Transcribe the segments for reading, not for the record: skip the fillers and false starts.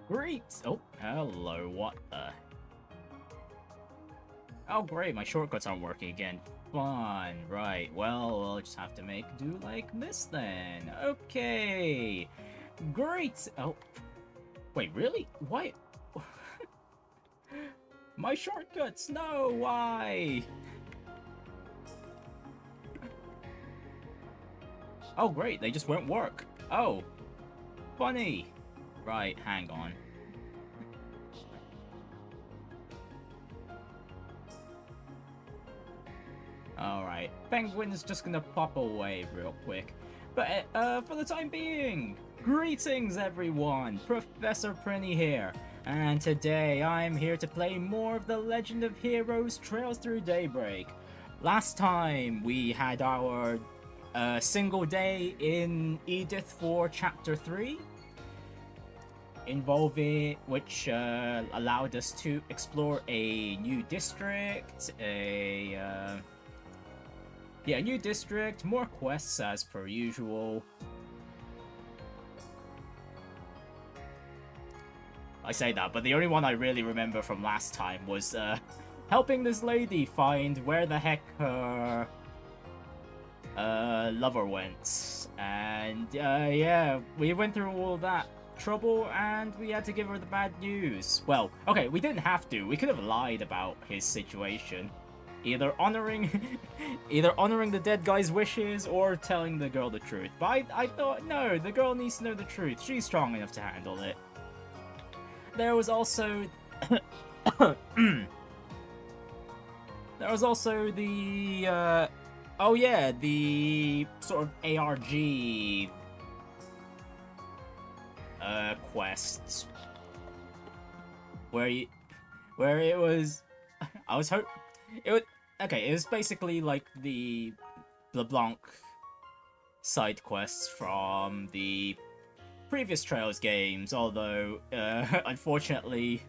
Great! Oh, hello, what the... Oh great, my shortcuts aren't working again. Fun, right, well, we'll just have to make do like this then. Okay! Great! Oh, wait, really? Why? My shortcuts, no, why? Oh great, they just won't work. Oh, funny. Right, hang on. Alright, Penguin's just gonna pop away real quick. But, for the time being, greetings everyone! Professor Prinny here, and today I'm here to play more of the Legend of Heroes Trails Through Daybreak. Last time we had our single day in Edith for Chapter 3, involving which allowed us to explore a new district, a new district, more quests as per usual. I say that, but the only one I really remember from last time was helping this lady find where the heck her lover went. And yeah, we went through all that trouble and we had to give her the bad news. Well, okay, we didn't have to. We could have lied about his situation. Either honoring the dead guy's wishes or telling the girl the truth. But I thought, no, the girl needs to know the truth. She's strong enough to handle it. There was also... there was also the... oh yeah, the sort of ARG... quests. Where it was... I was hoping... Okay, it was basically like the LeBlanc side quests from the previous Trails games, although unfortunately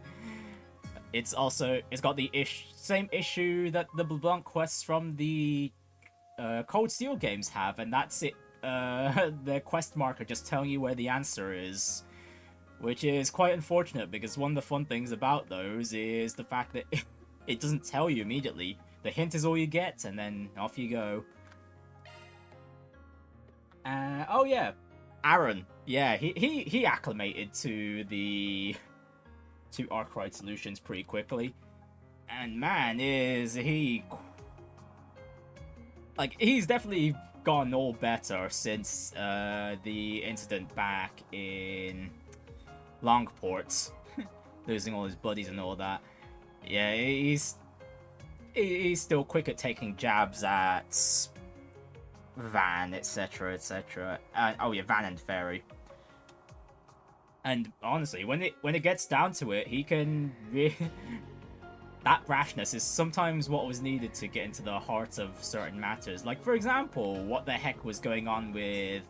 it's got the same issue that the LeBlanc quests from the Cold Steel games have, and that's it. The quest marker just telling you where the answer is, which is quite unfortunate because one of the fun things about those is the fact that it doesn't tell you immediately. The hint is all you get, and then off you go. Oh yeah, Aaron. Yeah, he acclimated to Arkwright Solutions pretty quickly, and man, is he like he's definitely gotten all better since the incident back in Longport, losing all his buddies and all that. Yeah, he's still quick at taking jabs at Van, etc., etc. Oh yeah, Van and Fairy. And honestly, when it gets down to it, he can that rashness is sometimes what was needed to get into the heart of certain matters. Like, for example, what the heck was going on with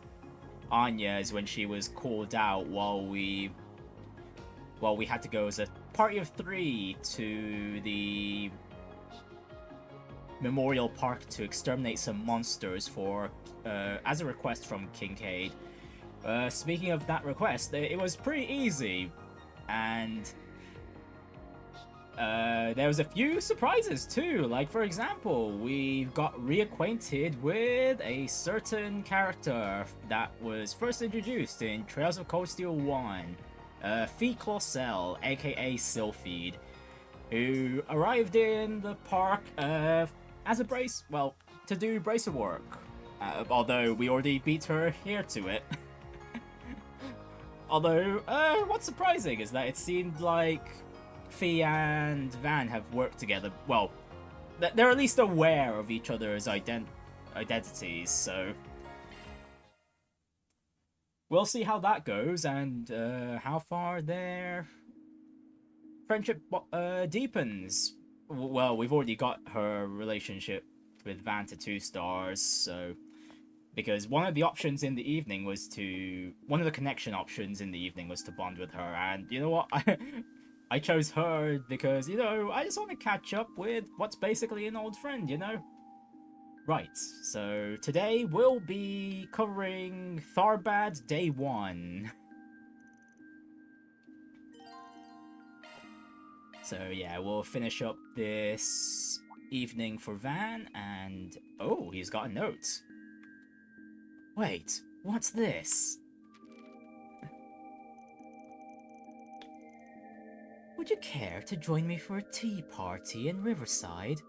Anya's when she was called out while we had to go as a party of 3 to the Memorial Park to exterminate some monsters for as a request from Kincaid. Speaking of that request, it was pretty easy, and there was a few surprises too. Like, for example, we got reacquainted with a certain character that was first introduced in Trails of Cold Steel 1, Fee Clausel, aka Sylphied, who arrived in the park as a to do bracer work. Although we already beat her here to it. Although, what's surprising is that it seemed like Fee and Van have worked together. Well, they're at least aware of each other's identities, so we'll see how that goes and how far their friendship deepens. Well, we've already got her relationship with Van to 2 stars, so because one of the connection options in the evening was to bond with her, and you know what? I chose her because, you know, I just want to catch up with what's basically an old friend, you know? Right, so today we'll be covering Tharbad Day 1. So yeah, we'll finish up this evening for Van, and oh, he's got a note. Wait, what's this? Would you care to join me for a tea party in Riverside?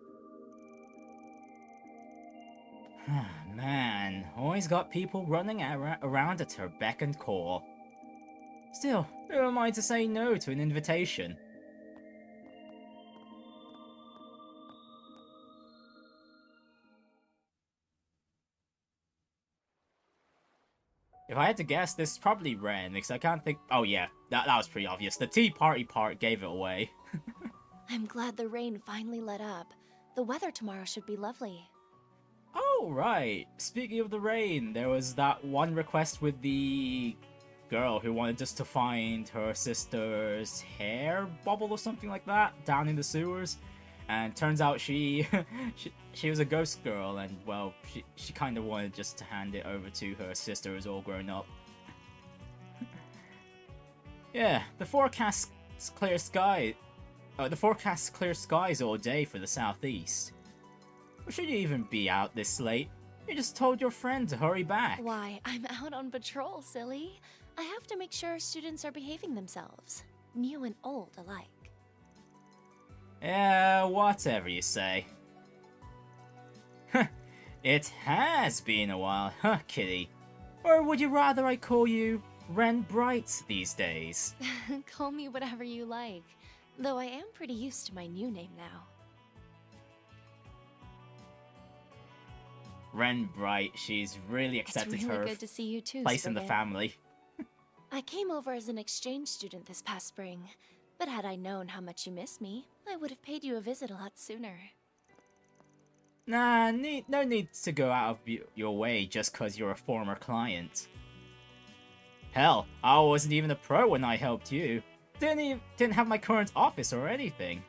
Man, always got people running around at her beck and call. Still, who am I to say no to an invitation? If I had to guess, this is probably Ren, because I can't think... Oh yeah, that was pretty obvious. The tea party part gave it away. I'm glad the rain finally let up. The weather tomorrow should be lovely. Oh, right. Speaking of the rain, there was that one request with the girl who wanted us to find her sister's hair bubble or something like that down in the sewers. And turns out she was a ghost girl, and well, she kind of wanted just to hand it over to her sister who's all grown up. Yeah, the forecast clear skies all day for the southeast. Or should you even be out this late? You just told your friend to hurry back. Why, I'm out on patrol, silly. I have to make sure students are behaving themselves, new and old alike. Yeah, whatever you say. It has been a while, huh, kitty? Or would you rather I call you Ren Bright these days? Call me whatever you like, though I am pretty used to my new name now. Ren Bright, she's really accepted it's really her good to see you too, place in the Spriggan. family. I came over as an exchange student this past spring, but had I known how much you miss me, I would have paid you a visit a lot sooner. Nah, no need to go out of your way just cause you're a former client. Hell, I wasn't even a pro when I helped you. Didn't have my current office or anything.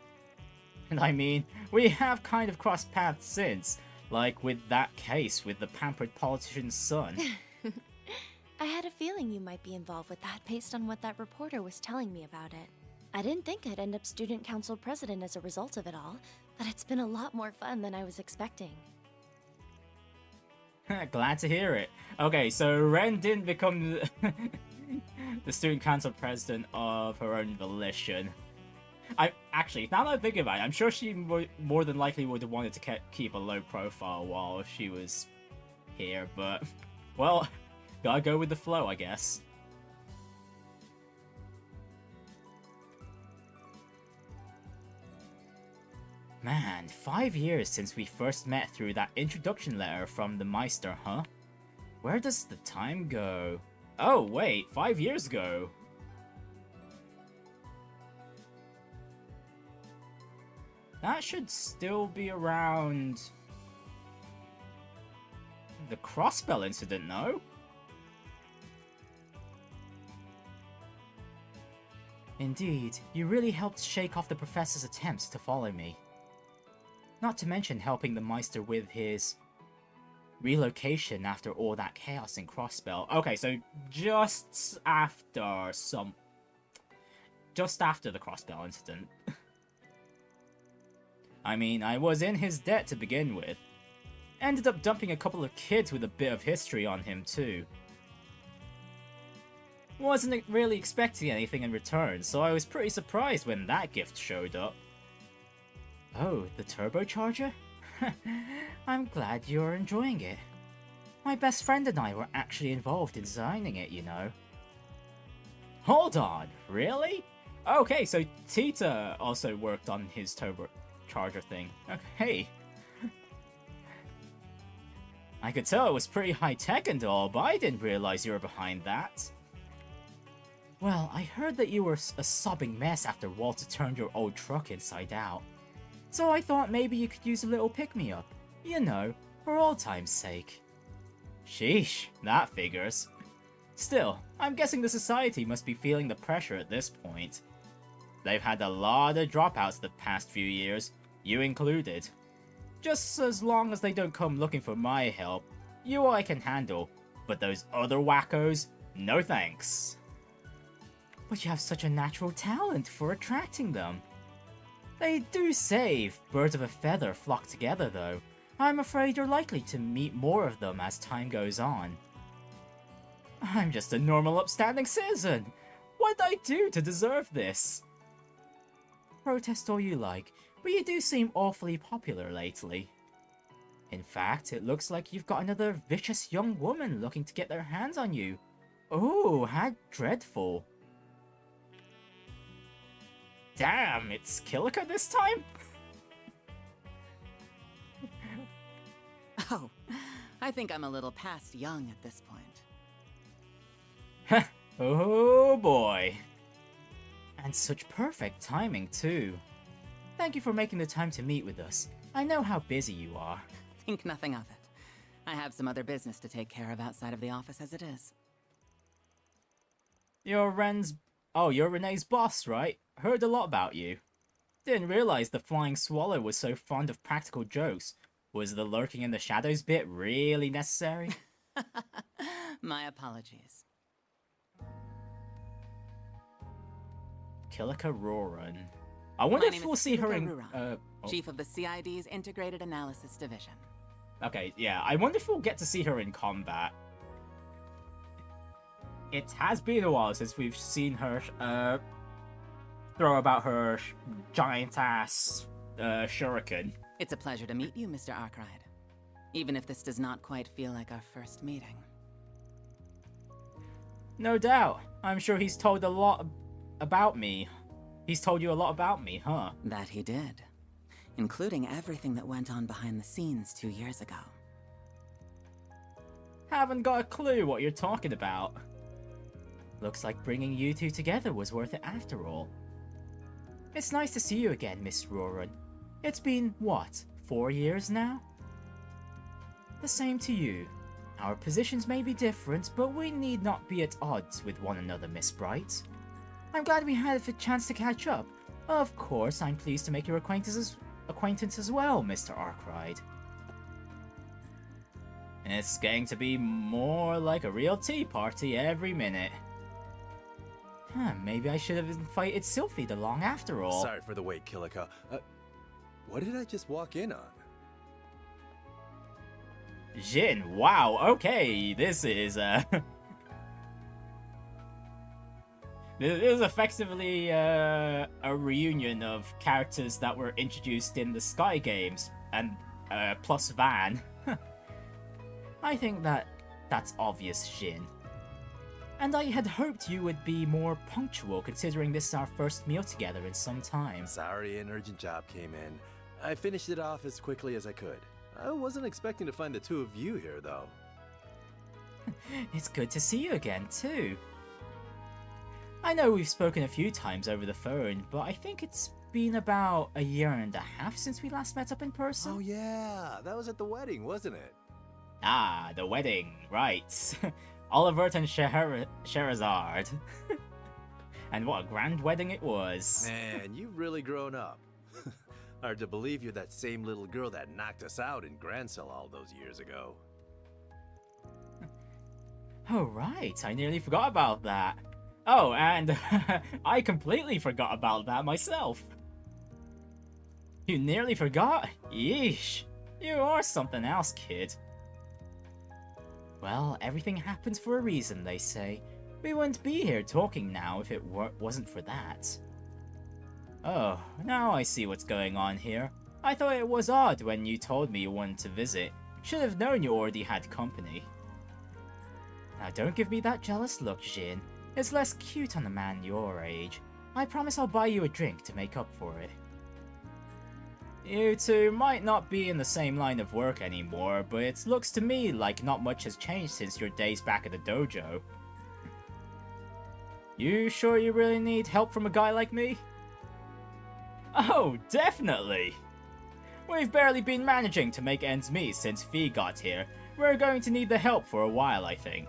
And I mean, we have kind of crossed paths since, like with that case with the pampered politician's son. I had a feeling you might be involved with that based on what that reporter was telling me about it. I didn't think I'd end up student council president as a result of it all, but it's been a lot more fun than I was expecting. Glad to hear it. Okay, so Ren didn't become the student council president of her own volition. Actually, now that I think about it, I'm sure she more than likely would have wanted to keep a low profile while she was here, but, well, gotta go with the flow, I guess. Man, 5 years since we first met through that introduction letter from the Meister, huh? Where does the time go? Oh, wait, 5 years ago. That should still be around the Crossbell incident, no? Indeed, you really helped shake off the professor's attempts to follow me. Not to mention helping the Meister with his relocation after all that chaos in Crossbell. Okay, so just after the Crossbell incident. I mean, I was in his debt to begin with. Ended up dumping a couple of kids with a bit of history on him too. Wasn't really expecting anything in return, so I was pretty surprised when that gift showed up. Oh, the turbocharger? I'm glad you're enjoying it. My best friend and I were actually involved in designing it, you know. Hold on, really? Okay, so Tita also worked on his turbocharger thing. Okay. I could tell it was pretty high-tech and all, but I didn't realize you were behind that. Well, I heard that you were a sobbing mess after Walter turned your old truck inside out. So I thought maybe you could use a little pick-me-up. You know, for old time's sake. Sheesh, that figures. Still, I'm guessing the society must be feeling the pressure at this point. They've had a lot of dropouts the past few years, you included. Just as long as they don't come looking for my help, you I can handle, but those other wackos, no thanks. But you have such a natural talent for attracting them. They do say birds of a feather flock together, though. I'm afraid you're likely to meet more of them as time goes on. I'm just a normal, upstanding citizen. What did I do to deserve this? Protest all you like, but you do seem awfully popular lately. In fact, it looks like you've got another vicious young woman looking to get their hands on you. Oh, how dreadful. Damn, it's Kilika this time? Oh, I think I'm a little past young at this point. Oh boy. And such perfect timing too. Thank you for making the time to meet with us. I know how busy you are. Think nothing of it. I have some other business to take care of outside of the office as it is. You're Renee's boss, right? Heard a lot about you. Didn't realize the Flying Swallow was so fond of practical jokes. Was the lurking in the shadows bit really necessary? My apologies. Kilika Roran. I wonder if we'll see her in... Chief of the CID's Integrated Analysis Division. Okay, yeah, I wonder if we'll get to see her in combat. It has been a while since we've seen her throw about her giant-ass shuriken. It's a pleasure to meet you, Mr. Arkwright. Even if this does not quite feel like our first meeting. No doubt. I'm sure he's told a lot about me. He's told you a lot about me, huh? That he did. Including everything that went on behind the scenes 2 years ago. Haven't got a clue what you're talking about. Looks like bringing you two together was worth it after all. It's nice to see you again, Miss Roran. It's been, what, 4 years now? The same to you. Our positions may be different, but we need not be at odds with one another, Miss Bright. I'm glad we had a chance to catch up. Of course, I'm pleased to make your acquaintance as well, Mr. Arkwright. It's going to be more like a real tea party every minute. Maybe I should have invited Sylphie along after all. Sorry for the wait, Kilika. What did I just walk in on? Jin, wow, okay, this is, this is effectively, a reunion of characters that were introduced in the Sky games, and, plus Van. I think that's obvious, Jin. And I had hoped you would be more punctual, considering this is our first meal together in some time. Sorry, an urgent job came in. I finished it off as quickly as I could. I wasn't expecting to find the two of you here, though. It's good to see you again, too. I know we've spoken a few times over the phone, but I think it's been about 1.5 years since we last met up in person. Oh yeah, that was at the wedding, wasn't it? Ah, the wedding, right. Oliver and Sherazard. And what a grand wedding it was. Man, you've really grown up. Hard to believe you're that same little girl that knocked us out in Grancel all those years ago. Oh right, I nearly forgot about that. Oh, and I completely forgot about that myself. You nearly forgot? Yeesh. You are something else, kid. Well, everything happens for a reason, they say. We wouldn't be here talking now if it wasn't for that. Oh, now I see what's going on here. I thought it was odd when you told me you wanted to visit. Should have known you already had company. Now don't give me that jealous look, Jin. It's less cute on a man your age. I promise I'll buy you a drink to make up for it. You two might not be in the same line of work anymore, but it looks to me like not much has changed since your days back at the dojo. You sure you really need help from a guy like me? Oh, definitely! We've barely been managing to make ends meet since Fee got here. We're going to need the help for a while, I think.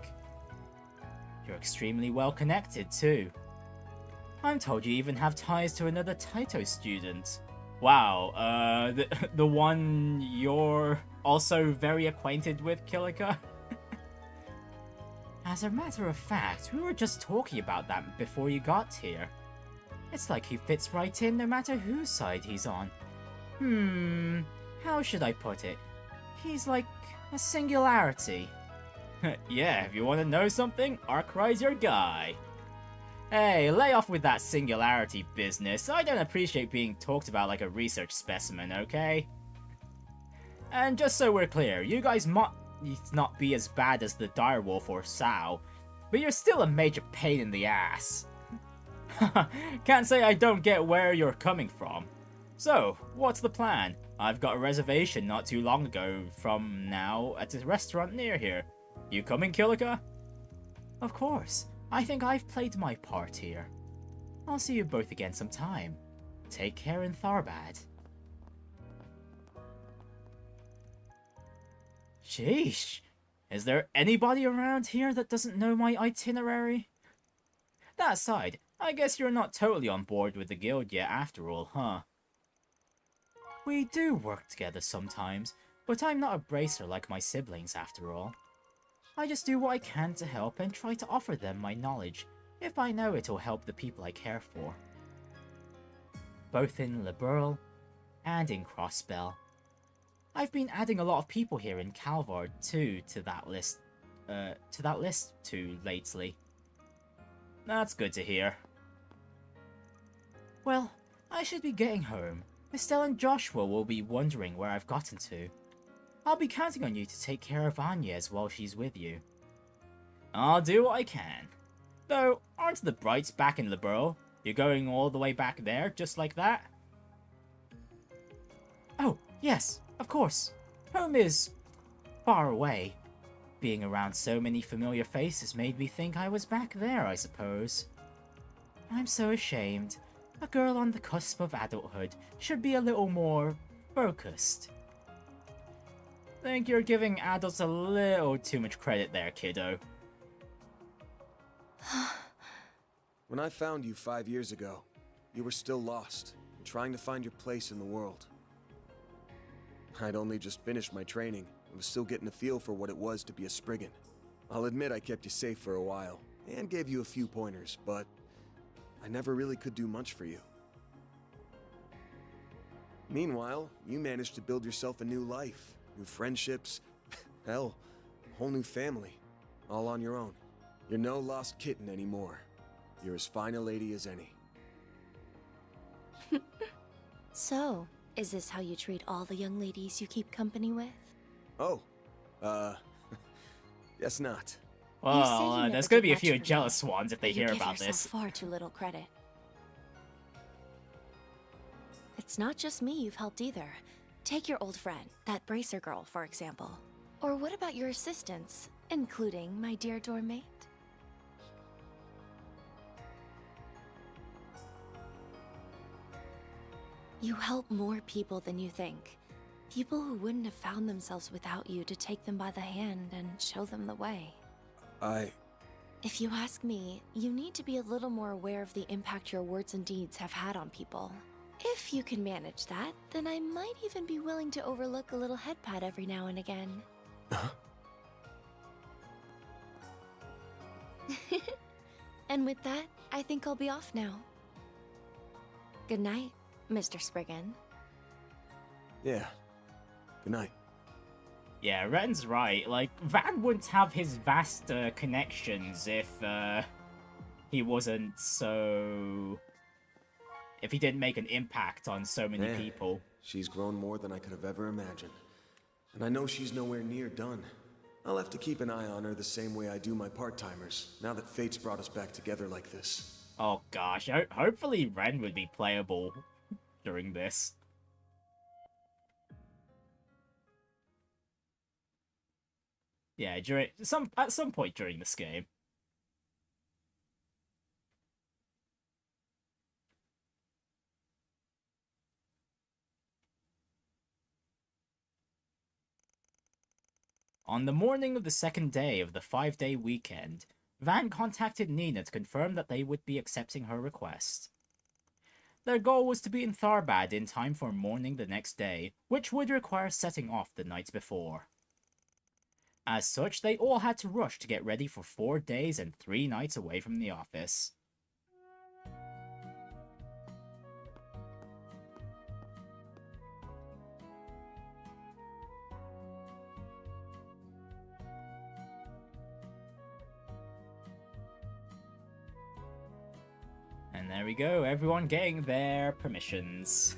You're extremely well connected, too. I'm told you even have ties to another Taito student. Wow, the one you're also very acquainted with, Kilika? As a matter of fact, we were just talking about that before you got here. It's like he fits right in no matter whose side he's on. How should I put it? He's like a singularity. Yeah, if you want to know something, Arkwright's your guy. Hey, lay off with that singularity business. I don't appreciate being talked about like a research specimen, okay? And just so we're clear, you guys might not be as bad as the direwolf or Sow, but you're still a major pain in the ass. Can't say I don't get where you're coming from. So, what's the plan? I've got a reservation not too long ago from now at a restaurant near here. You coming, Kilika? Of course. I think I've played my part here. I'll see you both again sometime. Take care in Tharbad. Sheesh. Is there anybody around here that doesn't know my itinerary? That aside, I guess you're not totally on board with the guild yet after all, huh? We do work together sometimes, but I'm not a bracer like my siblings after all. I just do what I can to help and try to offer them my knowledge, if I know it'll help the people I care for. Both in Liberl and in Crossbell. I've been adding a lot of people here in Calvard too to that list lately. That's good to hear. Well, I should be getting home. Estelle and Joshua will be wondering where I've gotten to. I'll be counting on you to take care of Agnes while she's with you. I'll do what I can. Though, aren't the Brights back in Liberl? You're going all the way back there, just like that? Oh, yes, of course. Home is far away. Being around so many familiar faces made me think I was back there, I suppose. I'm so ashamed. A girl on the cusp of adulthood should be a little more focused. Think you're giving adults a little too much credit there, kiddo. When I found you 5 years ago, you were still lost and trying to find your place in the world. I'd only just finished my training and was still getting a feel for what it was to be a Spriggan. I'll admit I kept you safe for a while and gave you a few pointers, but I never really could do much for you. Meanwhile, you managed to build yourself a new life, new friendships, hell, a whole new family, all on your own. You're no lost kitten anymore. You're as fine a lady as any. So, is this how you treat all the young ladies you keep company with? Oh, guess not. Well, there's gonna be a few jealous ones if they hear about this. You give yourself far too little credit. It's not just me you've helped either. Take your old friend, that bracer girl, for example. Or what about your assistants, including my dear dorm mate? You help more people than you think. People who wouldn't have found themselves without you to take them by the hand and show them the way. If you ask me, you need to be a little more aware of the impact your words and deeds have had on people. If you can manage that, then I might even be willing to overlook a little head pat every now and again. And with that, I think I'll be off now. Good night, Mr. Spriggan. Yeah. Good night. Yeah, Ren's right. Like, Van wouldn't have his vast connections if he wasn't so... if he didn't make an impact on so many people. She's grown more than I could have ever imagined. And I know she's nowhere near done. I'll have to keep an eye on her the same way I do my part-timers, now that fate's brought us back together like this. Oh gosh, hopefully Ren would be playable during this. Yeah, at some point during this game. On the morning of the second day of the 5-day weekend, Van contacted Nina to confirm that they would be accepting her request. Their goal was to be in Tharbad in time for morning the next day, which would require setting off the night before. As such, they all had to rush to get ready for 4 days and 3 nights away from the office. And there we go, everyone getting their permissions.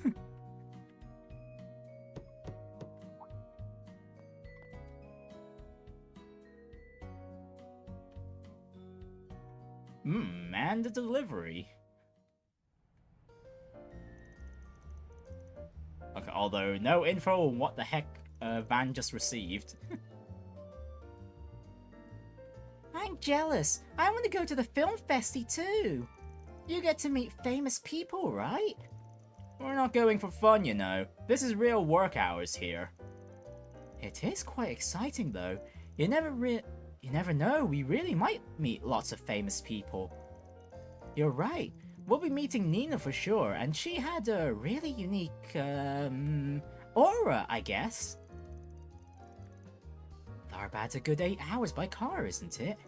And the delivery. Okay, although no info on what the heck Van just received. I'm jealous. I want to go to the film festy too. You get to meet famous people, right? We're not going for fun, you know. This is real work hours here. It is quite exciting though. You never know, we really might meet lots of famous people. You're right. We'll be meeting Nina for sure, and she had a really unique, aura, I guess. Tharbad's a good 8 hours by car, isn't it?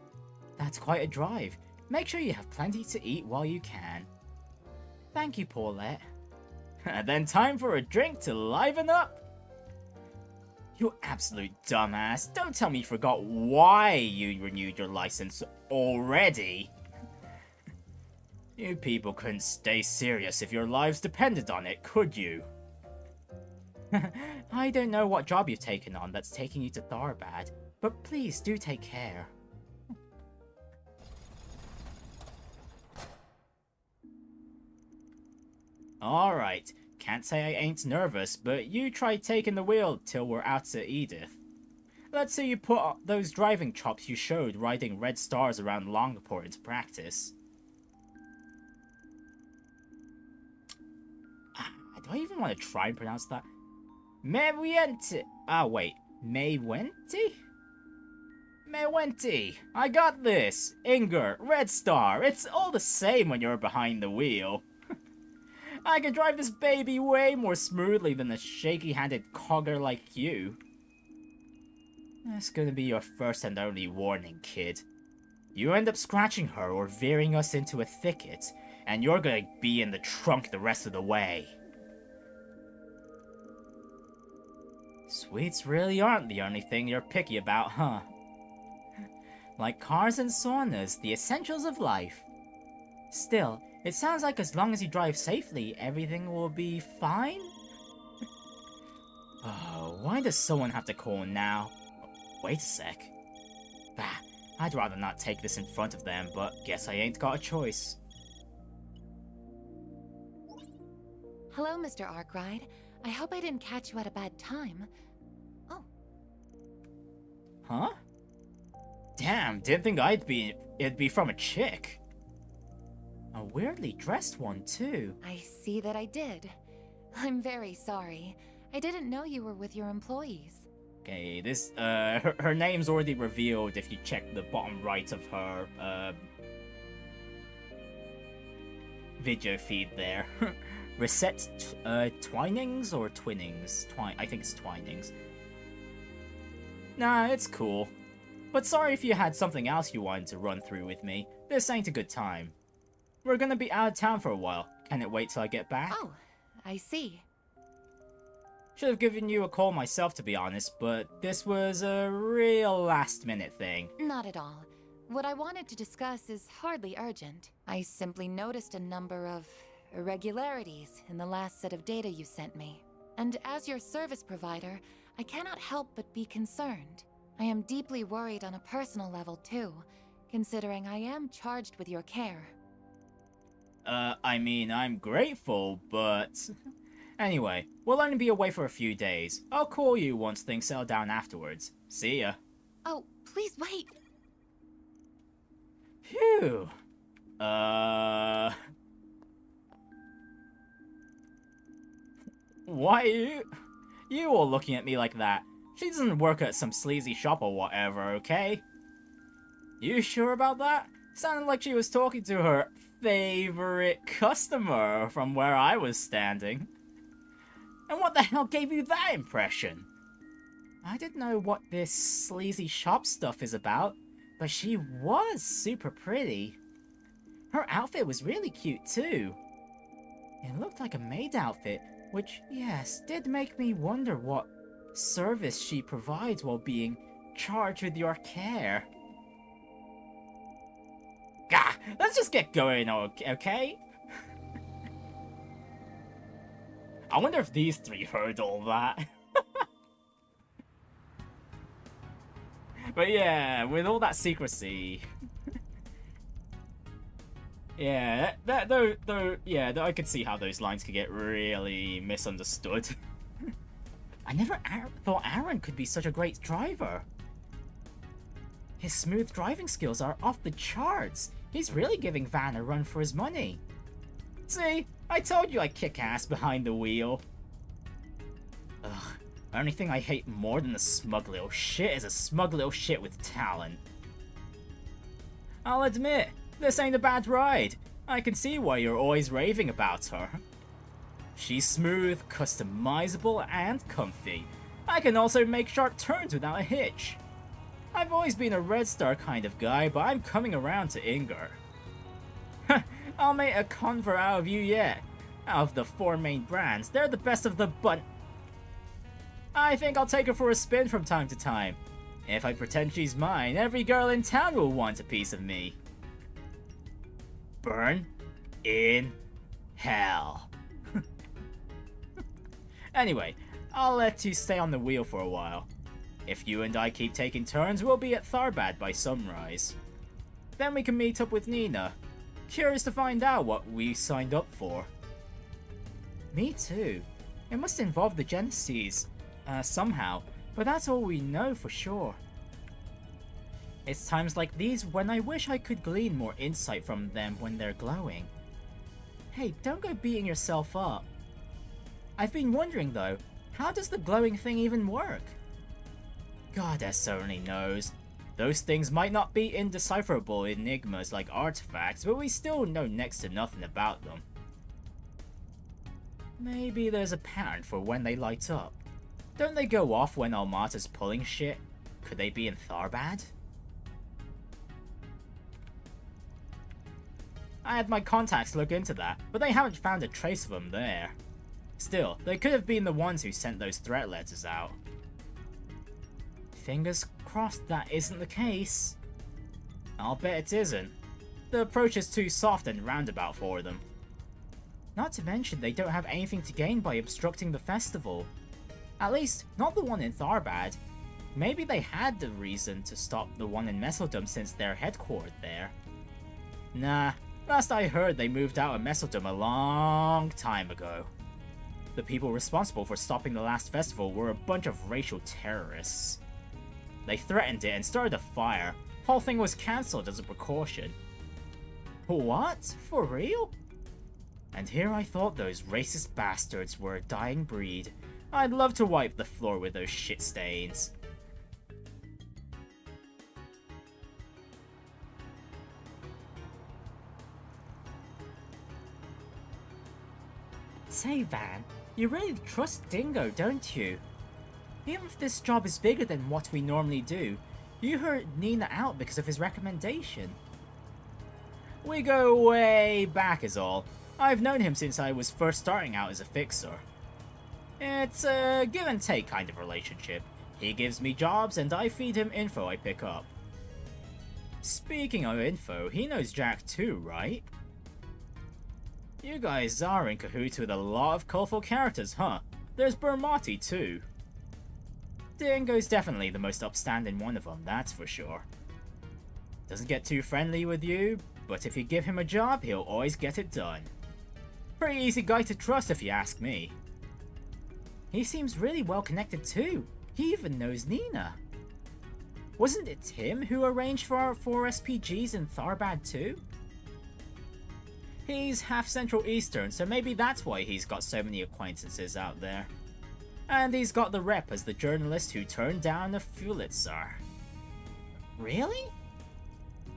That's quite a drive. Make sure you have plenty to eat while you can. Thank you, Paulette. And then time for a drink to liven up. You absolute dumbass. Don't tell me you forgot why you renewed your license already. You people couldn't stay serious if your lives depended on it, could you? I don't know what job you've taken on that's taking you to Tharbad, but please do take care. Alright, can't say I ain't nervous, but you try taking the wheel till we're out to Edith. Let's say you put those driving chops you showed riding red stars around Longport into practice. Do I even want to try and pronounce that? Mewente. Ah, wait. Mewente? Mewente. I got this. Inger, Red Star. It's all the same when you're behind the wheel. I can drive this baby way more smoothly than a shaky-handed cogger like you. That's gonna be your first and only warning, kid. You end up scratching her or veering us into a thicket, and you're gonna be in the trunk the rest of the way. Sweets really aren't the only thing you're picky about, huh? Like cars and saunas, the essentials of life. Still, it sounds like as long as you drive safely, everything will be fine? Oh, why does someone have to call now? Wait a sec. Bah, I'd rather not take this in front of them, but guess I ain't got a choice. Hello, Mr. Arkwright. I hope I didn't catch you at a bad time. Oh. Huh? Damn, didn't think it'd be from a chick. A weirdly dressed one, too. I see that I did. I'm very sorry. I didn't know you were with your employees. Okay, this, her name's already revealed if you check the bottom right of her, video feed there. Risette, Twinings or Twinnings? I think it's Twinings. Nah, it's cool. But sorry if you had something else you wanted to run through with me. This ain't a good time. We're gonna be out of town for a while. Can it wait till I get back? Oh, I see. Should have given you a call myself, to be honest, but this was a real last-minute thing. Not at all. What I wanted to discuss is hardly urgent. I simply noticed a number of irregularities in the last set of data you sent me. And as your service provider, I cannot help but be concerned. I am deeply worried on a personal level too, considering I am charged with your care. I mean, I'm grateful, but... Anyway, we'll only be away for a few days. I'll call you once things settle down afterwards. See ya. Oh, please wait! Phew. Why are you all looking at me like that? She doesn't work at some sleazy shop or whatever, okay? You sure about that? Sounded like she was talking to her favorite customer from where I was standing. And what the hell gave you that impression? I didn't know what this sleazy shop stuff is about, but she was super pretty. Her outfit was really cute too. It looked like a maid outfit, which, yes, did make me wonder what service she provides while being charged with your care. Gah! Let's just get going, okay? I wonder if these three heard all that. But yeah, with all that secrecy... yeah, I could see how those lines could get really misunderstood. I never thought Aaron could be such a great driver. His smooth driving skills are off the charts. He's really giving Van a run for his money. See, I told you I kick ass behind the wheel. Ugh, the only thing I hate more than the smug little shit is a smug little shit with talent. I'll admit, this ain't a bad ride. I can see why you're always raving about her. She's smooth, customizable, and comfy. I can also make sharp turns without a hitch. I've always been a Red Star kind of guy, but I'm coming around to Inger. I'll make a convert out of you yet. Out of the 4 main brands, they're the best of the I think I'll take her for a spin from time to time. If I pretend she's mine, every girl in town will want a piece of me. Burn in hell. Anyway, I'll let you stay on the wheel for a while. If you and I keep taking turns, we'll be at Tharbad by sunrise. Then we can meet up with Nina. Curious to find out what we signed up for. Me too. It must involve the Genesis, somehow, but that's all we know for sure. It's times like these when I wish I could glean more insight from them when they're glowing. Hey, don't go beating yourself up. I've been wondering though, how does the glowing thing even work? Goddess only knows. Those things might not be indecipherable enigmas like artifacts, but we still know next to nothing about them. Maybe there's a pattern for when they light up. Don't they go off when Almata's pulling shit? Could they be in Tharbad? I had my contacts look into that, but they haven't found a trace of them there. Still, they could have been the ones who sent those threat letters out. Fingers crossed that isn't the case. I'll bet it isn't. The approach is too soft and roundabout for them. Not to mention they don't have anything to gain by obstructing the festival. At least, not the one in Tharbad. Maybe they had the reason to stop the one in Messeldom since they're headquartered there. Nah, last I heard they moved out of Messeldom a long time ago. The people responsible for stopping the last festival were a bunch of racial terrorists. They threatened it and started a fire. Whole thing was cancelled as a precaution. What? For real? And here I thought those racist bastards were a dying breed. I'd love to wipe the floor with those shit stains. Say, Van, you really trust Dingo, don't you? Even if this job is bigger than what we normally do, you heard Nina out because of his recommendation. We go way back is all. I've known him since I was first starting out as a fixer. It's a give and take kind of relationship. He gives me jobs and I feed him info I pick up. Speaking of info, he knows Jack too, right? You guys are in cahoots with a lot of colorful characters, huh? There's Bermotti too. Dingo's definitely the most upstanding one of them, that's for sure. Doesn't get too friendly with you, but if you give him a job, he'll always get it done. Pretty easy guy to trust if you ask me. He seems really well connected too. He even knows Nina. Wasn't it him who arranged for our 4 SPGs in Tharbad too? He's half Central Eastern, so maybe that's why he's got so many acquaintances out there. And he's got the rep as the journalist who turned down a Pulitzer. Really?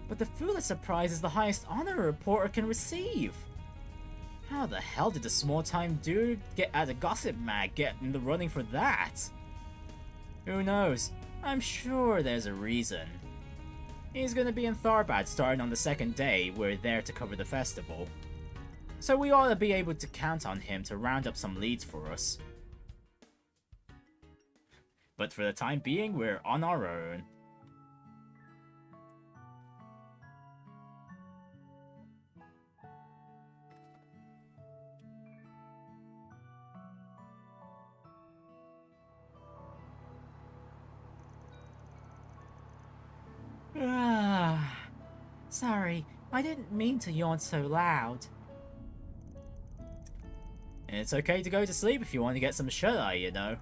But the Pulitzer Prize is the highest honor a reporter can receive. How the hell did a small-time dude get at a gossip mag get in the running for that? Who knows? I'm sure there's a reason. He's gonna be in Tharbad starting on the second day. We're there to cover the festival. So we ought to be able to count on him to round up some leads for us. But for the time being, we're on our own. Sorry, I didn't mean to yawn so loud. It's okay to go to sleep if you want to get some shut-eye, you know.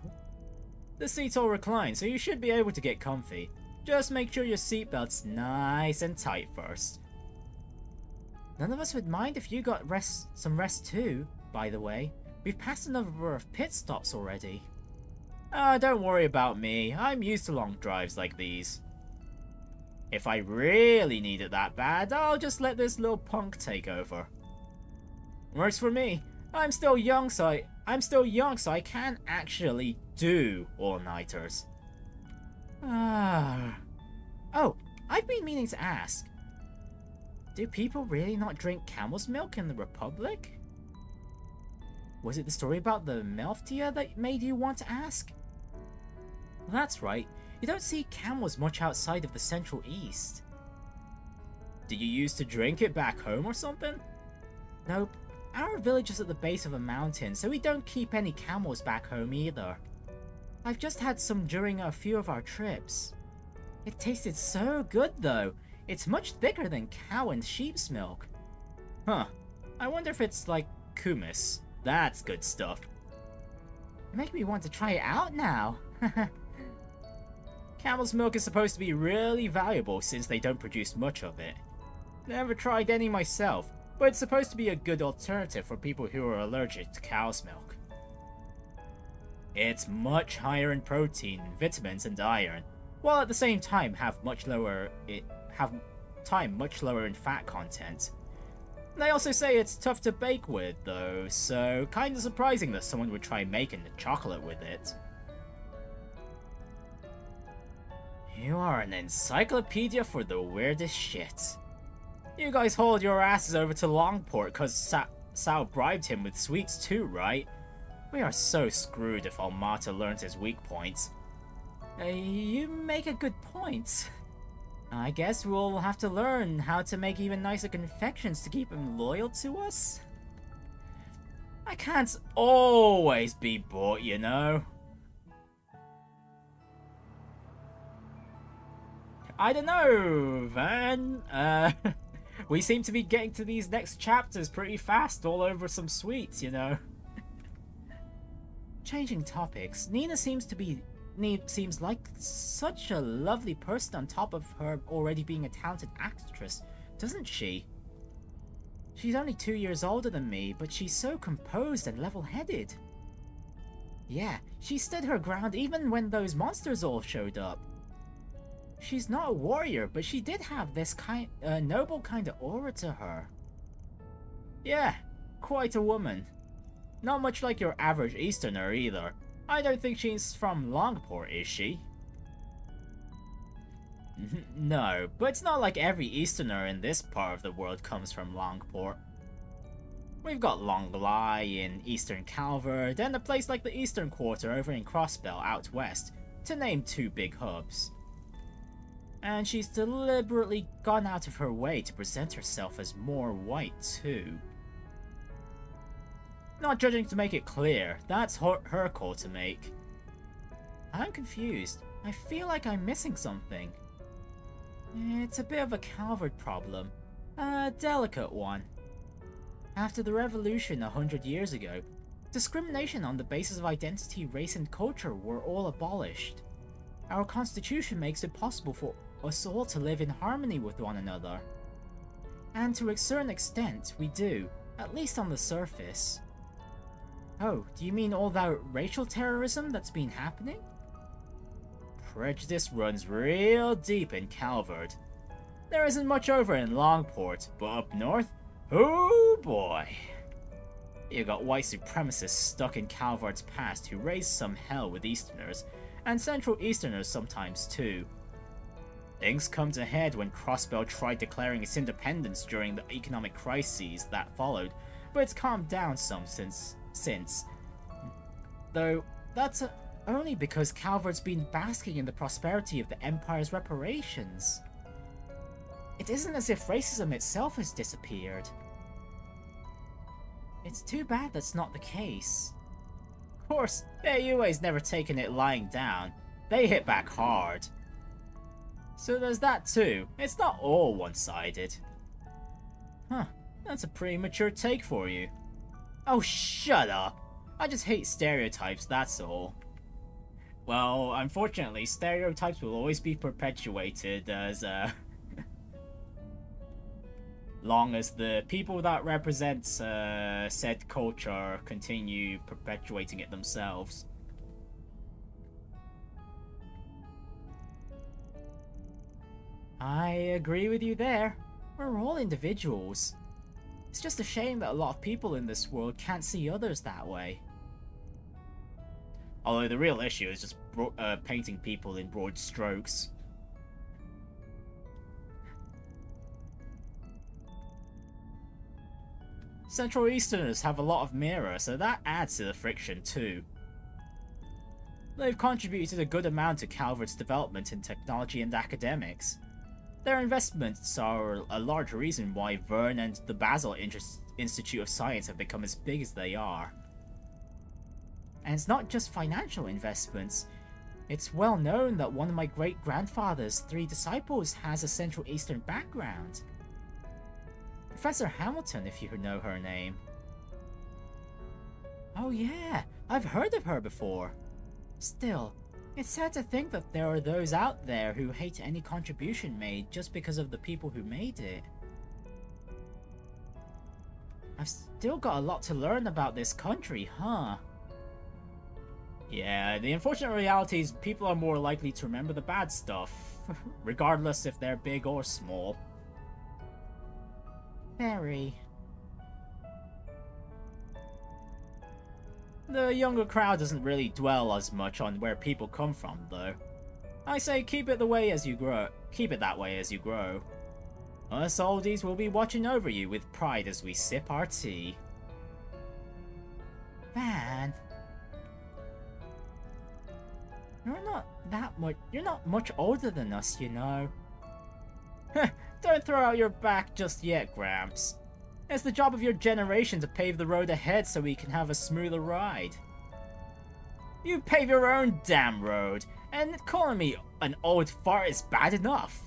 The seats all recline, so you should be able to get comfy. Just make sure your seatbelt's nice and tight first. None of us would mind if you got some rest too, by the way. We've passed a number of pit stops already. Don't worry about me. I'm used to long drives like these. If I really need it that bad, I'll just let this little punk take over. Works for me. I'm still young, so I can actually do all-nighters. Oh, I've been meaning to ask. Do people really not drink camel's milk in the Republic? Was it the story about the Melftia that made you want to ask? Well, that's right. You don't see camels much outside of the Central East. Did you used to drink it back home or something? Nope. Our village is at the base of a mountain, so we don't keep any camels back home either. I've just had some during a few of our trips. It tasted so good though. It's much thicker than cow and sheep's milk. Huh. I wonder if it's like kumis. That's good stuff. You make me want to try it out now. Camel's milk is supposed to be really valuable since they don't produce much of it. Never tried any myself, but it's supposed to be a good alternative for people who are allergic to cow's milk. It's much higher in protein, vitamins, and iron, while at the same time have much lower in fat content. They also say it's tough to bake with though, so kinda surprising that someone would try making the chocolate with it. You are an encyclopedia for the weirdest shit. You guys hauled your asses over to Longport cause Sal bribed him with sweets too, right? We are so screwed if Almata learns his weak points. You make a good point. I guess we'll have to learn how to make even nicer confections to keep him loyal to us. I can't always be bought, you know. I don't know, Van. We seem to be getting to these next chapters pretty fast, all over some sweets, you know. Changing topics, Nina seems like such a lovely person on top of her already being a talented actress, doesn't she? She's only 2 years older than me, but she's so composed and level-headed. Yeah, she stood her ground even when those monsters all showed up. She's not a warrior, but she did have this noble kind of aura to her. Yeah, quite a woman. Not much like your average Easterner either. I don't think she's from Longport, is she? No, but it's not like every Easterner in this part of the world comes from Longport. We've got Longlai in eastern Calvard, and a place like the Eastern Quarter over in Crossbell out west, to name 2 big hubs. And she's deliberately gone out of her way to present herself as more white too. Not judging to make it clear, that's her call to make. I'm confused. I feel like I'm missing something. It's a bit of a Calvard problem. A delicate one. After the revolution 100 years ago, discrimination on the basis of identity, race, and culture were all abolished. Our constitution makes it possible for us all to live in harmony with one another. And to a certain extent, we do, at least on the surface. Oh, do you mean all that racial terrorism that's been happening? Prejudice runs real deep in Calvard. There isn't much over in Longport, but up north, oh boy. You got white supremacists stuck in Calvard's past who raised some hell with Easterners, and Central Easterners sometimes too. Things come to a head when Crossbell tried declaring its independence during the economic crises that followed, but it's calmed down some since. Though, that's only because Calvard's been basking in the prosperity of the Empire's reparations. It isn't as if racism itself has disappeared. It's too bad that's not the case. Of course, the AUA's never taken it lying down. They hit back hard. So there's that too. It's not all one-sided. Huh, that's a pretty mature take for you. Oh, shut up! I just hate stereotypes, that's all. Well, unfortunately, stereotypes will always be perpetuated as, long as the people that represent said culture continue perpetuating it themselves. I agree with you there. We're all individuals. It's just a shame that a lot of people in this world can't see others that way. Although the real issue is just painting people in broad strokes. Central Easterners have a lot of mirror, so that adds to the friction too. They've contributed a good amount to Calvard's development in technology and academics. Their investments are a large reason why Vern and the Bazaar Institute of Science have become as big as they are. And it's not just financial investments. It's well known that one of my great-grandfather's 3 disciples has a Central Eastern background. Professor Hamilton, if you know her name. Oh yeah, I've heard of her before. Still, it's sad to think that there are those out there who hate any contribution made just because of the people who made it. I've still got a lot to learn about this country, huh? Yeah, the unfortunate reality is people are more likely to remember the bad stuff, regardless if they're big or small. Very. The younger crowd doesn't really dwell as much on where people come from, though. I say keep it the way as you grow. Keep it that way as you grow. Us oldies will be watching over you with pride as we sip our tea. Van, you're not much older than us, you know. Don't throw out your back just yet, Gramps. It's the job of your generation to pave the road ahead so we can have a smoother ride. You pave your own damn road, and calling me an old fart is bad enough.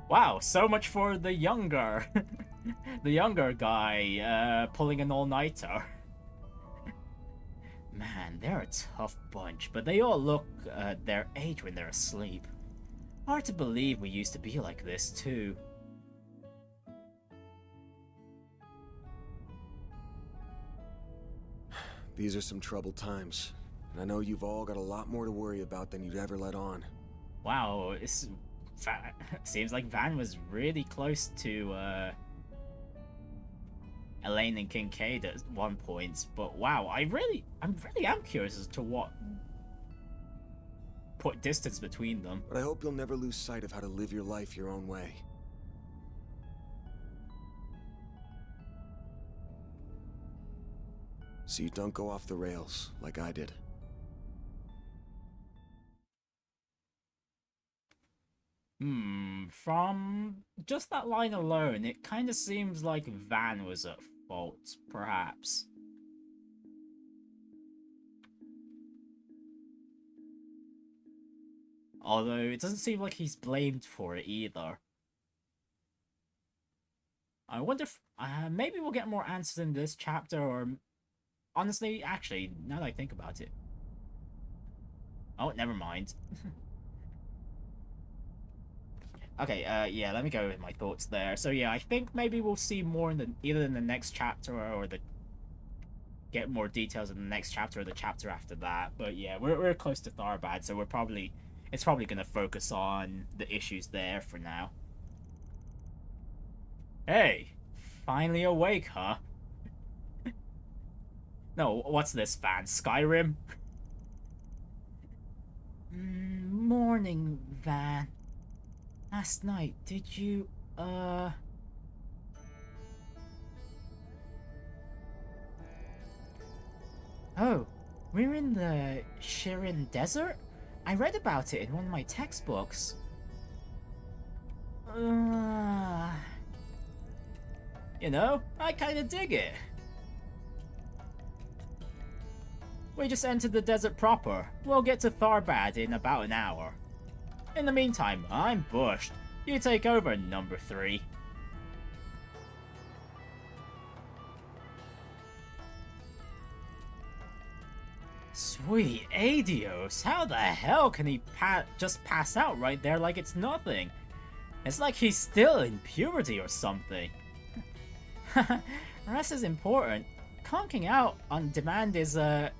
Wow, so much for the younger, the younger guy pulling an all-nighter. Man, they're a tough bunch, but they all look their age when they're asleep. Hard to believe we used to be like this, too. These are some troubled times, and I know you've all got a lot more to worry about than you'd ever let on. Wow, seems like Van was really close to Elaine and Kincaid at one point, but wow, I'm really am curious as to what put distance between them. But I hope you'll never lose sight of how to live your life your own way. So you don't go off the rails like I did. From just that line alone, it kind of seems like Van was at fault, perhaps. Although, it doesn't seem like he's blamed for it either. I wonder if, maybe we'll get more answers in this chapter, or... Honestly, actually, now that I think about it... Oh, never mind. Okay, yeah, let me go with my thoughts there. So yeah, I think maybe we'll see more in either in the next chapter or get more details in the next chapter or the chapter after that. But yeah, we're close to Tharbad, so it's probably gonna focus on the issues there for now. Hey, finally awake, huh? No, what's this, Van? Skyrim? Morning, Van. Last night, did you, Oh, we're in the Sherid Desert? I read about it in one of my textbooks. You know, I kinda dig it. We just entered the desert proper. We'll get to Tharbad in about an hour. In the meantime, I'm bushed. You take over, number 3. Sweet Adios, how the hell can he just pass out right there like it's nothing? It's like he's still in puberty or something. Rest is important. Conking out on demand is a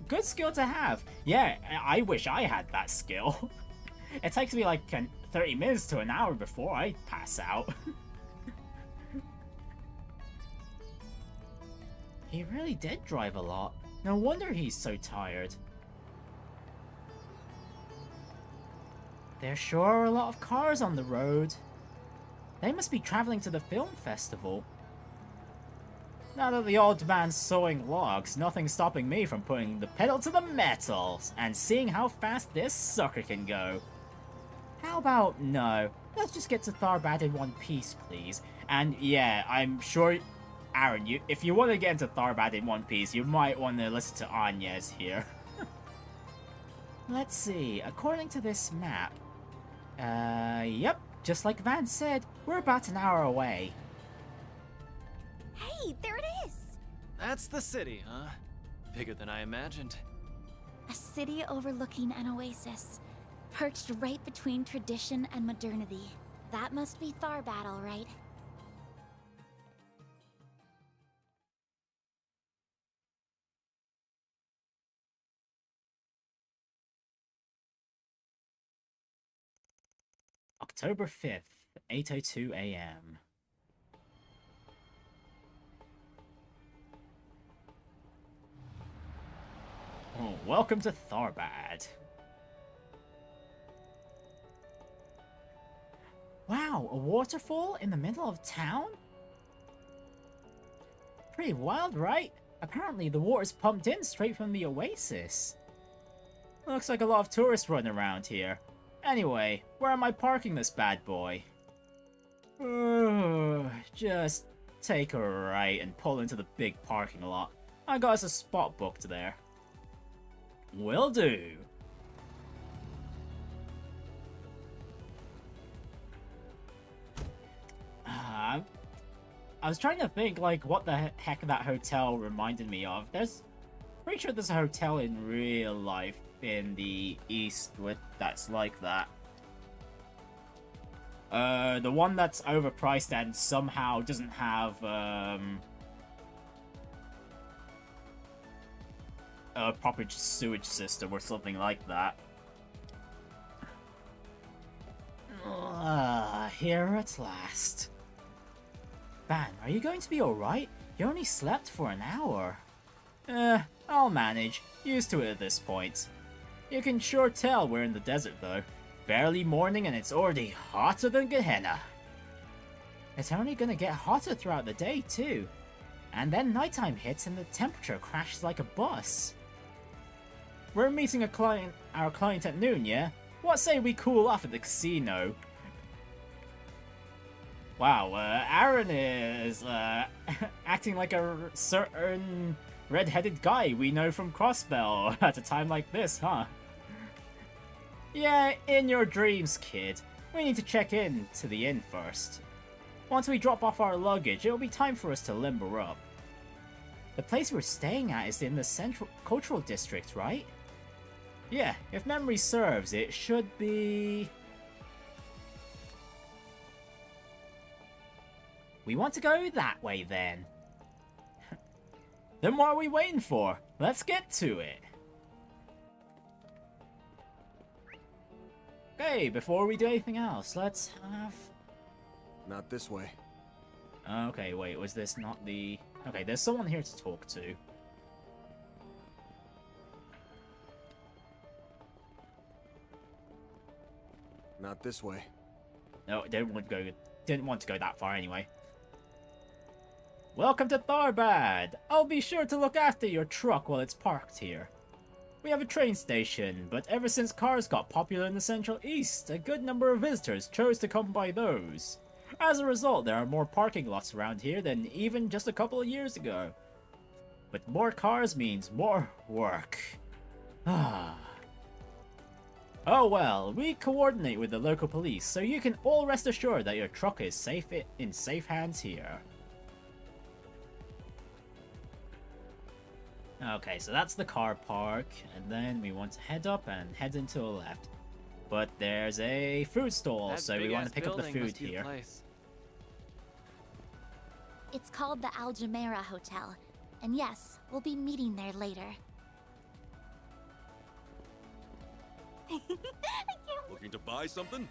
good skill to have. Yeah, I wish I had that skill. It takes me like 30 minutes to an hour before I pass out. He really did drive a lot. No wonder he's so tired. There sure are a lot of cars on the road. They must be traveling to the film festival. Now that the old man's sawing logs, nothing's stopping me from putting the pedal to the metal and seeing how fast this sucker can go. How about no? Let's just get to Tharbad in one piece, please. And yeah, I'm sure, Aaron, if you want to get into Tharbad in one piece, you might want to listen to Anya's here. Let's see, according to this map, yep, just like Van said, we're about an hour away. Hey, there it is! That's the city, huh? Bigger than I imagined. A city overlooking an oasis, perched right between tradition and modernity. That must be Tharbad, all right. October 5th, 8:02 AM. Oh, welcome to Tharbad. Wow, a waterfall in the middle of town? Pretty wild, right? Apparently the water's pumped in straight from the oasis. Looks like a lot of tourists running around here. Anyway, where am I parking this bad boy? Just take a right and pull into the big parking lot. I got us a spot booked there. Will do. I was trying to think, like, what the heck that hotel reminded me of. Pretty sure there's a hotel in real life in the east that's like that. The one that's overpriced and somehow doesn't have a proper sewage system or something like that. Here at last. Van, are you going to be alright? You only slept for an hour. I'll manage. Used to it at this point. You can sure tell we're in the desert though. Barely morning and it's already hotter than Gehenna. It's only gonna get hotter throughout the day too. And then nighttime hits and the temperature crashes like a bus. We're meeting our client at noon, yeah? What say we cool off at the casino? Wow, Aaron is acting like a certain red-headed guy we know from Crossbell at a time like this, huh? Yeah, in your dreams, kid. We need to check in to the inn first. Once we drop off our luggage, it'll be time for us to limber up. The place we're staying at is in the Central Cultural District, right? Yeah, if memory serves, it should be... We want to go that way, then. Then what are we waiting for? Let's get to it. Okay, before we do anything else, let's have... Not this way. Okay, wait, was this not the... Okay, there's someone here to talk to. Not this way. No, didn't want to go that far anyway. Welcome to Tharbad! I'll be sure to look after your truck while it's parked here. We have a train station, but ever since cars got popular in the Central East, a good number of visitors chose to come by those. As a result, there are more parking lots around here than even just a couple of years ago. But more cars means more work. Ah. Oh well, we coordinate with the local police, so you can all rest assured that your truck is safe in safe hands here. Okay, so that's the car park, and then we want to head up and head into the left. But there's a food stall, That so we want to big-ass pick up the building food must be the here. place. It's called the Al Jumeirah Hotel. And yes, we'll be meeting there later. Looking to buy something?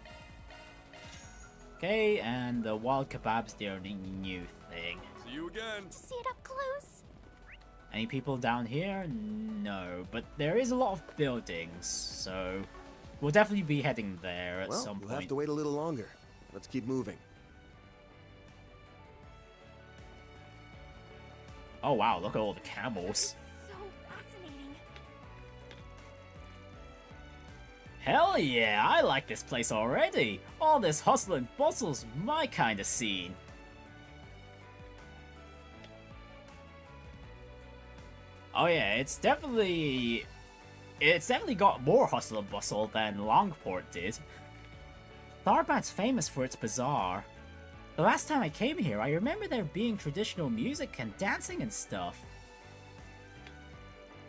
Okay, and the wild kebab's the only new thing. See you again. See it up close. Any people down here? No, but there is a lot of buildings, so we'll definitely be heading there at Well, some we'll point. have to wait a little longer. Let's keep moving. Oh wow, look at all the camels. So fascinating. Hell yeah, I like this place already. All this hustle and bustle's my kind of scene. Oh yeah, it's definitely got more hustle and bustle than Longport did. Tharbad's famous for its bazaar. The last time I came here, I remember there being traditional music and dancing and stuff.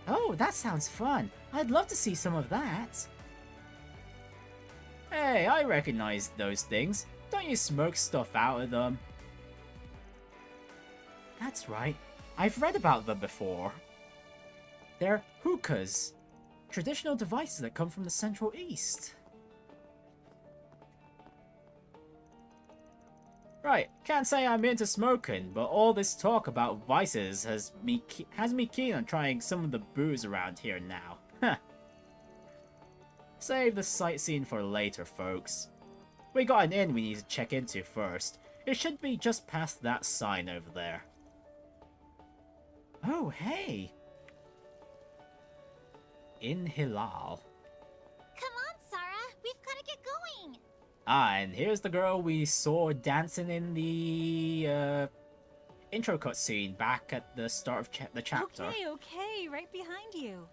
Oh, that sounds fun. I'd love to see some of that. Hey, I recognize those things. Don't you smoke stuff out of them? That's right. I've read about them before. They're hookahs. Traditional devices that come from the Central East. Right, can't say I'm into smoking, but all this talk about vices has me keen on trying some of the booze around here now. Huh. Save the sightseeing for later, folks. We got an inn we need to check into first. It should be just past that sign over there. Oh, hey! Inn Hilal. Come on, Saara. We've got to get going. Ah, and here's the girl we saw dancing in the intro cutscene back at the start of the chapter. Okay, right behind you.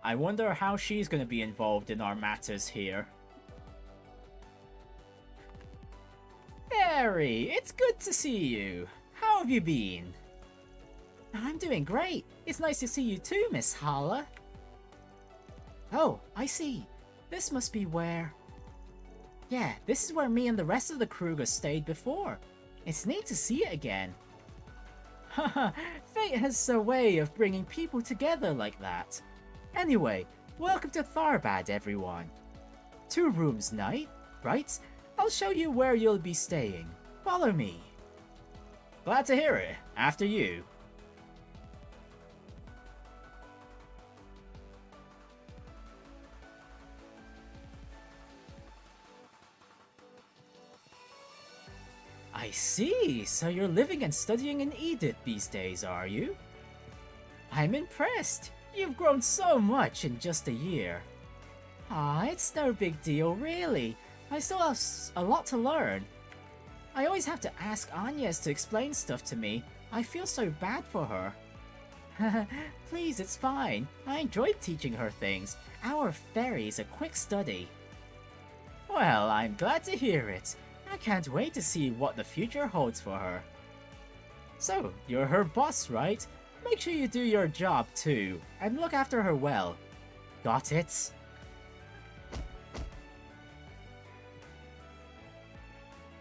I wonder how she's going to be involved in our matters here. Harry, it's good to see you. How have you been? I'm doing great. It's nice to see you too, Miss Hala. Oh, I see. This must be where... Yeah, this is where me and the rest of the Kruger stayed before. It's neat to see it again. Haha, fate has a way of bringing people together like that. Anyway, welcome to Tharbad, everyone. 2 rooms night, right? I'll show you where you'll be staying. Follow me. Glad to hear it. After you. I see. So you're living and studying in Edith these days, are you? I'm impressed. You've grown so much in just a year. Ah, it's no big deal, really. I still have a lot to learn. I always have to ask Agnes to explain stuff to me. I feel so bad for her. Please, it's fine. I enjoyed teaching her things. Our fairy's a quick study. Well, I'm glad to hear it. I can't wait to see what the future holds for her. So, you're her boss, right? Make sure you do your job too, and look after her well. Got it?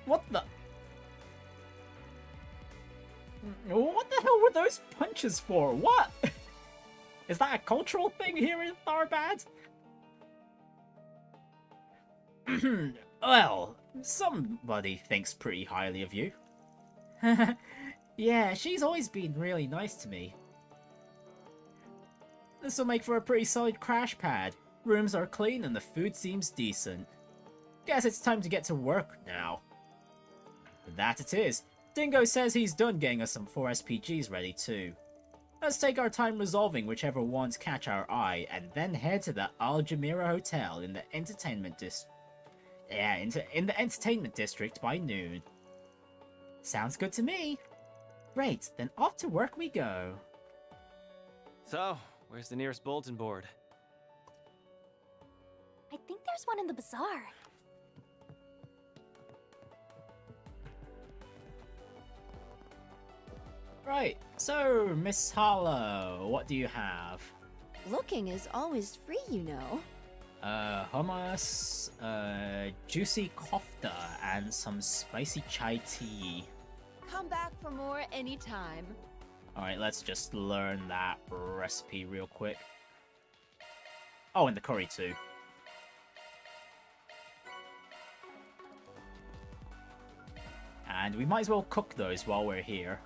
What the... What the hell were those punches for? What? Is that a cultural thing here in Tharbad? Well, somebody thinks pretty highly of you. Yeah, she's always been really nice to me. This'll make for a pretty solid crash pad. Rooms are clean and the food seems decent. Guess it's time to get to work now. That it is. Dingo says he's done getting us some 4 SPGs ready too. Let's take our time resolving whichever ones catch our eye and then head to the Al Jumeirah Hotel in the entertainment district by noon. Sounds good to me. Great, then off to work we go. So, where's the nearest bulletin board? I think there's one in the bazaar. Right, so, Miss Harlow, what do you have? Looking is always free, you know. Hummus, juicy kofta, and some spicy chai tea. Come back for more anytime. Alright, let's just learn that recipe real quick. Oh, and the curry too. And we might as well cook those while we're here.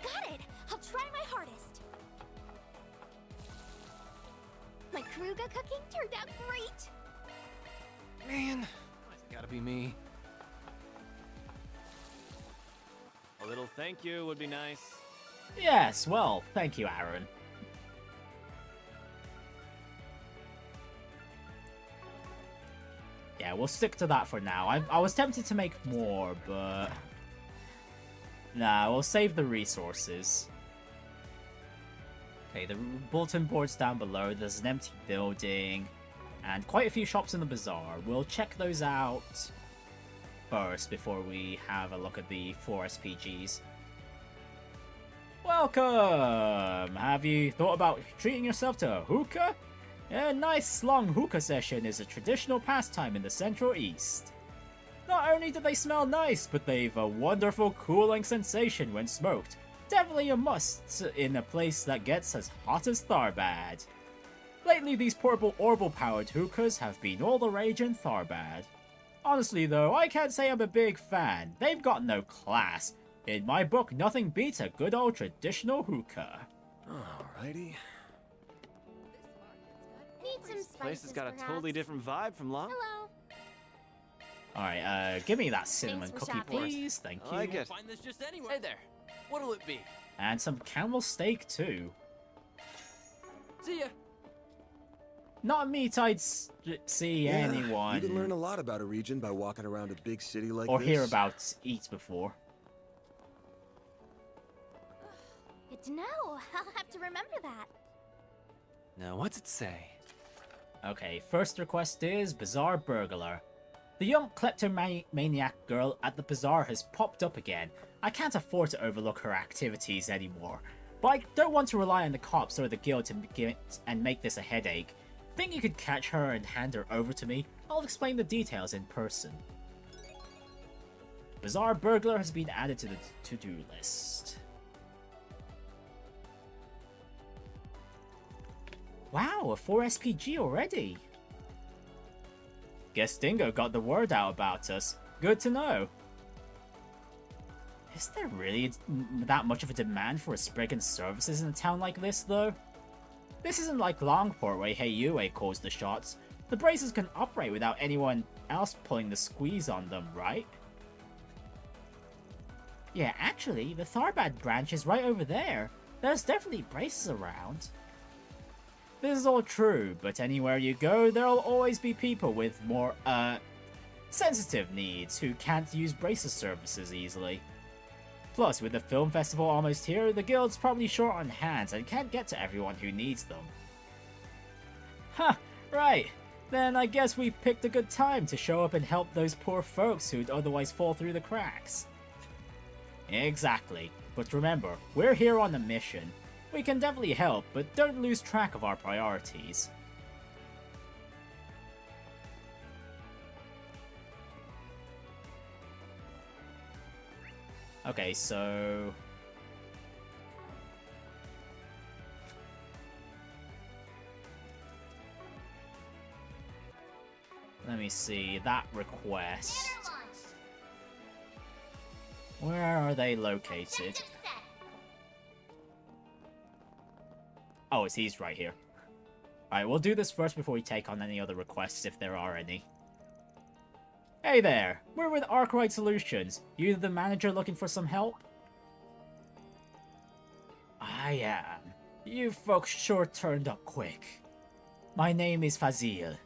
Got it! I'll try my hardest. My Kruga cooking turned out great. Man, why's it gotta be me? A little thank you would be nice. Yes, well, thank you, Aaron. Yeah, we'll stick to that for now. I was tempted to make more, but... Nah, we'll save the resources. Okay, the bulletin board's down below. There's an empty building. And quite a few shops in the bazaar. We'll check those out first before we have a look at the 4 SPGs. Welcome! Have you thought about treating yourself to a hookah? A nice long hookah session is a traditional pastime in the Central East. Not only do they smell nice, but they've a wonderful cooling sensation when smoked. Definitely a must in a place that gets as hot as Tharbad. Lately, these portable orbital-powered hookahs have been all the rage in Tharbad. Honestly though, I can't say I'm a big fan. They've got no class. In my book, nothing beats a good old traditional hookah. Alrighty. Need some This spices, place has got a perhaps? totally different vibe from Long. Hello. Alright, give me that cinnamon Thanks for cookie, shopping. please. Thank I you. like it. Find this just anywhere. Hey there, what'll it be? And some camel steak too. See ya. Not a meat I'd see anyone You can learn a lot about a region by walking around a big city like or this. hear about eat before. Good to know. I'll have to remember that. Now, what's it say? Okay, first request is Bazaar Burglar. The young kleptomaniac girl at the bazaar has popped up again. I can't afford to overlook her activities anymore. But I don't want to rely on the cops or the guild to make this a headache. Think you could catch her and hand her over to me? I'll explain the details in person. Bazaar Burglar has been added to the to-do list. Wow, a 4 SPG already! Guess Dingo got the word out about us. Good to know. Is there really that much of a demand for Spriggan's services in a town like this, though? This isn't like Longport where Heiyue calls the shots. The braces can operate without anyone else pulling the squeeze on them, right? Yeah, actually, the Tharbad branch is right over there. There's definitely braces around. This is all true, but anywhere you go, there'll always be people with more, sensitive needs who can't use braces services easily. Plus, with the film festival almost here, the guild's probably short on hands and can't get to everyone who needs them. Huh, right. Then I guess we picked a good time to show up and help those poor folks who'd otherwise fall through the cracks. Exactly. But remember, we're here on a mission. We can definitely help, but don't lose track of our priorities. Okay, so... let me see, that request. Where are they located? Oh, he's right here. Alright, we'll do this first before we take on any other requests, if there are any. Hey there! We're with Arkwright Solutions. You the manager looking for some help? I am. You folks sure turned up quick. My name is Fazil.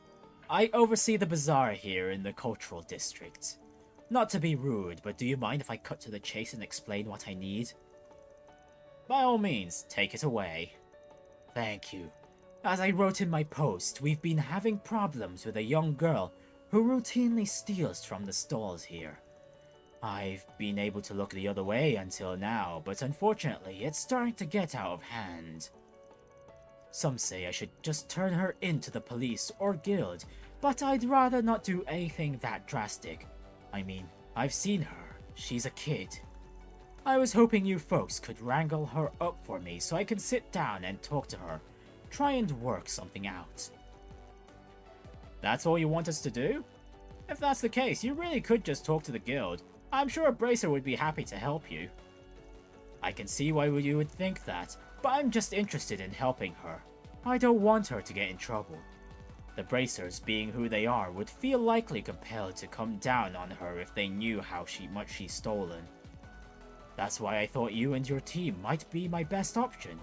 I oversee the bazaar here in the cultural district. Not to be rude, but do you mind if I cut to the chase and explain what I need? By all means, take it away. Thank you. As I wrote in my post, we've been having problems with a young girl who routinely steals from the stalls here. I've been able to look the other way until now, but unfortunately, it's starting to get out of hand. Some say I should just turn her into the police or guild, but I'd rather not do anything that drastic. I mean, I've seen her. She's a kid. I was hoping you folks could wrangle her up for me so I can sit down and talk to her. Try and work something out. That's all you want us to do? If that's the case, you really could just talk to the guild. I'm sure a bracer would be happy to help you. I can see why you would think that, but I'm just interested in helping her. I don't want her to get in trouble. The bracers, being who they are, would feel likely compelled to come down on her if they knew how much she's stolen. That's why I thought you and your team might be my best option.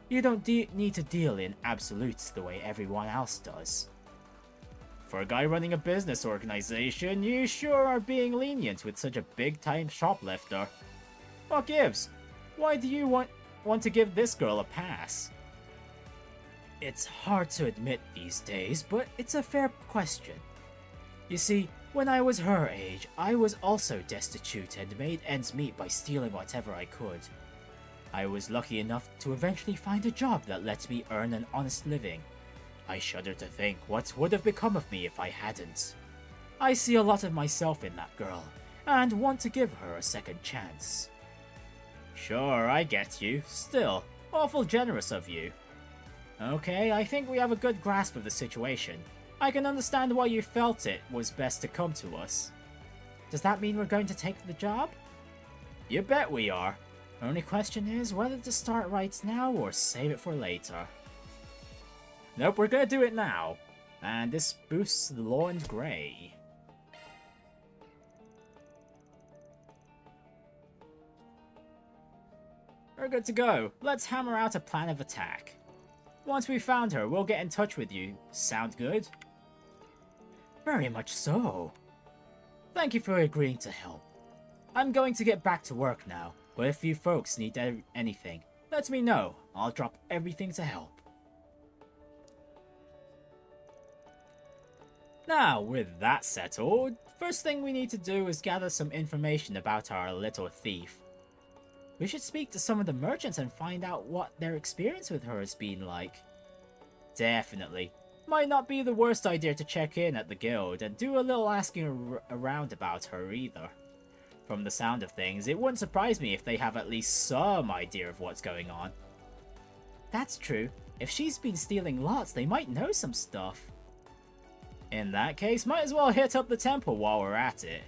You don't need to deal in absolutes the way everyone else does. For a guy running a business organization, you sure are being lenient with such a big-time shoplifter. What gives? Why do you want to give this girl a pass? It's hard to admit these days, but it's a fair question. You see, when I was her age, I was also destitute and made ends meet by stealing whatever I could. I was lucky enough to eventually find a job that lets me earn an honest living. I shudder to think what would have become of me if I hadn't. I see a lot of myself in that girl, and want to give her a second chance. Sure, I get you. Still, awful generous of you. Okay, I think we have a good grasp of the situation. I can understand why you felt it was best to come to us. Does that mean we're going to take the job? You bet we are. Only question is whether to start right now or save it for later. Nope, we're gonna do it now. And this boosts the law and grey. We're good to go. Let's hammer out a plan of attack. Once we've found her, we'll get in touch with you. Sound good? Very much so. Thank you for agreeing to help. I'm going to get back to work now, but if you folks need anything, let me know. I'll drop everything to help. Now, with that settled, first thing we need to do is gather some information about our little thief. We should speak to some of the merchants and find out what their experience with her has been like. Definitely. Might not be the worst idea to check in at the guild and do a little asking around about her either. From the sound of things, it wouldn't surprise me if they have at least some idea of what's going on. That's true. If she's been stealing lots, they might know some stuff. In that case, might as well hit up the temple while we're at it.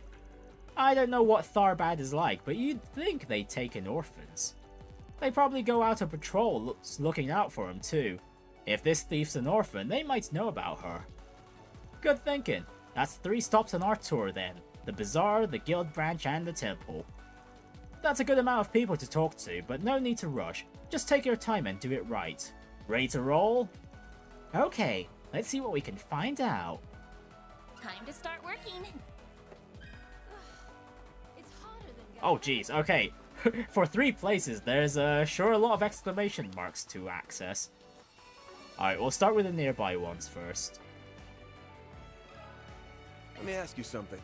I don't know what Tharbad is like, but you'd think they'd take in orphans. They probably go out on patrol looking out for them too. If this thief's an orphan, they might know about her. Good thinking. That's 3 stops on our tour then. The Bazaar, the guild branch, and the temple. That's a good amount of people to talk to, but no need to rush. Just take your time and do it right. Ready to roll? Okay, let's see what we can find out. Time to start working. Oh geez, okay. For 3 places, there's sure a lot of exclamation marks to access. Alright, we'll start with the nearby ones first. Let me ask you something.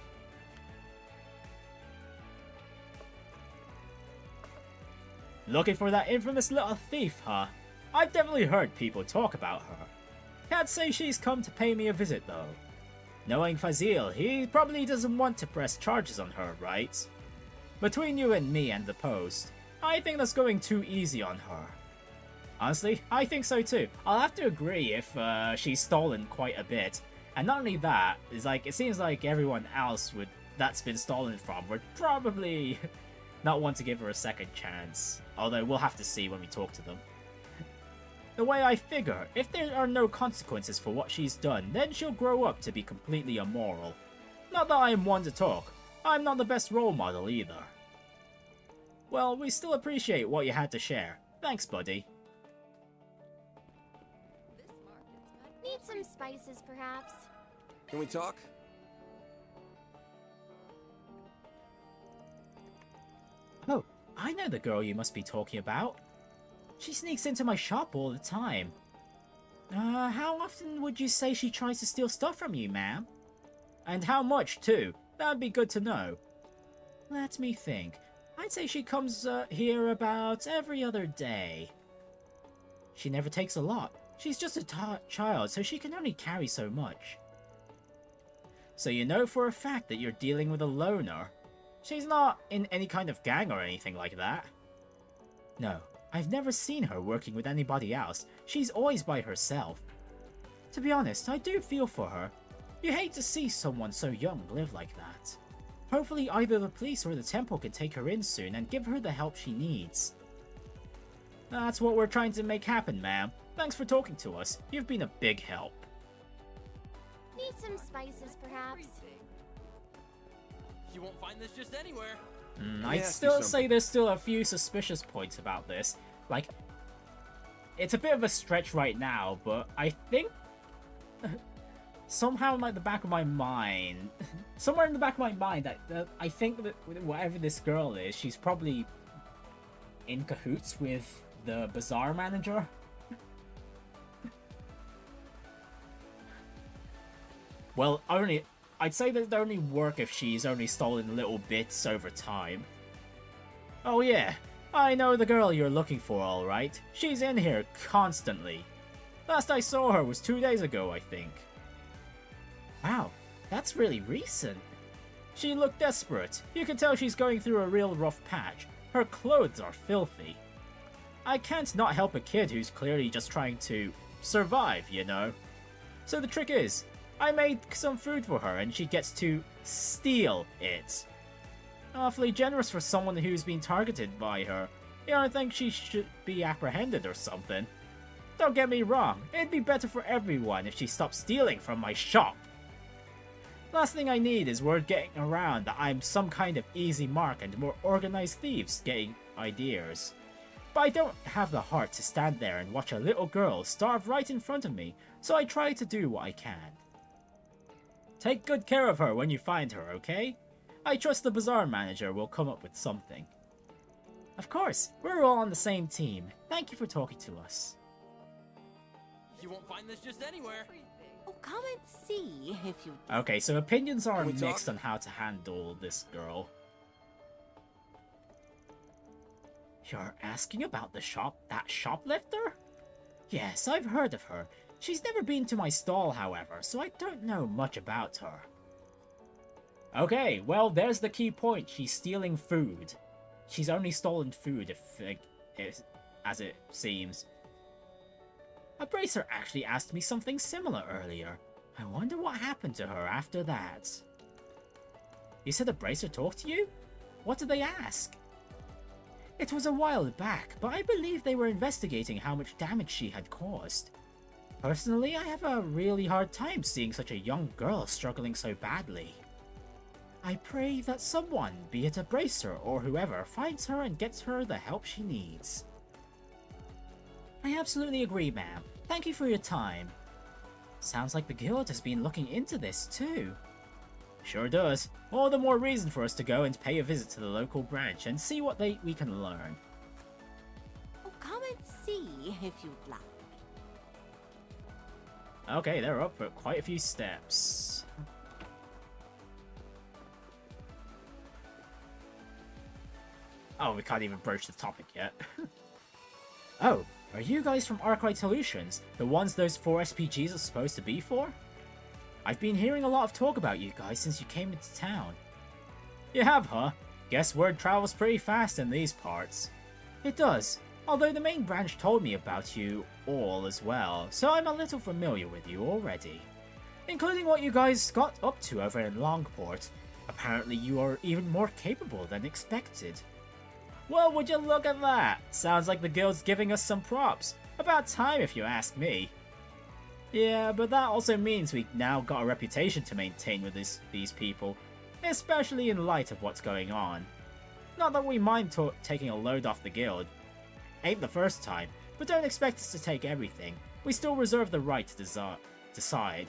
Looking for that infamous little thief, huh? I've definitely heard people talk about her. Can't say she's come to pay me a visit though. Knowing Fazil, he probably doesn't want to press charges on her, right? Between you and me and the post, I think that's going too easy on her. Honestly, I think so too. I'll have to agree if she's stolen quite a bit. And not only that, it's like it seems like everyone else that's been stolen from would probably not want to give her a second chance. Although we'll have to see when we talk to them. The way I figure, if there are no consequences for what she's done, then she'll grow up to be completely immoral. Not that I am one to talk. I'm not the best role model either. Well, we still appreciate what you had to share. Thanks, buddy. Need some spices, perhaps? Can we talk? know the girl you must be talking about. She sneaks into my shop all the time. How often would you say she tries to steal stuff from you, ma'am? And how much, too? That'd be good to know. Let me think. I'd say she comes here about every other day. She never takes a lot. She's just a child, so she can only carry so much. So you know for a fact that you're dealing with a loner? She's not in any kind of gang or anything like that. No, I've never seen her working with anybody else. She's always by herself. To be honest, I do feel for her. You hate to see someone so young live like that. Hopefully either the police or the temple can take her in soon and give her the help she needs. That's what we're trying to make happen, ma'am. Thanks for talking to us. You've been a big help. Need some spices, perhaps? You won't find this just anywhere. I'd still say there's still a few suspicious points about this. Like, it's a bit of a stretch right now, but I think somehow in like the back of my mind, somewhere in the back of my mind, I think that whatever this girl is, she's probably in cahoots with the Bazaar manager. Well, I'd say that they only work if she's only stolen little bits over time. Oh yeah, I know the girl you're looking for, alright. She's in here constantly. Last I saw her was 2 days ago, I think. Wow, that's really recent. She looked desperate. You can tell she's going through a real rough patch. Her clothes are filthy. I can't not help a kid who's clearly just trying to survive, you know. So the trick is, I made some food for her and she gets to steal it. Awfully generous for someone who's been targeted by her. You don't think she should be apprehended or something? Don't get me wrong, it'd be better for everyone if she stopped stealing from my shop. Last thing I need is word getting around that I'm some kind of easy mark and more organized thieves getting ideas. But I don't have the heart to stand there and watch a little girl starve right in front of me, so I try to do what I can. Take good care of her when you find her, okay? I trust the Bazaar manager will come up with something. Of course, we're all on the same team. Thank you for talking to us. You won't find this just anywhere. Oh, come and see if you... Okay, so opinions are mixed on how to handle this girl. You're asking about the shop, that shoplifter? Yes, I've heard of her. She's never been to my stall, however, so I don't know much about her. Okay, well, there's the key point. She's stealing food. She's only stolen food, as it seems. A bracer actually asked me something similar earlier. I wonder what happened to her after that. You said a bracer talked to you? What did they ask? It was a while back, but I believe they were investigating how much damage she had caused. Personally, I have a really hard time seeing such a young girl struggling so badly. I pray that someone, be it a bracer or whoever, finds her and gets her the help she needs. I absolutely agree, ma'am. Thank you for your time. Sounds like the guild has been looking into this too. Sure does. All the more reason for us to go and pay a visit to the local branch and see what we can learn. Oh, come and see if you'd like. Okay, they're up at quite a few steps. Oh, we can't even broach the topic yet. Oh, are you guys from Arkwright Solutions? The ones those 4 SPGs are supposed to be for? I've been hearing a lot of talk about you guys since you came into town. You have, huh? Guess word travels pretty fast in these parts. It does, although the main branch told me about you all as well, so I'm a little familiar with you already. Including what you guys got up to over in Longport. Apparently you are even more capable than expected. Well, would you look at that? Sounds like the guild's giving us some props. About time if you ask me. Yeah, but that also means we now got a reputation to maintain with these people, especially in light of what's going on. Not that we mind taking a load off the guild. Ain't the first time, but don't expect us to take everything. We still reserve the right to decide.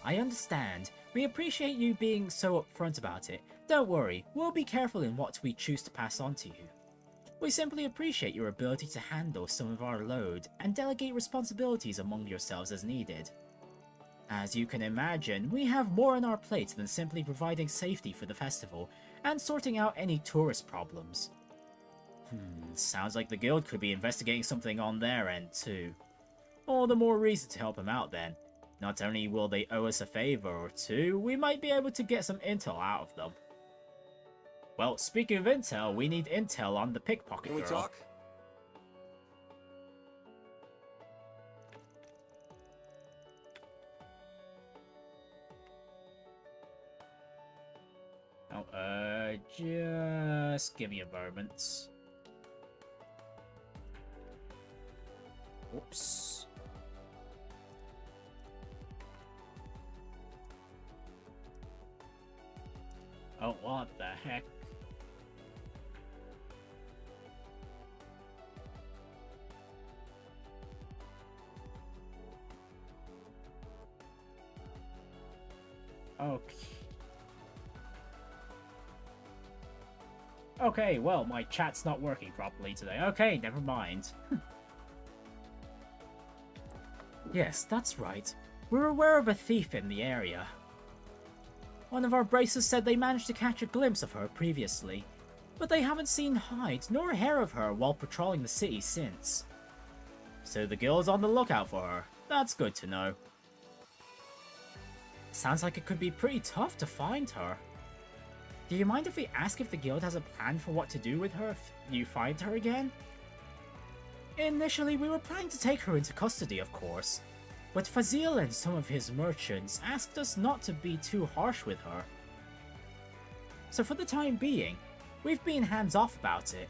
I understand. We appreciate you being so upfront about it, Don't worry, we'll be careful in what we choose to pass on to you. We simply appreciate your ability to handle some of our load and delegate responsibilities among yourselves as needed. As you can imagine, we have more on our plate than simply providing safety for the festival and sorting out any tourist problems. Sounds like the guild could be investigating something on their end too. All the more reason to help them out then. Not only will they owe us a favor or two, we might be able to get some intel out of them. Well, speaking of intel, we need intel on the pickpocket girl. Can we talk? Oh, just give me a moment. Whoops. Oh, what the heck? Okay. Okay, well, my chat's not working properly today. Okay, never mind. Yes, that's right. We're aware of a thief in the area. One of our bracers said they managed to catch a glimpse of her previously, but they haven't seen hide nor hair of her while patrolling the city since. So the guild's on the lookout for her. That's good to know. Sounds like it could be pretty tough to find her. Do you mind if we ask if the guild has a plan for what to do with her if you find her again? Initially, we were planning to take her into custody, of course, but Fazil and some of his merchants asked us not to be too harsh with her. So for the time being, we've been hands-off about it.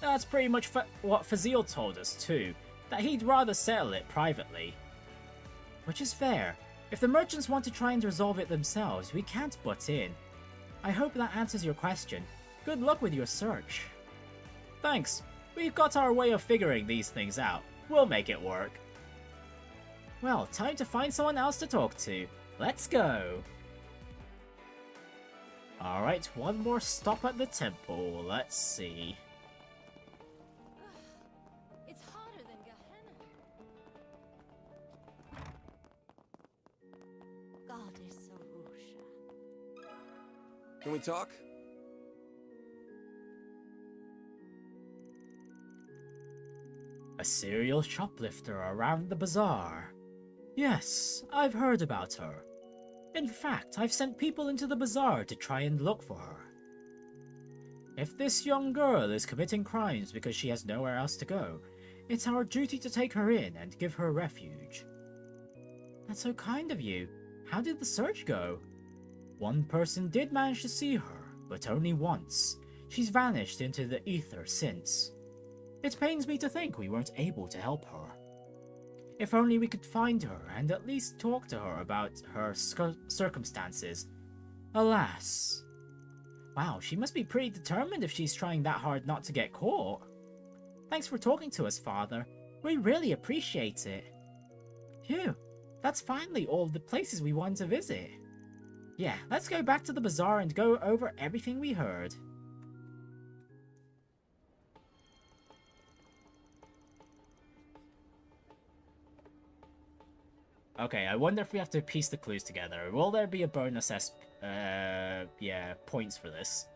That's pretty much what Fazil told us too, that he'd rather settle it privately. Which is fair. If the merchants want to try and resolve it themselves, we can't butt in. I hope that answers your question. Good luck with your search. Thanks. We've got our way of figuring these things out. We'll make it work. Well, time to find someone else to talk to. Let's go. Alright, one more stop at the temple. Let's see. It's hotter than Gehenna. Goddess Arusha. Can we talk? A serial shoplifter around the bazaar. Yes, I've heard about her. In fact, I've sent people into the bazaar to try and look for her. If this young girl is committing crimes because she has nowhere else to go, it's our duty to take her in and give her refuge. That's so kind of you. How did the search go? One person did manage to see her, but only once. She's vanished into the ether since. It pains me to think we weren't able to help her. If only we could find her and at least talk to her about her circumstances. Alas. Wow, she must be pretty determined if she's trying that hard not to get caught. Thanks for talking to us, Father. We really appreciate it. Phew, that's finally all the places we want to visit. Yeah, let's go back to the bazaar and go over everything we heard. Okay, I wonder if we have to piece the clues together. Will there be a bonus points for this?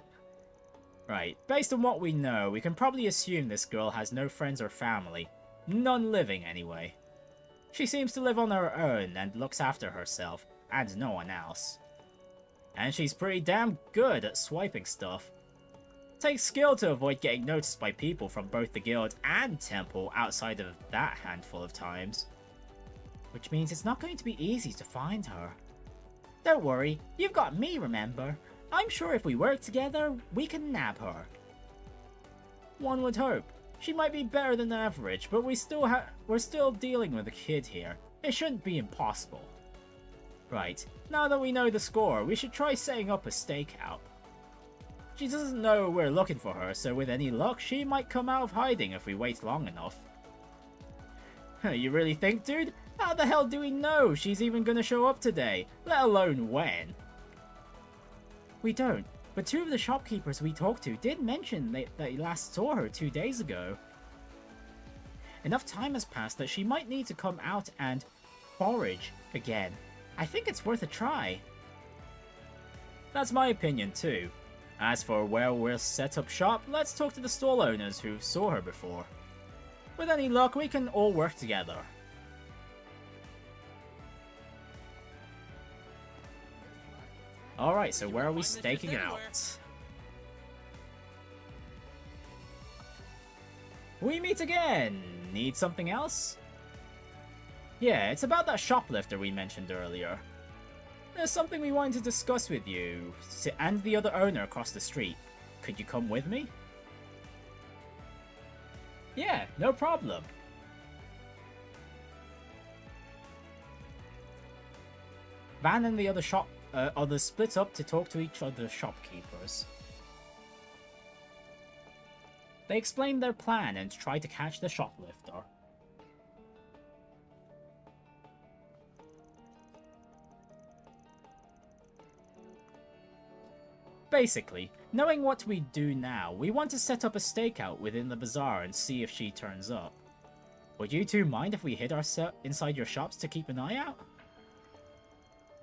Right, based on what we know, we can probably assume this girl has no friends or family. None living, anyway. She seems to live on her own and looks after herself, and no one else. And she's pretty damn good at swiping stuff. Takes skill to avoid getting noticed by people from both the guild and temple outside of that handful of times. Which means it's not going to be easy to find her. Don't worry, you've got me, remember? I'm sure if we work together, we can nab her. One would hope. She might be better than average, but we're still dealing with a kid here. It shouldn't be impossible. Right, now that we know the score, we should try setting up a stakeout. She doesn't know we're looking for her, so with any luck, she might come out of hiding if we wait long enough. You really think, dude? How the hell do we know she's even gonna show up today, let alone when? We don't, but 2 of the shopkeepers we talked to did mention that you last saw her 2 days ago. Enough time has passed that she might need to come out and forage again. I think it's worth a try. That's my opinion too. As for where we'll set up shop, let's talk to the stall owners who saw her before. With any luck, we can all work together. Alright, so where are we staking out? We meet again! Need something else? Yeah, it's about that shoplifter we mentioned earlier. There's something we wanted to discuss with you, and the other owner across the street. Could you come with me? Yeah, no problem. Van and the others split up to talk to each other's shopkeepers. They explained their plan and tried to catch the shoplifter. Basically, knowing what we do now, we want to set up a stakeout within the bazaar and see if she turns up. Would you two mind if we hid inside your shops to keep an eye out?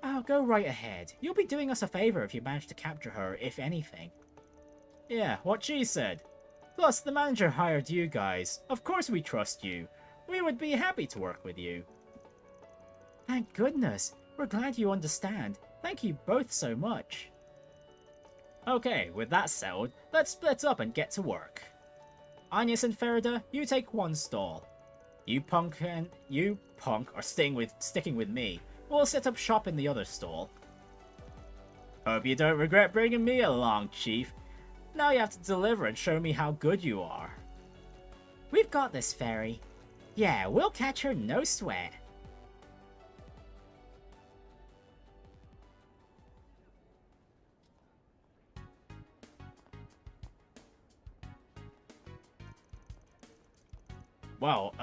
Oh, go right ahead. You'll be doing us a favor if you manage to capture her, if anything. Yeah, what she said. Plus, the manager hired you guys. Of course we trust you. We would be happy to work with you. Thank goodness. We're glad you understand. Thank you both so much. Okay, with that settled, let's split up and get to work. Agnes and Ferida, you take one stall. You punk are sticking with me. We'll set up shop in the other stall. Hope you don't regret bringing me along, Chief. Now you have to deliver and show me how good you are. We've got this, Fairy. Yeah, we'll catch her, no sweat. Well,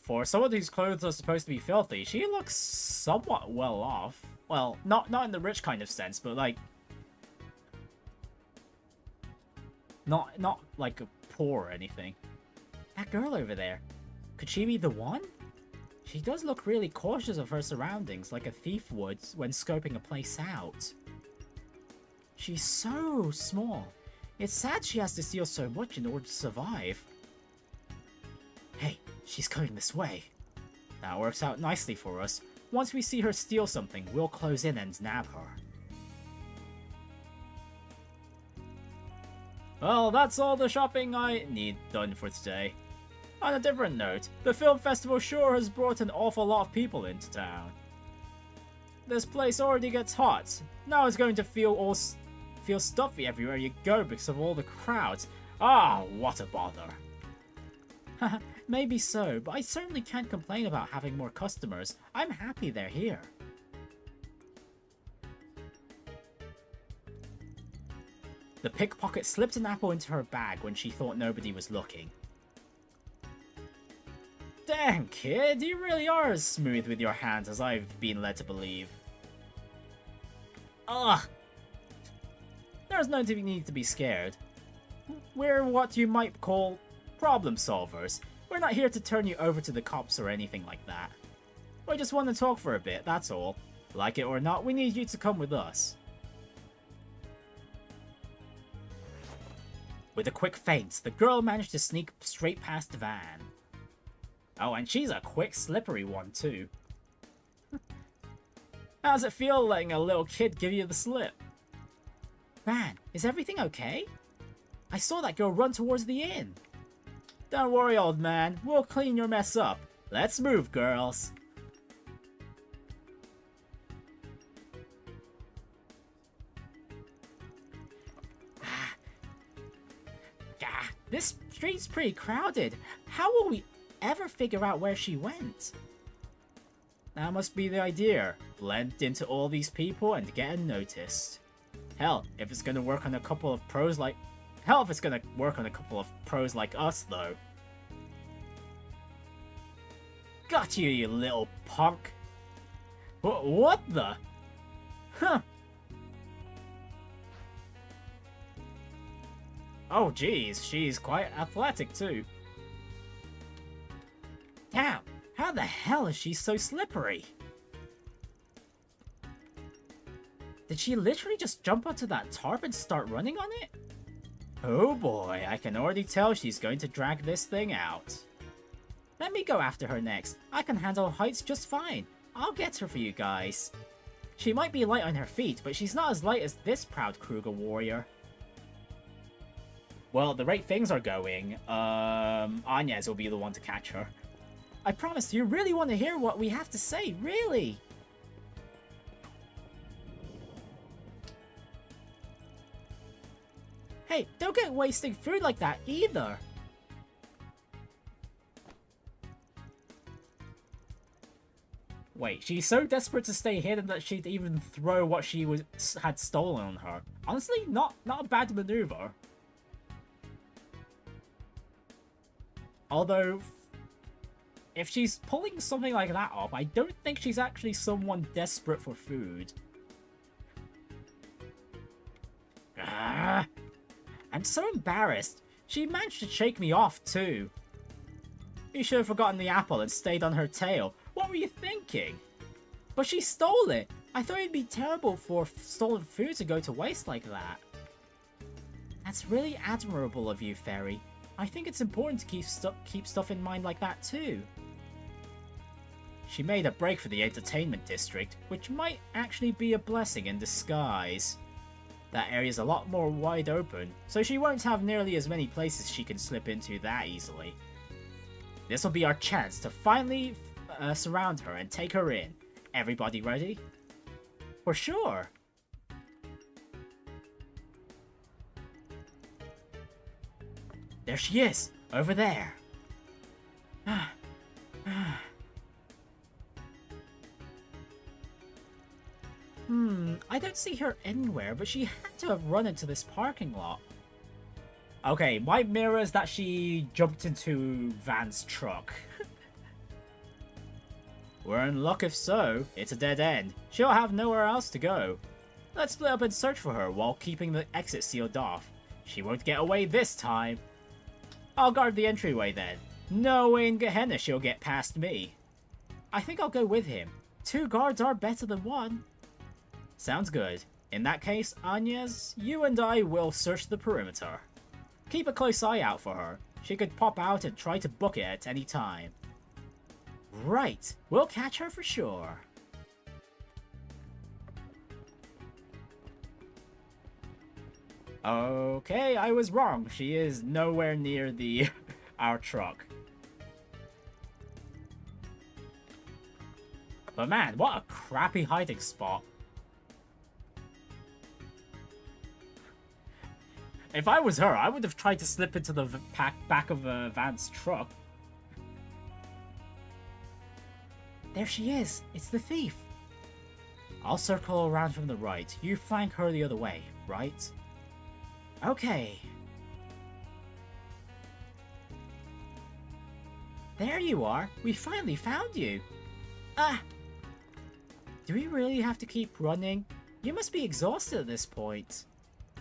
for someone whose clothes are supposed to be filthy, she looks somewhat well off. Well, not in the rich kind of sense, but like... Not like poor or anything. That girl over there, could she be the one? She does look really cautious of her surroundings, like a thief would when scoping a place out. She's so small. It's sad she has to steal so much in order to survive. Hey, she's coming this way. That works out nicely for us. Once we see her steal something, we'll close in and nab her. Well, that's all the shopping I need done for today. On a different note, the film festival sure has brought an awful lot of people into town. This place already gets hot. Now it's going to feel stuffy everywhere you go because of all the crowds. Ah, what a bother. Maybe so, but I certainly can't complain about having more customers. I'm happy they're here. The pickpocket slipped an apple into her bag when she thought nobody was looking. Damn, kid, you really are as smooth with your hands as I've been led to believe. Ugh! There's no need to be scared. We're what you might call problem solvers. We're not here to turn you over to the cops or anything like that. We just want to talk for a bit, that's all. Like it or not, we need you to come with us. With a quick feint, the girl managed to sneak straight past the van. Oh, and she's a quick, slippery one too. How's it feel letting a little kid give you the slip? Van, is everything okay? I saw that girl run towards the inn. Don't worry, old man. We'll clean your mess up. Let's move, girls. This street's pretty crowded. How will we ever figure out where she went? That must be the idea. Blend into all these people and get unnoticed. Hell, if it's gonna work on a couple of pros like... Hell, if it's gonna work on a couple of pros like us, though. Got you, you little punk. What the? Huh. Oh geez, she's quite athletic too. Damn, how the hell is she so slippery? Did she literally just jump onto that tarp and start running on it? Oh boy, I can already tell she's going to drag this thing out. Let me go after her next. I can handle heights just fine. I'll get her for you guys. She might be light on her feet, but she's not as light as this proud Kruger warrior. Well, the rate things are going, Agnes will be the one to catch her. I promise, you really want to hear what we have to say, really? Hey, don't get wasting food like that either. Wait, she's so desperate to stay hidden that she'd even throw what she had stolen on her. Honestly, not a bad maneuver. Although, if she's pulling something like that off, I don't think she's actually someone desperate for food. Ah, I'm so embarrassed. She managed to shake me off too. You should have forgotten the apple and stayed on her tail. What were you thinking? But she stole it. I thought it'd be terrible for stolen food to go to waste like that. That's really admirable of you, Fairy. I think it's important to keep stuff in mind like that too. She made a break for the entertainment district, which might actually be a blessing in disguise. That area's a lot more wide open, so she won't have nearly as many places she can slip into that easily. This will be our chance to finally surround her and take her in. Everybody ready? For sure! There she is! Over there! I don't see her anywhere, but she had to have run into this parking lot. Okay, my mirror is that she jumped into Van's truck. We're in luck if so. It's a dead end. She'll have nowhere else to go. Let's split up and search for her while keeping the exit sealed off. She won't get away this time. I'll guard the entryway then. No way in Gehenna she'll get past me. I think I'll go with him. 2 guards are better than 1. Sounds good. In that case, Agnes, you and I will search the perimeter. Keep a close eye out for her. She could pop out and try to book it at any time. Right, we'll catch her for sure. Okay, I was wrong. She is nowhere near our truck. But man, what a crappy hiding spot. If I was her, I would have tried to slip into the back of Van's truck. There she is. It's the thief. I'll circle around from the right. You flank her the other way, right? Okay. There you are. We finally found you. Ah! Do we really have to keep running? You must be exhausted at this point.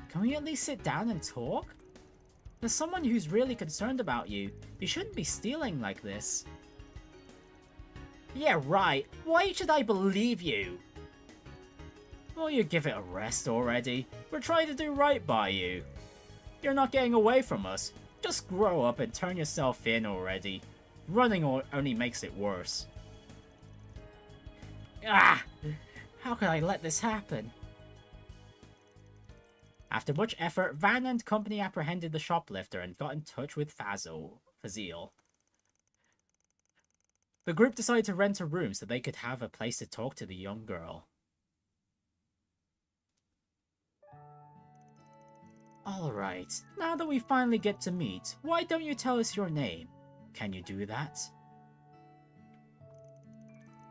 Can we at least sit down and talk? There's someone who's really concerned about you. You shouldn't be stealing like this. Yeah, right. Why should I believe you? Will you give it a rest already? We're trying to do right by you. You're not getting away from us. Just grow up and turn yourself in already. Running only makes it worse. Ah! How could I let this happen? After much effort, Van and company apprehended the shoplifter and got in touch with Fazil. The group decided to rent a room so they could have a place to talk to the young girl. Alright, now that we finally get to meet, why don't you tell us your name? Can you do that?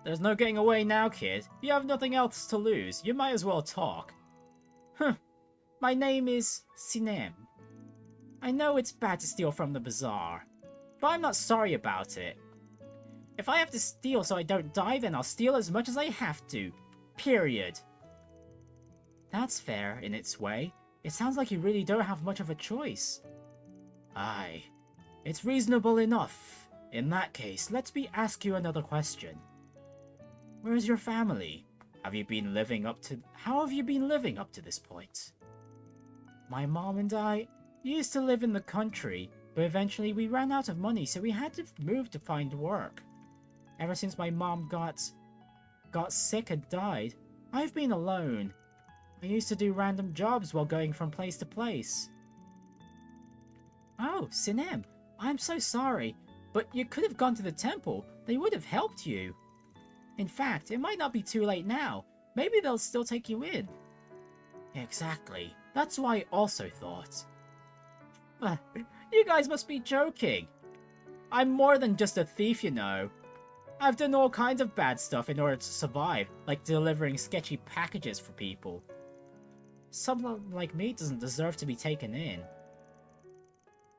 There's no getting away now, kid. You have nothing else to lose. You might as well talk. My name is Sinem. I know it's bad to steal from the bazaar, but I'm not sorry about it. If I have to steal so I don't die, then I'll steal as much as I have to. Period. That's fair, in its way. It sounds like you really don't have much of a choice. Aye. It's reasonable enough. In that case, let me ask you another question. Where's your family? How have you been living up to this point? My mom and I used to live in the country, but eventually we ran out of money, so we had to move to find work. Ever since my mom got sick and died, I've been alone. I used to do random jobs while going from place to place. Oh, Sinem, I'm so sorry, but you could have gone to the temple. They would have helped you. In fact, it might not be too late now. Maybe they'll still take you in. Exactly. That's what I also thought. You guys must be joking. I'm more than just a thief, you know. I've done all kinds of bad stuff in order to survive, like delivering sketchy packages for people. Someone like me doesn't deserve to be taken in.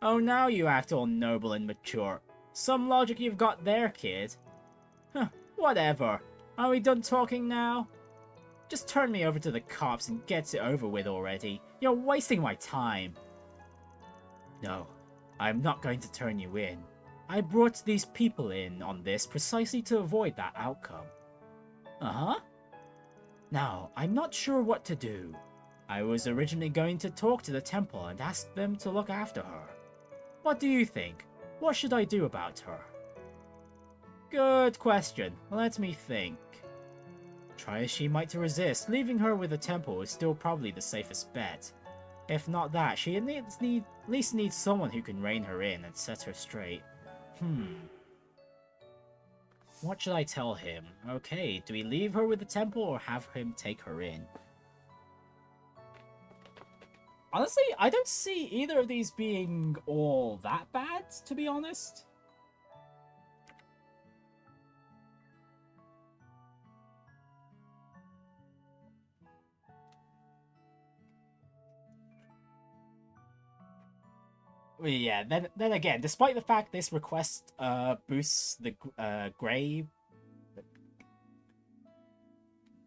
Oh, now you act all noble and mature. Some logic you've got there, kid. Huh, whatever. Are we done talking now? Just turn me over to the cops and get it over with already. You're wasting my time. No, I'm not going to turn you in. I brought these people in on this precisely to avoid that outcome. Uh-huh. Now, I'm not sure what to do. I was originally going to talk to the temple and ask them to look after her. What do you think? What should I do about her? Good question. Let me think. Try as she might to resist, leaving her with the temple is still probably the safest bet. If not that, she at least needs someone who can rein her in and set her straight. What should I tell him? Okay, do we leave her with the temple or have him take her in? Honestly, I don't see either of these being all that bad, to be honest. Yeah, then again, despite the fact this request boosts the grey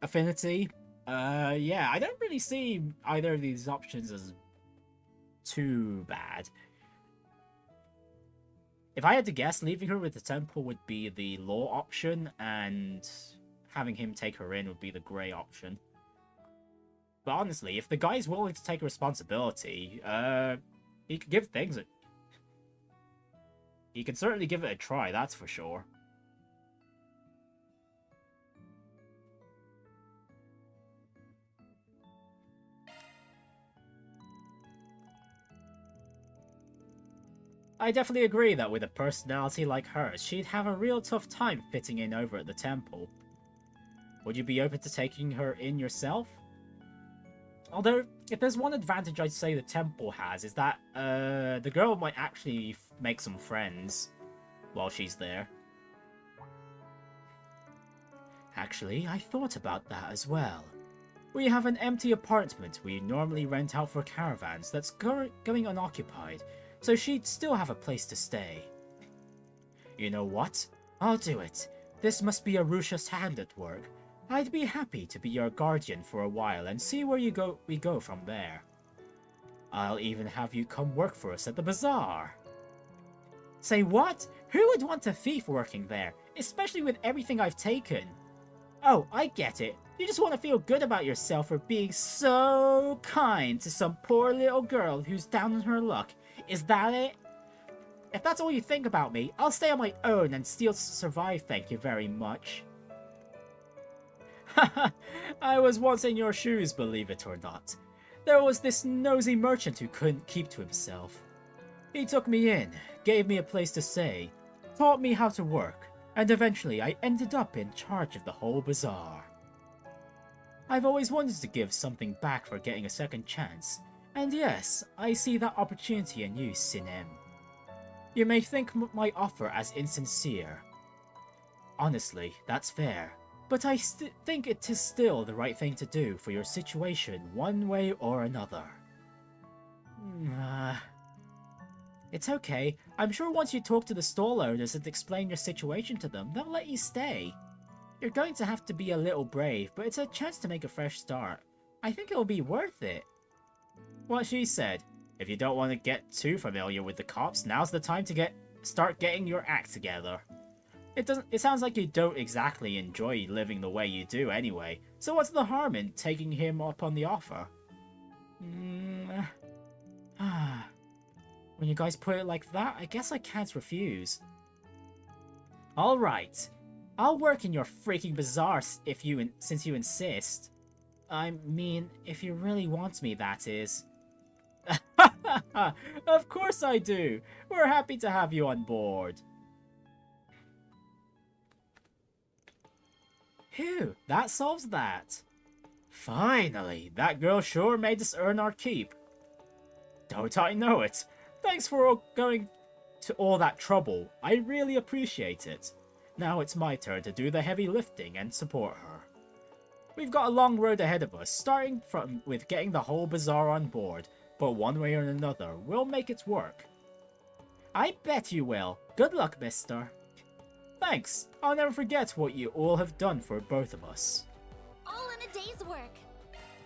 affinity, yeah, I don't really see either of these options as too bad. If I had to guess, leaving her with the temple would be the law option, and having him take her in would be the grey option. But honestly, if the guy's willing to take responsibility, he could give things a... He can certainly give it a try, that's for sure. I definitely agree that with a personality like hers, she'd have a real tough time fitting in over at the temple. Would you be open to taking her in yourself? Although, if there's one advantage I'd say the temple has, is that the girl might actually make some friends while she's there. Actually, I thought about that as well. We have an empty apartment we normally rent out for caravans that's going unoccupied, so she'd still have a place to stay. You know what? I'll do it. This must be Arusha's hand at work. I'd be happy to be your guardian for a while and see where we go from there. I'll even have you come work for us at the Bazaar. Say what? Who would want a thief working there, especially with everything I've taken? Oh, I get it. You just want to feel good about yourself for being so kind to some poor little girl who's down on her luck. Is that it? If that's all you think about me, I'll stay on my own and still survive, thank you very much. Haha, I was once in your shoes, believe it or not. There was this nosy merchant who couldn't keep to himself. He took me in, gave me a place to stay, taught me how to work, and eventually I ended up in charge of the whole bazaar. I've always wanted to give something back for getting a second chance, and yes, I see that opportunity in you, Sinem. You may think my offer as insincere. Honestly, that's fair. But I think it is still the right thing to do for your situation one way or another. It's okay. I'm sure once you talk to the stall owners and explain your situation to them, they'll let you stay. You're going to have to be a little brave, but it's a chance to make a fresh start. I think it'll be worth it. What she said. If you don't want to get too familiar with the cops, now's the time to start getting your act together. It sounds like you don't exactly enjoy living the way you do anyway, so what's the harm in taking him up on the offer? When you guys put it like that, I guess I can't refuse. Alright. I'll work in your freaking bazaar since you insist. I mean, if you really want me, that is. Of course I do! We're happy to have you on board. Phew, that solves that. Finally, that girl sure made us earn our keep. Don't I know it? Thanks for going to all that trouble. I really appreciate it. Now it's my turn to do the heavy lifting and support her. We've got a long road ahead of us, starting with getting the whole bazaar on board, but one way or another, we'll make it work. I bet you will. Good luck, mister. Thanks. I'll never forget what you all have done for both of us. All in a day's work.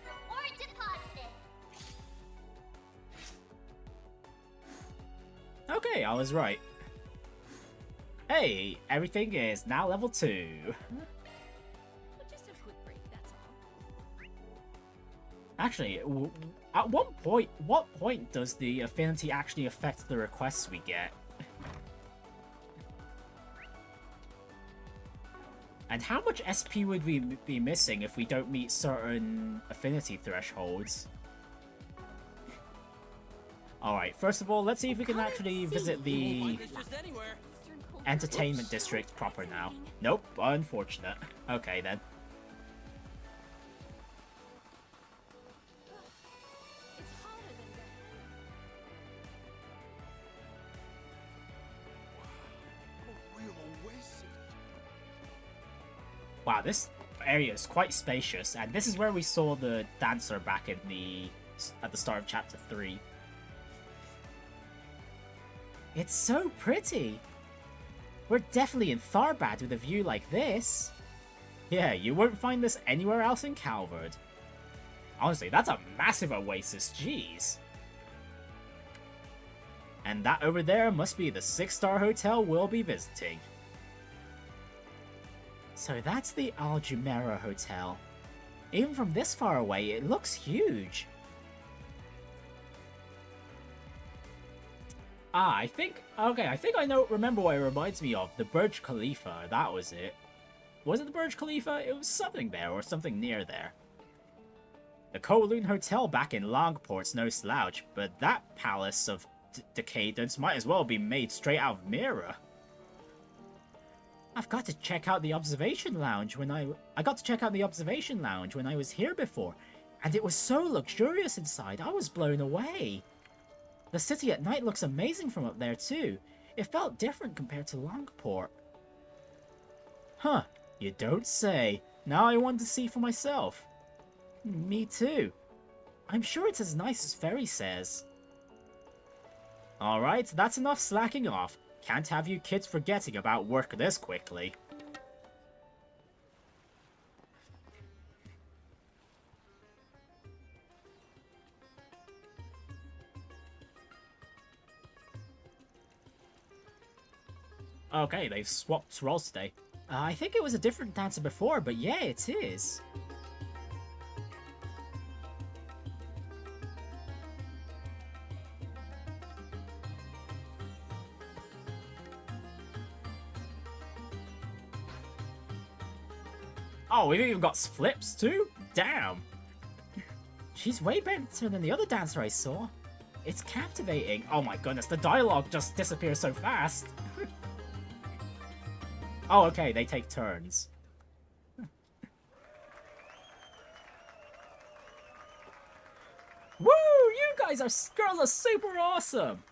Reward deposited. Okay, I was right. Hey, everything is now level 2. Just a quick break, that's all. Actually, at what point does the affinity actually affect the requests we get? And how much SP would we be missing if we don't meet certain affinity thresholds? Alright, first of all, let's see if we can actually visit the entertainment district proper now. Nope, unfortunate. Okay then. Wow, this area is quite spacious, and this is where we saw the dancer back in at the start of chapter 3. It's so pretty! We're definitely in Tharbad with a view like this. Yeah, you won't find this anywhere else in Calvard. Honestly, that's a massive oasis, jeez. And that over there must be the 6-star hotel we'll be visiting. So that's the Al Jumeirah Hotel. Even from this far away, it looks huge. I think I remember what it reminds me of. The Burj Khalifa, that was it. Was it the Burj Khalifa? It was something there, or something near there. The Kowloon Hotel back in Longport's no slouch, but that palace of decadence might as well be made straight out of Mira. I've got to check out the observation lounge when I got to check out the observation lounge when I was here before, and it was so luxurious inside, I was blown away. The city at night looks amazing from up there too. It felt different compared to Longport. Huh, you don't say. Now I want to see for myself. Me too. I'm sure it's as nice as Ferry says. Alright, that's enough slacking off. Can't have you kids forgetting about work this quickly. Okay, they've swapped roles today. I think it was a different dancer before, but yeah, it is. Oh, we've even got flips too? Damn! She's way better than the other dancer I saw. It's captivating. Oh my goodness, the dialogue just disappears so fast. Oh, okay, they take turns. Woo! You girls are super awesome!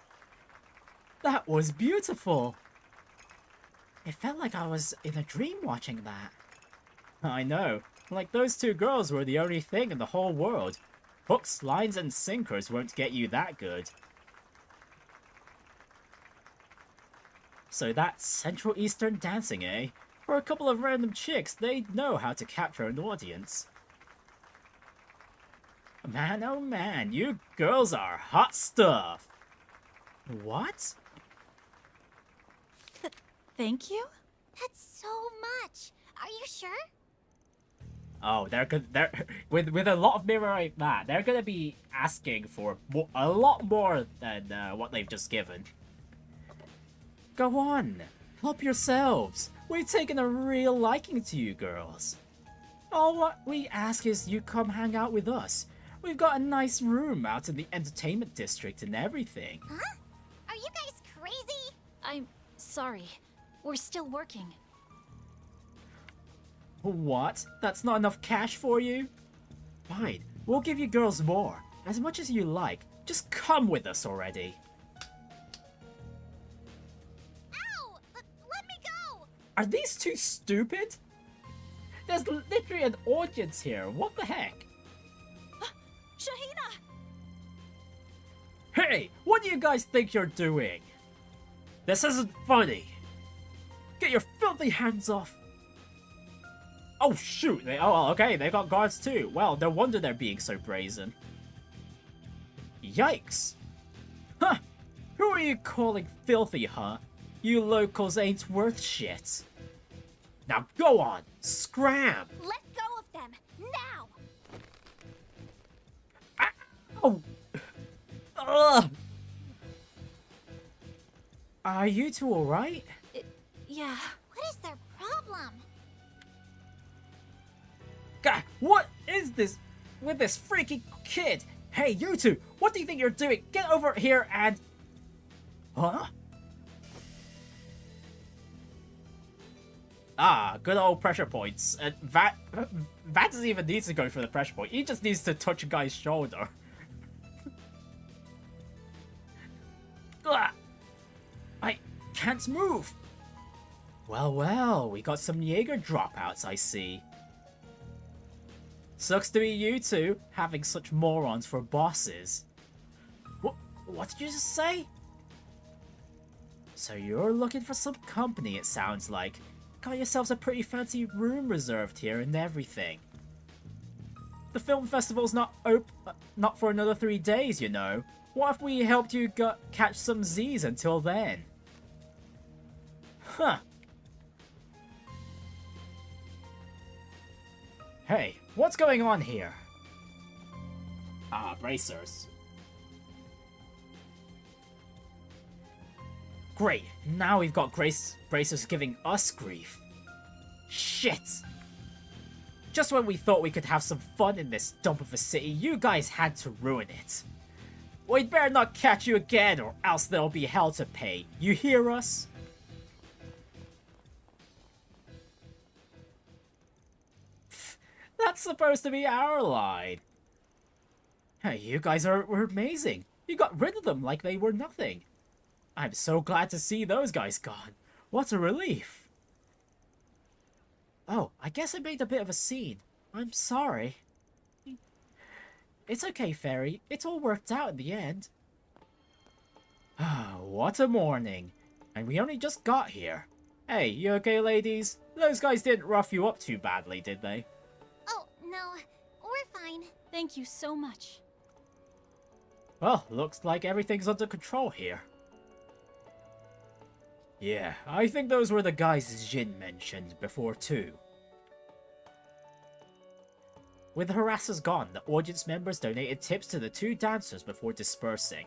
That was beautiful! It felt like I was in a dream watching that. I know. Like those two girls were the only thing in the whole world. Hooks, lines, and sinkers won't get you that good. So that's Central Eastern dancing, eh? For a couple of random chicks, they know how to capture an audience. Man, oh man, you girls are hot stuff. What? Thank you? That's so much. Are you sure? Oh, they're with a lot of mirror like that, they're gonna be asking for a lot more than what they've just given. Go on, help yourselves. We've taken a real liking to you girls. All what we ask is you come hang out with us. We've got a nice room out in the entertainment district and everything. Huh? Are you guys crazy? I'm sorry. We're still working. What? That's not enough cash for you? Fine, we'll give you girls more. As much as you like. Just come with us already. Ow! Let me go! Are these two stupid? There's literally an audience here. What the heck? Shaheena! Hey, what do you guys think you're doing? This isn't funny. Get your filthy hands off. Oh shoot, okay, they got guards too. Well, no wonder they're being so brazen. Yikes. Huh, who are you calling filthy, huh? You locals ain't worth shit. Now go on, scram! Let go of them, now! Oh! Ugh! Are you two alright? Yeah. What is their problem? God, what is this with this freaky kid? Hey, you two, what do you think you're doing? Get over here and... Huh? Ah, good old pressure points. Vat doesn't even need to go for the pressure point. He just needs to touch a guy's shoulder. I can't move. Well, we got some Jaeger dropouts, I see. Sucks to be you two, having such morons for bosses. What did you just say? So you're looking for some company, it sounds like. Got yourselves a pretty fancy room reserved here and everything. The film festival's not for another 3 days, you know. What if we helped you catch some Z's until then? Huh. Hey, what's going on here? Ah, bracers. Great, now we've got bracers giving us grief. Shit! Just when we thought we could have some fun in this dump of a city, you guys had to ruin it. We'd better not catch you again, or else there'll be hell to pay. You hear us? That's supposed to be our line. Hey, you guys were amazing. You got rid of them like they were nothing. I'm so glad to see those guys gone. What a relief. Oh, I guess I made a bit of a scene. I'm sorry. It's okay, Fairy. It all worked out in the end. Ah, what a morning. And we only just got here. Hey, you okay, ladies? Those guys didn't rough you up too badly, did they? Oh, no. We're fine. Thank you so much. Well, looks like everything's under control here. Yeah, I think those were the guys Jin mentioned before too. With the harassers gone, the audience members donated tips to the 2 dancers before dispersing.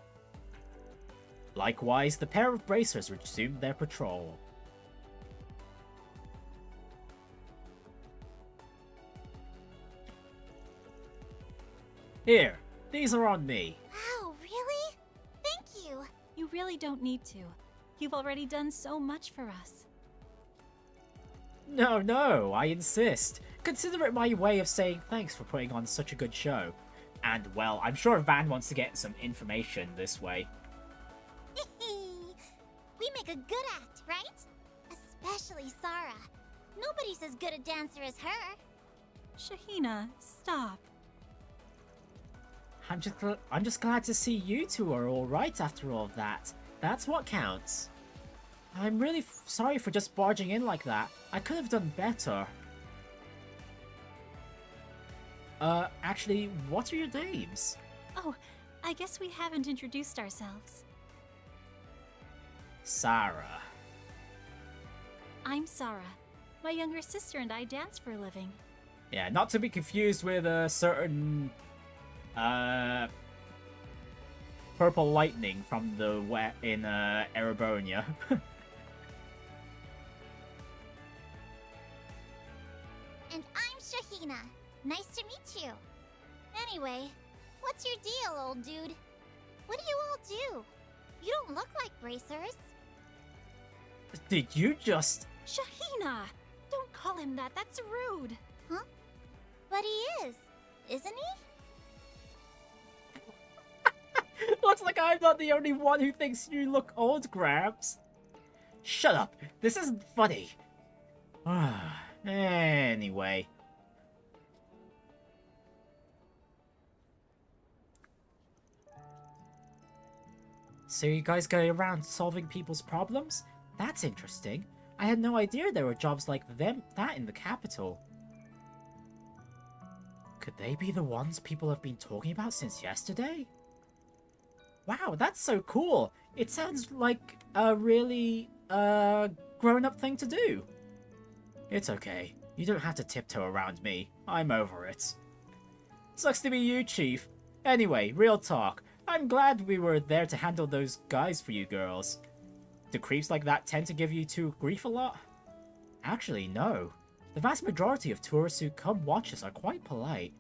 Likewise, the pair of bracers resumed their patrol. Here, these are on me. Wow, really? Thank you. You really don't need to. You've already done so much for us. No, I insist. Consider it my way of saying thanks for putting on such a good show. And, well, I'm sure Van wants to get some information this way. We make a good act, right? Especially Saara. Nobody's as good a dancer as her. Shaheena, stop. I'm just glad to see you two are alright after all of that. That's what counts. I'm really sorry for just barging in like that. I could have done better. Actually, what are your names? Oh, I guess we haven't introduced ourselves. Saara. I'm Saara. My younger sister and I dance for a living. Yeah, not to be confused with a certain, purple lightning from the in Erebonia. And I'm Shaheena. Nice to meet you. Anyway, what's your deal, old dude? What do you all do? You don't look like bracers. Did you just... Shaheena! Don't call him that, that's rude. Huh? But he is, isn't he? Looks like I'm not the only one who thinks you look old, Gramps. Shut up. This isn't funny. Anyway. So you guys go around solving people's problems? That's interesting. I had no idea there were jobs like that in the capital. Could they be the ones people have been talking about since yesterday? Wow, that's so cool. It sounds like a really, grown-up thing to do. It's okay. You don't have to tiptoe around me. I'm over it. Sucks to be you, Chief. Anyway, real talk. I'm glad we were there to handle those guys for you girls. Do creeps like that tend to give you two grief a lot? Actually, no. The vast majority of tourists who come watch us are quite polite.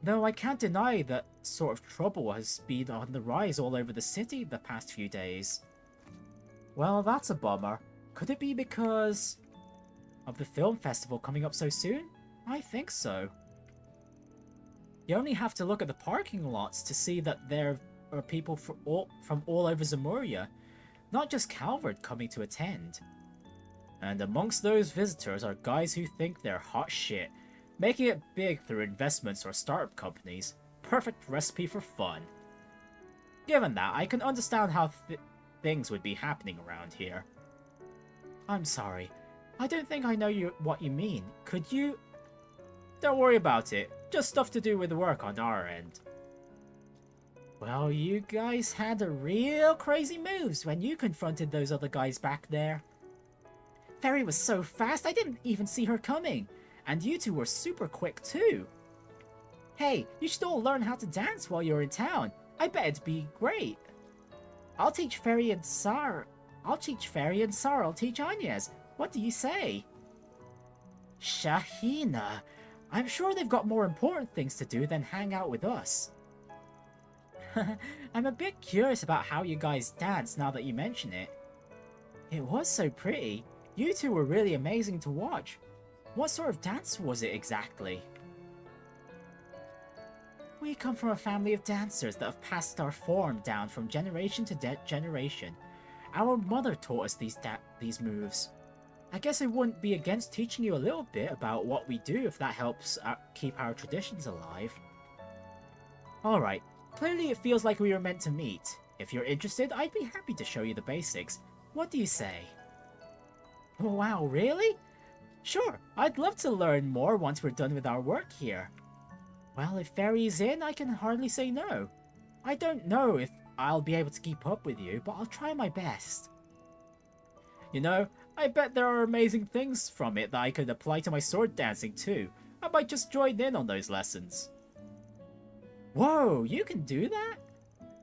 Though I can't deny that sort of trouble has been on the rise all over the city the past few days. Well, that's a bummer. Could it be because of the film festival coming up so soon? I think so. You only have to look at the parking lots to see that there are people from all over Zemuria, not just Calvard, coming to attend. And amongst those visitors are guys who think they're hot shit, making it big through investments or startup companies. Perfect recipe for fun. Given that, I can understand how things would be happening around here. I'm sorry. I don't think I know what you mean. Could you... Don't worry about it. Just stuff to do with the work on our end. Well, you guys had a real crazy moves when you confronted those other guys back there. Fairy was so fast I didn't even see her coming. And you two were super quick too. Hey, you should all learn how to dance while you're in town. I bet it'd be great. I'll teach Fairy and Saara. I'll teach Agnes. What do you say? Shaheena. I'm sure they've got more important things to do than hang out with us. I'm a bit curious about how you guys dance now that you mention it. It was so pretty. You two were really amazing to watch. What sort of dance was it exactly? We come from a family of dancers that have passed our form down from generation to generation. Our mother taught us these moves. I guess I wouldn't be against teaching you a little bit about what we do if that helps keep our traditions alive. Alright, clearly it feels like we were meant to meet. If you're interested, I'd be happy to show you the basics. What do you say? Oh wow, really? Sure, I'd love to learn more once we're done with our work here. Well, if Fairy's in, I can hardly say no. I don't know if I'll be able to keep up with you, but I'll try my best. You know, I bet there are amazing things from it that I could apply to my sword dancing too. I might just join in on those lessons. Whoa, you can do that?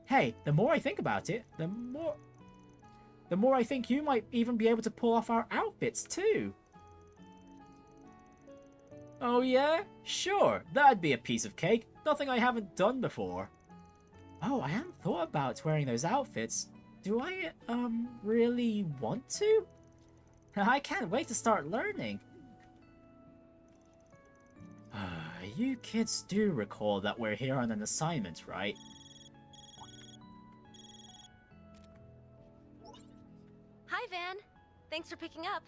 Hey, the more I think about it, the more I think you might even be able to pull off our outfits too. Oh yeah? Sure, that'd be a piece of cake. Nothing I haven't done before. Oh, I hadn't thought about wearing those outfits. Do I, really want to? I can't wait to start learning. You kids do recall that we're here on an assignment, right? Hi, Van. Thanks for picking up.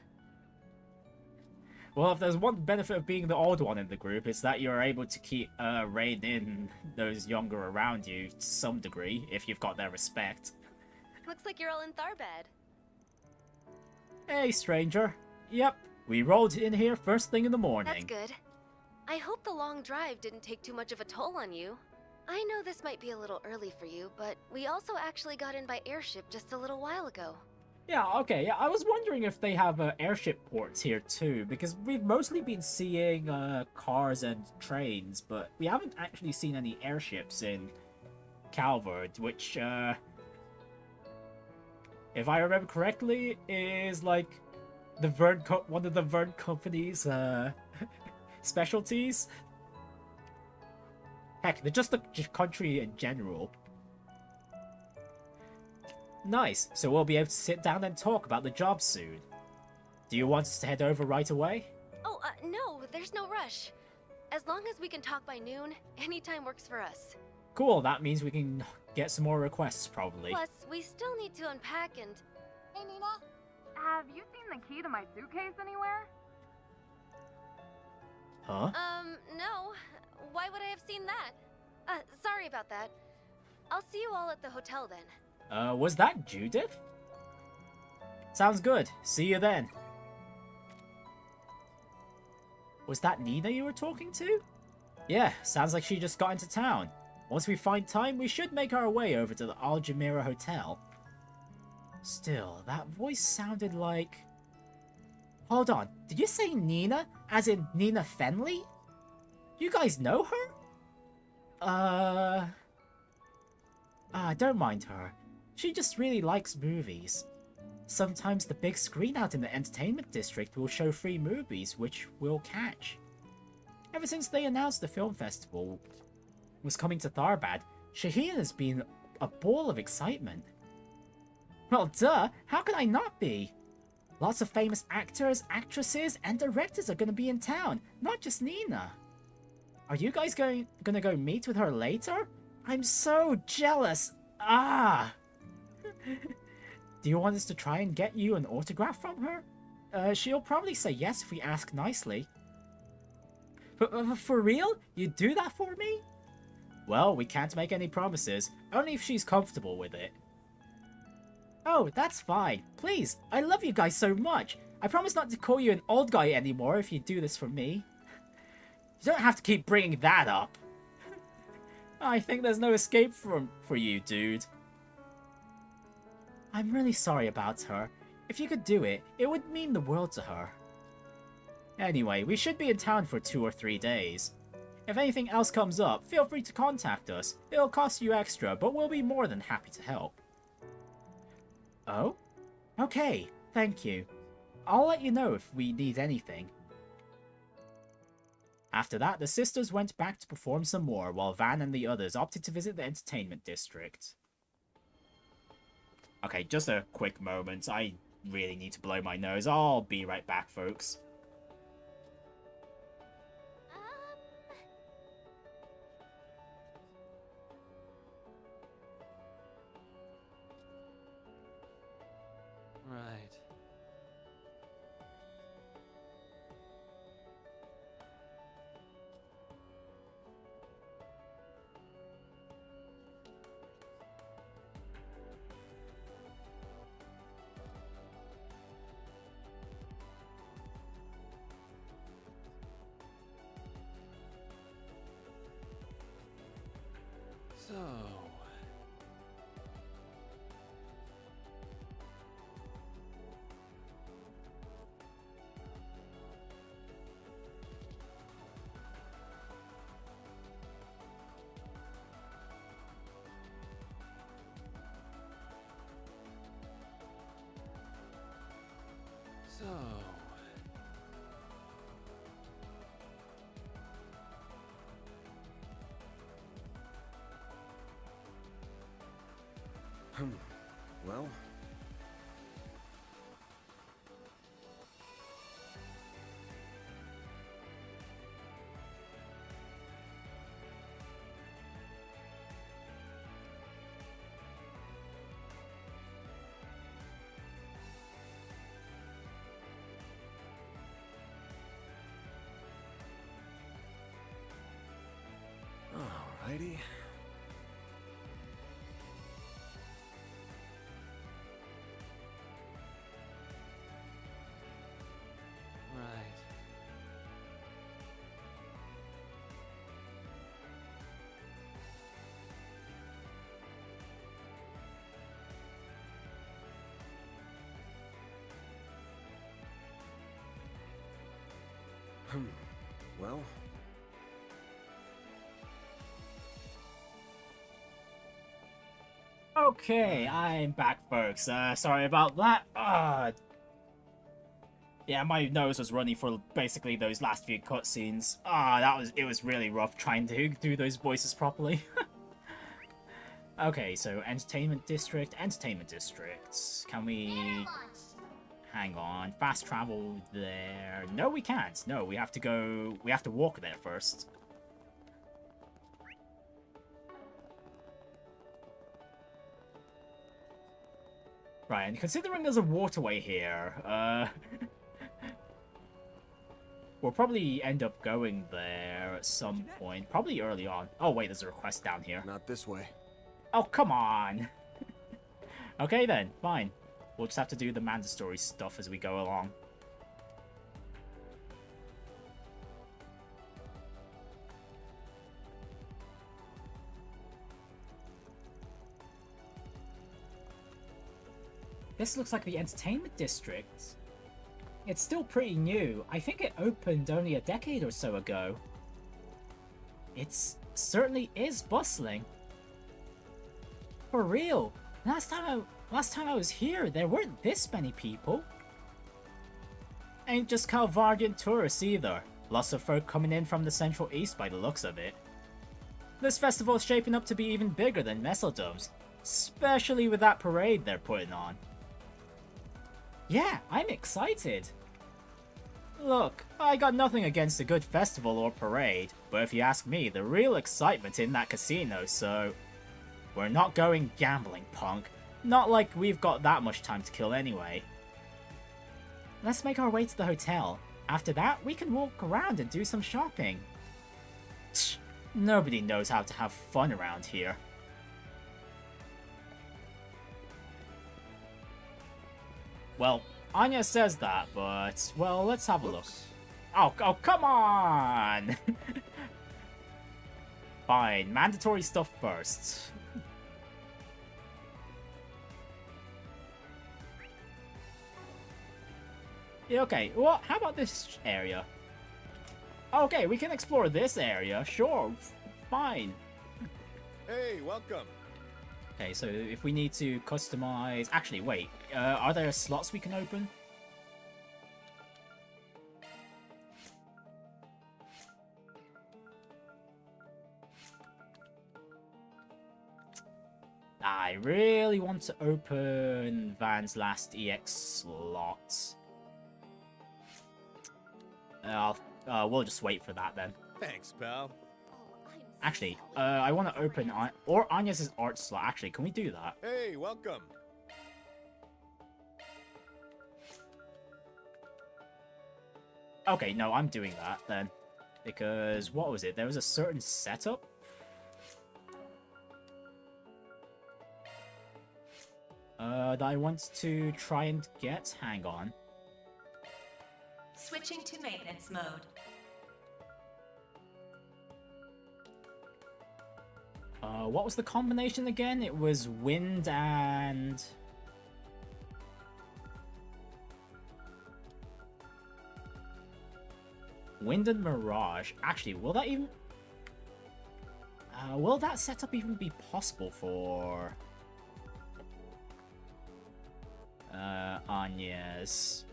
Well, if there's one benefit of being the old one in the group, it's that you're able to keep rein in those younger around you to some degree, if you've got their respect. Looks like you're all in Tharbad. Hey, stranger. Yep, we rolled in here first thing in the morning. That's good. I hope the long drive didn't take too much of a toll on you. I know this might be a little early for you, but we also actually got in by airship just a little while ago. Yeah, okay, yeah, I was wondering if they have airship ports here too, because we've mostly been seeing cars and trains, but we haven't actually seen any airships in Calvard, which, if I remember correctly, is like the one of the Verne Company's specialties. Heck, they're just the country in general. Nice, so we'll be able to sit down and talk about the job soon. Do you want us to head over right away? Oh, no, there's no rush. As long as we can talk by noon, any time works for us. Cool, that means we can get some more requests, probably. Plus, we still need to unpack and... Hey, Nina? Have you seen the key to my suitcase anywhere? Huh? No. Why would I have seen that? Sorry about that. I'll see you all at the hotel then. Was that Judith? Sounds good. See you then. Was that Nina you were talking to? Yeah, sounds like she just got into town. Once we find time, we should make our way over to the Al Jumeirah Hotel. Still, that voice sounded like... Hold on, did you say Nina? As in Nina Fenley? You guys know her? Don't mind her. She just really likes movies. Sometimes the big screen out in the entertainment district will show free movies, which we'll catch. Ever since they announced the film festival was coming to Tharbad, Shaheena has been a ball of excitement. Well, duh, how could I not be? Lots of famous actors, actresses, and directors are gonna be in town, not just Nina. Are you guys gonna go meet with her later? I'm so jealous. Ah! Do you want us to try and get you an autograph from her? She'll probably say yes if we ask nicely. For real? You'd do that for me? Well, we can't make any promises, only if she's comfortable with it. Oh, that's fine. Please, I love you guys so much. I promise not to call you an old guy anymore if you do this for me. You don't have to keep bringing that up. I think there's no escape for you, dude. I'm really sorry about her. If you could do it, it would mean the world to her. Anyway, we should be in town for 2 or 3 days. If anything else comes up, feel free to contact us. It'll cost you extra, but we'll be more than happy to help. Oh? Okay, thank you. I'll let you know if we need anything. After that, the sisters went back to perform some more, while Van and the others opted to visit the entertainment district. Okay, just a quick moment. I really need to blow my nose. I'll be right back, folks. Right. So... Well... Alrighty. Right. Well... Okay, I'm back, folks. Sorry about that. Yeah, my nose was running for basically those last few cutscenes. It was really rough trying to do those voices properly. Okay, so entertainment district. Can we... Hang on, fast travel there. No, we can't. No, we have to walk there first. Right, and considering there's a waterway here, we'll probably end up going there at some point. Probably early on. Oh, wait, there's a request down here. Not this way. Oh, come on! Okay then, fine. We'll just have to do the mandatory stuff as we go along. This looks like the entertainment district. It's still pretty new. I think it opened only a decade or so ago. It certainly is bustling. For real. Last time I was here, there weren't this many people. Ain't just Calvardian tourists either. Lots of folk coming in from the Central East by the looks of it. This festival is shaping up to be even bigger than Messeldome's, especially with that parade they're putting on. Yeah, I'm excited. Look, I got nothing against a good festival or parade, but if you ask me, the real excitement's in that casino, so... We're not going gambling, punk. Not like we've got that much time to kill anyway. Let's make our way to the hotel. After that, we can walk around and do some shopping. Tch, nobody knows how to have fun around here. Well, Anya says that, but, well, let's have a look. Oh, come on! Fine, mandatory stuff first. Yeah, okay, well, how about this area? Okay, we can explore this area, sure, fine. Hey, welcome. Okay, so if we need to customize... Actually, wait, are there slots we can open? I really want to open Van's last EX slot. We'll just wait for that then. Thanks, pal. Actually, I want to open Anya's art slot. Actually, can we do that? Hey, welcome. Okay, no, I'm doing that then. Because, what was it? There was a certain setup? That I want to try and get. Hang on. Switching to maintenance mode. What was the combination again? It was wind and... Wind and mirage. Actually, will that even... will that setup even be possible for... Anya's?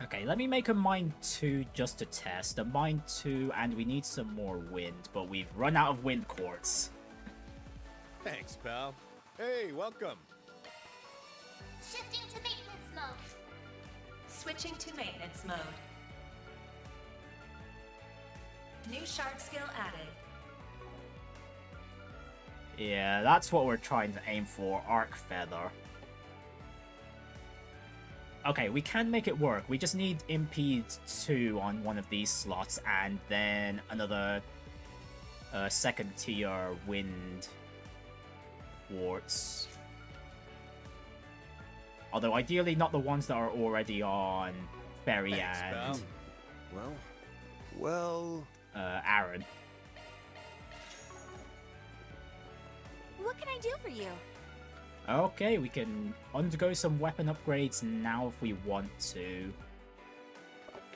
Okay, let me make a mine 2 just to test. A mine 2, and we need some more wind, but we've run out of wind quartz. Thanks, pal. Hey, welcome. Shifting to maintenance mode. Switching to maintenance mode. New shard skill added. Yeah, that's what we're trying to aim for, Arc Feather. Okay, we can make it work. We just need Impede 2 on one of these slots, and then another second tier wind quartz. Although ideally not the ones that are already on Berry Thanks, pal. and Well, Aaron. What can I do for you? Okay, we can undergo some weapon upgrades now if we want to.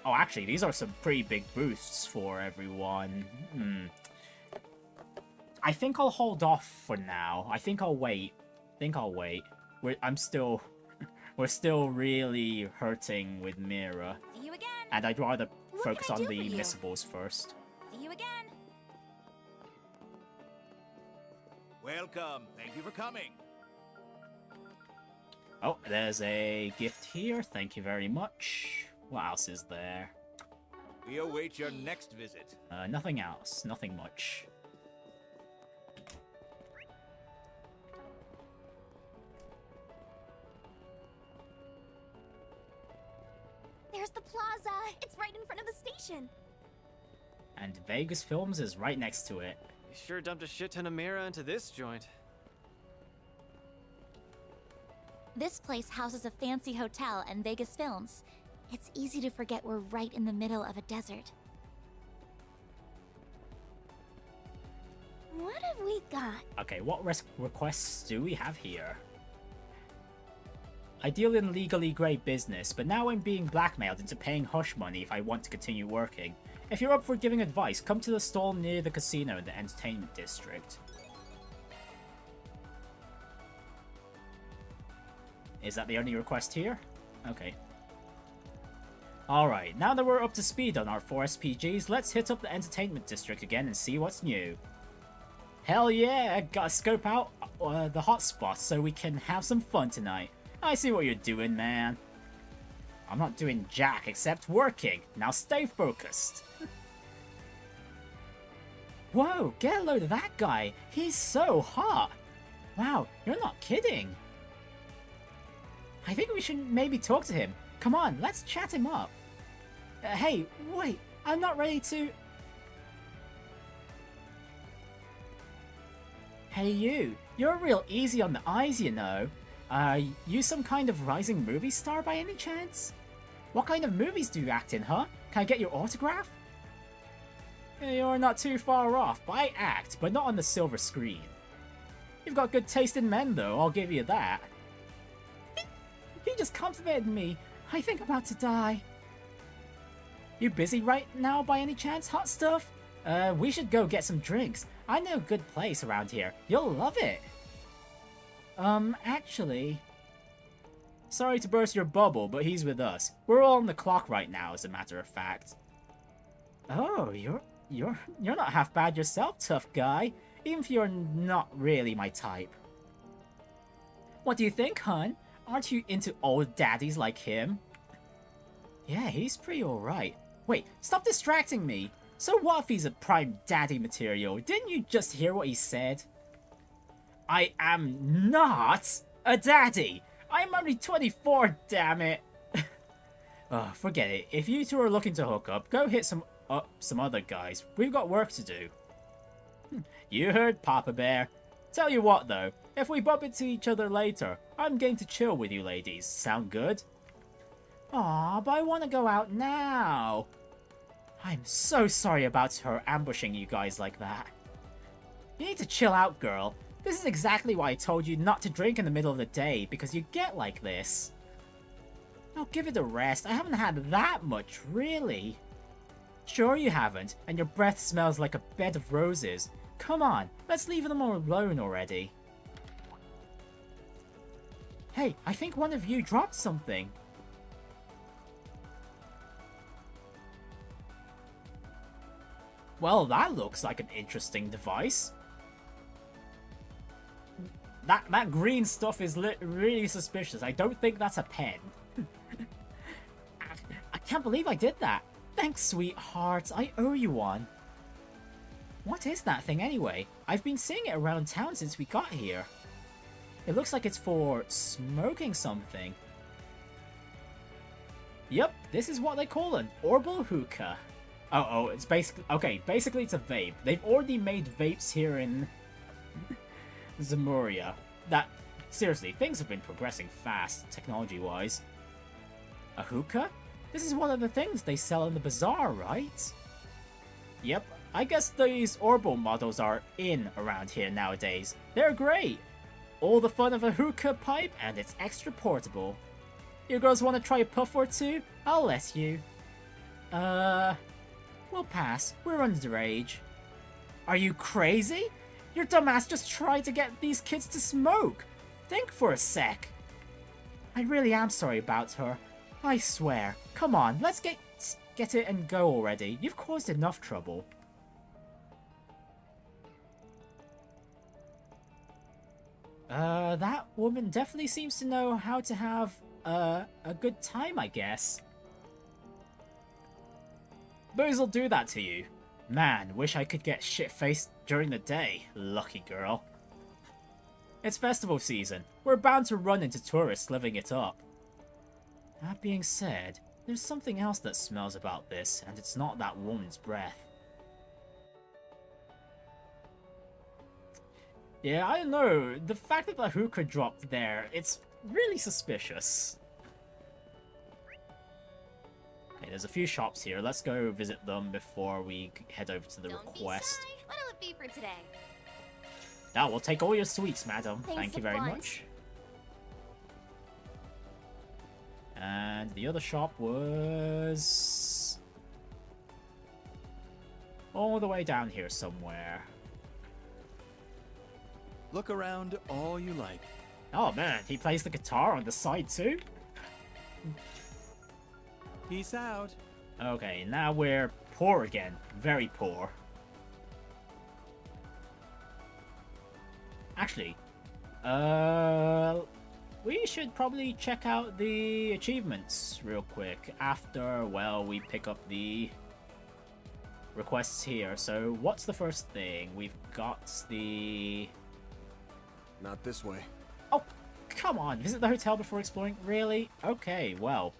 Oh, actually, these are some pretty big boosts for everyone. I think I'll hold off for now. I think I'll wait. We're still really hurting with Mira. See you again. And I'd rather What focus can I on do the for you? missables first. See you again. Welcome. Thank you for coming. Oh, there's a gift here. Thank you very much. What else is there? We await your next visit. Nothing else. Nothing much. There's the plaza. It's right in front of the station. And Vegas Films is right next to it. You sure dumped a shit ton of Mira into this joint. This place houses a fancy hotel and Vegas Films. It's easy to forget we're right in the middle of a desert. What have we got? Okay, what requests do we have here? I deal in legally grey business, but now I'm being blackmailed into paying hush money if I want to continue working. If you're up for giving advice, come to the stall near the casino in the entertainment district. Is that the only request here? Okay. Alright, now that we're up to speed on our 4 SPGs, let's hit up the entertainment district again and see what's new. Hell yeah, gotta scope out the hotspots so we can have some fun tonight. I see what you're doing, man. I'm not doing jack except working. Now stay focused. Whoa, get a load of that guy. He's so hot. Wow, you're not kidding. I think we should maybe talk to him. Come on, let's chat him up. Hey, wait, I'm not ready to... Hey you're real easy on the eyes, you know. You some kind of rising movie star by any chance? What kind of movies do you act in, huh? Can I get your autograph? You're not too far off, but I act, but not on the silver screen. You've got good taste in men, though, I'll give you that. He just complimented me. I think I'm about to die. You busy right now by any chance, hot stuff? We should go get some drinks. I know a good place around here. You'll love it. Actually... Sorry to burst your bubble, but he's with us. We're all on the clock right now, as a matter of fact. Oh, you're not half bad yourself, tough guy. Even if you're not really my type. What do you think, hun? Aren't you into old daddies like him? Yeah, he's pretty alright. Wait, stop distracting me. So what if he's a prime daddy material? Didn't you just hear what he said? I am not a daddy. I'm only 24, damn it. Oh, forget it. If you two are looking to hook up, go hit some other guys. We've got work to do. You heard Papa Bear. Tell you what, though. If we bump into each other later, I'm game to chill with you ladies. Sound good? Aw, but I want to go out now. I'm so sorry about her ambushing you guys like that. You need to chill out, girl. This is exactly why I told you not to drink in the middle of the day, because you get like this. Now give it a rest. I haven't had that much, really. Sure you haven't, and your breath smells like a bed of roses. Come on, let's leave them all alone already. Hey, I think one of you dropped something. Well, that looks like an interesting device. That green stuff is really suspicious. I don't think that's a pen. I can't believe I did that. Thanks, sweetheart. I owe you one. What is that thing anyway? I've been seeing it around town since we got here. It looks like it's for smoking something. Yep, this is what they call an orbal hookah. Oh, it's basically... Okay, basically it's a vape. They've already made vapes here in... Zemuria. Seriously, things have been progressing fast, technology-wise. A hookah? This is one of the things they sell in the bazaar, right? Yep, I guess these Orbo models are in around here nowadays. They're great! All the fun of a hookah pipe, and it's extra portable. You girls want to try a puff or two? I'll let you. We'll pass. We're underage. Are you crazy? Your dumbass just tried to get these kids to smoke. Think for a sec. I really am sorry about her. I swear. Come on, let's get it and go already. You've caused enough trouble. That woman definitely seems to know how to have a good time, I guess. Booz'll do that to you. Man, wish I could get shit-faced during the day. Lucky girl. It's festival season. We're bound to run into tourists living it up. That being said, there's something else that smells about this, and it's not that woman's breath. Yeah, I don't know. The fact that the hookah dropped there, it's really suspicious. Okay, there's a few shops here. Let's go visit them before we head over to the request. Be shy. What'll it be for today? Now, we'll take all your sweets, madam. Thanks Thank you a very bunch. much. And the other shop was all the way down here somewhere. Look around all you like. Oh man, he plays the guitar on the side too? Peace out. Okay, now we're poor again. Very poor. Actually, we should probably check out the achievements real quick after, well, we pick up the requests here. So what's the first thing? We've got the... Not this way. Oh, come on. Visit the hotel before exploring. Really? Okay, well.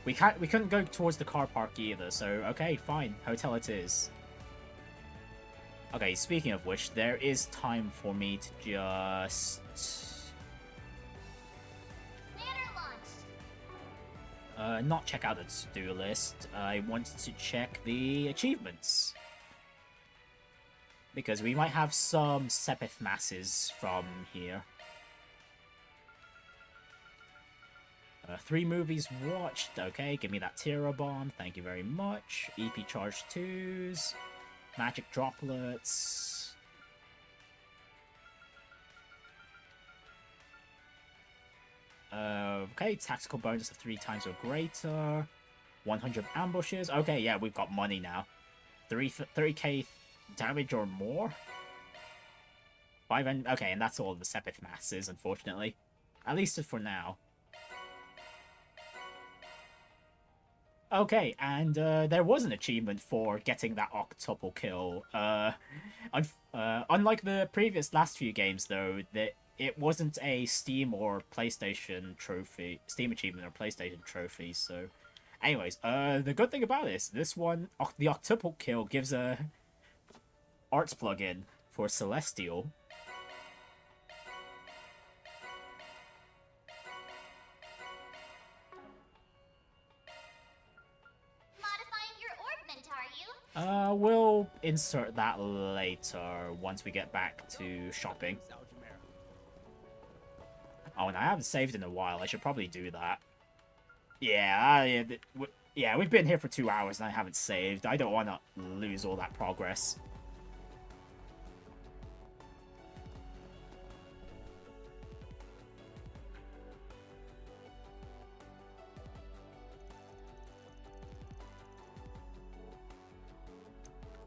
We couldn't go towards the car park either, so okay, fine. Hotel it is. Okay, speaking of which, there is time for me to just... not check out the to-do list. I wanted to check the achievements. Because we might have some Sepith masses from here. 3 movies watched. Okay, give me that Tiro bomb. Thank you very much. EP charge 2s. Magic droplets. Okay, tactical bonus of 3 times or greater. 100 ambushes. Okay, yeah, we've got money now. 30k damage or more. 5 and okay, and that's all the Sepith masses, unfortunately. At least for now. Okay, and there was an achievement for getting that octuple kill. Unlike the last few games, though, that it wasn't a Steam or PlayStation trophy, Steam achievement or PlayStation trophy. So, anyways, the good thing about this one, the octuple kill gives a arts plugin for Celestial. We'll insert that later once we get back to shopping. Oh, and I haven't saved in a while. I should probably do that. Yeah, yeah, we've been here for 2 hours and I haven't saved. I don't want to lose all that progress.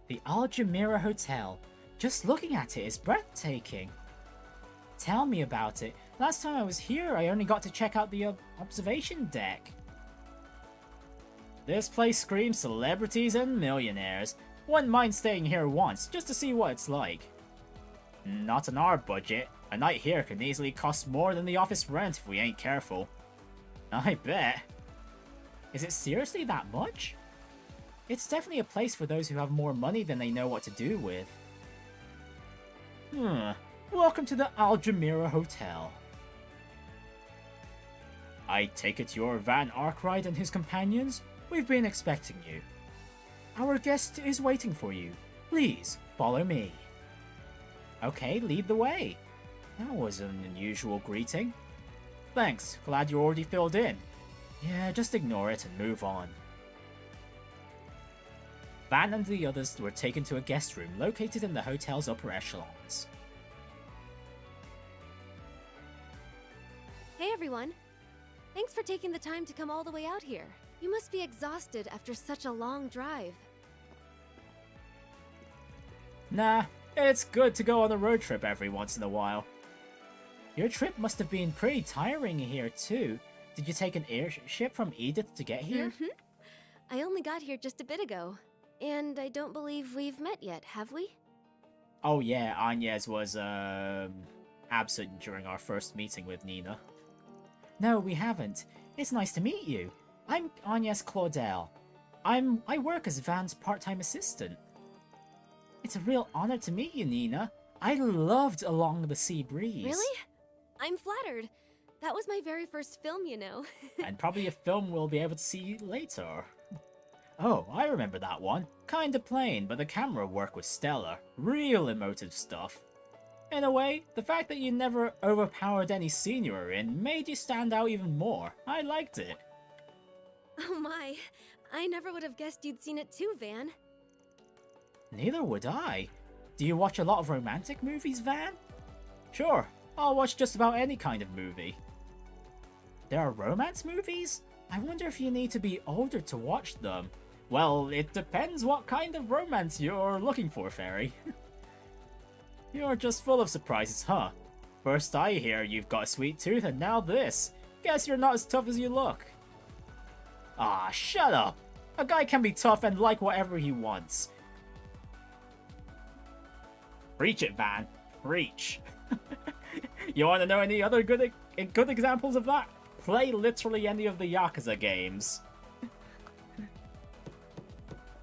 The Al Jumeirah Hotel. Just looking at it is breathtaking. Tell me about it. Last time I was here, I only got to check out the observation deck. This place screams celebrities and millionaires. Wouldn't mind staying here once, just to see what it's like. Not on our budget. A night here can easily cost more than the office rent if we ain't careful. I bet. Is it seriously that much? It's definitely a place for those who have more money than they know what to do with. Welcome to the Al Jumeirah Hotel. I take it you're Van Arkwright and his companions? We've been expecting you. Our guest is waiting for you. Please, follow me. Okay, lead the way. That was an unusual greeting. Thanks, glad you're already filled in. Yeah, just ignore it and move on. Van and the others were taken to a guest room located in the hotel's upper echelons. Hey everyone! Thanks for taking the time to come all the way out here. You must be exhausted after such a long drive. Nah, it's good to go on a road trip every once in a while. Your trip must have been pretty tiring here too. Did you take an airship from Edith to get here? Mm-hmm. I only got here just a bit ago. And I don't believe we've met yet, have we? Oh yeah, Agnes was absent during our first meeting with Nina. No, we haven't. It's nice to meet you. I'm Agnes Claudel. I work as Van's part-time assistant. It's a real honor to meet you, Nina. I loved Along the Sea Breeze. Really? I'm flattered. That was my very first film, you know. And probably a film we'll be able to see later. Oh, I remember that one. Kinda plain, but the camera work was stellar. Real emotive stuff. In a way, the fact that you never overpowered any scene you were in made you stand out even more. I liked it. Oh my, I never would have guessed you'd seen it too, Van. Neither would I. Do you watch a lot of romantic movies, Van? Sure, I'll watch just about any kind of movie. There are romance movies? I wonder if you need to be older to watch them. Well, it depends what kind of romance you're looking for, Fairy. You're just full of surprises, huh? First I hear you've got a sweet tooth and now this. Guess you're not as tough as you look. Ah, shut up! A guy can be tough and like whatever he wants. Preach it, Van. Preach. You want to know any other good examples of that? Play literally any of the Yakuza games.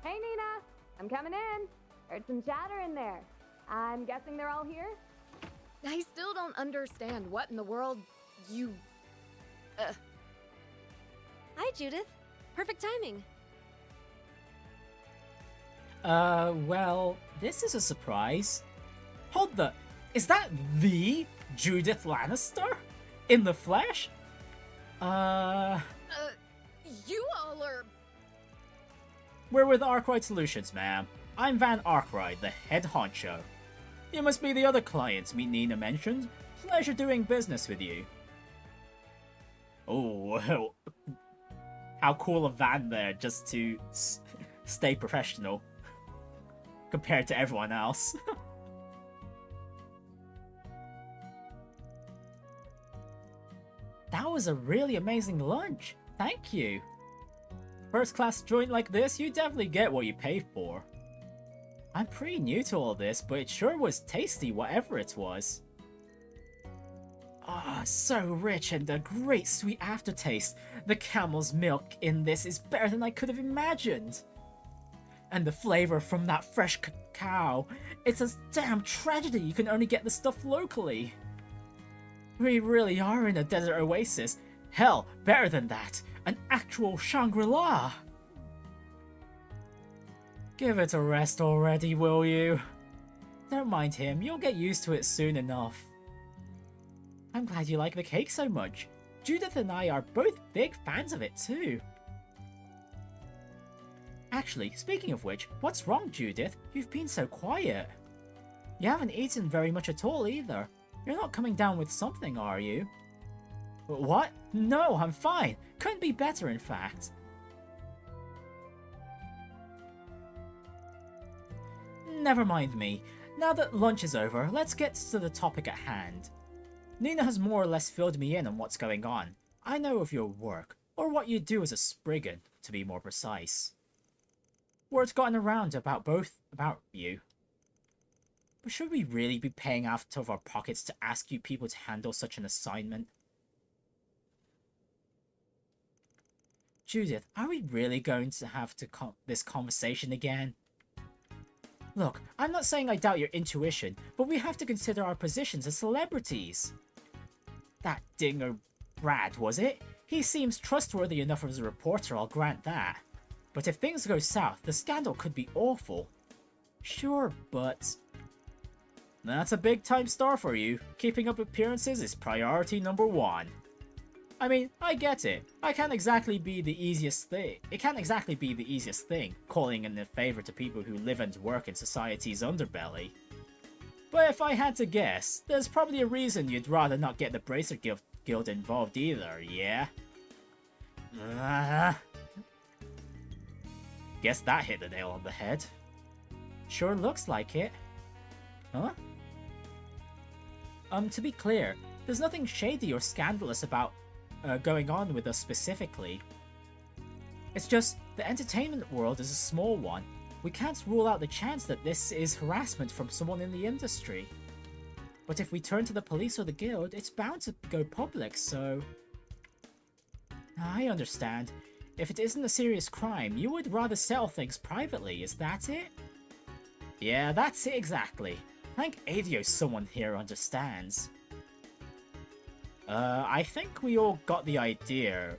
Hey, Nina! I'm coming in. Heard some chatter in there. I'm guessing they're all here? I still don't understand what in the world you... Hi, Judith. Perfect timing. Well, this is a surprise. Hold the... Is that the Judith Lannister? In the flesh? You all are... We're with Arkwright Solutions, ma'am. I'm Van Arkwright, the head honcho. You must be the other clients Nina mentioned. Pleasure doing business with you. Oh, how cool of Van there, just to stay professional. Compared to everyone else. That was a really amazing lunch. Thank you. First class joint like this, you definitely get what you pay for. I'm pretty new to all this, but it sure was tasty whatever it was. Ah, so rich and a great sweet aftertaste. The camel's milk in this is better than I could have imagined. And the flavor from that fresh cacao. It's a damn tragedy you can only get the stuff locally. We really are in a desert oasis. Hell, better than that. An actual Shangri-La. Give it a rest already, will you? Don't mind him, you'll get used to it soon enough. I'm glad you like the cake so much. Judith and I are both big fans of it too. Actually, speaking of which, what's wrong, Judith? You've been so quiet. You haven't eaten very much at all either. You're not coming down with something, are you? What? No, I'm fine. Couldn't be better, in fact. Never mind me. Now that lunch is over, let's get to the topic at hand. Nina has more or less filled me in on what's going on. I know of your work, or what you do as a Spriggan, to be more precise. Word's gotten around about you. But should we really be paying out of our pockets to ask you people to handle such an assignment? Judith, are we really going to have this conversation again? Look, I'm not saying I doubt your intuition, but we have to consider our positions as celebrities. That Dingo Brad, was it? He seems trustworthy enough as a reporter, I'll grant that. But if things go south, the scandal could be awful. Sure, but... That's a big-time star for you. Keeping up appearances is priority number 1. I mean, I get it. It can't exactly be the easiest thing, calling in a favor to people who live and work in society's underbelly. But if I had to guess, there's probably a reason you'd rather not get the Bracer Guild involved either, yeah? Guess that hit the nail on the head. Sure looks like it. Huh? To be clear, there's nothing shady or scandalous about going on with us specifically. It's just, the entertainment world is a small one. We can't rule out the chance that this is harassment from someone in the industry. But if we turn to the police or the guild, it's bound to go public, so... I understand. If it isn't a serious crime, you would rather settle things privately, is that it? Yeah, that's it exactly. Thank Adio someone here understands. I think we all got the idea.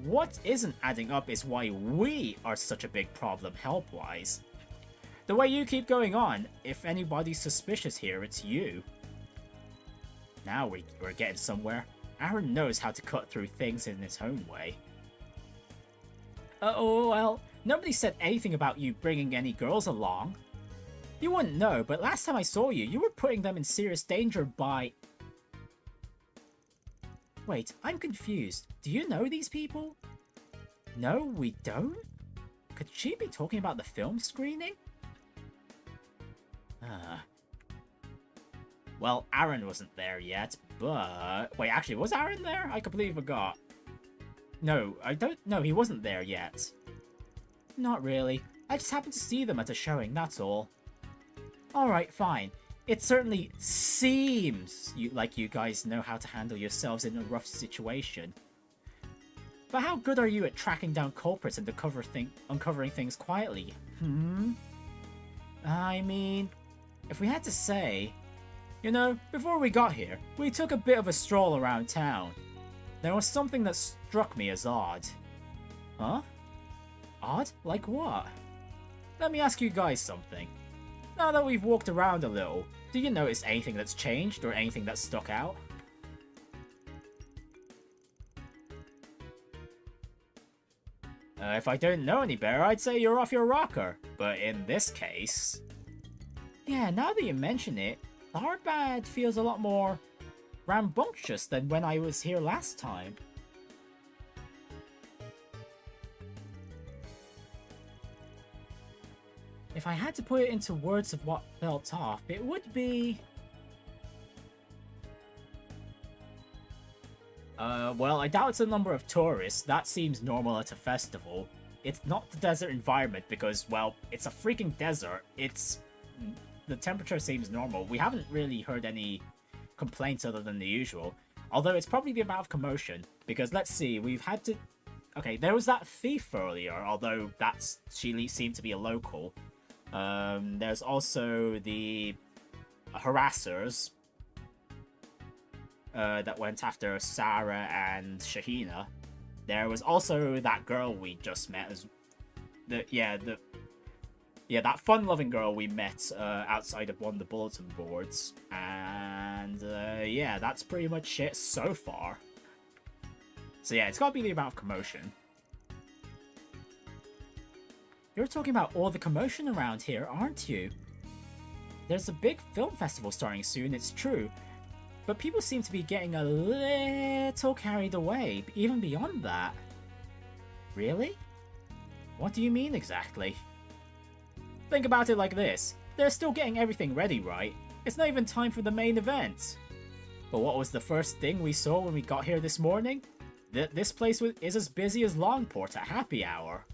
What isn't adding up is why we are such a big problem help-wise. The way you keep going on, if anybody's suspicious here, it's you. Now we're getting somewhere. Aaron knows how to cut through things in his own way. Oh, well, nobody said anything about you bringing any girls along. You wouldn't know, but last time I saw you, you were putting them in serious danger by... Wait, I'm confused. Do you know these people? No, we don't? Could she be talking about the film screening? Well, Aaron wasn't there yet, but... Wait, actually, was Aaron there? I completely forgot. No, I don't... No, he wasn't there yet. Not really. I just happened to see them at a showing, that's all. Alright, fine. It certainly seems like you guys know how to handle yourselves in a rough situation. But how good are you at tracking down culprits and uncovering things quietly? I mean, if we had to say... You know, before we got here, we took a bit of a stroll around town. There was something that struck me as odd. Huh? Odd? Like what? Let me ask you guys something. Now that we've walked around a little, do you notice anything that's changed or anything that's stuck out? If I don't know any better, I'd say you're off your rocker. But in this case... Yeah, now that you mention it, Tharbad feels a lot more rambunctious than when I was here last time. If I had to put it into words of what felt off, it would be... well, I doubt it's the number of tourists. That seems normal at a festival. It's not the desert environment because, well, it's a freaking desert. The temperature seems normal. We haven't really heard any complaints other than the usual. Although it's probably the amount of commotion. Because, let's see, we've had to... Okay, there was that thief earlier, although she seemed to be a local. There's also the harassers that went after Saara and Shaheena. There was also that girl we just met as that fun-loving girl we met outside of one of the bulletin boards. And yeah, that's pretty much it so far. So yeah, it's gotta be the amount of commotion. You're talking about all the commotion around here, aren't you? There's a big film festival starting soon, it's true. But people seem to be getting a little carried away, even beyond that. Really? What do you mean exactly? Think about it like this. They're still getting everything ready, right? It's not even time for the main event. But what was the first thing we saw when we got here this morning? This place is as busy as Longport at happy hour.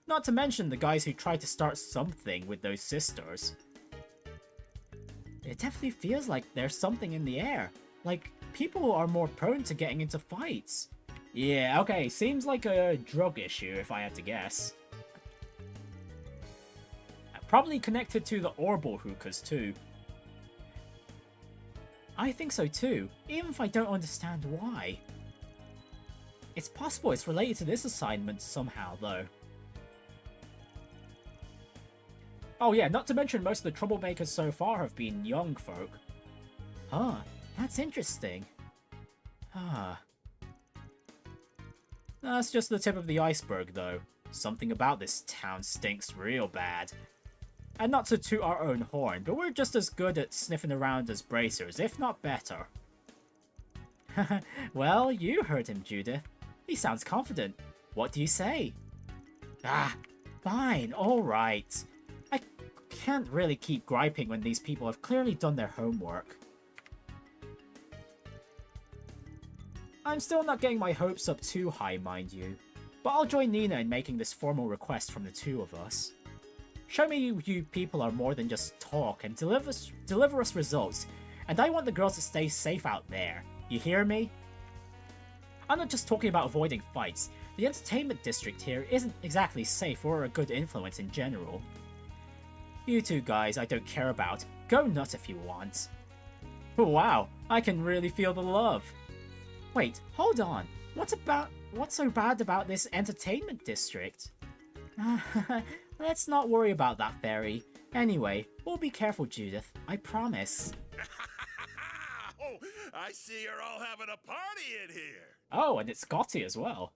Not to mention the guys who tried to start something with those sisters. It definitely feels like there's something in the air. Like, people are more prone to getting into fights. Yeah, okay, seems like a drug issue if I had to guess. Probably connected to the Orbal hookahs too. I think so too, even if I don't understand why. It's possible it's related to this assignment somehow, though. Oh yeah, not to mention most of the troublemakers so far have been young folk. Huh, that's interesting. Huh. That's just the tip of the iceberg, though. Something about this town stinks real bad. And not to toot our own horn, but we're just as good at sniffing around as bracers, if not better. Well, you heard him, Judith. He sounds confident. What do you say? Ah, fine, alright. I can't really keep griping when these people have clearly done their homework. I'm still not getting my hopes up too high, mind you, but I'll join Nina in making this formal request from the two of us. Show me you people are more than just talk and deliver us results, and I want the girls to stay safe out there. You hear me? I'm not just talking about avoiding fights. The entertainment district here isn't exactly safe or a good influence in general. You two guys I don't care about. Go nuts if you want. Wow, I can really feel the love. Wait, hold on. What's so bad about this entertainment district? Let's not worry about that, Fairy. Anyway, we'll be careful, Judith. I promise. Oh, I see you're all having a party in here. Oh, and it's Gotti as well.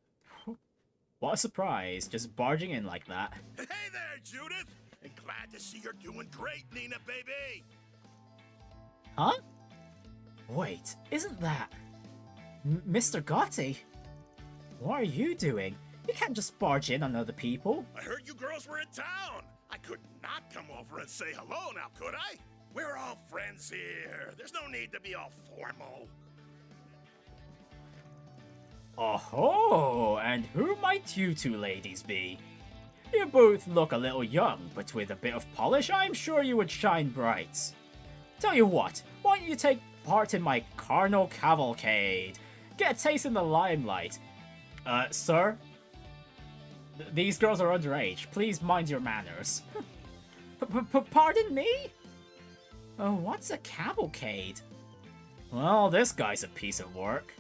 What a surprise, just barging in like that. Hey there, Judith. And glad to see you're doing great, Nina, baby. Huh? Wait, isn't that... Mr. Gotti? What are you doing? You can't just barge in on other people. I heard you girls were in town. I could not come over and say hello now, could I? We're all friends here. There's no need to be all formal. Oh, and who might you two ladies be? You both look a little young, but with a bit of polish, I'm sure you would shine bright. Tell you what, why don't you take part in my carnal cavalcade? Get a taste in the limelight. Sir? These girls are underage. Please mind your manners. Pardon me? Oh, what's a cavalcade? Well, this guy's a piece of work.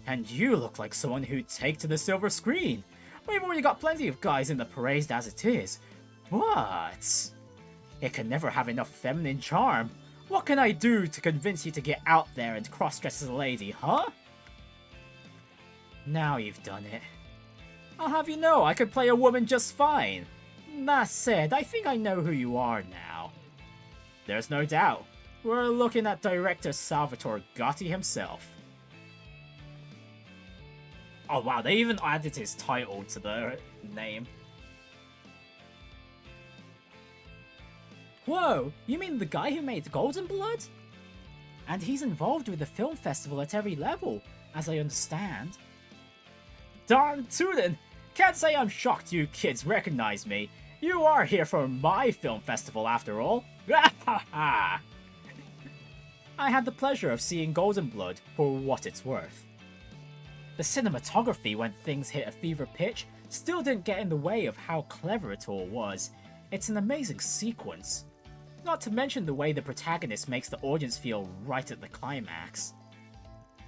And you look like someone who'd take to the silver screen. We've already got plenty of guys in the parade as it is. But... it can never have enough feminine charm. What can I do to convince you to get out there and cross-dress as a lady, huh? Now you've done it. I'll have you know I could play a woman just fine. That said, I think I know who you are now. There's no doubt. We're looking at director Salvatore Gotti himself. Oh wow, they even added his title to the name. Whoa, you mean the guy who made Golden Blood? And he's involved with the film festival at every level, as I understand. Darn tootin'! Can't say I'm shocked you kids recognize me. You are here for my film festival after all. I had the pleasure of seeing Golden Blood for what it's worth. The cinematography when things hit a fever pitch still didn't get in the way of how clever it all was. It's an amazing sequence. Not to mention the way the protagonist makes the audience feel right at the climax.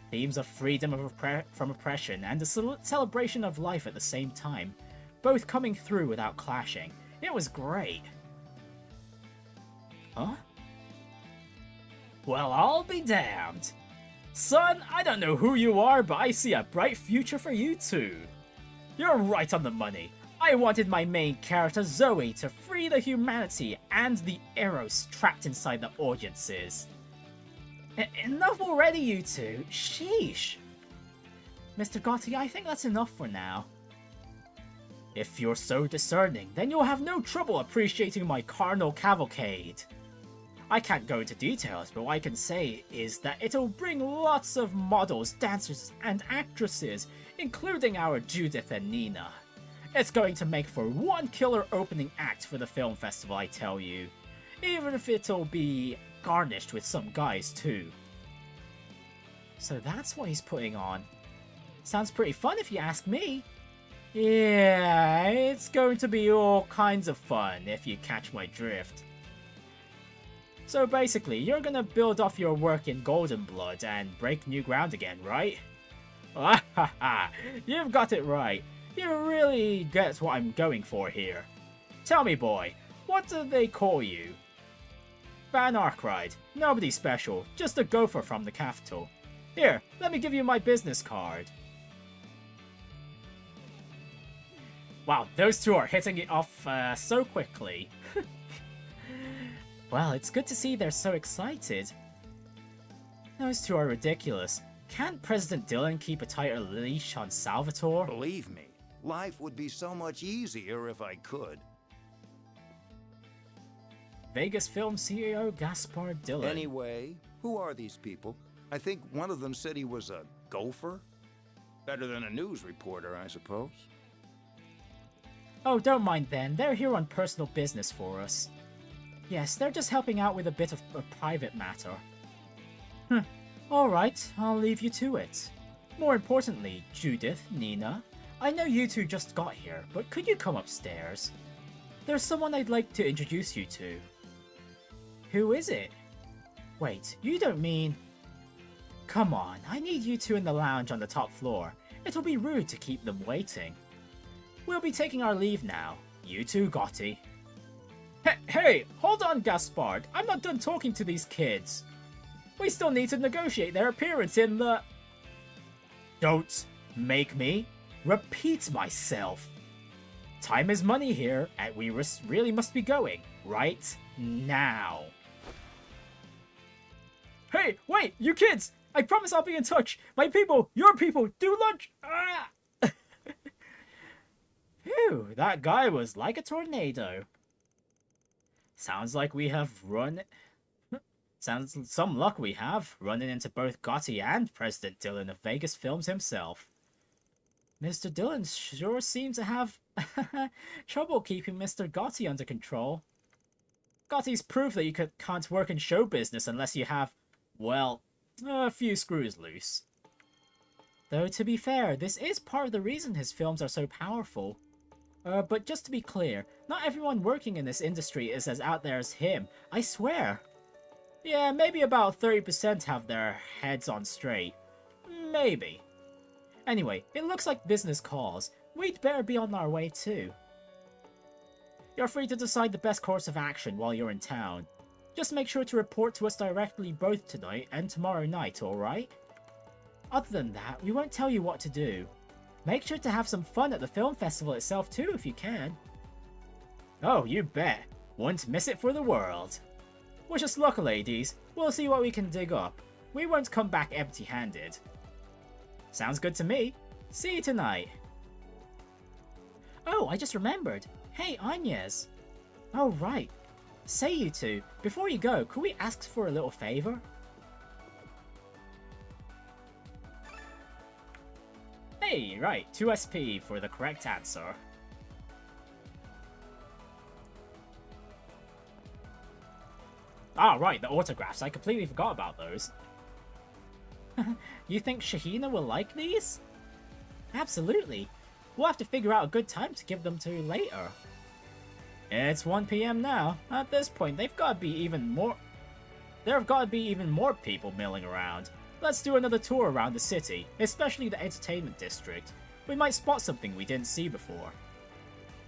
Themes of freedom from oppression and the celebration of life at the same time, both coming through without clashing. It was great. Huh? Well, I'll be damned. Son, I don't know who you are, but I see a bright future for you too. You're right on the money. I wanted my main character Zoe to free the humanity and the Eros trapped inside the audiences. Enough already, you two. Sheesh. Mr. Gotti, I think that's enough for now. If you're so discerning, then you'll have no trouble appreciating my carnal cavalcade. I can't go into details, but what I can say is that it'll bring lots of models, dancers, and actresses, including our Judith and Nina. It's going to make for one killer opening act for the film festival, I tell you. Even if it'll be garnished with some guys too. So that's what he's putting on. Sounds pretty fun if you ask me. Yeah, it's going to be all kinds of fun if you catch my drift. So basically, you're gonna build off your work in Golden Blood and break new ground again, right? You've got it right. You really get what I'm going for here. Tell me, boy, what do they call you? Van Arkwright. Nobody special, just a gopher from the capital. Here, let me give you my business card. Wow, those two are hitting it off so quickly. Well, it's good to see they're so excited. Those two are ridiculous. Can't President Dillon keep a tighter leash on Salvatore? Believe me, life would be so much easier if I could. Vegas Film CEO Gaspard Dillon. Anyway, who are these people? I think one of them said he was a gopher. Better than a news reporter, I suppose. Oh, don't mind them. They're here on personal business for us. Yes, they're just helping out with a bit of a private matter. Alright, I'll leave you to it. More importantly, Judith, Nina, I know you two just got here, but could you come upstairs? There's someone I'd like to introduce you to. Who is it? Wait, you don't mean... Come on, I need you two in the lounge on the top floor. It'll be rude to keep them waiting. We'll be taking our leave now. You too, Gotti. Hey, hold on, Gaspard. I'm not done talking to these kids. We still need to negotiate their appearance in the... Don't make me repeat myself. Time is money here, and we really must be going right now. Hey, wait, you kids! I promise I'll be in touch. My people, your people, do lunch! Ah! Phew, that guy was like a tornado. Sounds like we have run... Sounds some luck we have, running into both Gotti and President Dillon of Vegas Films himself. Mr. Dillon sure seems to have trouble keeping Mr. Gotti under control. Gotti's proof that you can't work in show business unless you have, well, a few screws loose. Though to be fair, this is part of the reason his films are so powerful. But just to be clear, not everyone working in this industry is as out there as him, I swear. Yeah, maybe about 30% have their heads on straight. Maybe. Anyway, it looks like business calls. We'd better be on our way too. You're free to decide the best course of action while you're in town. Just make sure to report to us directly both tonight and tomorrow night, alright? Other than that, we won't tell you what to do. Make sure to have some fun at the film festival itself too if you can. Oh, you bet. Wouldn't miss it for the world. Wish us luck, ladies. We'll see what we can dig up. We won't come back empty-handed. Sounds good to me. See you tonight. Oh, I just remembered. Hey, Agnes. Oh, right. Say, you two, before you go, could we ask for a little favor? Hey, right, 2 SP for the correct answer. Ah, right, the autographs. I completely forgot about those. You think Shaheena will like these? Absolutely. We'll have to figure out a good time to give them to you later. It's 1 PM now. At this point, there have got to be even more people milling around. Let's do another tour around the city, especially the entertainment district. We might spot something we didn't see before.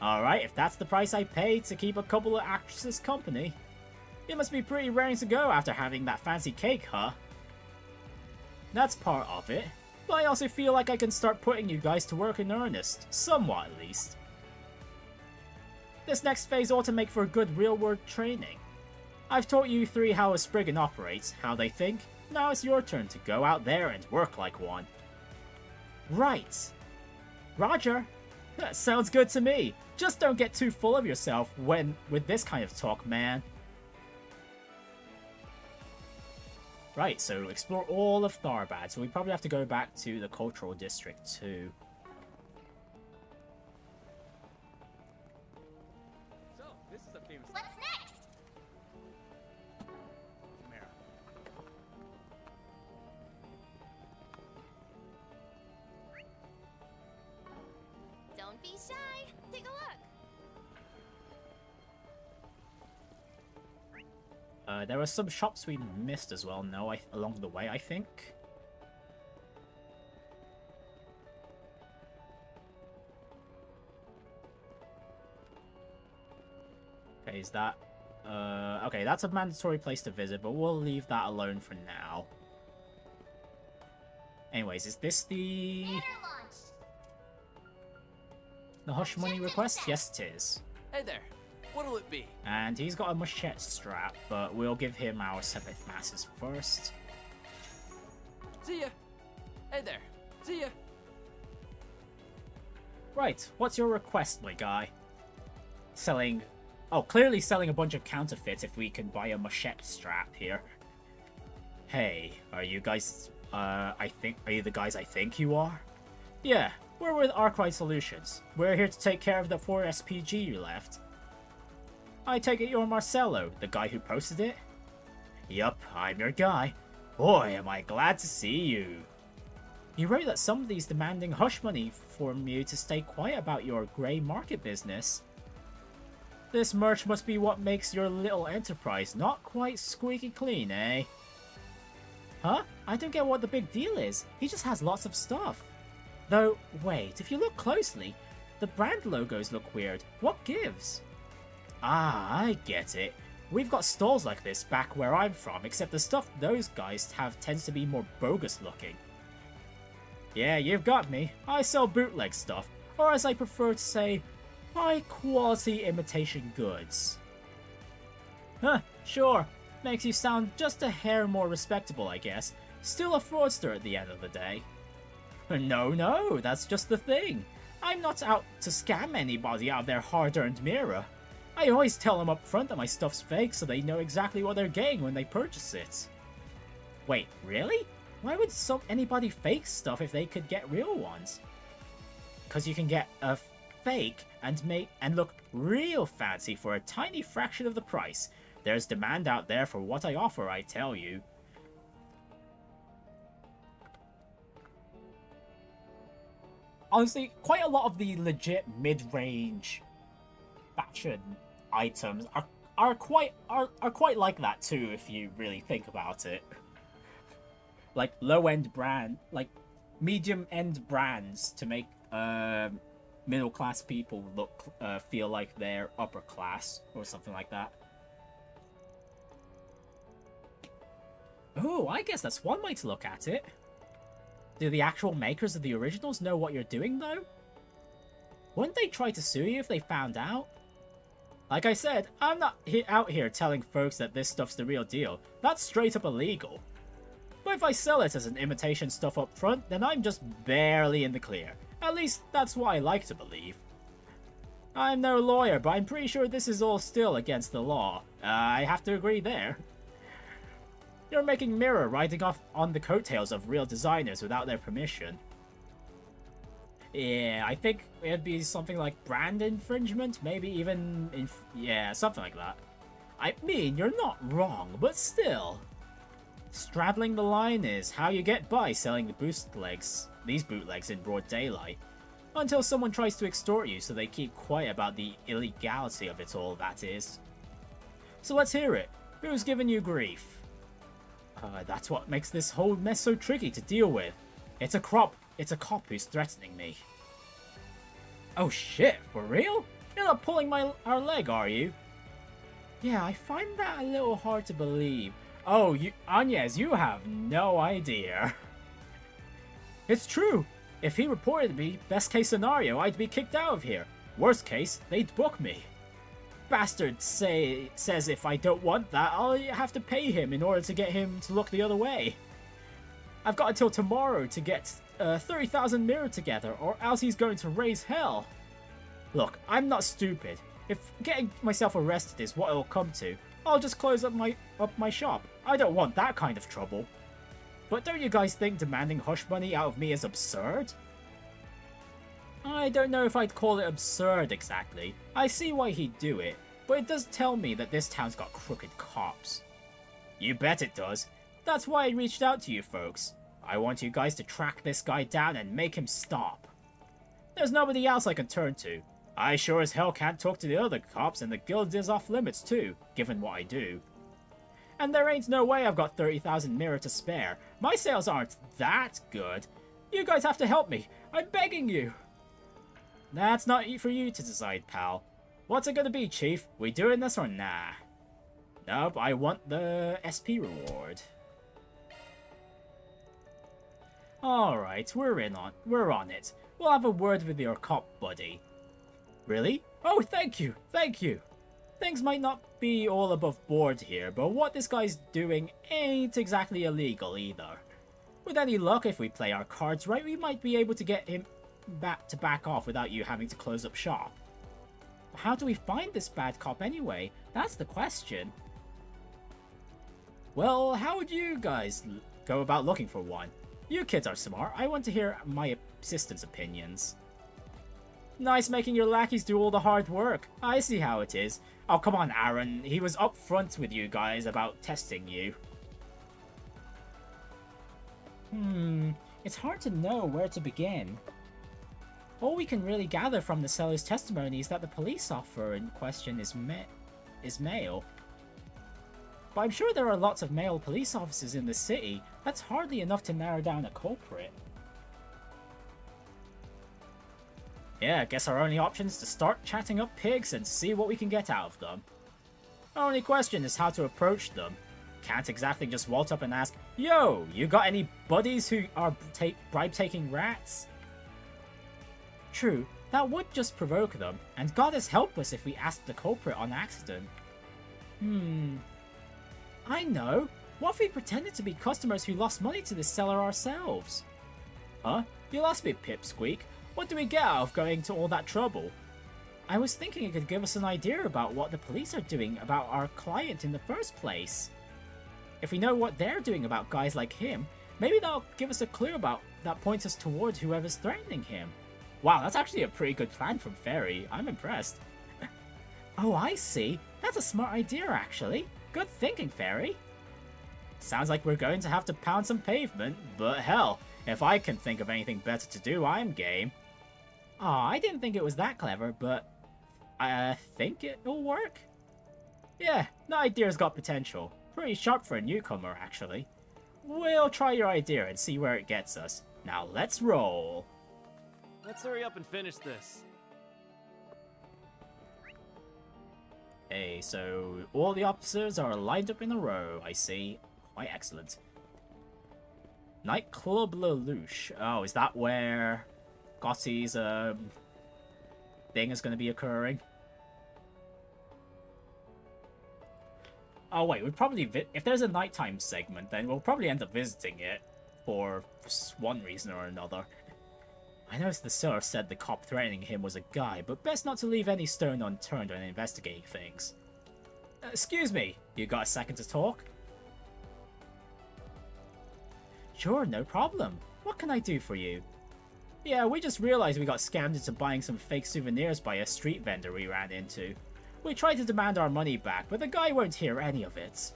Alright, if that's the price I paid to keep a couple of actresses company. You must be pretty raring to go after having that fancy cake, huh? That's part of it, but I also feel like I can start putting you guys to work in earnest, somewhat at least. This next phase ought to make for good real-world training. I've taught you three how a Spriggan operates, how they think. Now it's your turn to go out there and work like one. Right. Roger. That sounds good to me. Just don't get too full of yourself with this kind of talk, man. Right, so explore all of Tharbad, so we probably have to go back to the cultural district too. So, this is a famous... What's next? Come here. Don't be shy. Take a look. There were some shops we missed as well, along the way, I think. Okay, is that... okay, that's a mandatory place to visit, but we'll leave that alone for now. Anyways, is this the hush money request? Yes, it is. Hey there. What'll it be? And he's got a machete strap, but we'll give him our 7th masses first. See ya. Hey there. See ya. Right, what's your request, my guy? Selling... Oh, clearly selling a bunch of counterfeits if we can buy a machete strap here. Hey, are you guys... are you the guys I think you are? Yeah, we're with Arkwright Solutions. We're here to take care of the 4 SPG you left. I take it you're Marcelo, the guy who posted it? Yup, I'm your guy. Boy, am I glad to see you. You wrote that somebody's demanding hush money from you to stay quiet about your grey market business. This merch must be what makes your little enterprise not quite squeaky clean, eh? Huh? I don't get what the big deal is. He just has lots of stuff. Though, wait, if you look closely, the brand logos look weird. What gives? Ah, I get it. We've got stalls like this back where I'm from, except the stuff those guys have tends to be more bogus looking. Yeah, you've got me. I sell bootleg stuff, or as I prefer to say, high-quality imitation goods. Huh, sure. Makes you sound just a hair more respectable, I guess. Still a fraudster at the end of the day. No, that's just the thing. I'm not out to scam anybody out of their hard-earned mirror. I always tell them up front that my stuff's fake so they know exactly what they're getting when they purchase it. Wait, really? Why would anybody fake stuff if they could get real ones? Because you can get a fake and look real fancy for a tiny fraction of the price. There's demand out there for what I offer, I tell you. Honestly, quite a lot of the legit mid-range fashion items are quite like that too, if you really think about it. Like low-end brand, like medium-end brands to make middle-class people look feel like they're upper class or something like that. Oh, I guess that's one way to look at it. Do the actual makers of the originals know what you're doing, though? Wouldn't they try to sue you if they found out? Like I said, I'm not out here telling folks that this stuff's the real deal. That's straight up illegal. But if I sell it as an imitation stuff up front, then I'm just barely in the clear. At least, that's what I like to believe. I'm no lawyer, but I'm pretty sure this is all still against the law. I have to agree there. You're making mirror riding off on the coattails of real designers without their permission. Yeah, I think it'd be something like brand infringement, maybe even yeah, something like that. I mean, you're not wrong, but still. Straddling the line is how you get by selling these bootlegs in broad daylight. Until someone tries to extort you so they keep quiet about the illegality of it all, that is. So let's hear it. Who's giving you grief? That's what makes this whole mess so tricky to deal with. It's a cop who's threatening me. Oh shit, for real? You're not pulling our leg, are you? Yeah, I find that a little hard to believe. Oh, Agnes, you have no idea. It's true. If he reported me, best case scenario, I'd be kicked out of here. Worst case, they'd book me. Bastard says if I don't want that, I'll have to pay him in order to get him to look the other way. I've got until tomorrow to get 30,000 mirror together, or else he's going to raise hell. Look, I'm not stupid. If getting myself arrested is what it'll come to, I'll just close up my shop. I don't want that kind of trouble. But don't you guys think demanding hush money out of me is absurd? I don't know if I'd call it absurd exactly. I see why he'd do it, but it does tell me that this town's got crooked cops. You bet it does. That's why I reached out to you folks. I want you guys to track this guy down and make him stop. There's nobody else I can turn to. I sure as hell can't talk to the other cops, and the guild is off limits too, given what I do. And there ain't no way I've got 30,000 mirror to spare. My sales aren't that good. You guys have to help me. I'm begging you. That's not for you to decide, pal. What's it gonna be, Chief? We doing this or nah? Nope, I want the SP reward. Alright, we're on it. We'll have a word with your cop buddy. Really? Oh, thank you, thank you. Things might not be all above board here, but what this guy's doing ain't exactly illegal either. With any luck, if we play our cards right, we might be able to get him back off without you having to close up shop. How do we find this bad cop anyway? That's the question. Well, how would you guys go about looking for one? You kids are smart. I want to hear my assistant's opinions. Nice making your lackeys do all the hard work. I see how it is. Oh, come on, Aaron. He was upfront with you guys about testing you. It's hard to know where to begin. All we can really gather from the seller's testimony is that the police officer in question is male. But I'm sure there are lots of male police officers in the city. That's hardly enough to narrow down a culprit. Yeah, I guess our only option is to start chatting up pigs and see what we can get out of them. Our only question is how to approach them. Can't exactly just waltz up and ask, "Yo, you got any buddies who are bribe-taking rats?" True, that would just provoke them, and God has helped us if we asked the culprit on accident. I know! What if we pretended to be customers who lost money to this seller ourselves? Huh? You'll ask me, Pipsqueak. What do we get out of going to all that trouble? I was thinking it could give us an idea about what the police are doing about our client in the first place. If we know what they're doing about guys like him, maybe that'll give us a clue that points us towards whoever's threatening him. Wow, that's actually a pretty good plan from Fairy. I'm impressed. Oh, I see. That's a smart idea, actually. Good thinking, Fairy. Sounds like we're going to have to pound some pavement, but hell, if I can think of anything better to do, I'm game. Aw, I didn't think it was that clever, but I think it'll work. Yeah, the idea's got potential. Pretty sharp for a newcomer, actually. We'll try your idea and see where it gets us. Now let's roll. Let's hurry up and finish this. Okay, so all the officers are lined up in a row, I see. Quite excellent. Nightclub Lelouch. Oh, is that where Gotti's thing is going to be occurring? Oh wait, we'd probably if there's a nighttime segment, then we'll probably end up visiting it for one reason or another. I noticed the seller said the cop threatening him was a guy, but best not to leave any stone unturned when investigating things. Excuse me, you got a second to talk? Sure, no problem. What can I do for you? Yeah, we just realized we got scammed into buying some fake souvenirs by a street vendor we ran into. We tried to demand our money back, but the guy won't hear any of it.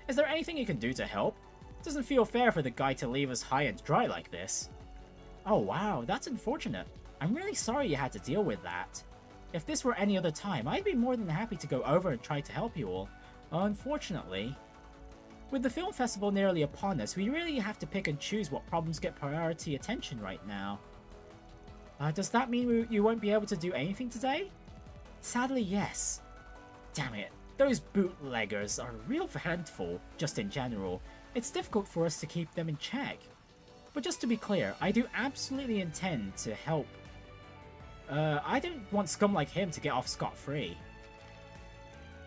Is there anything you can do to help? It doesn't feel fair for the guy to leave us high and dry like this. Oh wow, that's unfortunate. I'm really sorry you had to deal with that. If this were any other time, I'd be more than happy to go over and try to help you all. Unfortunately, with the film festival nearly upon us, we really have to pick and choose what problems get priority attention right now. Does that mean you won't be able to do anything today? Sadly, yes. Damn it, those bootleggers are a real handful, just in general. It's difficult for us to keep them in check. But just to be clear, I do absolutely intend to help. I don't want scum like him to get off scot-free.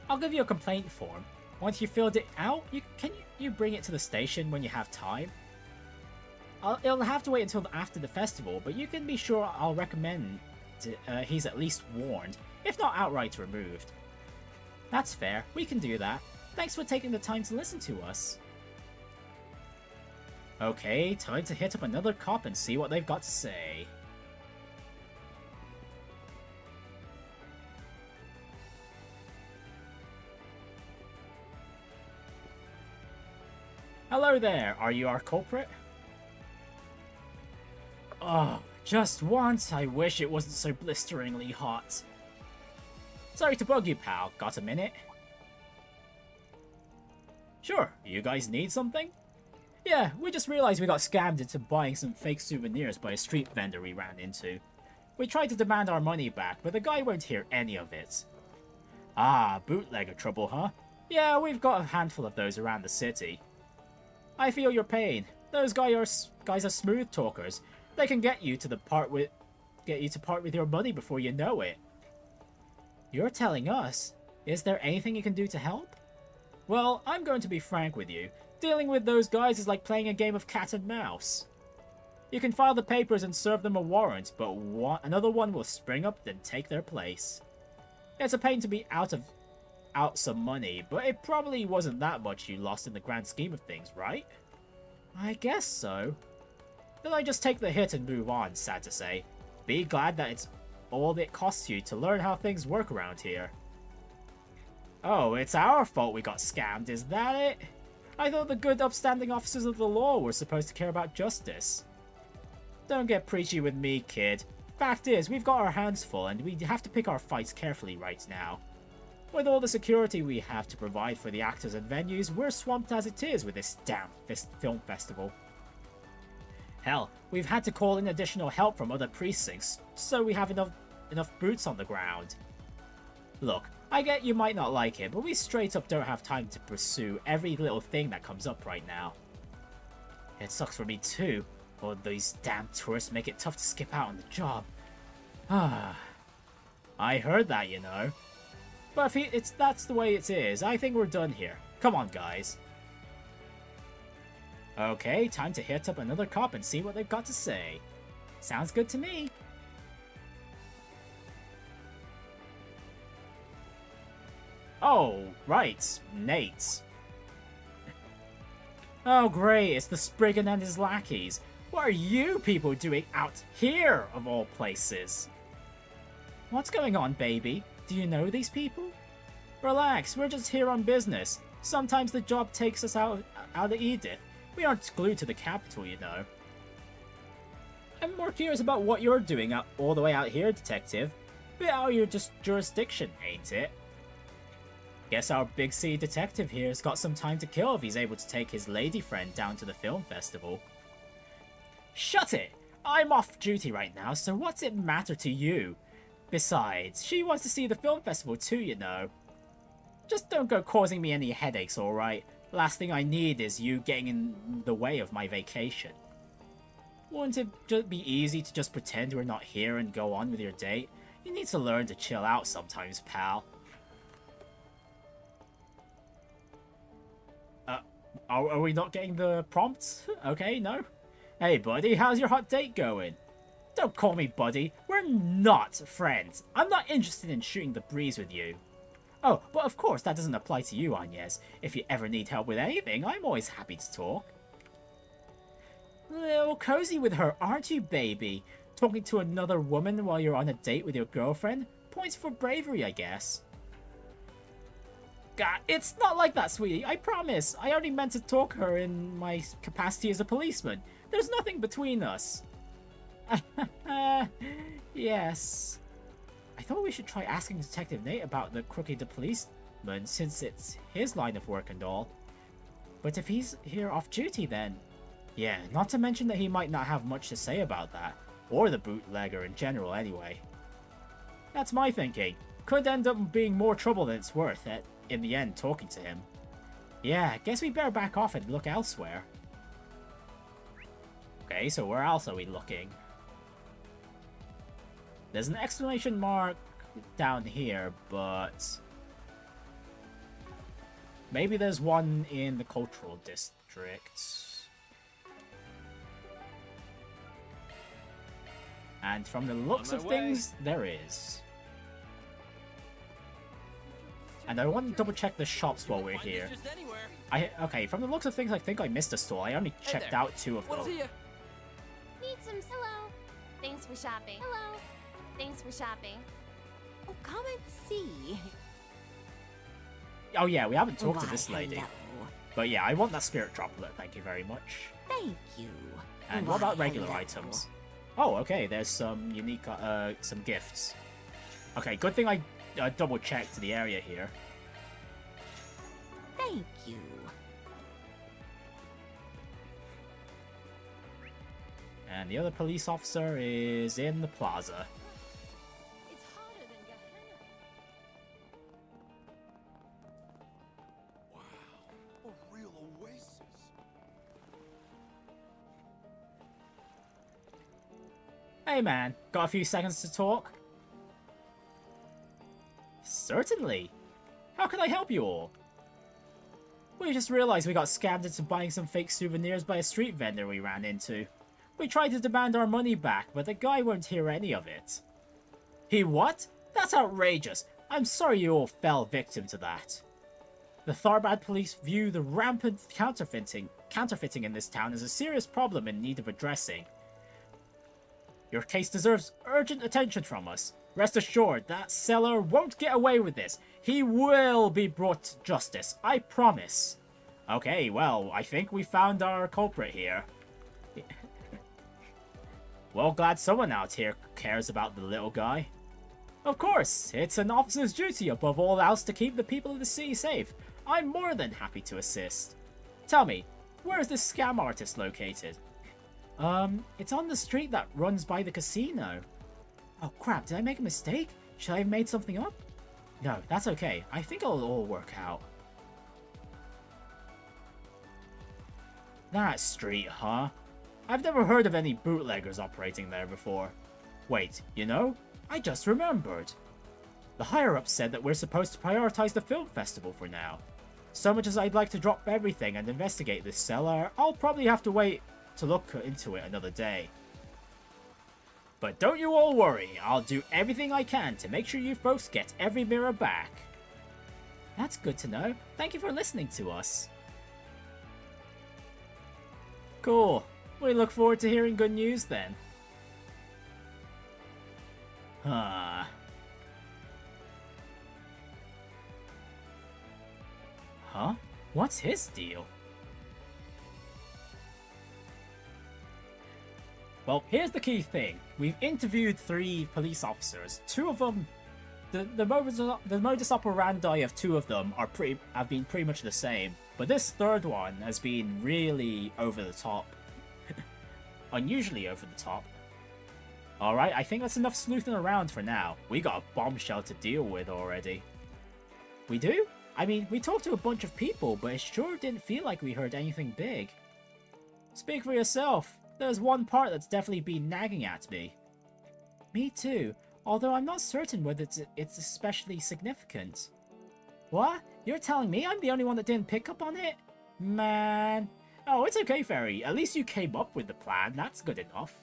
I'll give you a complaint form. Once you filled it out, can you bring it to the station when you have time? It'll have to wait until after the festival, but you can be sure I'll recommend he's at least warned, if not outright removed. That's fair, we can do that. Thanks for taking the time to listen to us. Okay, time to hit up another cop and see what they've got to say. Hello there, are you our culprit? Oh, just once, I wish it wasn't so blisteringly hot. Sorry to bug you, pal. Got a minute? Sure, you guys need something? Yeah, we just realized we got scammed into buying some fake souvenirs by a street vendor we ran into. We tried to demand our money back, but the guy won't hear any of it. Ah, bootlegger trouble, huh? Yeah, we've got a handful of those around the city. I feel your pain. Those guys are smooth talkers. They can get you to part with your money before you know it. You're telling us? Is there anything you can do to help? Well, I'm going to be frank with you. Dealing with those guys is like playing a game of cat and mouse. You can file the papers and serve them a warrant, but another one will spring up and take their place. It's a pain to be out some money, but it probably wasn't that much you lost in the grand scheme of things, right? I guess so. Then I just take the hit and move on, sad to say. Be glad that it's all it costs you to learn how things work around here. Oh, it's our fault we got scammed, is that it? I thought the good upstanding officers of the law were supposed to care about justice. Don't get preachy with me, kid. Fact is, we've got our hands full and we have to pick our fights carefully right now. With all the security we have to provide for the actors and venues, we're swamped as it is with this damn film festival. Hell, we've had to call in additional help from other precincts, so we have enough boots on the ground. Look, I get you might not like it, but we straight up don't have time to pursue every little thing that comes up right now. It sucks for me too. All these damn tourists make it tough to skip out on the job. Ah, I heard that, you know. But if that's the way it is, I think we're done here. Come on, guys. Okay, time to hit up another cop and see what they've got to say. Sounds good to me. Oh, right, Nate. Oh great, it's the Spriggan and his lackeys. What are you people doing out here, of all places? What's going on, baby? Do you know these people? Relax, we're just here on business. Sometimes the job takes us out of Edith. We aren't glued to the capital, you know. I'm more curious about what you're doing all the way out here, detective. Bit out of your jurisdiction, ain't it? Guess our big C detective here's got some time to kill if he's able to take his lady friend down to the film festival. Shut it! I'm off duty right now, so what's it matter to you? Besides, she wants to see the film festival too, you know. Just don't go causing me any headaches, alright? Last thing I need is you getting in the way of my vacation. Wouldn't it just be easy to just pretend we're not here and go on with your date? You need to learn to chill out sometimes, pal. Are we not getting the prompts? Okay, no. Hey, buddy, how's your hot date going? Don't call me buddy. We're not friends. I'm not interested in shooting the breeze with you. Oh, but of course that doesn't apply to you, Agnes. If you ever need help with anything, I'm always happy to talk. A little cozy with her, aren't you, baby? Talking to another woman while you're on a date with your girlfriend? Points for bravery, I guess. God, it's not like that, sweetie. I promise. I only meant to talk her in my capacity as a policeman. There's nothing between us. Yes. I thought we should try asking Detective Nate about the crooked policeman since it's his line of work and all. But if he's here off duty then... Yeah, not to mention that he might not have much to say about that. Or the bootlegger in general anyway. That's my thinking. Could end up being more trouble than it's worth in the end talking to him. Yeah, guess we better back off and look elsewhere. Okay, so where else are we looking? There's an exclamation mark down here, but... maybe there's one in the cultural district. And from the looks of things, there is. And I want to double check the shops while we're here. Okay, from the looks of things, I think I missed a store. I only checked out 2 of them. Need some... Hello. Thanks for shopping. Hello. Thanks for shopping. Oh, come and see. Oh yeah, we haven't talked to this lady. Hello. But yeah, I want that spirit droplet, thank you very much. Thank you. And what about regular items? Oh, okay, there's some unique, some gifts. Okay, good thing I double checked the area here. Thank you. And the other police officer is in the plaza. Hey man, got a few seconds to talk? Certainly. How can I help you all? We just realized we got scammed into buying some fake souvenirs by a street vendor we ran into. We tried to demand our money back, but the guy won't hear any of it. He what? That's outrageous. I'm sorry you all fell victim to that. The Tharbad police view the rampant counterfeiting in this town as a serious problem in need of addressing. Your case deserves urgent attention from us. Rest assured, that seller won't get away with this. He will be brought to justice, I promise. Okay, well, I think we found our culprit here. Well, glad someone out here cares about the little guy. Of course, it's an officer's duty above all else to keep the people of the city safe. I'm more than happy to assist. Tell me, where is this scam artist located? It's on the street that runs by the casino. Oh crap, did I make a mistake? Should I have made something up? No, that's okay. I think it'll all work out. That street, huh? I've never heard of any bootleggers operating there before. Wait, you know? I just remembered. The higher-ups said that we're supposed to prioritize the film festival for now. So much as I'd like to drop everything and investigate this seller, I'll probably have to wait to look into it another day. But don't you all worry, I'll do everything I can to make sure you folks get every mirror back. That's good to know. Thank you for listening to us. Cool. We look forward to hearing good news then. Huh. Huh? What's his deal? Well, here's the key thing. We've interviewed 3 police officers. 2 of them, the modus operandi of 2 of them have been pretty much the same. But this third one has been really over the top. Unusually over the top. Alright, I think that's enough sleuthing around for now. We got a bombshell to deal with already. We do? I mean, we talked to a bunch of people, but it sure didn't feel like we heard anything big. Speak for yourself. There's one part that's definitely been nagging at me. Me too, although I'm not certain whether it's especially significant. What? You're telling me I'm the only one that didn't pick up on it? Man. Oh, it's okay, Fairy. At least you came up with the plan. That's good enough.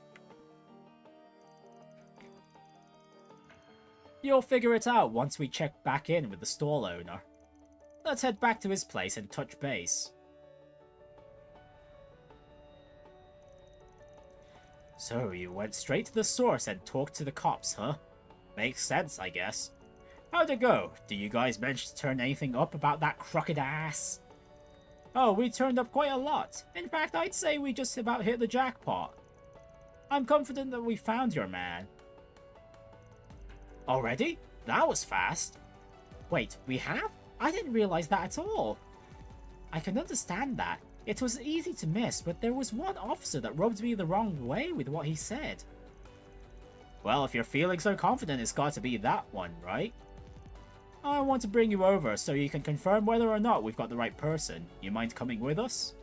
You'll figure it out once we check back in with the stall owner. Let's head back to his place and touch base. So you went straight to the source and talked to the cops, huh? Makes sense, I guess. How'd it go? Did you guys manage to turn anything up about that crooked ass? Oh, we turned up quite a lot. In fact, I'd say we just about hit the jackpot. I'm confident that we found your man. Already? That was fast. Wait, we have? I didn't realize that at all. I can understand that. It was easy to miss, but there was one officer that rubbed me the wrong way with what he said. Well, if you're feeling so confident, it's got to be that one, right? I want to bring you over so you can confirm whether or not we've got the right person. You mind coming with us?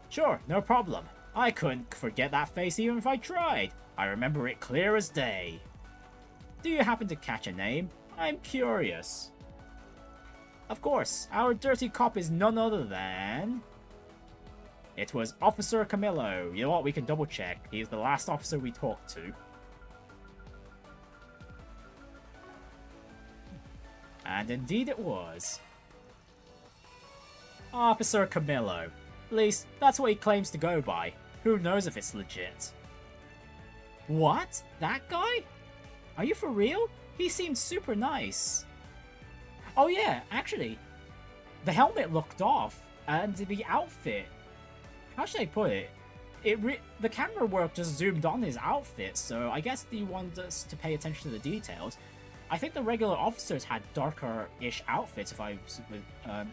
Sure, no problem. I couldn't forget that face even if I tried. I remember it clear as day. Do you happen to catch a name? I'm curious. Of course, our dirty cop is none other than... It was Officer Camillo. You know what, we can double check. He's the last officer we talked to. And indeed it was. Officer Camillo. At least, that's what he claims to go by. Who knows if it's legit. What? That guy? Are you for real? He seemed super nice. Oh yeah, actually, the helmet looked off, and the outfit... How should I put it? The camera work just zoomed on his outfit, so I guess you want us to pay attention to the details. I think the regular officers had darker-ish outfits, if I'm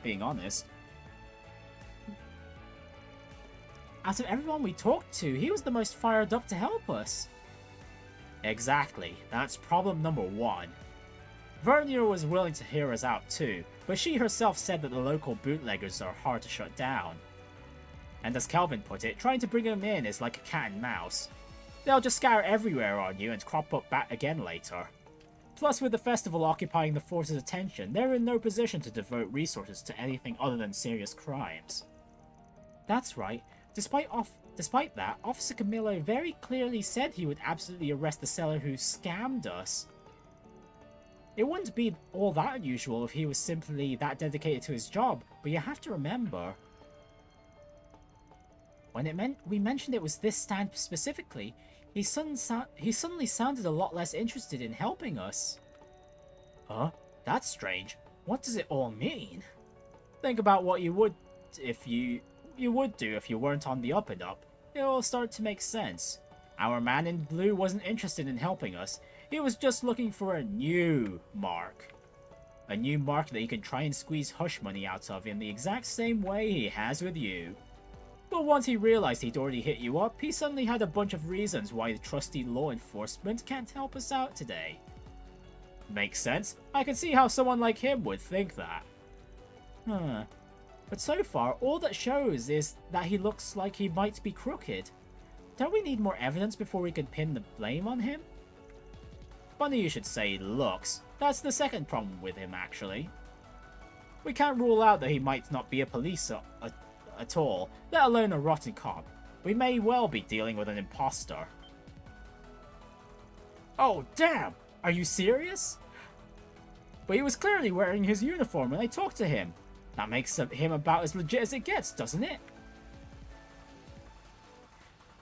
being honest. Out of everyone we talked to, he was the most fired up to help us. Exactly. That's problem number 1. Vernier was willing to hear us out too, but she herself said that the local bootleggers are hard to shut down. And as Calvin put it, trying to bring him in is like a cat and mouse. They'll just scatter everywhere on you and crop up back again later. Plus, with the festival occupying the force's attention, they're in no position to devote resources to anything other than serious crimes. That's right. Despite that, Officer Camillo very clearly said he would absolutely arrest the seller who scammed us. It wouldn't be all that unusual if he was simply that dedicated to his job, but you have to remember, when we mentioned it was this stand specifically, he suddenly sounded a lot less interested in helping us. Huh? That's strange. What does it all mean? Think about what you would do if you weren't on the up and up. It'll start to make sense. Our man in blue wasn't interested in helping us. He was just looking for a new mark. A new mark that he can try and squeeze hush money out of in the exact same way he has with you. But once he realized he'd already hit you up, he suddenly had a bunch of reasons why the trusty law enforcement can't help us out today. Makes sense. I can see how someone like him would think that. Huh. But so far, all that shows is that he looks like he might be crooked. Don't we need more evidence before we can pin the blame on him? Funny you should say looks. That's the second problem with him, actually. We can't rule out that he might not be a police at all, let alone a rotten cop. We may well be dealing with an imposter. Oh, damn! Are you serious? But he was clearly wearing his uniform when I talked to him. That makes him about as legit as it gets, doesn't it?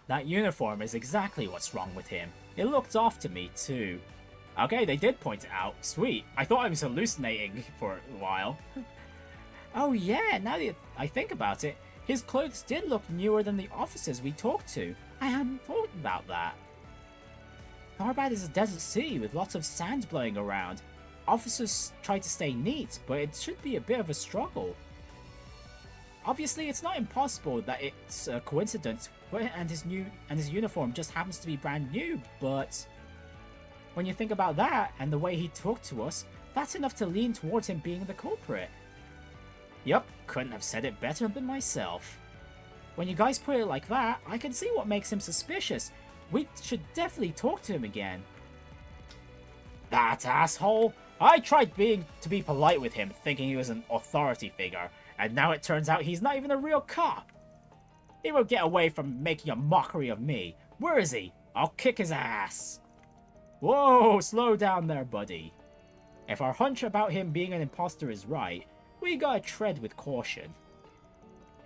That uniform is exactly what's wrong with him. It looked off to me, too. Okay, they did point it out. Sweet. I thought I was hallucinating for a while. Oh yeah, now that I think about it, his clothes did look newer than the officers we talked to. I hadn't thought about that. Tharbad is a desert city with lots of sand blowing around. Officers try to stay neat, but it should be a bit of a struggle. Obviously, it's not impossible that it's a coincidence and his uniform just happens to be brand new, but when you think about that and the way he talked to us, that's enough to lean towards him being the culprit. Yup, couldn't have said it better than myself. When you guys put it like that, I can see what makes him suspicious. We should definitely talk to him again. That asshole! I tried to be polite with him, thinking he was an authority figure, and now it turns out he's not even a real cop. He won't get away from making a mockery of me. Where is he? I'll kick his ass. Whoa, slow down there, buddy. If our hunch about him being an imposter is right, we gotta tread with caution.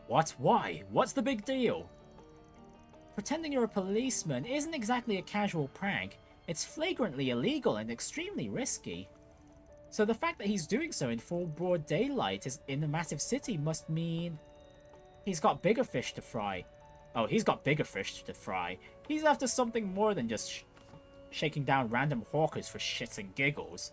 What? Why? What's the big deal? Pretending you're a policeman isn't exactly a casual prank. It's flagrantly illegal and extremely risky. So the fact that he's doing so in full broad daylight in a massive city must mean he's got bigger fish to fry. Oh, he's got bigger fish to fry. He's after something more than just shaking down random hawkers for shits and giggles.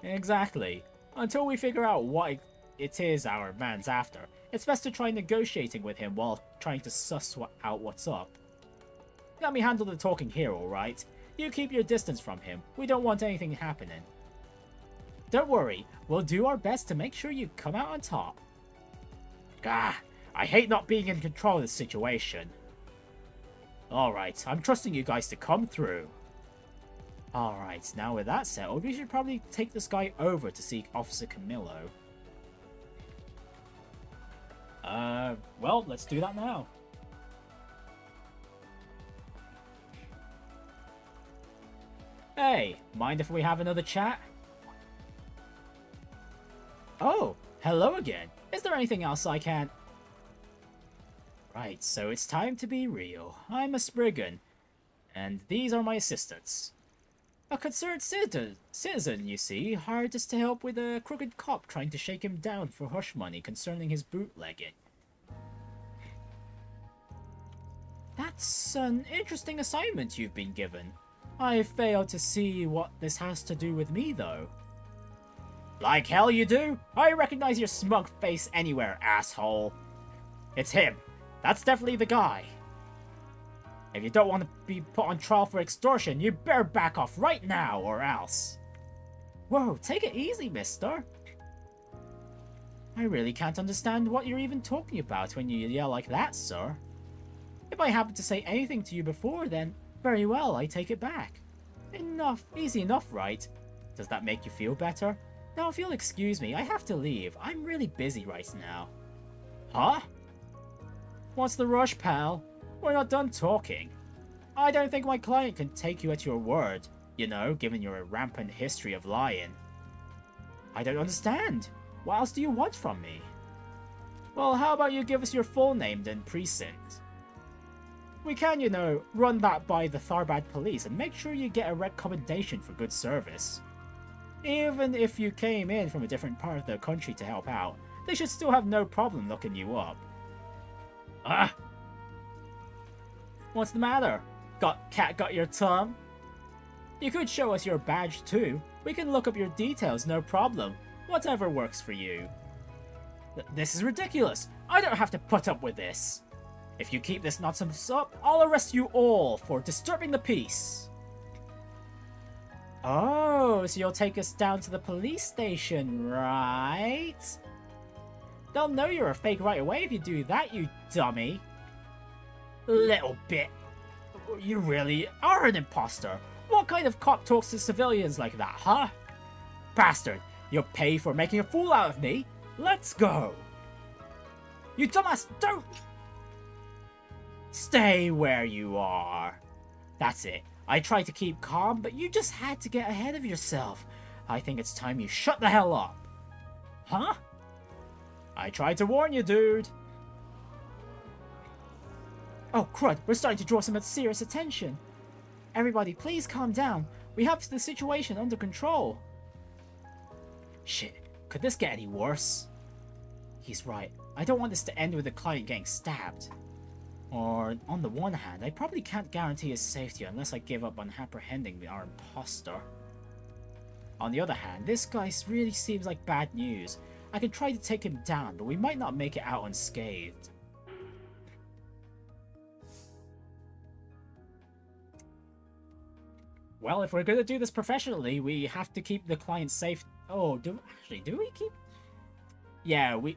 Exactly. Until we figure out what it is our man's after, it's best to try negotiating with him while trying to suss out what's up. Let me handle the talking here, alright? You keep your distance from him. We don't want anything happening. Don't worry, we'll do our best to make sure you come out on top. Ah, I hate not being in control of the situation. Alright, I'm trusting you guys to come through. Alright, now with that settled, we should probably take this guy over to seek Officer Camillo. Well, let's do that now. Hey, mind if we have another chat? Oh, hello again. Is there anything else I can... Right, so it's time to be real. I'm a Spriggan, and these are my assistants. A concerned citizen, you see, hired us to help with a crooked cop trying to shake him down for hush money concerning his bootlegging. That's an interesting assignment you've been given. I fail to see what this has to do with me, though. Like hell you do? I recognize your smug face anywhere, asshole. It's him. That's definitely the guy. If you don't want to be put on trial for extortion, you better back off right now, or else. Whoa, take it easy, mister. I really can't understand what you're even talking about when you yell like that, sir. If I happened to say anything to you before, then very well, I take it back. Enough, easy enough, right? Does that make you feel better? Now, if you'll excuse me, I have to leave. I'm really busy right now. Huh? What's the rush, pal? We're not done talking. I don't think my client can take you at your word, you know, given your rampant history of lying. I don't understand. What else do you want from me? Well, how about you give us your full name and precinct? We can, you know, run that by the Tharbad police and make sure you get a recommendation for good service. Even if you came in from a different part of the country to help out, they should still have no problem looking you up. Ah! What's the matter? Got your tongue? You could show us your badge too. We can look up your details, no problem. Whatever works for you. This is ridiculous. I don't have to put up with this. If you keep this nonsense up, I'll arrest you all for disturbing the peace. Oh, so you'll take us down to the police station, right? They'll know you're a fake right away if you do that, you dummy. Little bit. You really are an imposter. What kind of cop talks to civilians like that, huh? Bastard, you'll pay for making a fool out of me. Let's go. You dumbass, don't! Stay where you are. That's it. I tried to keep calm, but you just had to get ahead of yourself. I think it's time you shut the hell up. Huh? I tried to warn you, dude. Oh, crud. We're starting to draw some serious attention. Everybody, please calm down. We have the situation under control. Shit. Could this get any worse? He's right. I don't want this to end with the client getting stabbed. Or, on the one hand, I probably can't guarantee his safety unless I give up on apprehending our imposter. On the other hand, this guy really seems like bad news. I can try to take him down, but we might not make it out unscathed. Well, if we're going to do this professionally, we have to keep the client safe. Oh, do we keep? Yeah, we're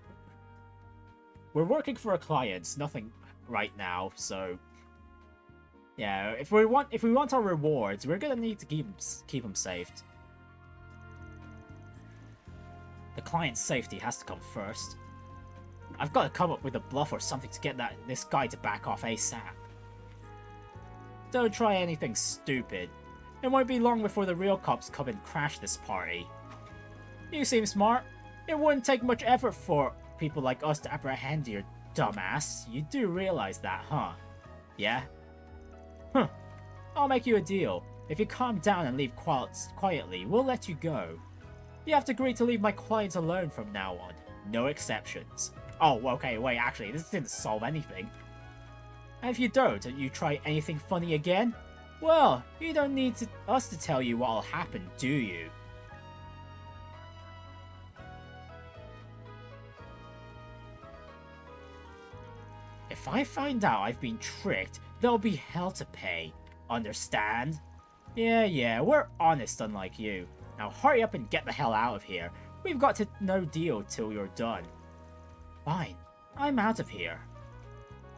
working for a client, nothing right now, so yeah, if we want our rewards, we're gonna need to keep them safe. The client's safety has to come first. I've got to come up with a bluff or something to get this guy to back off ASAP. Don't try anything stupid. It won't be long before the real cops come and crash this party. You seem smart. It wouldn't take much effort for people like us to apprehend your dumbass. You do realize that, huh? Yeah? Huh. I'll make you a deal. If you calm down and leave quietly, we'll let you go. You have to agree to leave my clients alone from now on. No exceptions. Oh, okay, wait, actually, this didn't solve anything. And if you don't, and you try anything funny again, well, you don't need us to tell you what'll happen, do you? If I find out I've been tricked, there'll be hell to pay. Understand? Yeah, we're honest unlike you. Now hurry up and get the hell out of here. We've got to no deal till you're done. Fine, I'm out of here.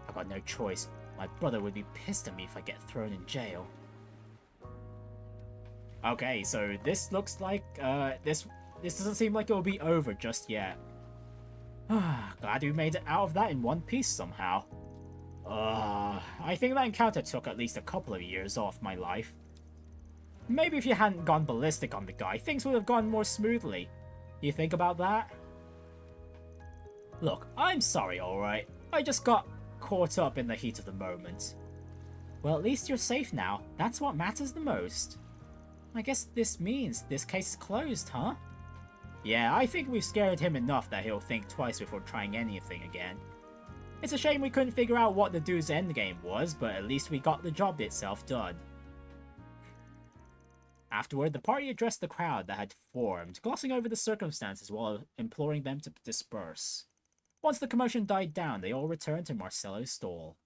I've got no choice. My brother would be pissed at me if I get thrown in jail. Okay, so this looks like, this doesn't seem like it'll be over just yet. Glad we made it out of that in one piece somehow. I think that encounter took at least a couple of years off my life. Maybe if you hadn't gone ballistic on the guy, things would have gone more smoothly. You think about that? Look, I'm sorry, alright. I just got caught up in the heat of the moment. Well, at least you're safe now. That's what matters the most. I guess this means this case is closed, huh? Yeah, I think we've scared him enough that he'll think twice before trying anything again. It's a shame we couldn't figure out what the dude's endgame was, but at least we got the job itself done. Afterward, the party addressed the crowd that had formed, glossing over the circumstances while imploring them to disperse. Once the commotion died down, they all returned to Marcello's stall.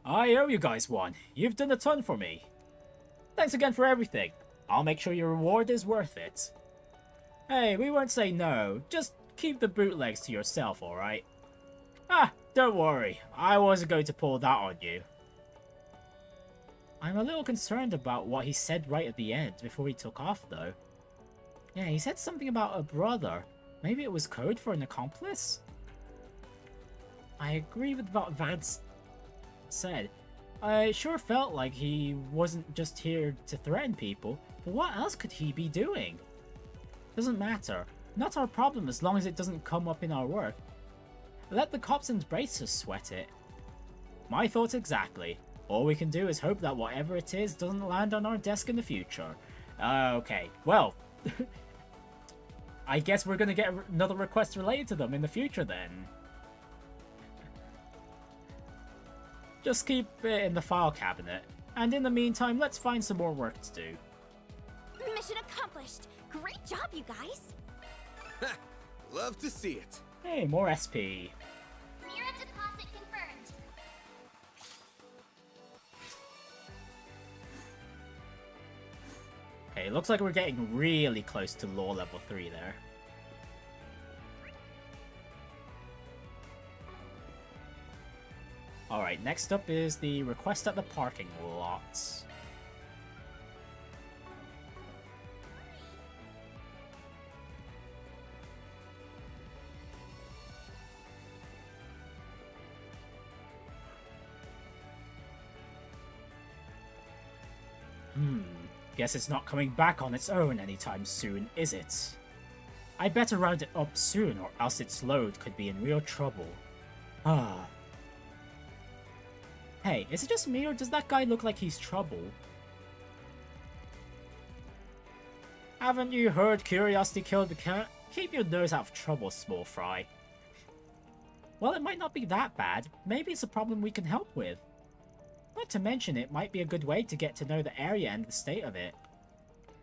I owe you guys one. You've done a ton for me. Thanks again for everything. I'll make sure your reward is worth it. Hey, we won't say no. Just keep the bootlegs to yourself, alright? Ah, don't worry. I wasn't going to pull that on you. I'm a little concerned about what he said right at the end before he took off, though. Yeah, he said something about a brother. Maybe it was code for an accomplice? I agree with what Vance said. I sure felt like he wasn't just here to threaten people, but what else could he be doing? Doesn't matter. Not our problem as long as it doesn't come up in our work. Let the cops and bracers sweat it. My thoughts exactly. All we can do is hope that whatever it is doesn't land on our desk in the future. Okay, well, I guess we're gonna get another request related to them in the future then. Just keep it in the file cabinet, and in the meantime, let's find some more work to do. Mission accomplished! Great job, you guys! Love to see it. Hey, more SP. Mirror deposit confirmed. Okay, looks like we're getting really close to law level 3 there. Alright, next up is the request at the parking lots. Guess it's not coming back on its own anytime soon, is it? I better round it up soon or else its load could be in real trouble. Ah. Hey, is it just me or does that guy look like he's trouble? Haven't you heard curiosity killed the cat? Keep your nose out of trouble, small fry. Well, it might not be that bad. Maybe it's a problem we can help with. Not to mention, it might be a good way to get to know the area and the state of it.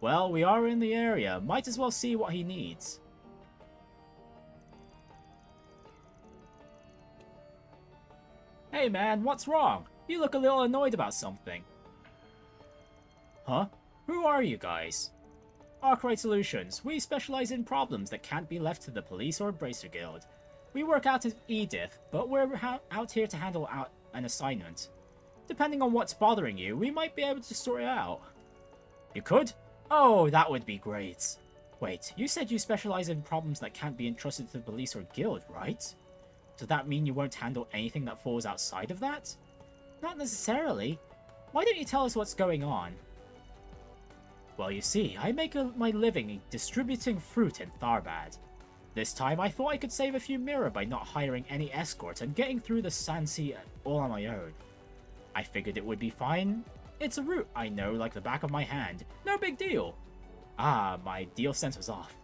Well, we are in the area. Might as well see what he needs. Hey man, what's wrong? You look a little annoyed about something. Huh? Who are you guys? Arkwright Solutions. We specialize in problems that can't be left to the police or Bracer Guild. We work out at Edith, but we're out here to handle out an assignment. Depending on what's bothering you, we might be able to sort it out. You could? Oh, that would be great. Wait, you said you specialize in problems that can't be entrusted to the police or guild, right? Does that mean you won't handle anything that falls outside of that? Not necessarily. Why don't you tell us what's going on? Well, you see, I make my living distributing fruit in Tharbad. This time I thought I could save a few mirror by not hiring any escorts and getting through the Sand Sea all on my own. I figured it would be fine. It's a route I know like the back of my hand. No big deal. Ah, my deal sense was off.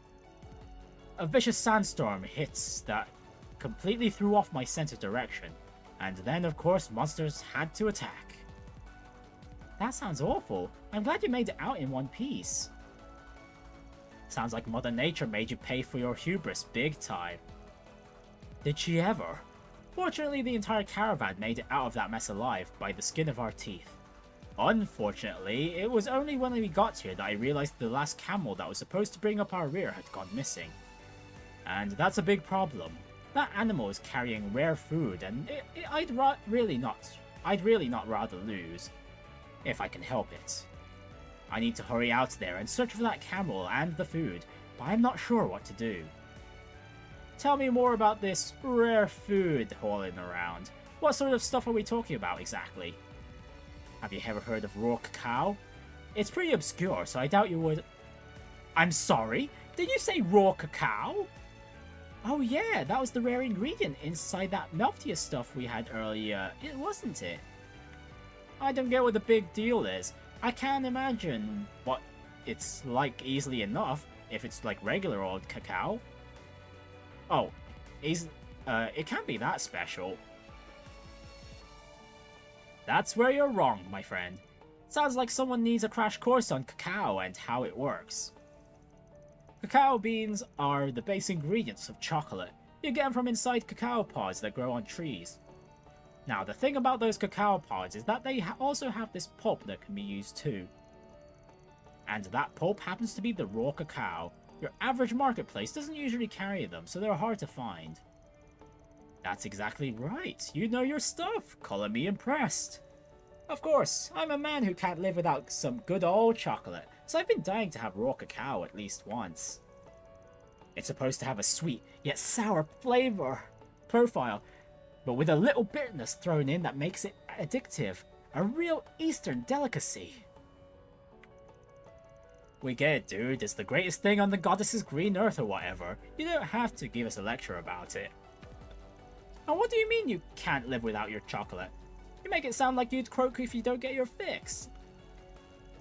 A vicious sandstorm hits that completely threw off my sense of direction. And then, of course, monsters had to attack. That sounds awful. I'm glad you made it out in one piece. Sounds like Mother Nature made you pay for your hubris big time. Did she ever? Fortunately, the entire caravan made it out of that mess alive by the skin of our teeth. Unfortunately, it was only when we got here that I realized the last camel that was supposed to bring up our rear had gone missing. And that's a big problem. That animal is carrying rare food, and I'd really not rather lose, if I can help it. I need to hurry out there and search for that camel and the food, but I'm not sure what to do. Tell me more about this rare food hauling around. What sort of stuff are we talking about exactly? Have you ever heard of raw cacao? It's pretty obscure, so I doubt you would... I'm sorry? Did you say raw cacao? Oh yeah, that was the rare ingredient inside that Meltia stuff we had earlier, wasn't it? I don't get what the big deal is. I can't imagine what it's like easily enough if it's like regular old cacao. Oh, it can't be that special. That's where you're wrong, my friend. Sounds like someone needs a crash course on cacao and how it works. Cacao beans are the base ingredients of chocolate. You get them from inside cacao pods that grow on trees. Now, the thing about those cacao pods is that they also have this pulp that can be used too. And that pulp happens to be the raw cacao. Your average marketplace doesn't usually carry them, so they're hard to find. That's exactly right. You know your stuff. Color me impressed. Of course, I'm a man who can't live without some good old chocolate, so I've been dying to have raw cacao at least once. It's supposed to have a sweet, yet sour flavor profile, but with a little bitterness thrown in that makes it addictive. A real Eastern delicacy. We get it, dude. It's the greatest thing on the goddess's green earth or whatever. You don't have to give us a lecture about it. And what do you mean you can't live without your chocolate? You make it sound like you'd croak if you don't get your fix.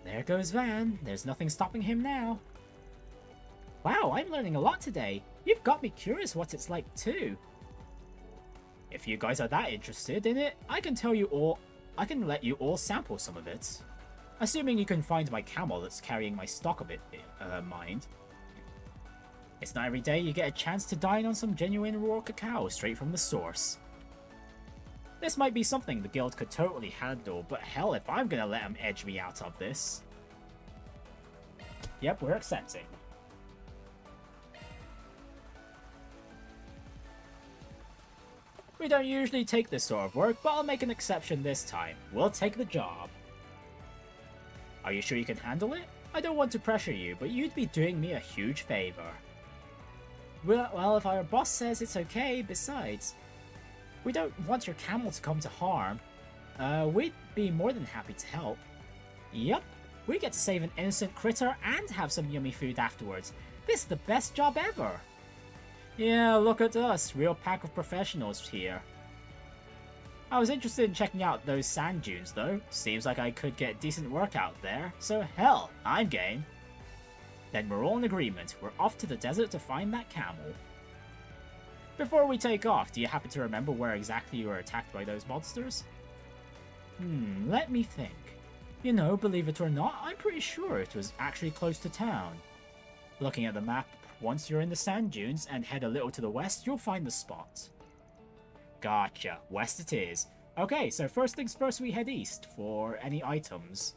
There goes Van. There's nothing stopping him now. Wow, I'm learning a lot today. You've got me curious what it's like too. If you guys are that interested in it, I can let you all sample some of it. Assuming you can find my camel that's carrying my stock a bit, mind. It's not every day you get a chance to dine on some genuine raw cacao straight from the source. This might be something the guild could totally handle, but hell if I'm gonna let them edge me out of this. Yep, we're accepting. We don't usually take this sort of work, but I'll make an exception this time. We'll take the job. Are you sure you can handle it? I don't want to pressure you, but you'd be doing me a huge favor. Well, if our boss says it's okay, besides, we don't want your camel to come to harm. We'd be more than happy to help. Yup, we get to save an innocent critter and have some yummy food afterwards. This is the best job ever. Yeah, look at us, real pack of professionals here. I was interested in checking out those sand dunes though. Seems like I could get decent work out there, so hell, I'm game. Then we're all in agreement. We're off to the desert to find that camel. Before we take off, do you happen to remember where exactly you were attacked by those monsters? Let me think. You know, believe it or not, I'm pretty sure it was actually close to town. Looking at the map, once you're in the sand dunes and head a little to the west, you'll find the spot. Gotcha, west it is. Okay, so first things first, we head east for any items.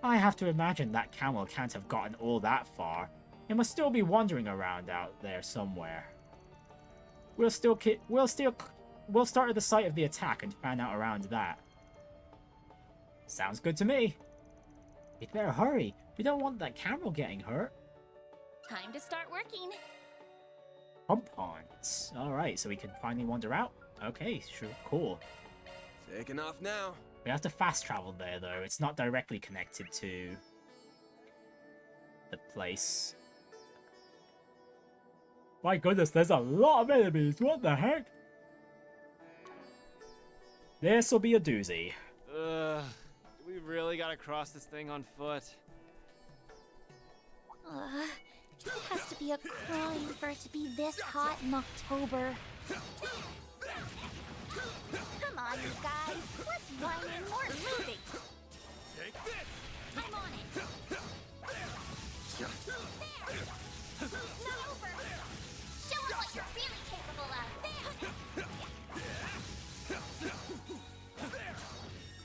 I have to imagine that camel can't have gotten all that far. It must still be wandering around out there somewhere. We'll start at the site of the attack and fan out around that. Sounds good to me. We'd better hurry. We don't want that camel getting hurt. Time to start working. Hump hunts. Alright, so we can finally wander out? Okay, sure, cool. Taking off now. We have to fast travel there though. It's not directly connected to the place. My goodness, there's a lot of enemies. What the heck? This'll be a doozy. We really gotta cross this thing on foot. It has to be a crime for it to be this hot in October. Come on, you guys. Let's whine more moving. Take this! I'm on it. There! It's not over. Show them what you're really capable of. There!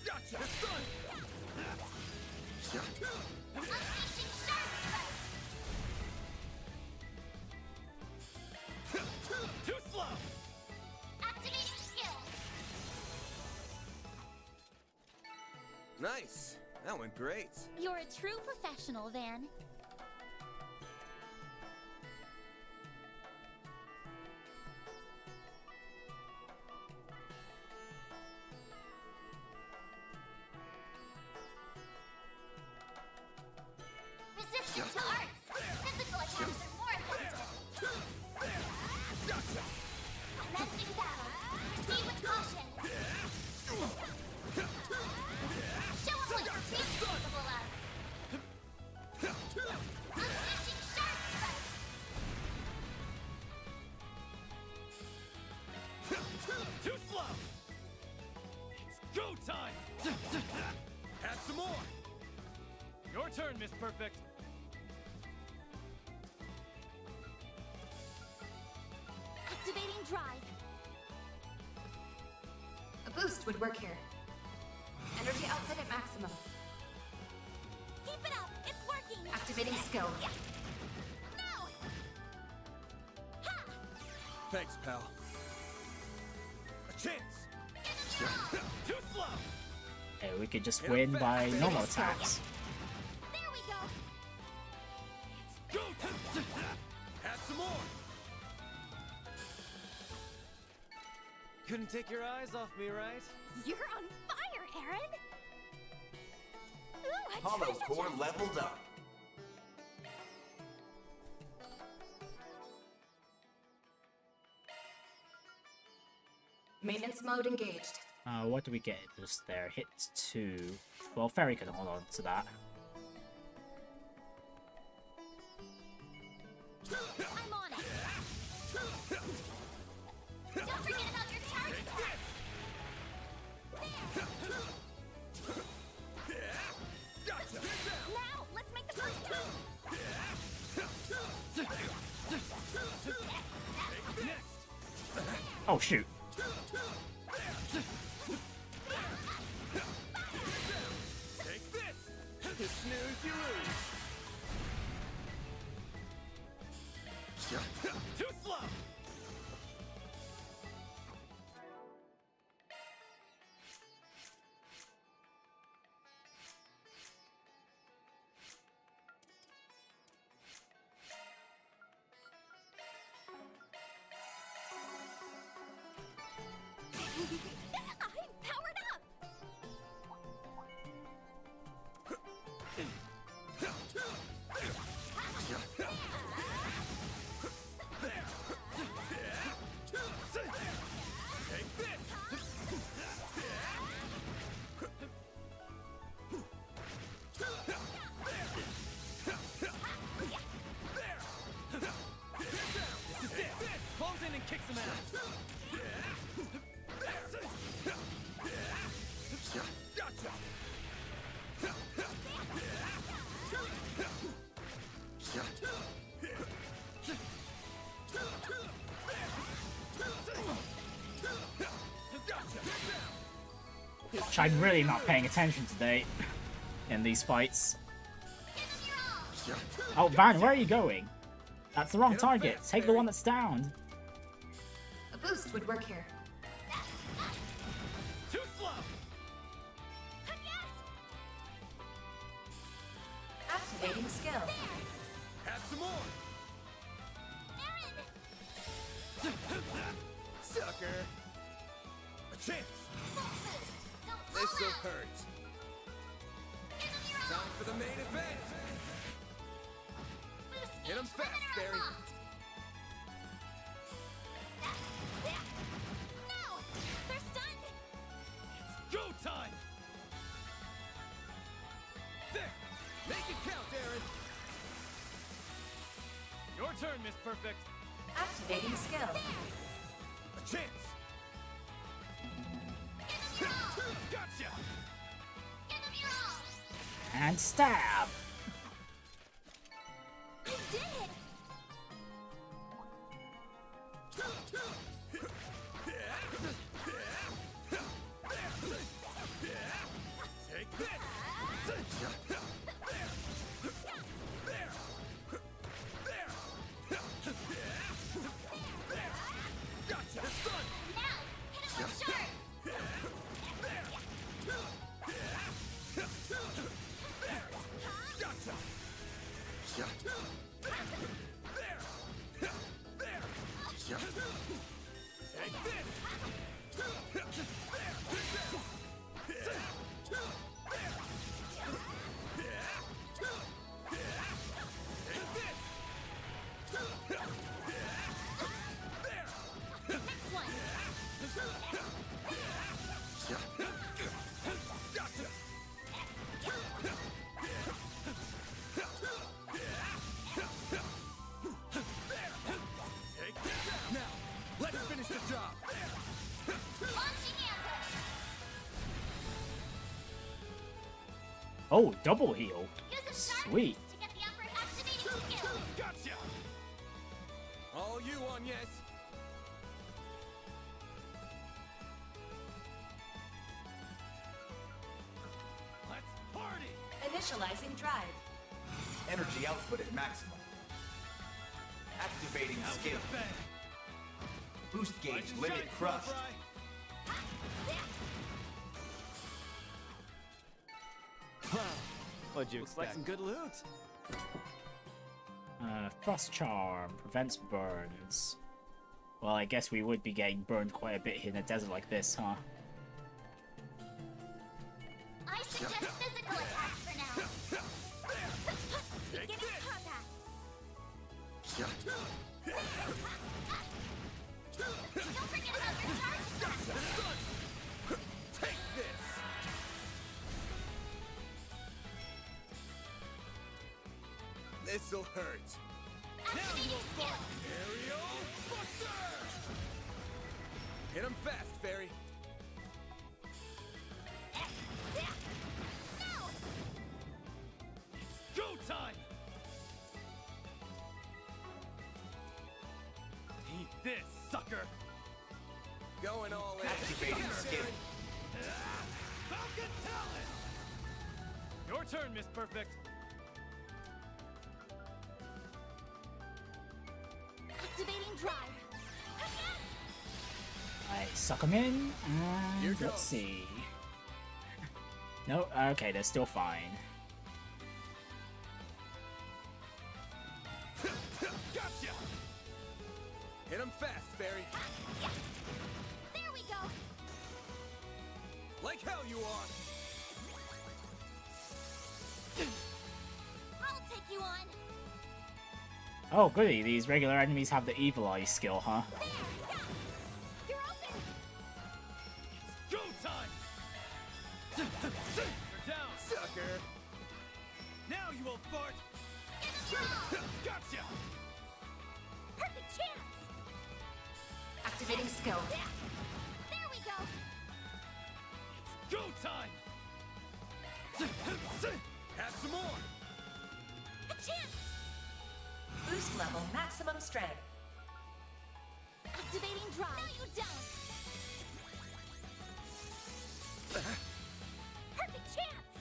Gotcha! Unleashing shark strike. Too slow! Activating skill. Nice. That went great. You're a true professional, Van. Resistant to arts. Physical attacks are more effective. Commencing battle. Proceed with caution. Show them what you're really capable of. Unleashing shark strike. Too slow! It's go time! Have some more! Your turn, Miss Perfect. Activating drive. A boost would work here. Energy output at maximum. Keep it up. It's working. Activating skill. Thanks, pal. A chance. Too slow. Hey, we could just win by normal attacks. There we go. Go. Have some more. Couldn't take your eyes off me, right? You're on fire, Aaron! Ooh, a Hollow treasure core chest. leveled up. Maintenance mode engaged. What do we get just there? Hit 2. Well, Ferry can hold on to that. I'm on it. Don't forget about your charge attack. Now, let's make the first turn. Oh, shoot. Take this. You snooze, you lose. Too slow. I'm powered up. Take this. This is it. Falls in and kicks him out. Gotcha. I'm really not paying attention today in these fights. Oh, Van, where are you going? That's the wrong target. Take the one that's downed. A boost would work here. Too slow. Activating skill. Have some more. Sucker. A chance. This'll hurt. Time for the main event. Hit him fast, Barry. No, they're stunned. Go time. There. Make it count, Aaron. Your turn, Miss Perfect. Activating skill. A chance. Gotcha. And stab. You did it. Take this. Gotcha. It's done. Now, hit him with sharp. Oh, double heal. Sweet. To get the upper activating skill. Gotcha. All you on, yes. Let's party. Initializing drive. Energy output at maximum. Activating skill. Boost gauge limit crushed. What'd you Looks like some good loot. Frost Charm prevents burns. Well, I guess we would be getting burned quite a bit here in a desert like this, huh? I suggest physical attacks for now. Beginning combat. Don't forget about your charge attack. Take this. This'll hurt. Activating skill. Aerial Buster! Hit him fast, Fairy. No! Go time! Eat this, sucker! Going all in. Activating skill. Falcon Talon! Your turn, Miss Perfect. Activating drive. Alright, suck them in, and let's see. No, okay, they're still fine. Gotcha! Hit him fast, Fairy. There we go. Like hell you are. I'll take you on. Oh, goody, these regular enemies have the Evil Eye skill, huh? You're open. Go time! You're down, sucker! Now you will fart! Gotcha! Perfect chance. Activating skill. There we go. Go time! Have some more! A chance. Boost level maximum strength. Activating drive. No, you don't. Perfect chance.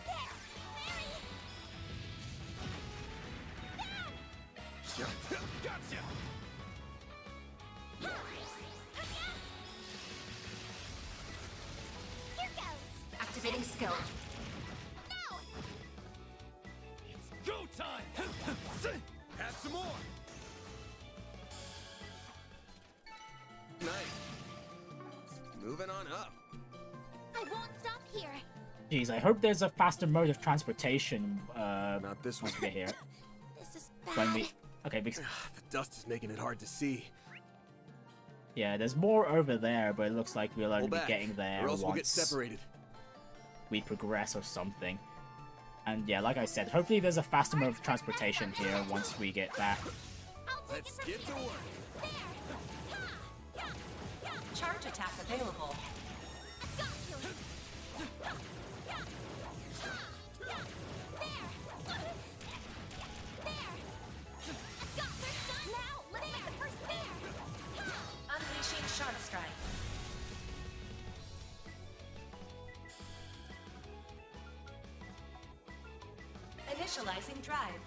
There, Mary. Bad. Gotcha! Here goes. Activating skill. Go time! Have some more! Nice. Moving on up. I won't stop here. Jeez, I hope there's a faster mode of transportation, Not this one. here. This is bad. When we... Okay, because... The dust is making it hard to see. Yeah, there's more over there, but it looks like we'll only Pull be back, getting there or else we'll get once separated. we progress or something. And yeah, like I said, hopefully there's a faster mode of transportation here once we get back. Let's get to work. Charge attack available. Unleashing Sharp Strike. Initializing drive.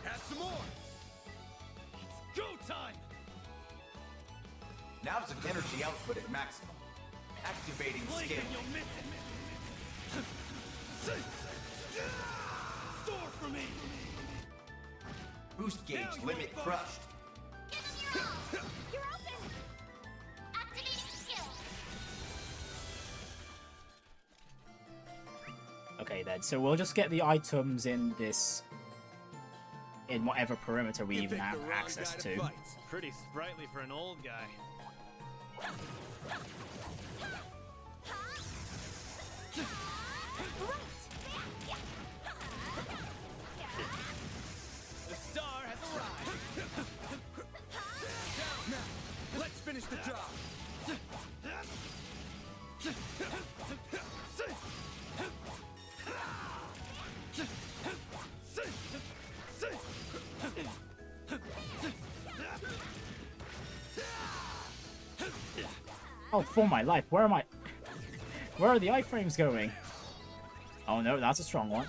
Have some more! Go time! Now's the energy output at maximum. Activating Blink skill. and you'll miss it! Soar for me! Boost gauge limit crushed. You're open. Activating skill. Okay then, so we'll just get the items in this... in whatever perimeter we even have access to. Pretty sprightly for an old guy. The star has arrived! Now, let's finish the job! Oh, for my life, where am I? Where are the iframes going? Oh no, that's a strong one.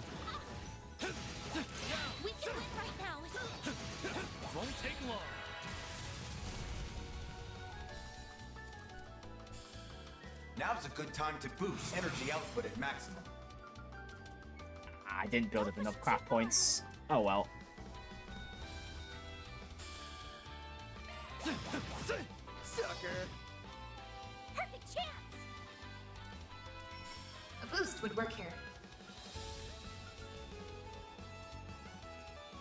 Now's a good time to boost energy output at maximum. I didn't build up enough craft points. Oh well. Sucker! Perfect chance! A boost would work here.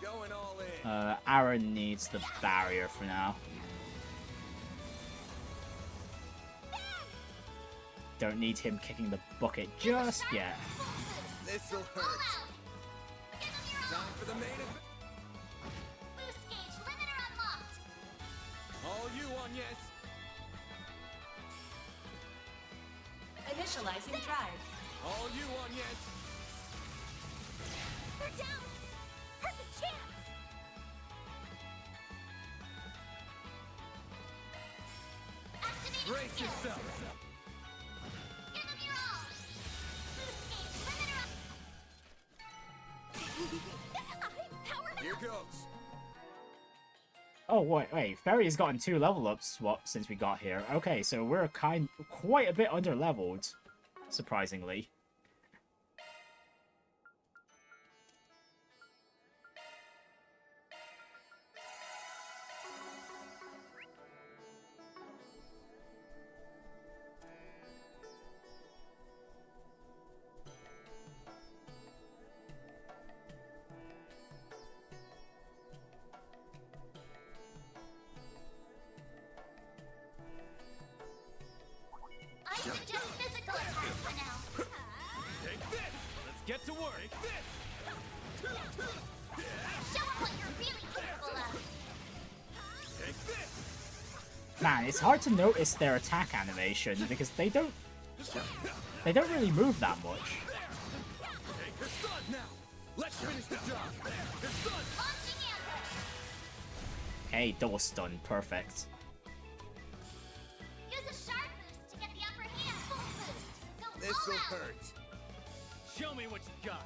Going all in. Aaron needs the barrier for now. Don't need him kicking the bucket just yet. This'll hurt. Time for the main event. Boost gauge limiter unlocked. All you on, yes. Initializing drive. All you on, yes. They're down. Perfect chance. Activating Brace skill. yourself. Give them your all. Boost gauge limiter up. Here goes. Oh wait, Ferry's gotten 2 level ups since we got here. Okay, so we're quite a bit under leveled, surprisingly. I suggest physical attacks for now. Take this. Let's get to work. Take this. Show them what you're really capable of. Take this. Man, it's hard to notice their attack animation because they don't really move that much. Take the stun now. Let's finish the job. The stun. Launching ambush. Hey, double stun, perfect. Use a sharp boost to get the upper hand. Full boost. Go all This'll out. hurt. Show me what you got.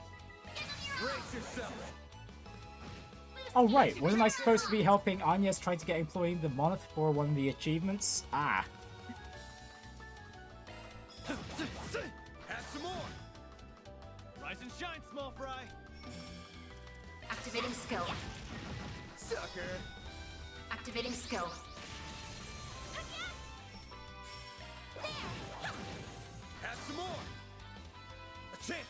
Give them your all. Brace yourself. Oh right, wasn't I supposed to be helping Agnes trying to get employing the month for one of the achievements? Ah. Have some more. Rise and shine, small fry. Activating skill. Sucker. Activating skill. Have some more. A chance.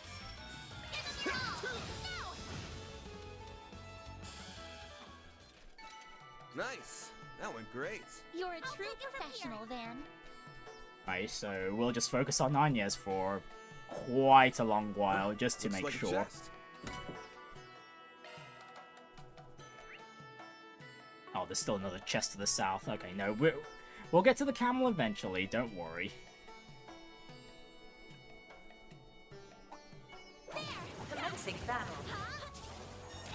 Nice. That went great. You're a true professional, then. Right, so we'll just focus on Agnes for quite a long while, just to Looks make like a sure. chest. Oh, there's still another chest to the south. Okay, no, we'll get to the camel eventually, don't worry. Commencing battle.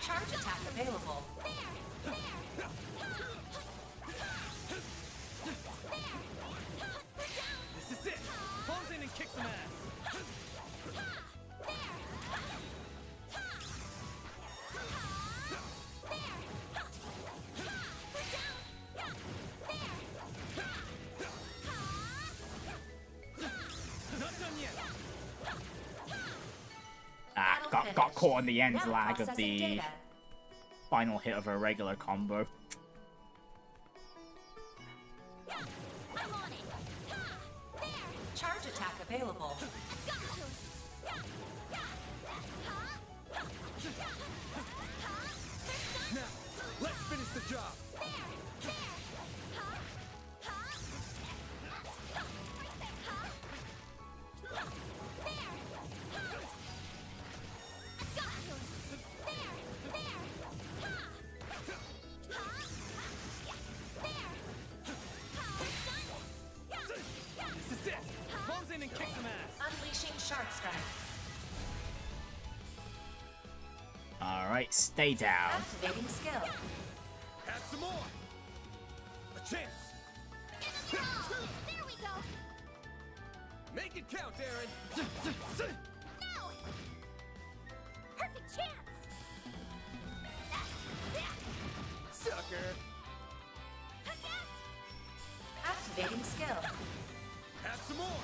Charge attack available. This is it. Close in and kick some ass. Not done yet. Ah, got caught on the end Now lag of processing the data. final hit of a regular combo. I'm on it. Charge attack available. Now, let's finish the job. This is it. Close in and kick some ass. Unleashing shark strike. Alright, stay down. Activating skill. Have some more. A chance. There we go. Make it count, Aaron. No. Perfect chance. Sucker. Activating skill. Have some more.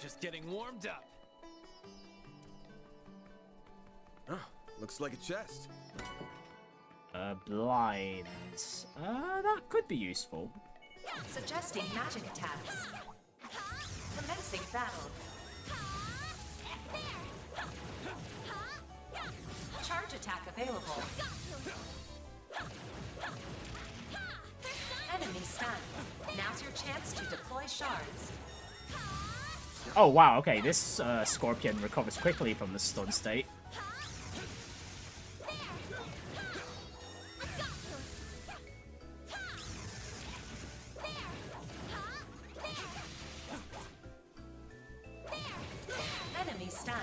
Just getting warmed up. Oh, looks like a chest. Blinds. That could be useful. Suggesting magic attacks. Commencing battle. Charge attack available. Enemy stunned. Now's your chance to deploy shards. Oh wow, okay, this Scorpion recovers quickly from the stun state. Enemy stunned.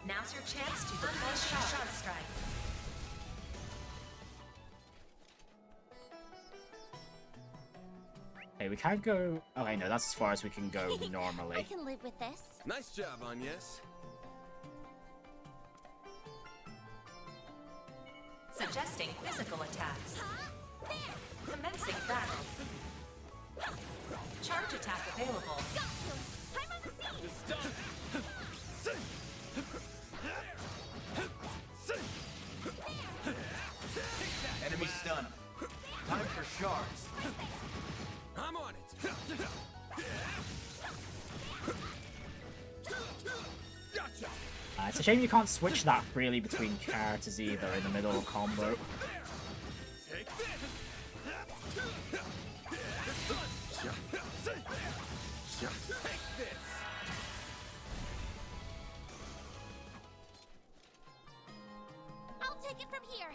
Now's your chance to deploy shard strike. Hey, we can't go... Okay, no, that's as far as we can go normally. I can live with this. Nice job, Agnes. Suggesting physical attacks. Commencing battle. Charge attack available. I'm on the scene. Enemy stunned. Time for shards. I'm on it. Gotcha. It's a shame you can't switch that freely between characters either in the middle of combo. I'll take it from here.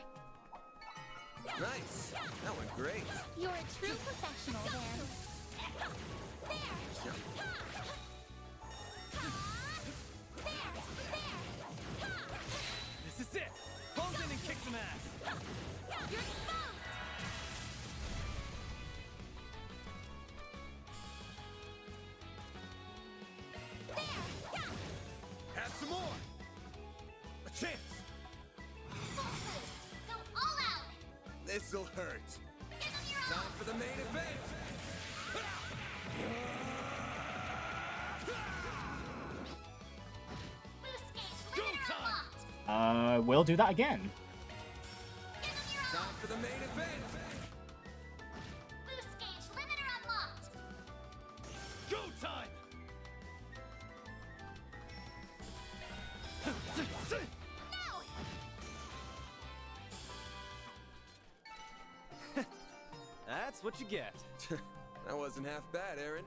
Nice. That went great. You're a true professional there. This is it. Pose in and kick some ass. You're exposed. Have some more. A chance. Go all out. This'll hurt. Time for the main event. Go time. We'll do that again. Time for the main event. Boost gauge limiter unlocked. Go time. That's what you get. That wasn't half bad, Aaron.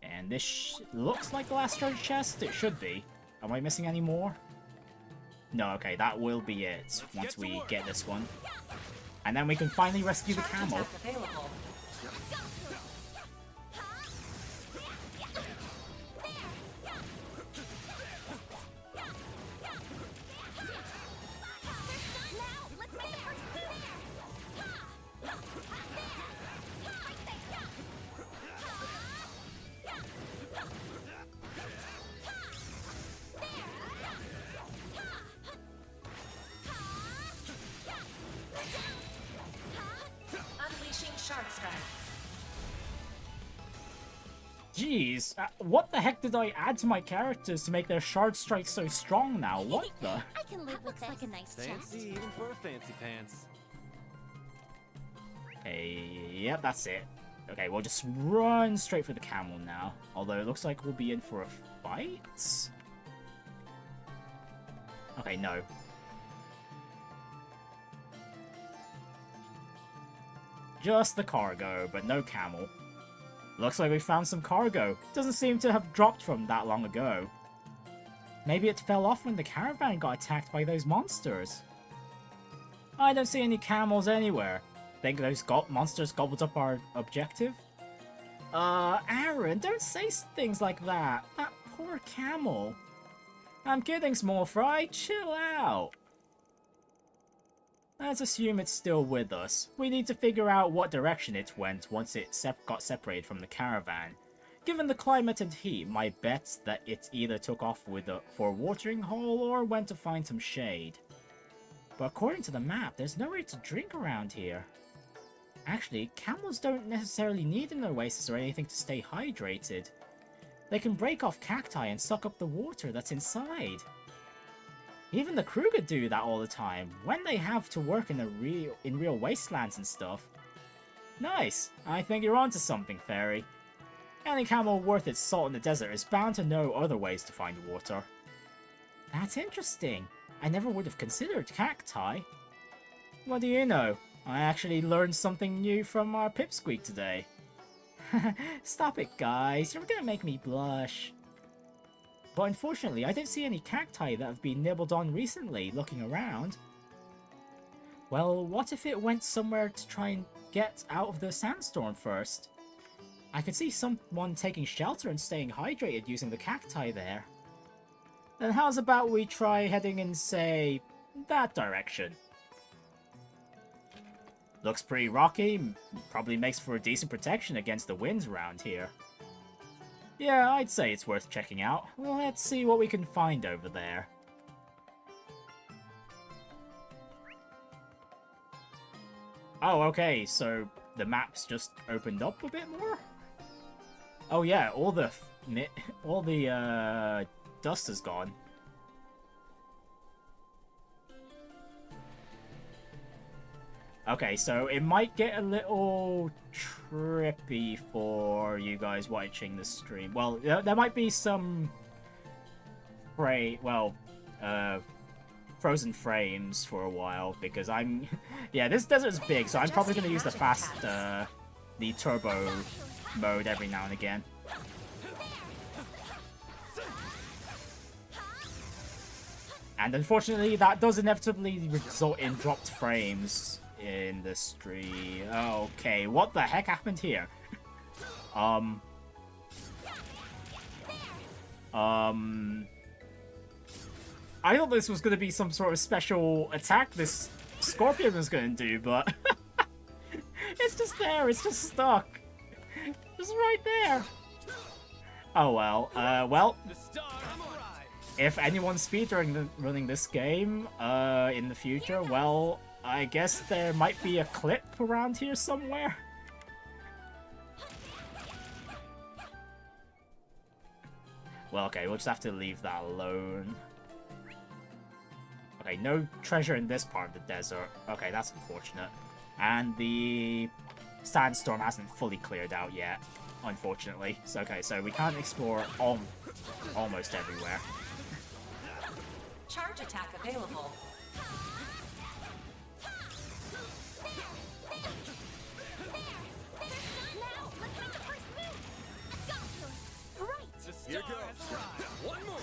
And this looks like the last treasure chest. It should be. Am I missing any more? No, okay, that will be it once we get this one. And then we can finally rescue the camel. Available. Jeez, what the heck did I add to my characters to make their shard strike so strong now? What the? I can live with this. Like a nice Fancy chest. even for a fancy pants. Hey, yep, that's it. Okay, we'll just run straight for the camel now. Although it looks like we'll be in for a fight? Okay, no. Just the cargo, but no camel. Looks like we found some cargo. Doesn't seem to have dropped from that long ago. Maybe it fell off when the caravan got attacked by those monsters. I don't see any camels anywhere. Think those monsters gobbled up our objective? Aaron, don't say things like that. That poor camel. I'm kidding, small fry. Chill out. Let's assume it's still with us. We need to figure out what direction it went once it got separated from the caravan. Given the climate and heat, my bet's that it either took off for a watering hole or went to find some shade. But according to the map, there's nowhere to drink around here. Actually, camels don't necessarily need an oasis or anything to stay hydrated. They can break off cacti and suck up the water that's inside. Even the Kruger do that all the time, when they have to work in real wastelands and stuff. Nice! I think you're onto something, Fairy. Any camel worth its salt in the desert is bound to know other ways to find water. That's interesting. I never would have considered cacti. What do you know? I actually learned something new from our pipsqueak today. Stop it, guys. You're gonna make me blush. But unfortunately, I don't see any cacti that have been nibbled on recently, looking around. Well, what if it went somewhere to try and get out of the sandstorm first? I could see someone taking shelter and staying hydrated using the cacti there. Then how's about we try heading in, say, that direction? Looks pretty rocky, probably makes for a decent protection against the winds around here. Yeah, I'd say it's worth checking out. Well, let's see what we can find over there. Oh, okay, so the map's just opened up a bit more? Oh yeah, all the dust is gone. Okay, so it might get a little trippy for you guys watching the stream. Well, there might be some frozen frames for a while because I'm yeah, this desert's big, so I'm probably going to use the turbo mode every now and again. And unfortunately, that does inevitably result in dropped frames in the stream. Okay, what the heck happened here? I thought this was going to be some sort of special attack this Scorpion was going to do, but it's just there, it's just stuck. It's right there. Oh well, if anyone's speedrunning this game in the future, well, I guess there might be a clip around here somewhere. Well, okay, we'll just have to leave that alone. Okay, no treasure in this part of the desert. Okay, that's unfortunate. And the sandstorm hasn't fully cleared out yet, unfortunately. So, okay, so we can't explore almost everywhere. Charge attack available. Here goes. One more.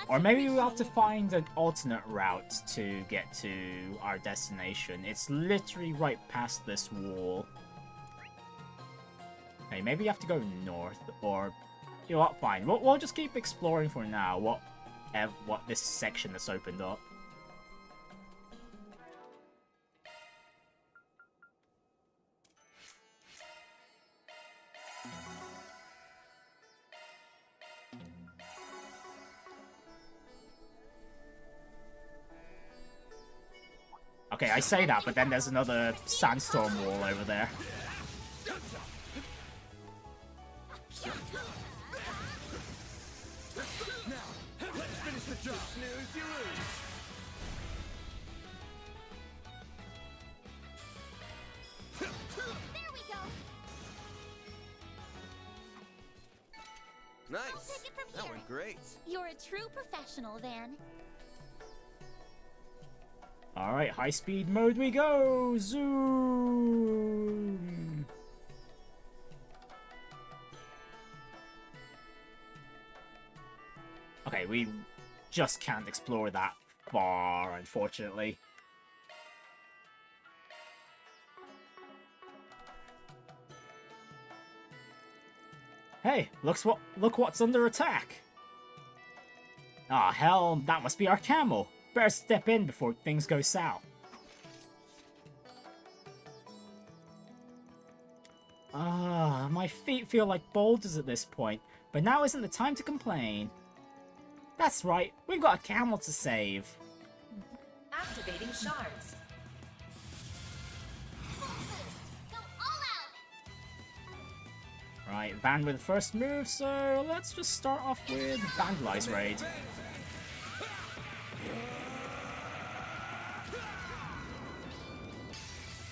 Or maybe we'll have to find an alternate route to get to our destination. It's literally right past this wall. Okay, maybe you have to go north, or... You know what, fine. We'll just keep exploring for now, what this section that's opened up. Okay, I say that, but then there's another sandstorm wall over there. Let's finish the job. Snooze, you lose. There we go. Nice. I'll take it from That here. went great. You're a true professional, Van. Alright, high-speed mode we go! Zoom! Okay, we just can't explore that far, unfortunately. Hey, look what's under attack! Ah, hell, that must be our camel. Better step in before things go south. Ah, my feet feel like boulders at this point, but now isn't the time to complain. That's right, we've got a camel to save. Activating shards. Right, Van with the first move, so let's just start off with Vandalize Raid.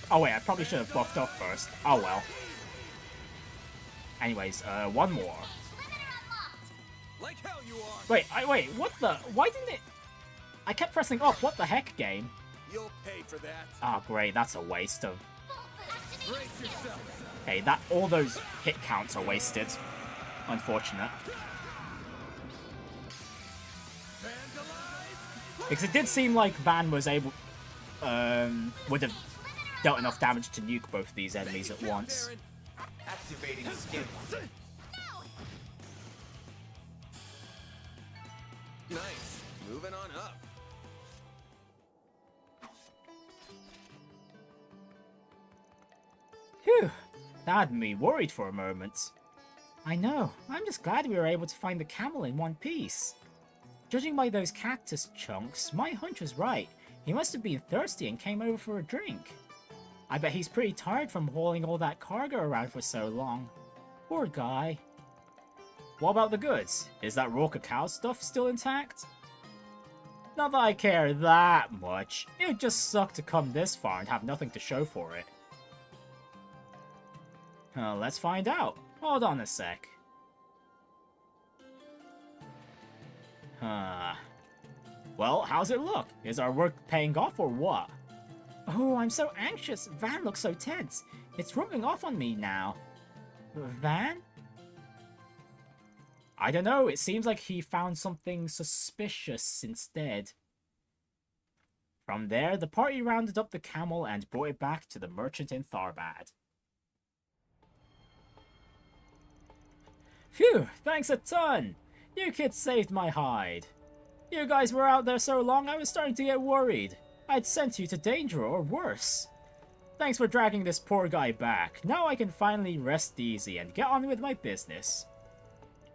Oh wait, I probably should have buffed up first. Oh well. Anyways, one more. Like hell you are. Wait, what the? Why didn't it? I kept pressing up, what the heck, game? You'll pay for that. Ah, great, that's a waste of... Brace yourself. Hey, all those hit counts are wasted. Unfortunate. Because it did seem like Van was able... would have dealt enough damage to nuke both of these enemies at once. Activating skin. Nice. Moving on up. Phew. That had me worried for a moment. I know. I'm just glad we were able to find the camel in one piece. Judging by those cactus chunks, my hunch was right. He must have been thirsty and came over for a drink. I bet he's pretty tired from hauling all that cargo around for so long. Poor guy. What about the goods? Is that raw cacao stuff still intact? Not that I care that much. It would just suck to come this far and have nothing to show for it. Let's find out. Hold on a sec. Well, how's it look? Is our work paying off or what? Oh, I'm so anxious. Van looks so tense. It's rubbing off on me now. Van? I don't know. It seems like he found something suspicious instead. From there, the party rounded up the camel and brought it back to the merchant in Tharbad. Phew, thanks a ton! You kids saved my hide. You guys were out there so long I was starting to get worried. I'd sent you to danger or worse. Thanks for dragging this poor guy back. Now I can finally rest easy and get on with my business.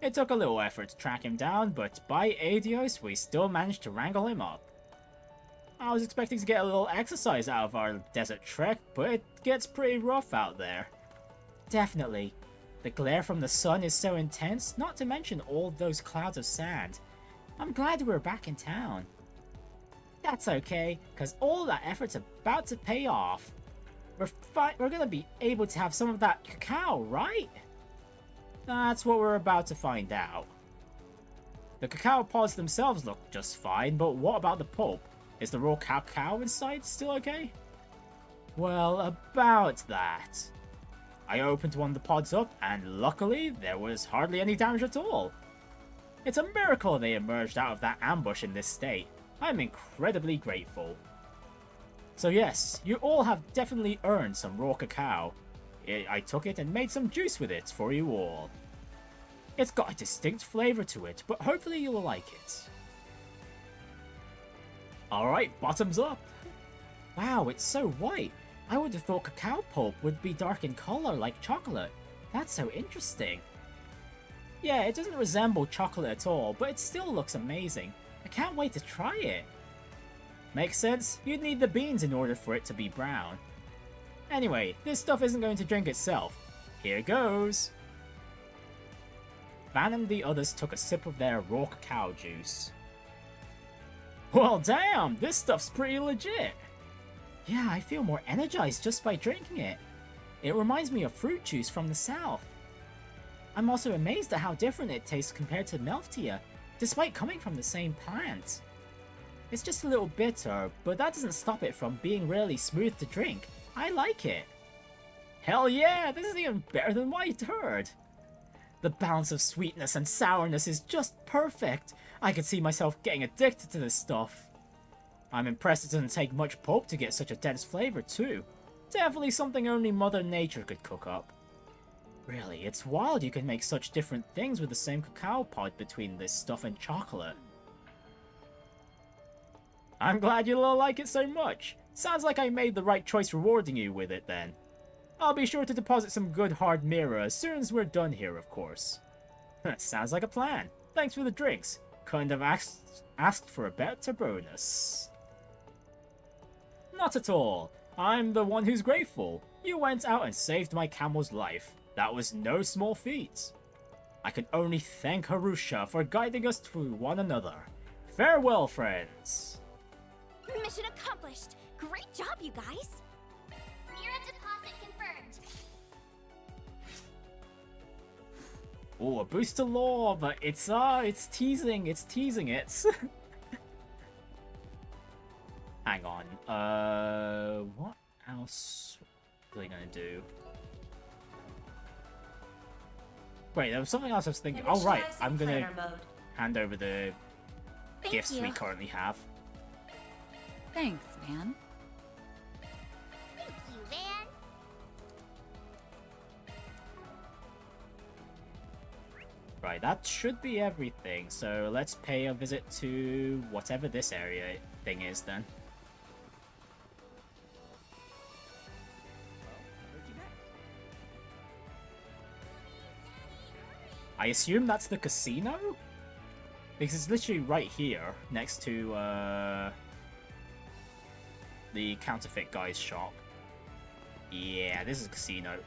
It took a little effort to track him down, but by Adios we still managed to wrangle him up. I was expecting to get a little exercise out of our desert trek, but it gets pretty rough out there. Definitely. The glare from the sun is so intense, not to mention all those clouds of sand. I'm glad we're back in town. That's okay, because all that effort's about to pay off. We're gonna be able to have some of that cacao, right? That's what we're about to find out. The cacao pods themselves look just fine, but what about the pulp? Is the raw cacao inside still okay? Well, about that. I opened one of the pods up, and luckily, there was hardly any damage at all. It's a miracle they emerged out of that ambush in this state. I'm incredibly grateful. So yes, you all have definitely earned some raw cacao. I took it and made some juice with it for you all. It's got a distinct flavor to it, but hopefully you'll like it. Alright, bottoms up. Wow, it's so white. I would have thought cacao pulp would be dark in color like chocolate. That's so interesting. Yeah, it doesn't resemble chocolate at all, but it still looks amazing. I can't wait to try it. Makes sense, you'd need the beans in order for it to be brown. Anyway, this stuff isn't going to drink itself. Here goes! Van and the others took a sip of their raw cacao juice. Well damn, this stuff's pretty legit! Yeah, I feel more energized just by drinking it. It reminds me of fruit juice from the south. I'm also amazed at how different it tastes compared to Melftia, despite coming from the same plant. It's just a little bitter, but that doesn't stop it from being really smooth to drink. I like it. Hell yeah, this is even better than White Herd. The balance of sweetness and sourness is just perfect. I could see myself getting addicted to this stuff. I'm impressed it doesn't take much pulp to get such a dense flavor too. Definitely something only Mother Nature could cook up. Really, it's wild you can make such different things with the same cacao pod between this stuff and chocolate. I'm glad you all like it so much. Sounds like I made the right choice rewarding you with it then. I'll be sure to deposit some good hard mirror as soon as we're done here, of course. Sounds like a plan. Thanks for the drinks. Couldn't have asked for a better bonus. Not at all. I'm the one who's grateful. You went out and saved my camel's life. That was no small feat. I can only thank Harusha for guiding us through one another. Farewell, friends. Mission accomplished. Great job, you guys. Mirror deposit confirmed. Oh, a boost to lore, but it's teasing it. Hang on. What else are they gonna do? Wait, there was something else I was thinking. Oh, right. I'm gonna hand over the gifts we currently have. Thanks, man. Thank you, Van. Right, that should be everything. So let's pay a visit to whatever this area thing is then. I assume that's the casino? Because it's literally right here, next to the counterfeit guy's shop. Yeah, this is a casino.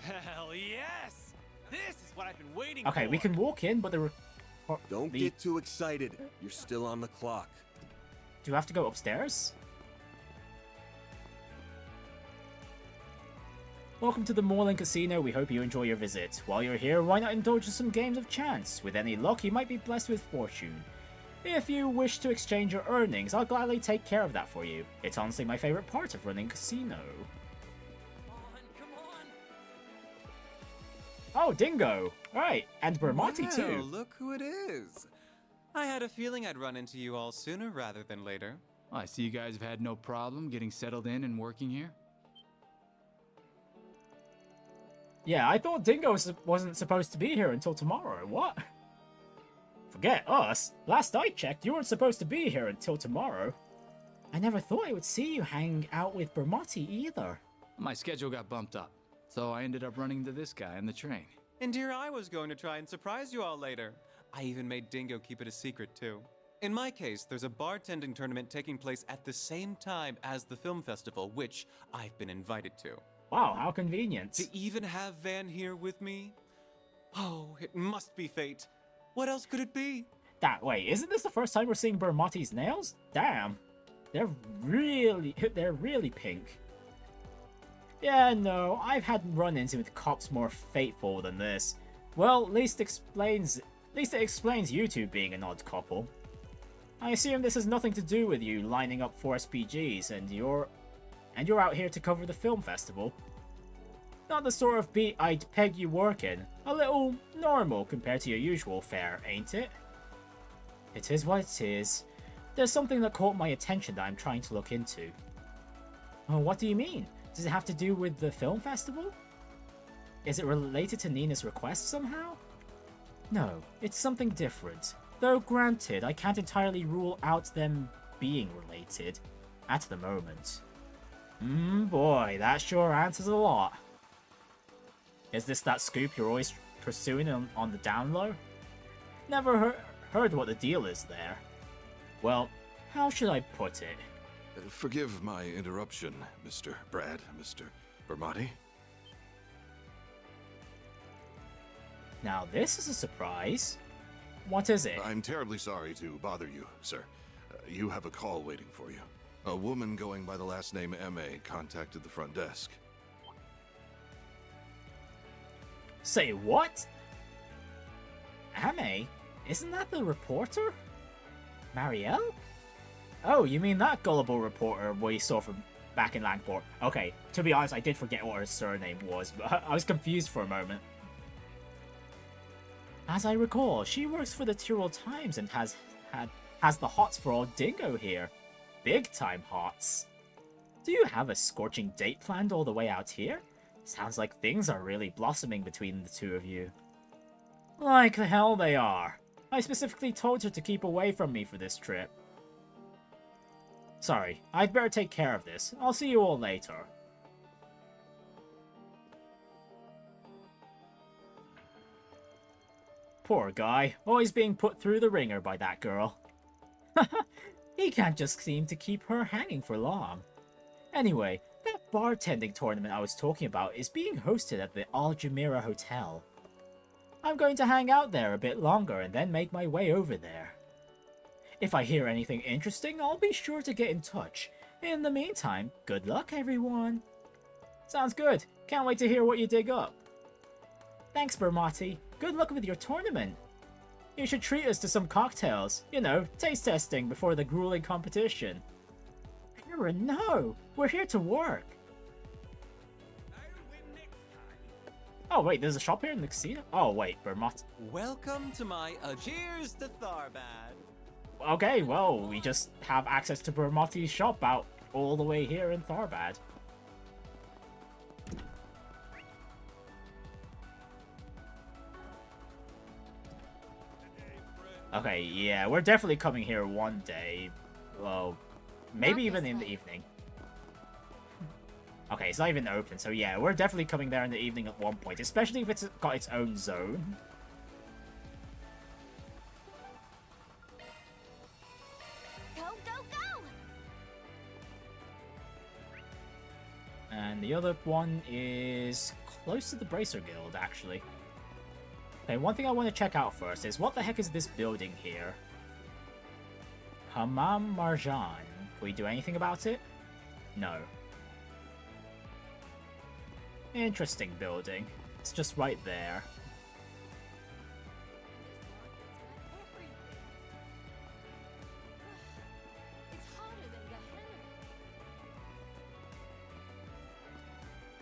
Hell yes! This is what I've been waiting for! Okay, we can walk in, but Don't get too excited. You're still on the clock. Do you have to go upstairs? Welcome to the Moreland Casino. We hope you enjoy your visit. While you're here, why not indulge in some games of chance? With any luck, you might be blessed with fortune. If you wish to exchange your earnings, I'll gladly take care of that for you. It's honestly my favorite part of running a casino. Oh, Dingo! Right, and Bermotti too. Look who it is. I had a feeling I'd run into you all sooner rather than later. I see you guys have had no problem getting settled in and working here. Yeah, I thought Dingo wasn't supposed to be here until tomorrow. What? Forget us. Last I checked, you weren't supposed to be here until tomorrow. I never thought I would see you hang out with Bermotti either. My schedule got bumped up, so I ended up running into this guy on the train. And here I was going to try and surprise you all later. I even made Dingo keep it a secret too. In my case, there's a bartending tournament taking place at the same time as the film festival, which I've been invited to. Wow, how convenient. To even have Van here with me? Oh, it must be fate. What else could it be? Wait, isn't this the first time we're seeing Bermotti's nails? Damn. They're really pink. Yeah, no, I've had run-ins with cops more fateful than this. Well, at least it explains you two being an odd couple. I assume this has nothing to do with you lining up for SPGs and you're out here to cover the film festival. Not the sort of beat I'd peg you work in. A little normal compared to your usual fare, ain't it? It is what it is. There's something that caught my attention that I'm trying to look into. Oh, what do you mean? Does it have to do with the film festival? Is it related to Nina's request somehow? No, it's something different. Though granted, I can't entirely rule out them being related at the moment. Boy, that sure answers a lot. Is this that scoop you're always pursuing on the down low? Never heard what the deal is there. Well, how should I put it? Forgive my interruption, Mr. Brad, Mr. Bermotti. Now this is a surprise. What is it? I'm terribly sorry to bother you, sir. You have a call waiting for you. A woman going by the last name M.A. contacted the front desk. Say what? M.A.? Isn't that the reporter? Marielle? Oh, you mean that gullible reporter we saw from back in Langport. Okay, to be honest, I did forget what her surname was, but I was confused for a moment. As I recall, she works for the Tyrrell Times and has the hots for old Dingo here. Big time hots. Do you have a scorching date planned all the way out here? Sounds like things are really blossoming between the two of you. Like the hell they are. I specifically told her to keep away from me for this trip. Sorry, I'd better take care of this. I'll see you all later. Poor guy, always being put through the ringer by that girl. He can't just seem to keep her hanging for long. Anyway, that bartending tournament I was talking about is being hosted at the Al Jumeirah Hotel. I'm going to hang out there a bit longer and then make my way over there. If I hear anything interesting, I'll be sure to get in touch. In the meantime, good luck, everyone. Sounds good. Can't wait to hear what you dig up. Thanks, Bermotti. Good luck with your tournament. You should treat us to some cocktails. You know, taste testing before the grueling competition. Aaron, no! We're here to work. Oh wait, there's a shop here in the casino? Oh wait, Bermotti. Welcome to my cheers to Tharbad. Okay, well, we just have access to Bermotti's shop out all the way here in Tharbad. Okay, yeah, we're definitely coming here one day. Well, maybe even in the evening. Okay, it's not even open, so yeah, we're definitely coming there in the evening at one point, especially if it's got its own zone. Go, go, go! And the other one is close to the Bracer Guild, actually. Okay, one thing I want to check out first is what the heck is this building here? Hammam Marjan. Can we do anything about it? No. Interesting building. It's just right there.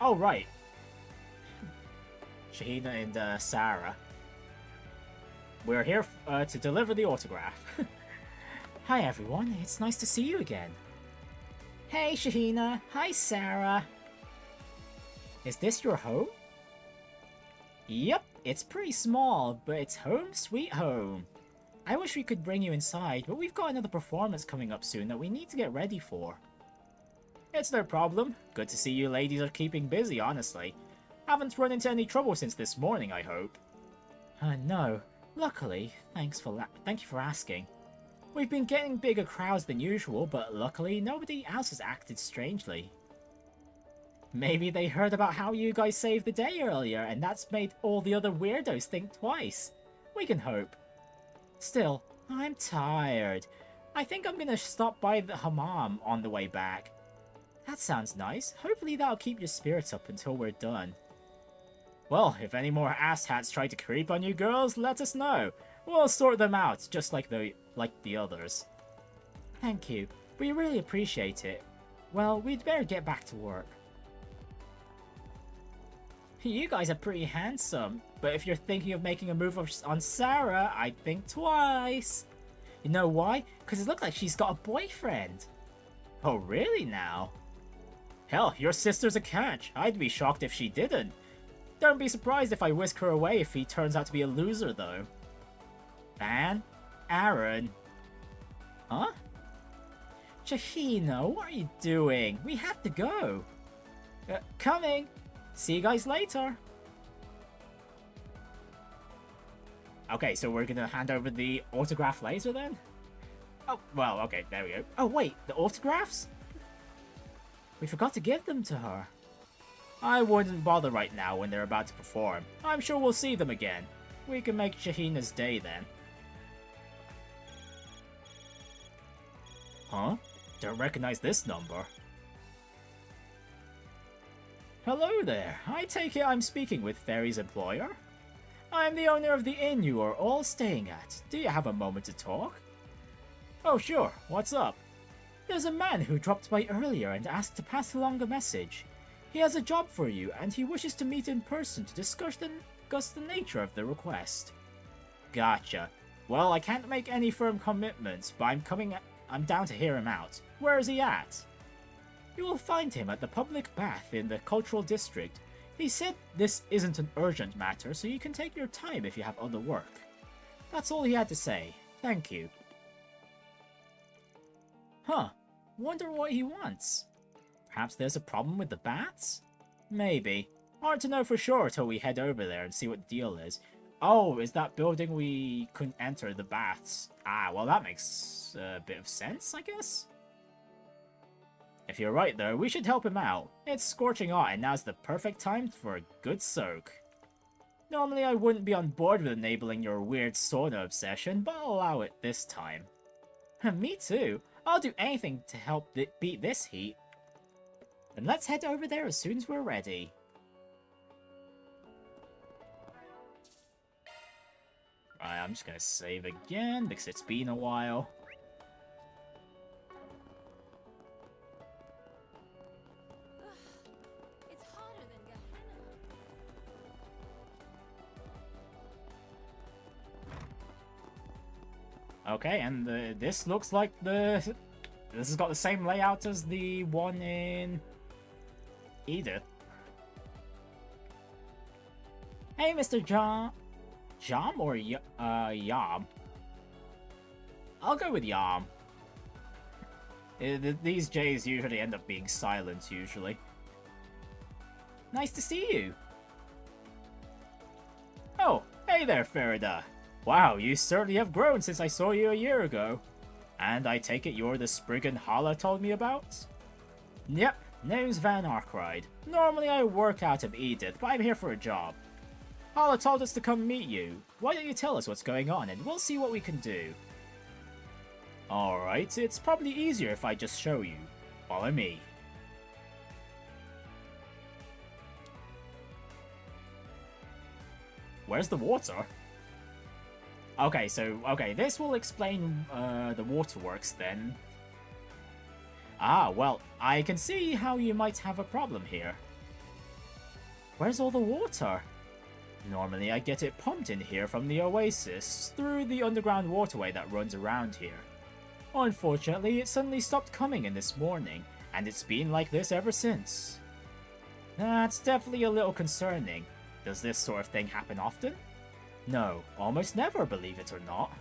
Oh, right. Shaheena and Saara. We're here to deliver the autograph. Hi everyone, it's nice to see you again. Hey Shaheena, hi Saara. Is this your home? Yep, it's pretty small, but it's home sweet home. I wish we could bring you inside, but we've got another performance coming up soon that we need to get ready for. It's no problem. Good to see you ladies are keeping busy, honestly. Haven't run into any trouble since this morning, I hope. No. Luckily, thank you for asking. We've been getting bigger crowds than usual, but luckily nobody else has acted strangely. Maybe they heard about how you guys saved the day earlier, and that's made all the other weirdos think twice. We can hope. Still, I'm tired. I think I'm gonna stop by the hammam on the way back. That sounds nice. Hopefully that'll keep your spirits up until we're done. Well, if any more asshats try to creep on you girls, let us know. We'll sort them out, just like the others. Thank you. We really appreciate it. Well, we'd better get back to work. You guys are pretty handsome, but if you're thinking of making a move on Saara, I'd think twice. You know why? Because it looks like she's got a boyfriend. Oh, really now? Hell, your sister's a catch. I'd be shocked if she didn't. Don't be surprised if I whisk her away if he turns out to be a loser, though. Van? Aaron? Huh? Shaheena, what are you doing? We have to go. Coming. See you guys later. Okay, so we're gonna hand over the autograph later then? Oh, well, okay, there we go. Oh, wait, the autographs? We forgot to give them to her. I wouldn't bother right now when they're about to perform. I'm sure we'll see them again. We can make Shaheena's day then. Huh? Don't recognize this number. Hello there. I take it I'm speaking with Fairy's employer? I'm the owner of the inn you are all staying at. Do you have a moment to talk? Oh sure, what's up? There's a man who dropped by earlier and asked to pass along a message. He has a job for you and he wishes to meet in person to discuss the nature of the request. Gotcha. Well, I can't make any firm commitments, but I'm down to hear him out. Where is he at? You will find him at the public bath in the cultural district. He said this isn't an urgent matter, so you can take your time if you have other work. That's all he had to say. Thank you. Huh. Wonder what he wants. Perhaps there's a problem with the bats? Maybe. Hard to know for sure till we head over there and see what the deal is. Oh, is that building we couldn't enter the bats? Ah, well that makes a bit of sense, I guess? If you're right though, we should help him out. It's scorching hot and now's the perfect time for a good soak. Normally I wouldn't be on board with enabling your weird sauna obsession, but I'll allow it this time. Me too. I'll do anything to help beat this heat. Then let's head over there as soon as we're ready. Right, I'm just gonna save again because it's been a while. Okay, and this looks like this has got the same layout as the one in Edith. Hey, Mr. Jam or Yam? I'll go with Yam. These J's usually end up being silent, usually. Nice to see you. Oh, hey there, Farida. Wow, you certainly have grown since I saw you a year ago. And I take it you're the Spriggan Hala told me about? Yep, name's Van Arkwright. Normally I work out of Edith, but I'm here for a job. Hala told us to come meet you. Why don't you tell us what's going on and we'll see what we can do. Alright, it's probably easier if I just show you. Follow me. Where's the water? Okay, this will explain the waterworks then. Ah, well, I can see how you might have a problem here. Where's all the water? Normally I get it pumped in here from the oasis through the underground waterway that runs around here. Unfortunately, it suddenly stopped coming in this morning, and it's been like this ever since. That's definitely a little concerning. Does this sort of thing happen often? No, almost never, believe it or not.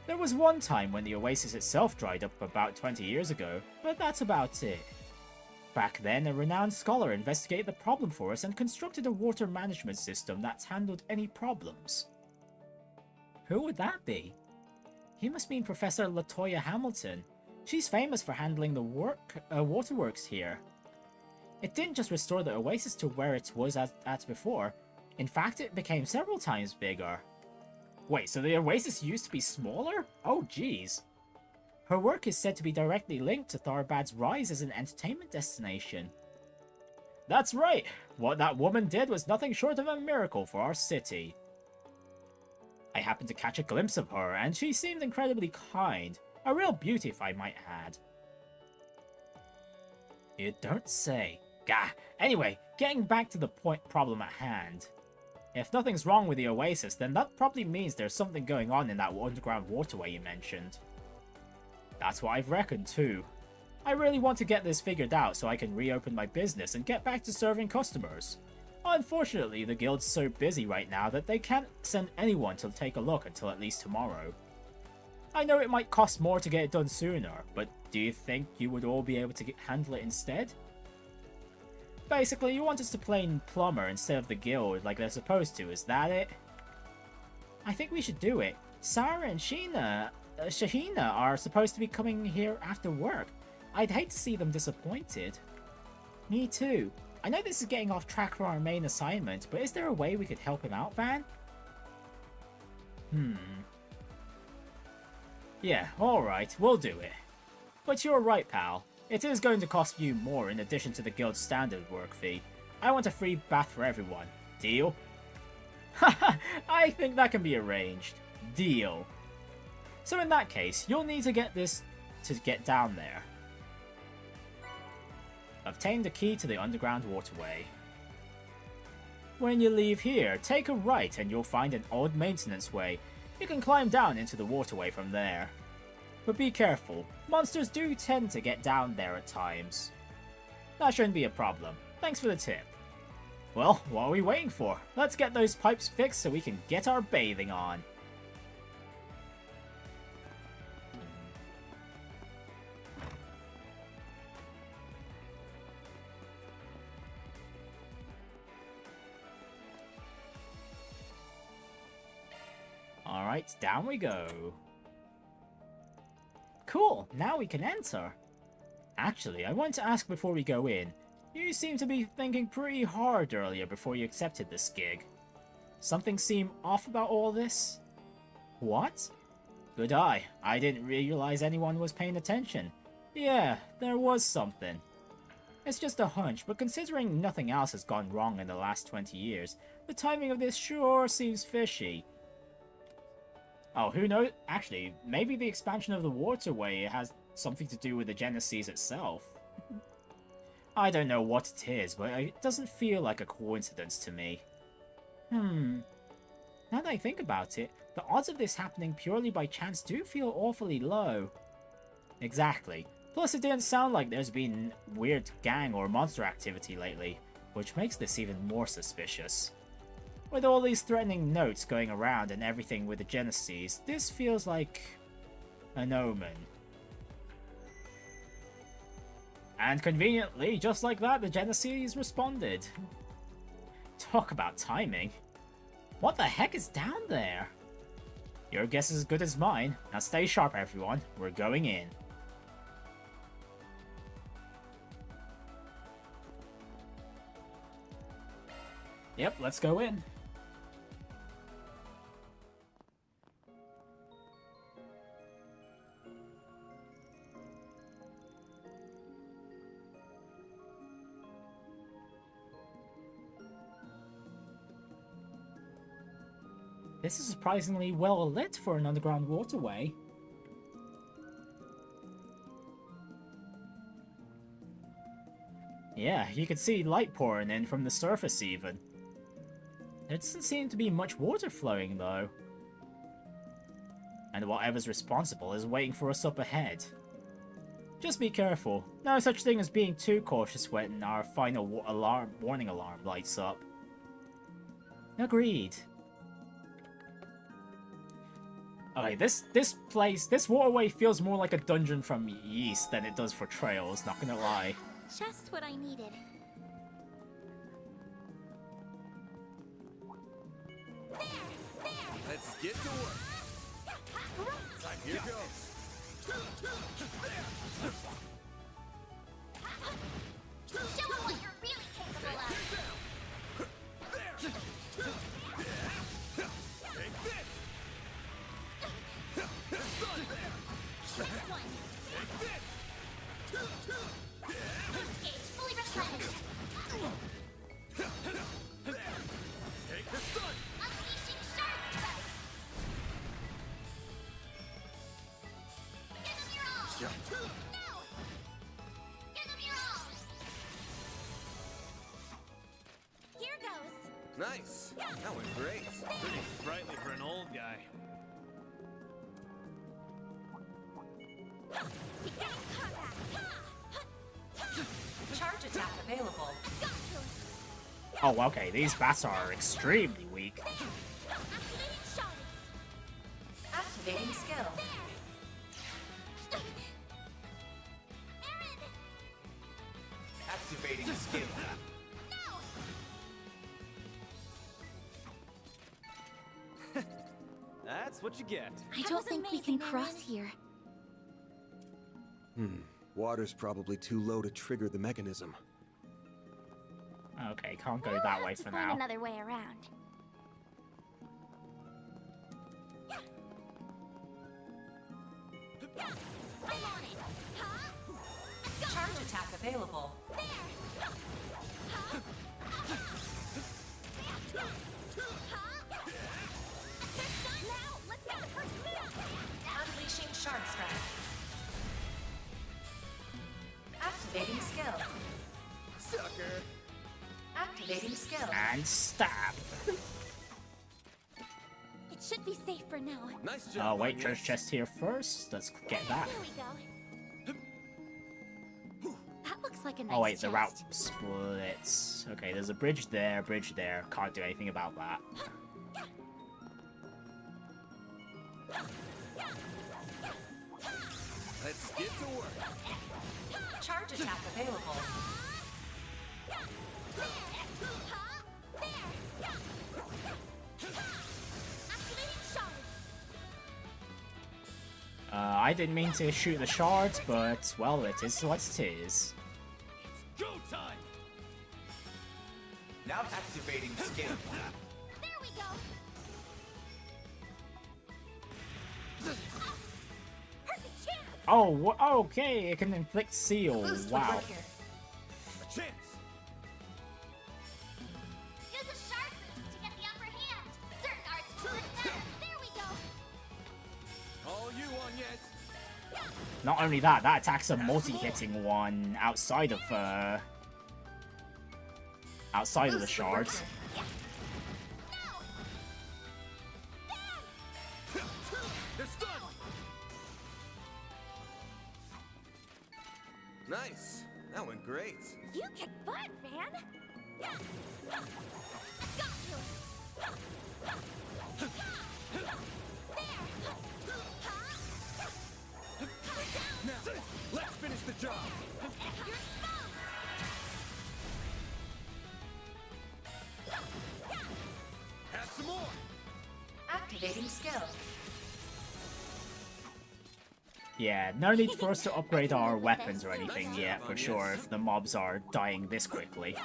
There was one time when the oasis itself dried up about 20 years ago, but that's about it. Back then, a renowned scholar investigated the problem for us and constructed a water management system that's handled any problems. Who would that be? He must mean Professor Latoya Hamilton. She's famous for handling the waterworks here. It didn't just restore the oasis to where it was at before. In fact, it became several times bigger. Wait, so the oasis used to be smaller? Oh geez. Her work is said to be directly linked to Tharbad's rise as an entertainment destination. That's right! What that woman did was nothing short of a miracle for our city. I happened to catch a glimpse of her, and she seemed incredibly kind. A real beauty, if I might add. You don't say. Gah! Anyway, getting back to the problem at hand. If nothing's wrong with the oasis, then that probably means there's something going on in that underground waterway you mentioned. That's what I've reckoned too. I really want to get this figured out so I can reopen my business and get back to serving customers. Unfortunately, the guild's so busy right now that they can't send anyone to take a look until at least tomorrow. I know it might cost more to get it done sooner, but do you think you would all be able to handle it instead? Basically, you want us to play plumber instead of the guild like they're supposed to, is that it? I think we should do it. Saara and Shaheena are supposed to be coming here after work. I'd hate to see them disappointed. Me too. I know this is getting off track from our main assignment, but is there a way we could help him out, Van? Yeah, alright, we'll do it. But you're right, pal. It is going to cost you more in addition to the guild's standard work fee. I want a free bath for everyone. Deal? Haha, I think that can be arranged. Deal. So in that case, you'll need to get this to get down there. Obtain the key to the underground waterway. When you leave here, take a right and you'll find an old maintenance way. You can climb down into the waterway from there. But be careful, monsters do tend to get down there at times. That shouldn't be a problem. Thanks for the tip. Well, what are we waiting for? Let's get those pipes fixed so we can get our bathing on. Alright, down we go. Cool, now we can enter. Actually, I want to ask before we go in. You seem to be thinking pretty hard earlier before you accepted this gig. Something seem off about all this? What? Good eye. I didn't realize anyone was paying attention. Yeah, there was something. It's just a hunch, but considering nothing else has gone wrong in the last 20 years, the timing of this sure seems fishy. Oh, who knows? Actually, maybe the expansion of the Waterway has something to do with the Genesis itself. I don't know what it is, but it doesn't feel like a coincidence to me. Now that I think about it, the odds of this happening purely by chance do feel awfully low. Exactly. Plus, it didn't sound like there's been weird gang or monster activity lately, which makes this even more suspicious. With all these threatening notes going around and everything with the Genesis, this feels like an omen. And conveniently, just like that, the Genesis responded. Talk about timing. What the heck is down there? Your guess is as good as mine. Now stay sharp, everyone. We're going in. Yep, let's go in. This is surprisingly well lit for an underground waterway. Yeah, you can see light pouring in from the surface even. There doesn't seem to be much water flowing though. And whatever's responsible is waiting for us up ahead. Just be careful. No such thing as being too cautious when our final warning alarm lights up. Agreed. Okay, this waterway feels more like a dungeon from Yeast than it does for Trails, not gonna lie. Just what I needed. Let's get to work. Here goes. Show them what you're really capable of. Take this. Next one. Take this. Boost gauge fully replenished. Take the sun. Unleashing shark strike. Give them your all. No. Give them your all. Here goes. Nice. That went great. Pretty sprightly for an old guy. Charge attack available. Oh, okay, these bats are extremely weak. Activating skill. Activating skill. That's what you get. I don't think we can cross here. Water's probably too low to trigger the mechanism. Okay, can't go that way for now. Another way around. I'm on it. Charge attack available. Unleashing Shard Strike. Activating skill. Sucker. Activating skill. And stab. It should be safe for now. Nice job. Oh wait, treasure chest here first. Let's get that. Here we go. That looks like a nice Oh wait, the route chest. splits. Okay, there's a bridge there, bridge there. Can't do anything about that. Let's get to work. Charge attack available. I didn't mean to shoot the shards, but, well, it is what it is. Go time! Now activating skill. There we go. Perfect chance. Oh, okay, it can inflict seal. Wow. A chance. Use a sharp boost to get the upper hand. Certain arts kill it better. There we go. All you on, yes. Not only that, that attack's a multi-hitting one outside of the shards. They're stunned. Nice. That went great. You kick butt, man. I got you. Now, let's finish the job. You're stunned. Have some more. Activating skill. Yeah, no need for us to upgrade our weapons or anything yet, for sure, if the mobs are dying this quickly.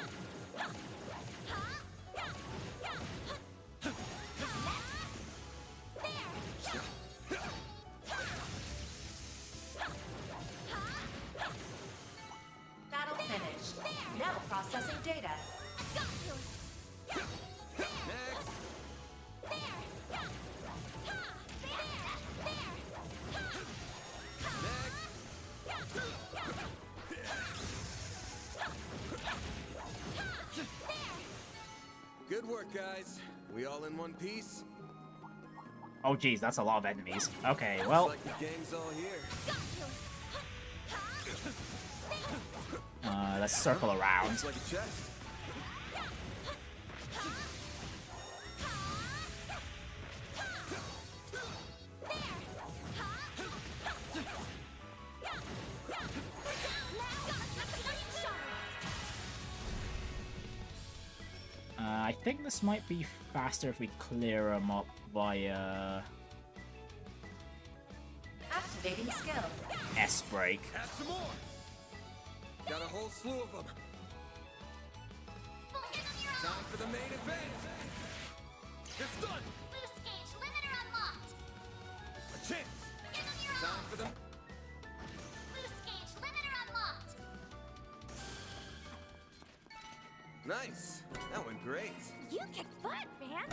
Battle finished. Now processing data. Good work, guys. We all in one piece? Oh geez, that's a lot of enemies. Okay, Looks well, like the gang's all here. let's circle around. Looks like a chest. I think this might be faster if we clear them up via Activating skill. S-break. Have some more. Got a whole slew of them. Time for the main event. They're stunned. Boost gauge limiter unlocked. A chance. Time for them. Boost gauge limiter unlocked. Nice. That went great. You kick butt, man.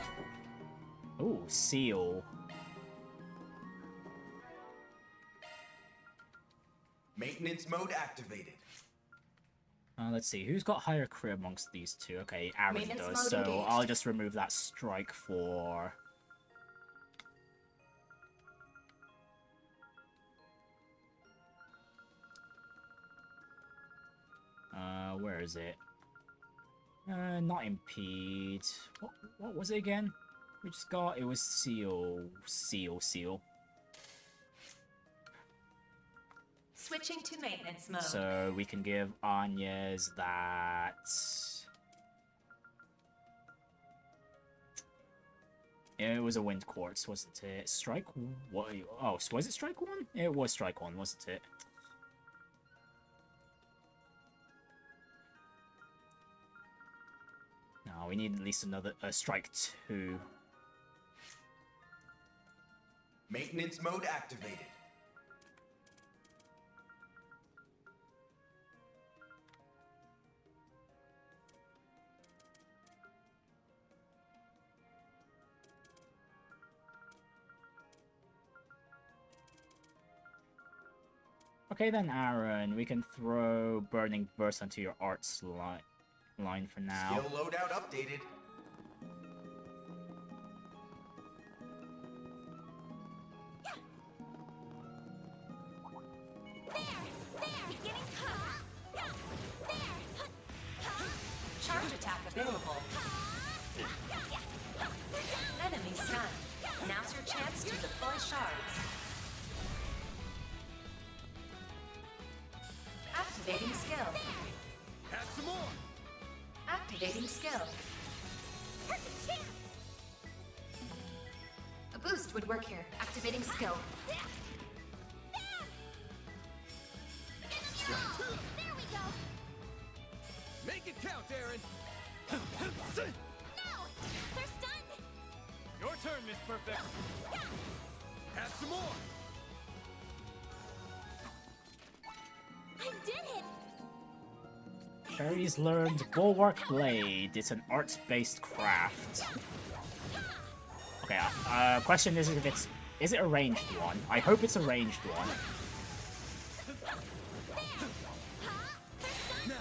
Ooh, seal. Maintenance mode activated. Let's see, who's got higher crit amongst these two? Okay, Aaron Maintenance does, mode so engaged. I'll just remove that strike for... where is it? Not impede. What was it again? We just got, it was seal. Switching to maintenance mode. So we can give Anya's that. It was a wind quartz, wasn't it? Strike? What? Oh, so was it strike one? It was strike one, wasn't it? No, we need at least another strike two. Maintenance mode activated. Okay then, Aaron, we can throw Burning Burst onto your arts line for now. Skill loadout updated. Charge Charge attack available. Enemy stunned. Now's your chance to deploy shards. Activating skill. Have some more. Activating skill. Perfect chance. A boost would work here. Activating skill. There we go. Make it count, Aaron. No, they're stunned. Your turn, Miss Perfect. Have some more. I did it. Sherry's learned Bulwark Blade. It's an arts-based craft. Okay, question is if it's... Is it a ranged one? I hope it's a ranged one. Now,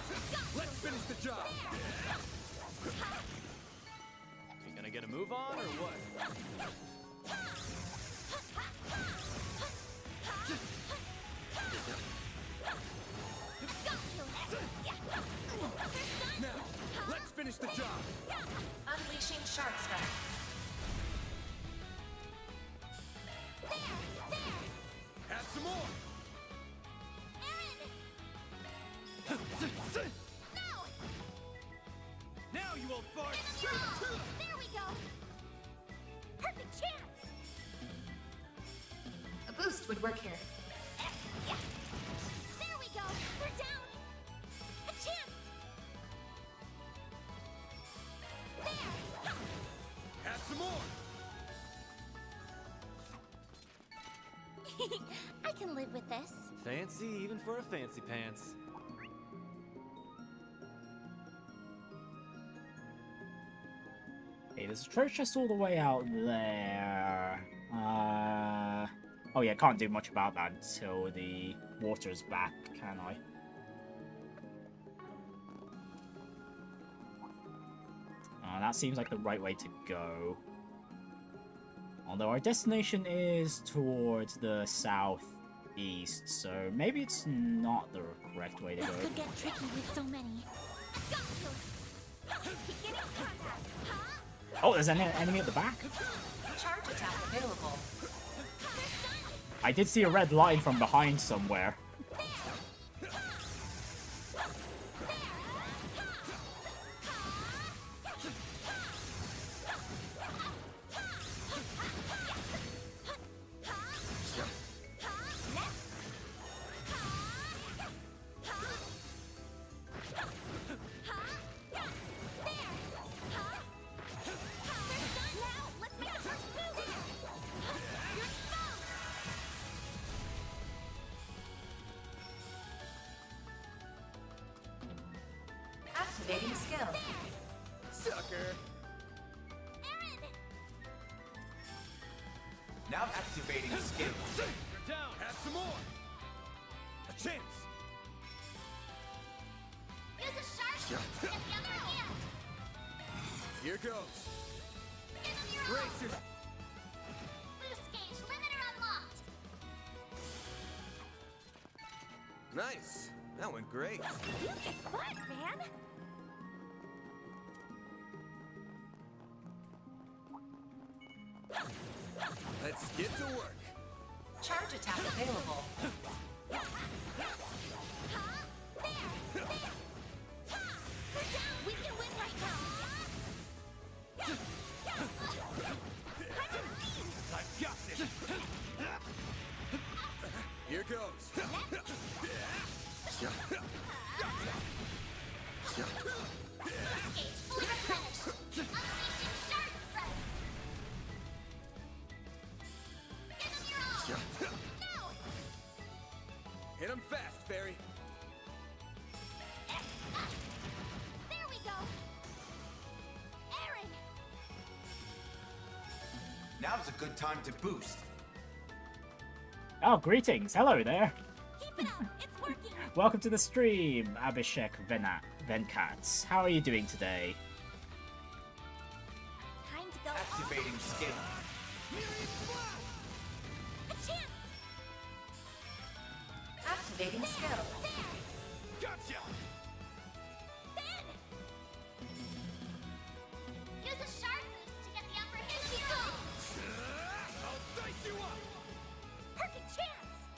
let's finish the job. You gonna get a move on or what? Now, let's finish the job. Unleashing Shark Strike. Have some more. Now you won't fart. There we go. Perfect chance. A boost would work here. There we go. We're down. A chance. There. Have some more. I can live with this. Fancy even for a fancy pants. Okay, there's a treasure chest all the way out there. Oh yeah, can't do much about that until the water's back, can I? That seems like the right way to go. Although our destination is towards the southeast, so maybe it's not the correct way to go. This could get tricky with so many. Beginning contact. Oh, there's an enemy at the back? Charge attack available. I did see a red line from behind somewhere. Activating skill. Sucker. Now activating skill. You're down. Have some more. A chance. Use a sharp with the other hand. Here goes. Give them your Brace all. Boost gauge limiter unlocked. Nice. That went great. You kick butt, man. Let's get to work. Charge attack available. We can win right now. I've got this. Here goes. Hit him fast, Fairy. There we go. Aaron. Now's a good time to boost. Oh, greetings. Hello there. Keep it up. It's working. Welcome to the stream, Abhishek Venkat. How are you doing today? Time to go. Activating skill. A chance. Activating skill. Gotcha.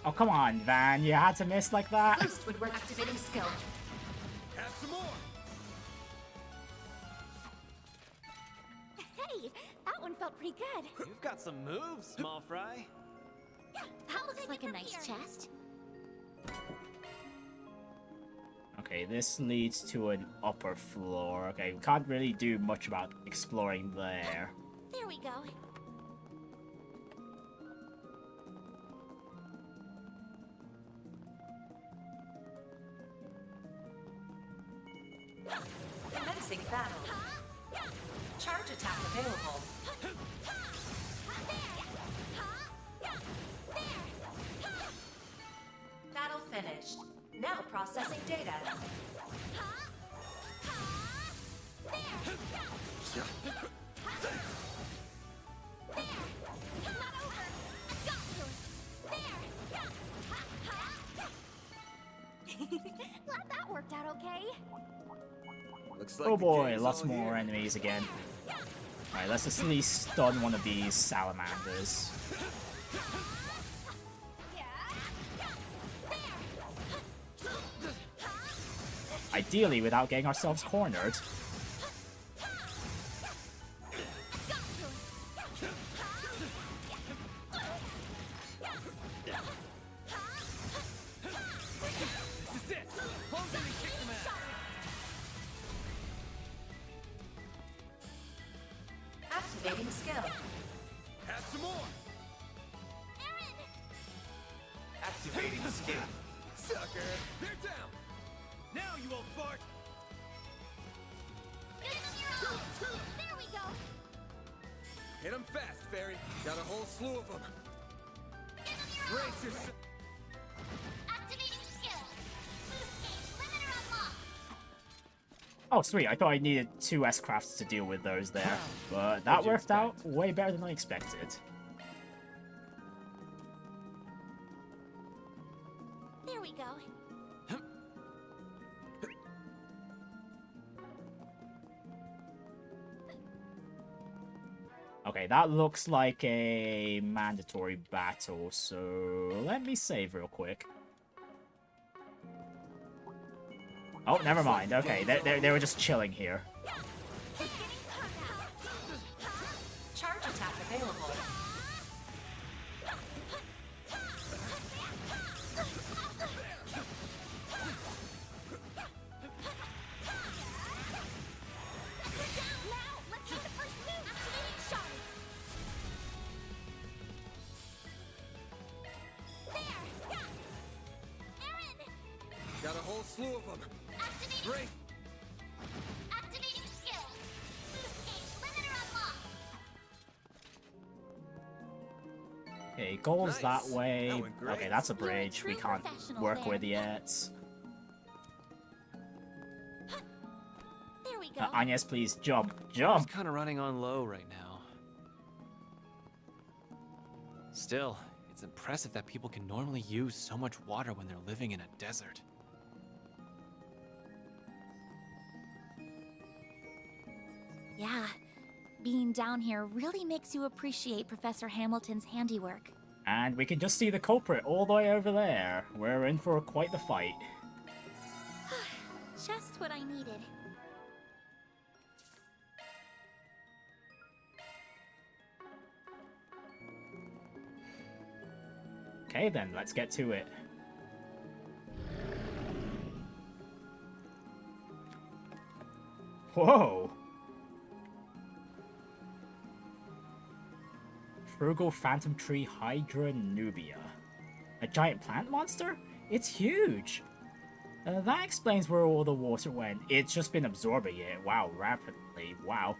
Oh, come on, Van. You had to miss like that? Boost would work. Activating skill. Have some more. Hey, that one felt pretty good. You've got some moves, small fry. That looks like a nice chest. Okay, this leads to an upper floor. Okay, we can't really do much about exploring there. There we go. Commencing battle. Charge attack available. Battle finished. Now processing data. Glad that worked out okay. Looks like Oh the boy, gang's lots all more here. enemies again. Alright, let's at least stun one of these salamanders. Ideally, without getting ourselves cornered. This is it. Close in and kick them out. Activating skill. Have some more. Activating skill. Sucker. They're down. Now you won't fart. There we go. Hit them fast, Fairy. Got a whole slew of them. Brace yourself. Activating skill. Boost gauge limiter unlocked. Oh, sweet. I thought I needed 2 S-crafts to deal with those there. But that worked out way better than I expected. There we go. Okay, that looks like a mandatory battle, so let me save real quick. Oh, never mind. Okay, they were just chilling here. Charge attack available. Got a whole slew of them. Activating. Great. Activating skill. Boost gauge limiter unlocked. Okay, goals that Nice. way. That went great. Okay, that's a You're a bridge. We true can't professional work there. with yet. There we go. Agnes, please jump. I'm Jump! kind of running on low right now. Still, it's impressive that people can normally use so much water when they're living in a desert. Yeah, being down here really makes you appreciate Professor Hamilton's handiwork. And we can just see the culprit all the way over there. We're in for quite the fight. Just what I needed. Okay then, let's get to it. Whoa! Frugal Phantom Tree Hydra Nubia. A giant plant monster? It's huge! That explains where all the water went. It's just been absorbing it. Wow, rapidly. Wow.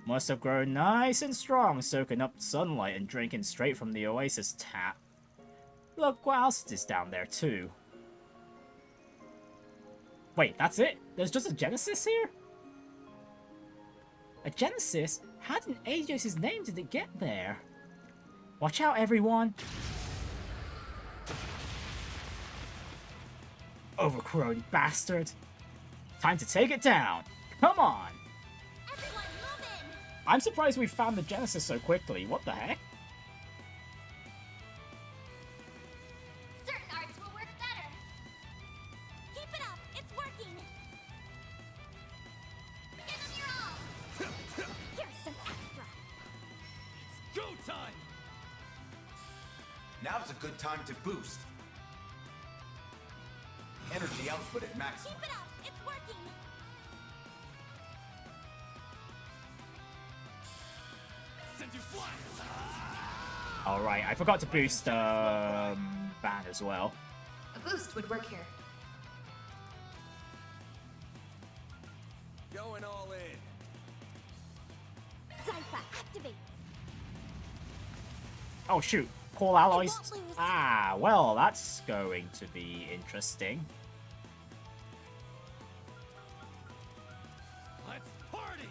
Must have grown nice and strong, soaking up sunlight and drinking straight from the oasis tap. Look what else is down there, too. Wait, that's it? There's just a Genesis here? A Genesis? How in Aegis' name did it get there? Watch out, everyone! Overgrown bastard! Time to take it down! Come on! Everyone, move in! I'm surprised we found the Genesis so quickly. What the heck? Now's a good time to boost. Energy output at maximum. Keep it up. It's working. Send you flying. Alright, I forgot to boost Van as well. A boost would work here. Going all in. Zypher, activate. Oh shoot, call alloys. Ah, well, that's going to be interesting. Let's party.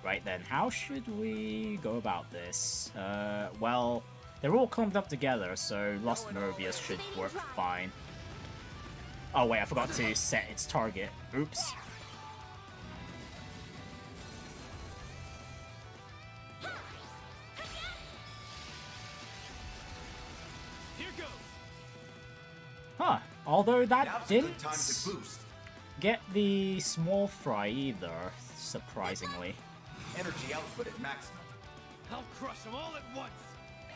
Right then, how should we go about this? Well, they're all clumped up together, so Lost Mobius should work fine. Oh wait, I forgot to set its target. Oops. Here goes. Huh, although that Now's a didn't good time to boost. get the small fry either, surprisingly. Energy output at maximum. I'll crush them all at once.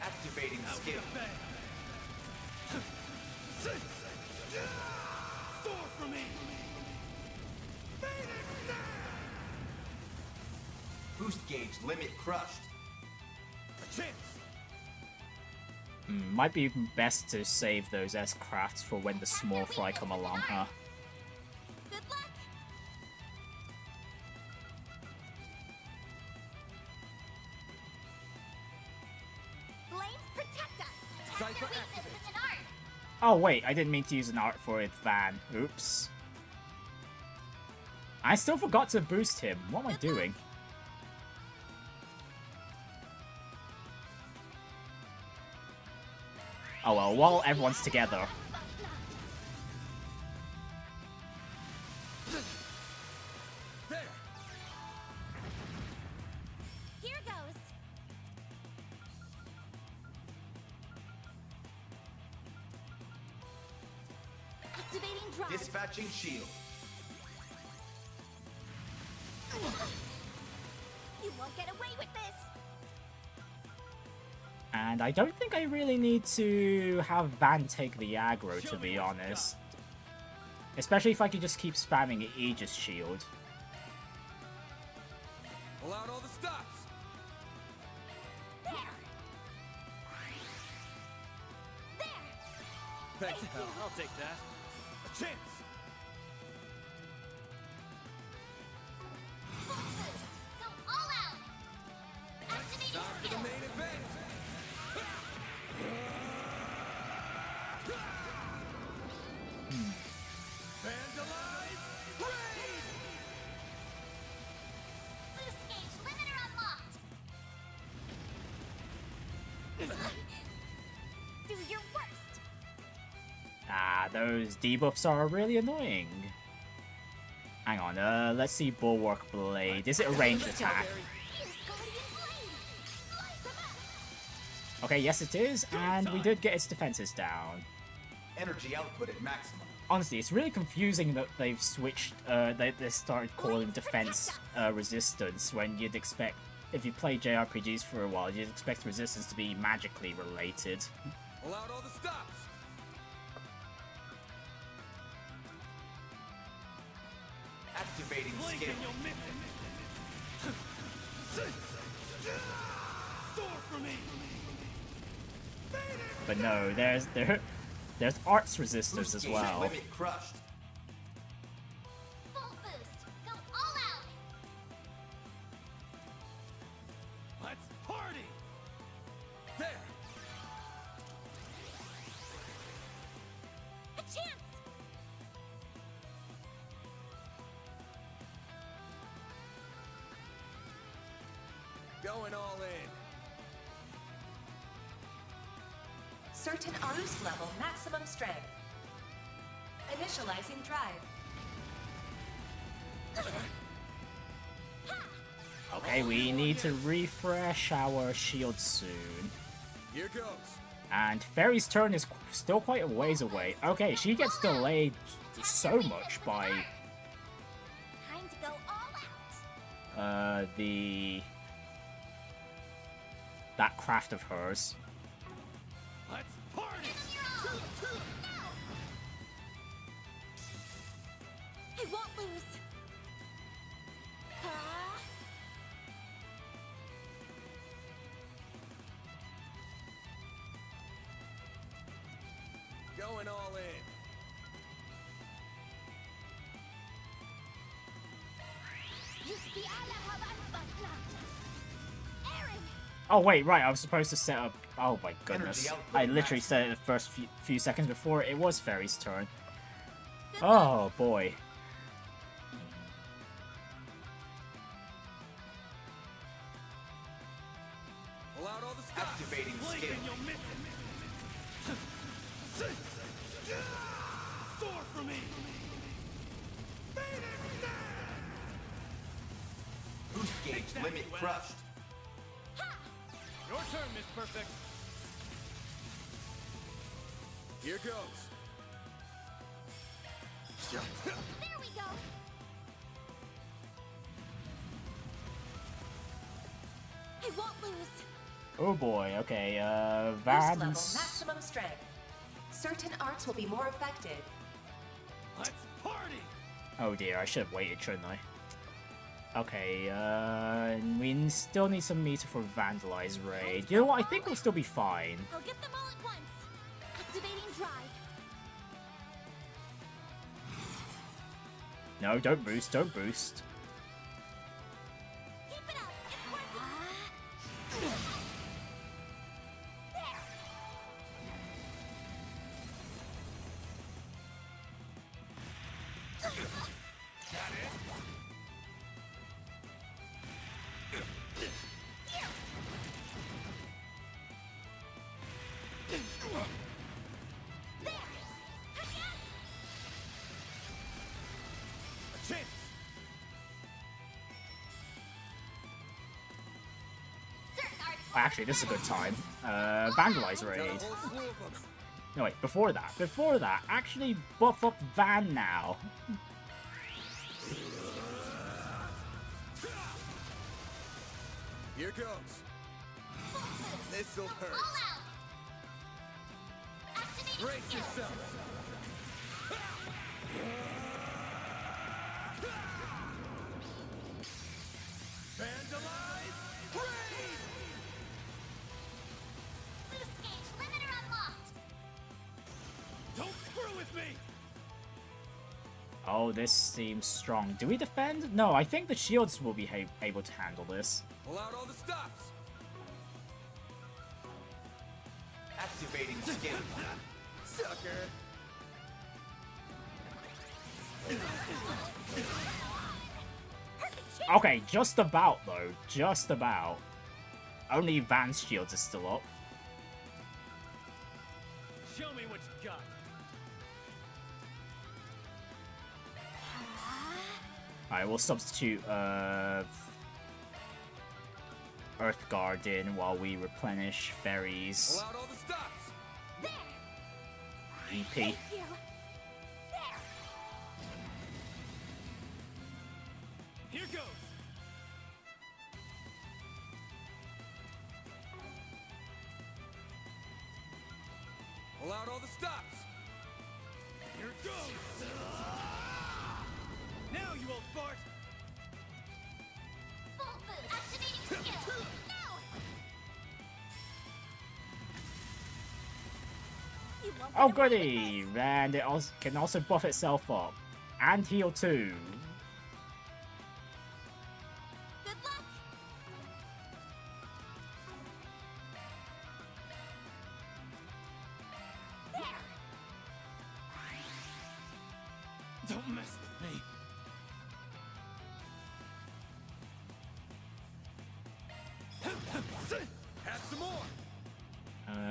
Activating skill. Soar for me. Boost gauge limit crushed. A chance. Might be best to save those S-crafts for when the small fry come along, huh? Good luck. Flames protect us. Tap your weakness with an art. Oh wait, I didn't mean to use an art for it, Van. Oops. I still forgot to boost him. What am I doing? Oh well, while everyone's together. There. Here goes. Activating drive. Dispatching shield. You won't get away with this. And I don't think I really need to have Van take the aggro, to be honest. Especially if I could just keep spamming Aegis Shield. Pull out all the stops. There. There. Thanks, hell. I'll take that. A chance. Go all out. Activating Time for the skill. main event. Fans alive. Raid. Boost gauge limiter unlocked. Do your worst. Ah, those debuffs are really annoying. Hang on, let's see Bulwark Blade. Is it a ranged attack? Okay, yes it is, and we did get its defenses down. Energy output at maximum. Honestly, it's really confusing that they've switched, they started calling defense resistance when you'd expect, if you play JRPGs for a while, you'd expect resistance to be magically related. Pull out all the stops. Activating Blink skill. and you'll miss it. Soar for me. But no, there's arts resistors as well. Limit crushed. Full boost. Go all out. Let's party. There. A chance. Going all in. Certain boost level maximum strength. Initializing drive. Okay, we need to refresh our shield soon. Here goes. And Fairy's turn is still quite a ways away. Okay, she gets delayed so much by Time to go all out. that craft of hers. Let's party! I won't lose. Going all in. Oh wait, right, I was supposed to set up... Oh my goodness. I literally said it the first few seconds before it was Fairy's turn. Oh boy. Pull out all the stops. Activating skill. You'll miss it. Soar for me. Boost gauge limit crushed. Your turn, Miss Perfect. Here goes. There we go. I won't lose. Oh boy, okay, Boost level Vans... maximum strength. Certain arts will be more effective. Let's party. Oh dear, I should have waited, shouldn't I? Okay, we still need some meter for Vandalize Raid. You know what, I think we'll still be fine. I'll get them all at once. Activating drive. No, don't boost, don't boost. Keep it up. Actually, this is a good time. Vandalize Raid. No, wait, before that, actually buff up Van now. Here goes. This'll hurt. Brace yourself. Vandalize Raid! Boost gauge limiter unlocked. Don't screw with me. Oh, this seems strong. Do we defend? No, I think the shields will be able to handle this. Pull out all the stops. Activating skill. Sucker. Okay, just about though. Just about. Only Van's shields are still up. Show me what you got. Alright, we'll substitute Earth Guard in while we replenish Fairies. Pull out all the stops. EP. Thank you. Here goes. Pull out all the stops. Here goes. Now you old fart. Full boost. Activating skill. No. You won't Oh get away with goody! And it also can also buff itself up. And heal too. this. Good luck. There. Don't mess with me. Have some more.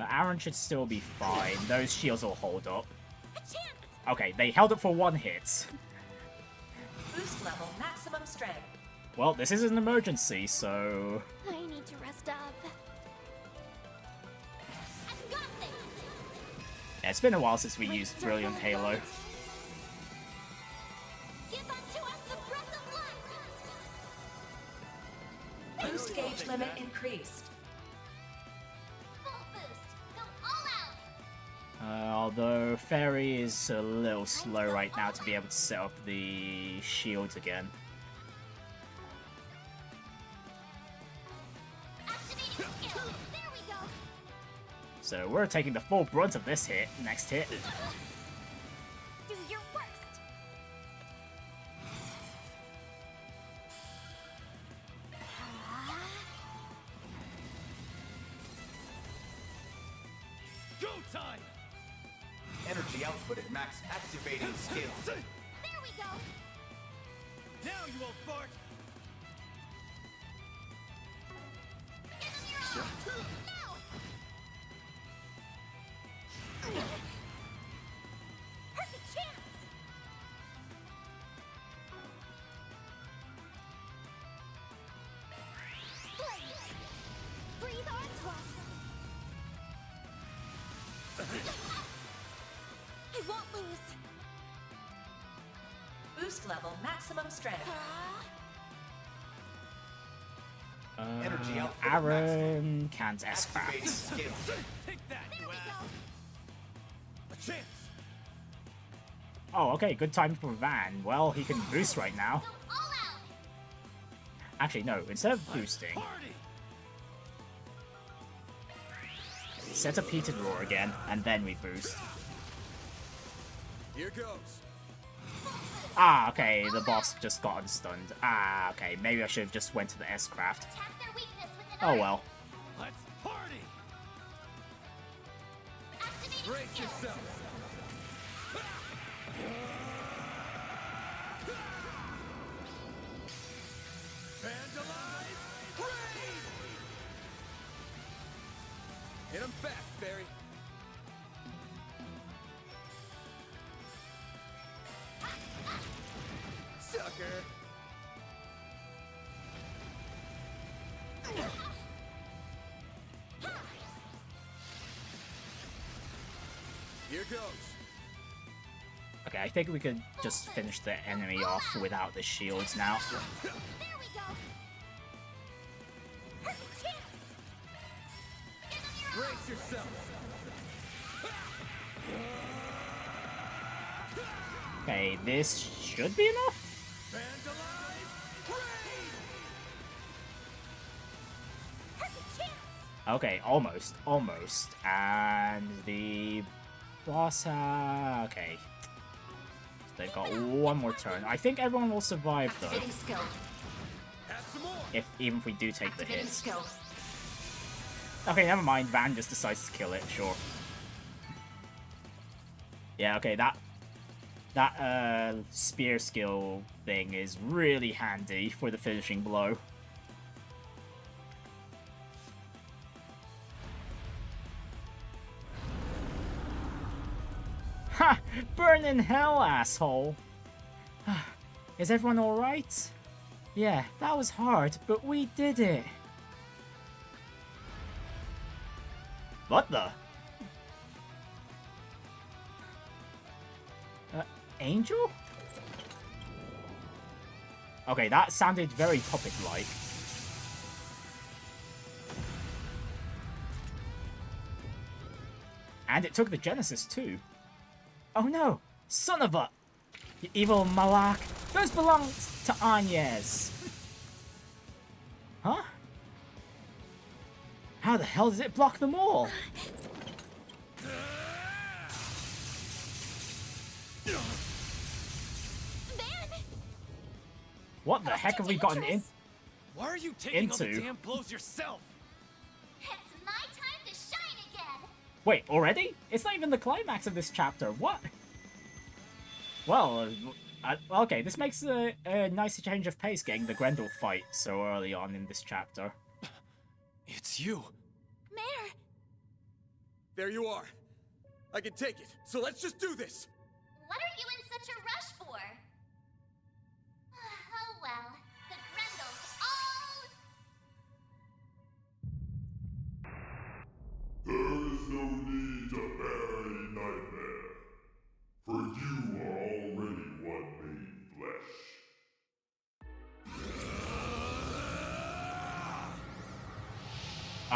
Aaron should still be fine. Those shields will hold up. A chance. Okay, they held up for one hit. Boost level maximum strength. Well, this is an emergency, so... I need to rest up. I've got this. Yeah, it's been a while since we used Brilliant Halo. Give unto us the breath of life. Boost gauge limit increased. Full boost. Go all out. Although Fairy is a little slow right now to be able to set up the shields again. So we're taking the full brunt of this hit, next hit. Do your worst. Go time! Energy output at max. Activating skill. There we go. Now you won't fart. Give him your all. Now. Perfect chance. Blaze. Breathe on to us. I won't lose. Boost level maximum strength. Energy output. Aaron can't S-craft. Take that. There we go. A chance. Oh, okay, good time for Van. Well, he can boost right now. Go all out. Actually, no, instead of boosting, Party. set up Heated Roar again, and then we boost. Here goes. Ah, okay, the boss just got unstunned. Ah, okay, maybe I should have just went to the S-craft. Attack their weakness with an Oh art. well. Let's party. Activating Brace skill. yourself. Vandalize. Raid. Hit him fast, Barry. Sucker. Here goes. Okay, I think we could just finish the enemy off without the shields now. There we go. Perfect chance. Give him your all. Brace yourself. Okay, this should be enough? Vandalize. Raid. Perfect chance. Okay, almost. And the boss, okay. They've got one more turn. I think everyone will survive though, Activating skill. Have some more. even if we do take the Activating hits. skill. Okay, never mind. Van just decides to kill it. Sure. Yeah. Okay. That spear skill thing is really handy for the finishing blow. Ha! Burn in hell, asshole! Is everyone alright? Yeah, that was hard, but we did it. What the? Angel? Okay, that sounded very puppet-like. And it took the Genesis too. Oh no! Son of a... You evil Malak! Those belong to Agnes! Huh? How the hell does it block them all? What the heck have we gotten in? Why are you taking all the into? damn blows yourself? It's my time to shine again. Wait, already? It's not even the climax of this chapter. What? Well, okay, this makes a nice change of pace getting the Grendel fight so early on in this chapter. It's you. Mayor. There you are. I can take it. So let's just do this. What are you in such a rush for? Oh well, the Grendels all... There is no need to bear any nightmare, for you are already one made flesh.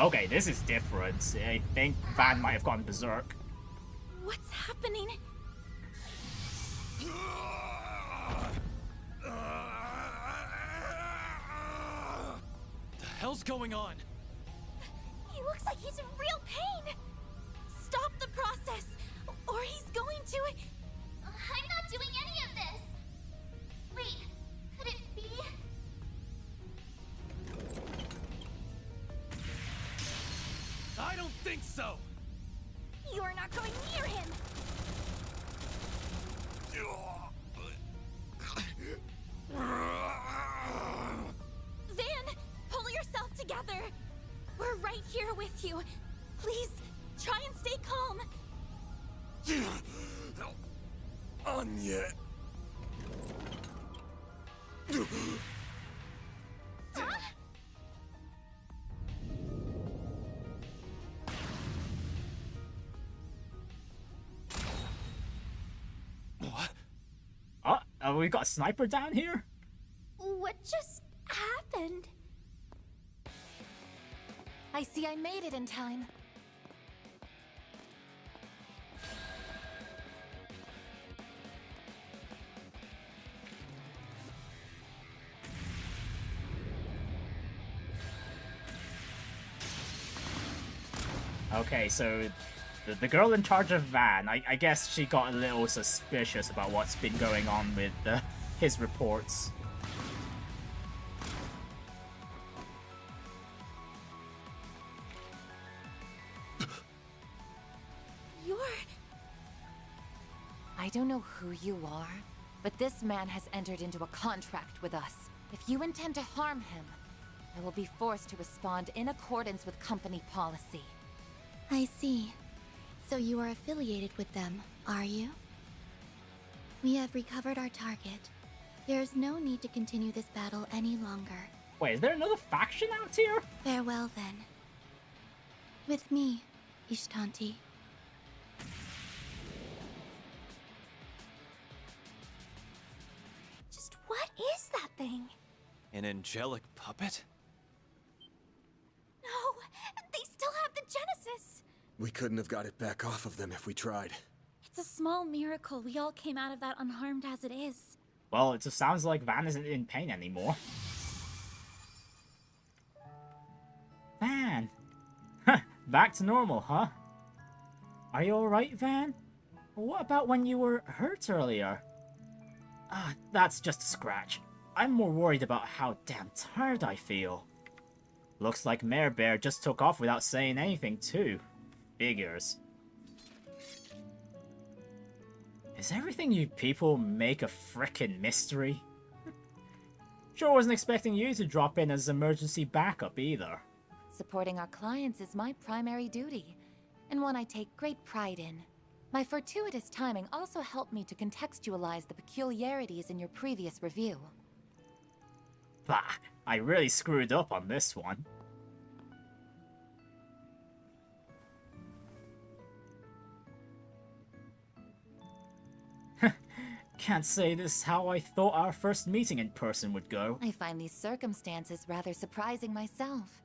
Okay, this is different. I think Van might have gone berserk. What's happening? The hell's going on? He looks like he's in real pain. Stop the process, or he's going to... I'm not doing any of this! Wait, could it be? I don't think so! You're not going near him! Van, pull yourself together! We're right here with you. Please, try and stay calm. On yet. What? We got a sniper down here? What just happened? I see I made it in time. Okay, so the girl in charge of Van, I guess she got a little suspicious about what's been going on with his reports. I don't know who you are, but this man has entered into a contract with us. If you intend to harm him, I will be forced to respond in accordance with company policy. I see. So you are affiliated with them, are you? We have recovered our target. There is no need to continue this battle any longer. Wait, is there another faction out here? Farewell, then. With me, Ishtanti. Just what is that thing? An angelic puppet? No, they still have the Genesis! We couldn't have got it back off of them if we tried. It's a small miracle we all came out of that unharmed as it is. Well, it just sounds like Van isn't in pain anymore. Van! Back to normal, huh? Are you alright, Van? What about when you were hurt earlier? Ah, that's just a scratch. I'm more worried about how damn tired I feel. Looks like Mare Bear just took off without saying anything, too. Figures. Is everything you people make a frickin' mystery? Sure wasn't expecting you to drop in as emergency backup either. Supporting our clients is my primary duty, and one I take great pride in. My fortuitous timing also helped me to contextualize the peculiarities in your previous review. Bah, I really screwed up on this one. Can't say this is how I thought our first meeting in person would go. I find these circumstances rather surprising myself.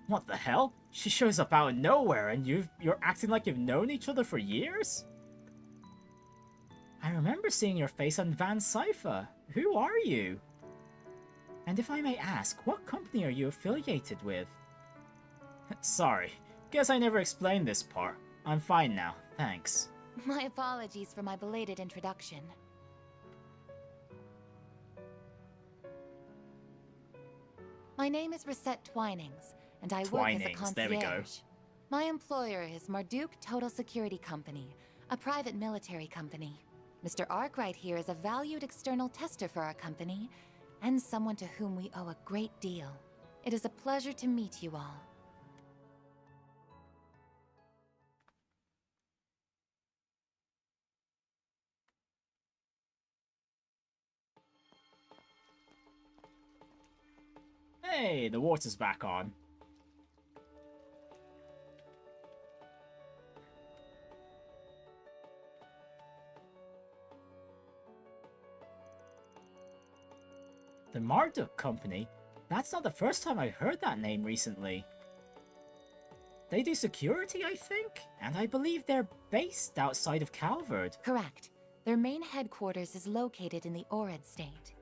What the hell? She shows up out of nowhere and you're acting like you've known each other for years? I remember seeing your face on Van's cipher. Who are you? And if I may ask, what company are you affiliated with? Sorry, guess I never explained this part. I'm fine now, thanks. My apologies for my belated introduction. My name is Risette Twinings, and I work as a concierge. There we go. My employer is Marduk Total Security Company, a private military company. Mr. Arkwright here is a valued external tester for our company, and someone to whom we owe a great deal. It is a pleasure to meet you all. Hey, the water's back on. The Marduk Company? That's not the first time I heard that name recently. They do security, I think? And I believe they're based outside of Calvard. Correct. Their main headquarters is located in the Orid state.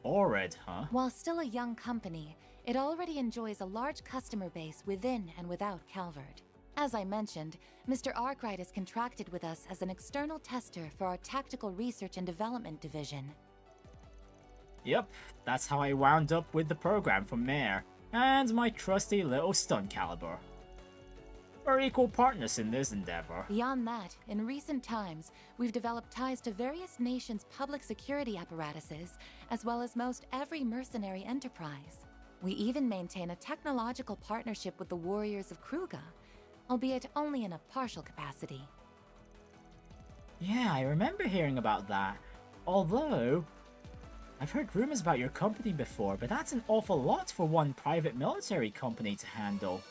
Orid, huh? While still a young company, it already enjoys a large customer base within and without Calvard. As I mentioned, Mr. Arkwright has contracted with us as an external tester for our Tactical Research and Development Division. Yep, that's how I wound up with the program from there, and my trusty little stun caliber. We're equal partners in this endeavor. Beyond that, in recent times, we've developed ties to various nations' public security apparatuses, as well as most every mercenary enterprise. We even maintain a technological partnership with the Warriors of Kruga, albeit only in a partial capacity. Yeah, I remember hearing about that. Although, I've heard rumors about your company before, but that's an awful lot for one private military company to handle.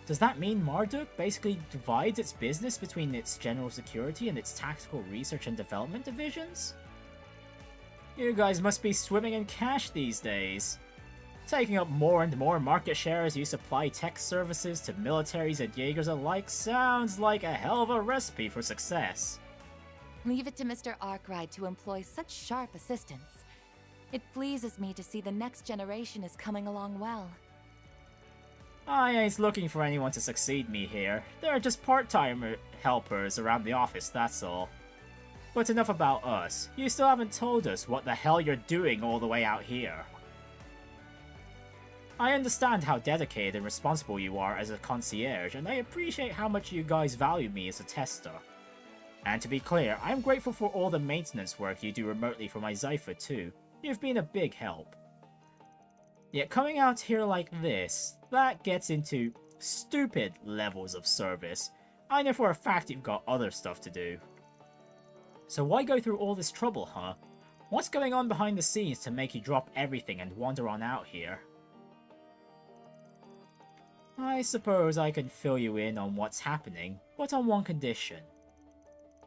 Does that mean Marduk basically divides its business between its general security and its tactical research and development divisions? You guys must be swimming in cash these days. Taking up more and more market share as you supply tech services to militaries and Jaegers alike sounds like a hell of a recipe for success. Leave it to Mr. Arkwright to employ such sharp assistance. It pleases me to see the next generation is coming along well. I ain't looking for anyone to succeed me here. They're just part-time helpers around the office, that's all. But enough about us. You still haven't told us what the hell you're doing all the way out here. I understand how dedicated and responsible you are as a concierge, and I appreciate how much you guys value me as a tester. And to be clear, I'm grateful for all the maintenance work you do remotely for my Zypher too. You've been a big help. Yet coming out here like this, that gets into stupid levels of service. I know for a fact you've got other stuff to do. So why go through all this trouble, huh? What's going on behind the scenes to make you drop everything and wander on out here? I suppose I can fill you in on what's happening, but on one condition.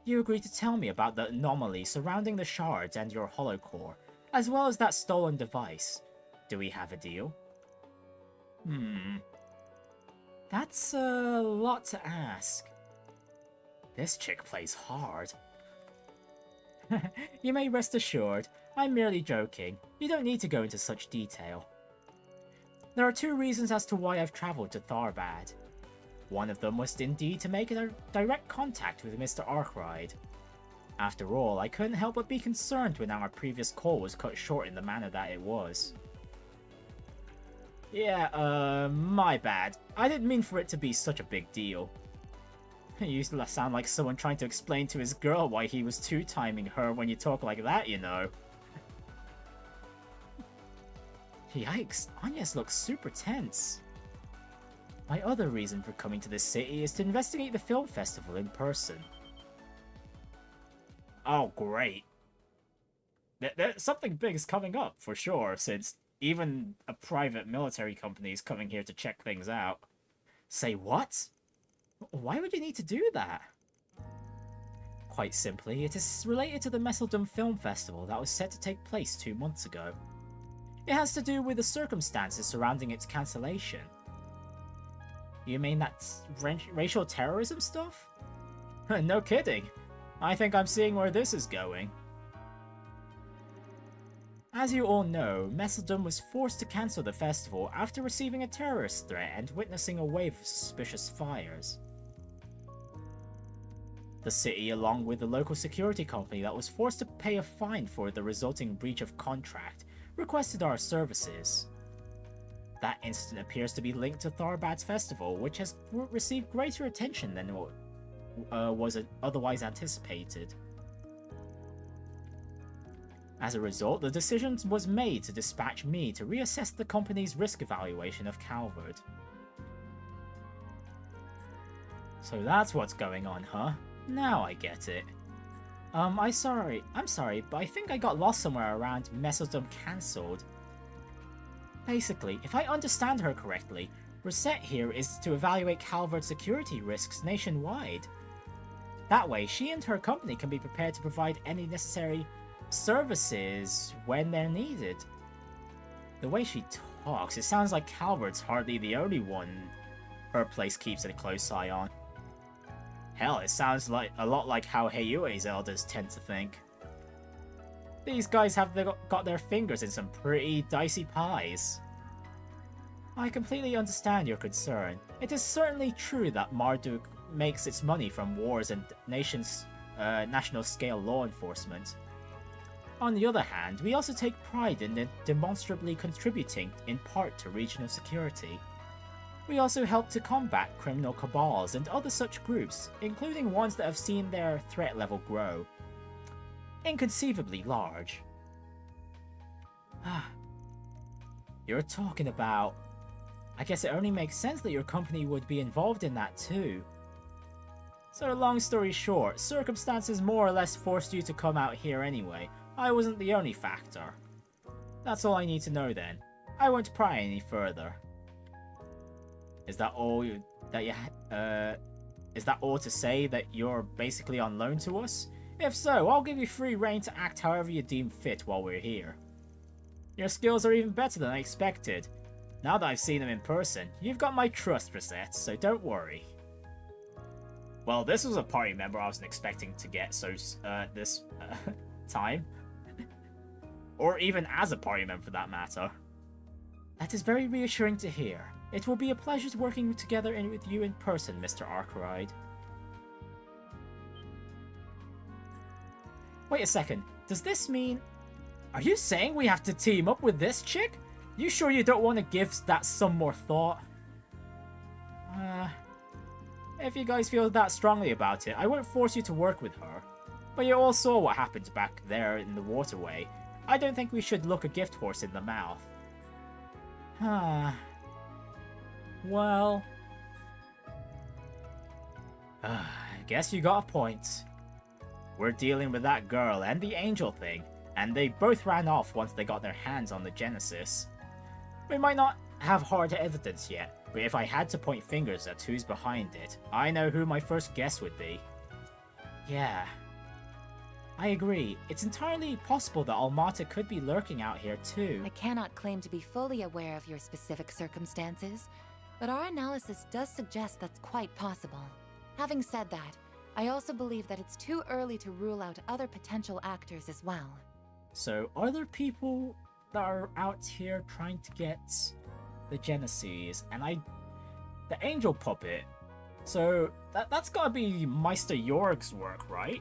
You agree to tell me about the anomaly surrounding the shards and your holocore, as well as that stolen device. Do we have a deal? That's a lot to ask. This chick plays hard. You may rest assured, I'm merely joking. You don't need to go into such detail. There are two reasons as to why I've travelled to Tharbad. One of them was indeed to make a direct contact with Mr. Arkwright. After all, I couldn't help but be concerned when our previous call was cut short in the manner that it was. Yeah, my bad. I didn't mean for it to be such a big deal. You sound like someone trying to explain to his girl why he was two-timing her when you talk like that, you know. Yikes, Anya's looks super tense. My other reason for coming to this city is to investigate the film festival in person. Oh, great. Something big is coming up, for sure, since even a private military company is coming here to check things out. Say what? Why would you need to do that? Quite simply, it is related to the Meddling Film Festival that was set to take place 2 months ago. It has to do with the circumstances surrounding its cancellation. You mean that racial terrorism stuff? No kidding. I think I'm seeing where this is going. As you all know, Meddling was forced to cancel the festival after receiving a terrorist threat and witnessing a wave of suspicious fires. The city, along with the local security company that was forced to pay a fine for the resulting breach of contract, requested our services. That incident appears to be linked to Tharbad's festival, which has received greater attention than what was otherwise anticipated. As a result, the decision was made to dispatch me to reassess the company's risk evaluation of Calvard. So that's what's going on, huh? Now I get it. I'm sorry, but I think I got lost somewhere around Meddling cancelled. Basically, if I understand her correctly, Risette here is to evaluate Calvard's security risks nationwide. That way, she and her company can be prepared to provide any necessary services when they're needed. The way she talks, it sounds like Calvard's hardly the only one her place keeps a close eye on. Hell, it sounds like a lot like how Heiyue's elders tend to think. These guys have got their fingers in some pretty dicey pies. I completely understand your concern. It is certainly true that Marduk makes its money from wars and national-scale law enforcement. On the other hand, we also take pride in demonstrably contributing in part to regional security. We also help to combat criminal cabals and other such groups, including ones that have seen their threat level grow inconceivably large. You're talking about... I guess it only makes sense that your company would be involved in that too. So long story short, circumstances more or less forced you to come out here anyway. I wasn't the only factor. That's all I need to know then. I won't pry any further. Is that all is that all to say that you're basically on loan to us? If so, I'll give you free rein to act however you deem fit while we're here. Your skills are even better than I expected. Now that I've seen them in person, you've got my trust, Risette, so don't worry. Well, this was a party member I wasn't expecting to get this time. Or even as a party member for that matter. That is very reassuring to hear. It will be a pleasure working together with you in person, Mr. Arkwright. Wait a second, does this mean... Are you saying we have to team up with this chick? You sure you don't want to give that some more thought? If you guys feel that strongly about it, I won't force you to work with her. But you all saw what happened back there in the Waterway. I don't think we should look a gift horse in the mouth. Well... I guess you got a point. We're dealing with that girl and the angel thing, and they both ran off once they got their hands on the Genesis. We might not have hard evidence yet, but if I had to point fingers at who's behind it, I know who my first guess would be. Yeah. I agree. It's entirely possible that Almata could be lurking out here too. I cannot claim to be fully aware of your specific circumstances, but our analysis does suggest that's quite possible. Having said that, I also believe that it's too early to rule out other potential actors as well. So, are there people that are out here trying to get the Genesis? And the angel puppet. So, that's gotta be Meister Jorg's work, right?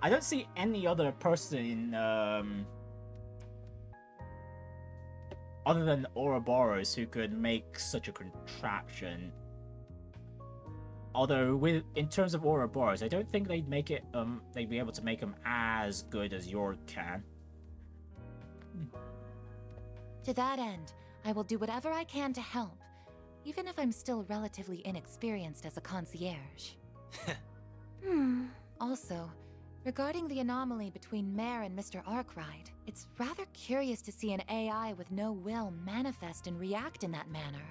I don't see any other person other than Ouroboros who could make such a contraption. Although, in terms of Ouroboros, I don't think they'd make it. They'd be able to make them as good as Jorg can. To that end, I will do whatever I can to help, even if I'm still relatively inexperienced as a concierge. Also, regarding the anomaly between Mare and Mr. Arkwright, it's rather curious to see an AI with no will manifest and react in that manner,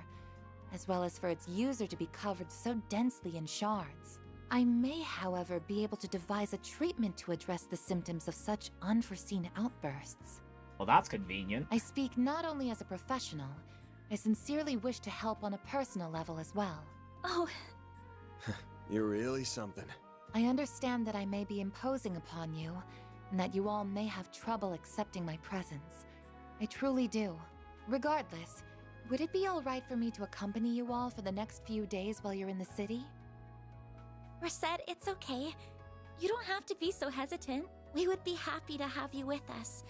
as well as for its user to be covered so densely in shards. I may, however, be able to devise a treatment to address the symptoms of such unforeseen outbursts. Well, that's convenient. I speak not only as a professional, I sincerely wish to help on a personal level as well. Oh. You're really something. I understand that I may be imposing upon you, and that you all may have trouble accepting my presence. I truly do. Regardless, would it be alright for me to accompany you all for the next few days while you're in the city? Risette, it's okay. You don't have to be so hesitant. We would be happy to have you with us.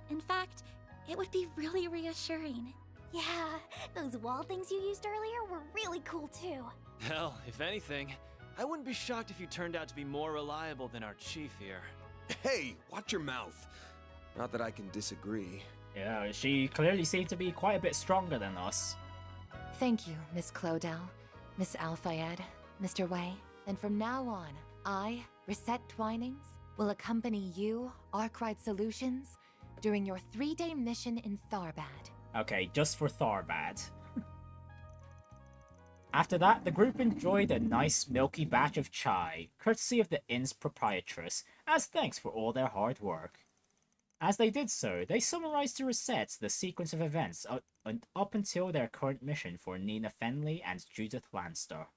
In fact, it would be really reassuring. Yeah, those wall things you used earlier were really cool too. Hell, if anything, I wouldn't be shocked if you turned out to be more reliable than our chief here. Hey, watch your mouth. Not that I can disagree. Yeah, she clearly seemed to be quite a bit stronger than us. Thank you, Miss Clodell, Miss Alfayed, Mr. Wei. Then from now on, I, Risette Twinings, will accompany you, Arkwright Solutions, during your 3-day mission in Tharbad. Okay, just for Tharbad. After that, the group enjoyed a nice milky batch of chai, courtesy of the inn's proprietress, as thanks for all their hard work. As they did so, they summarized to Risette the sequence of events up until their current mission for Nina Fenley and Judith Lanster.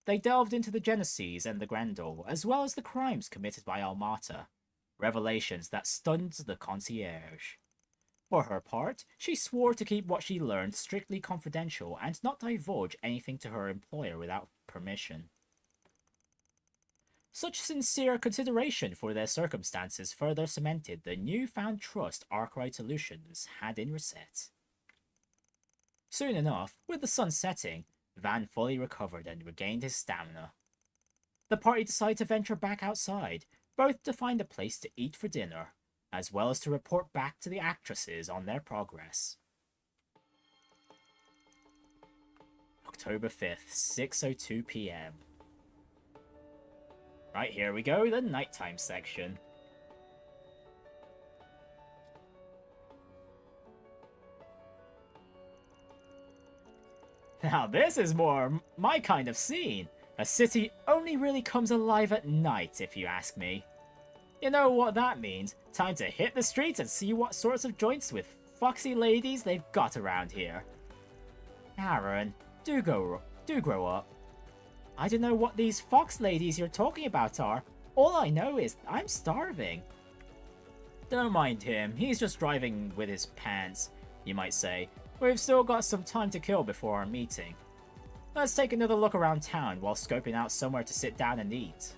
They delved into the Genesis and the Grendel, as well as the crimes committed by Almata, revelations that stunned the concierge. For her part, she swore to keep what she learned strictly confidential and not divulge anything to her employer without permission. Such sincere consideration for their circumstances further cemented the newfound trust Arkwright Solutions had in Risette. Soon enough, with the sun setting, Van fully recovered and regained his stamina. The party decided to venture back outside, both to find a place to eat for dinner, as well as to report back to the actresses on their progress. October 5th, 6:02 p.m. Right, here we go, the nighttime section. Now this is more my kind of scene. A city only really comes alive at night, if you ask me. You know what that means. Time to hit the streets and see what sorts of joints with foxy ladies they've got around here. Aaron, do grow up. I don't know what these fox ladies you're talking about are. All I know is I'm starving. Don't mind him, he's just driving with his pants, you might say. We've still got some time to kill before our meeting. Let's take another look around town while scoping out somewhere to sit down and eat.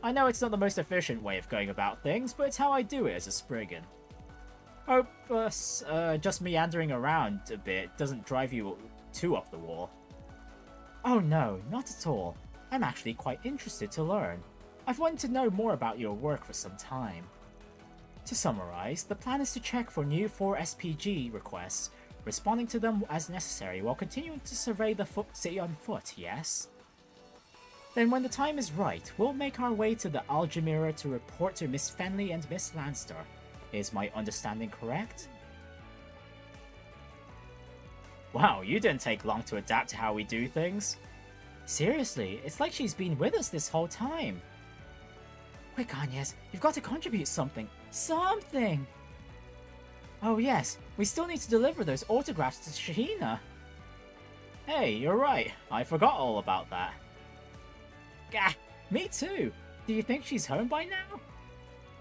I know it's not the most efficient way of going about things, but it's how I do it as a Spriggan. Hope just meandering around a bit doesn't drive you too up the wall. Oh no, not at all. I'm actually quite interested to learn. I've wanted to know more about your work for some time. To summarize, the plan is to check for new 4 SPG requests, responding to them as necessary while continuing to survey the city on foot, yes? Then when the time is right, we'll make our way to the Aljamira to report to Miss Fenley and Miss Lanster. Is my understanding correct? Wow, you didn't take long to adapt to how we do things. Seriously, it's like she's been with us this whole time. Quick, Agnes, you've got to contribute something. Something! Oh yes, we still need to deliver those autographs to Shaheena. Hey, you're right. I forgot all about that. Gah, me too. Do you think she's home by now?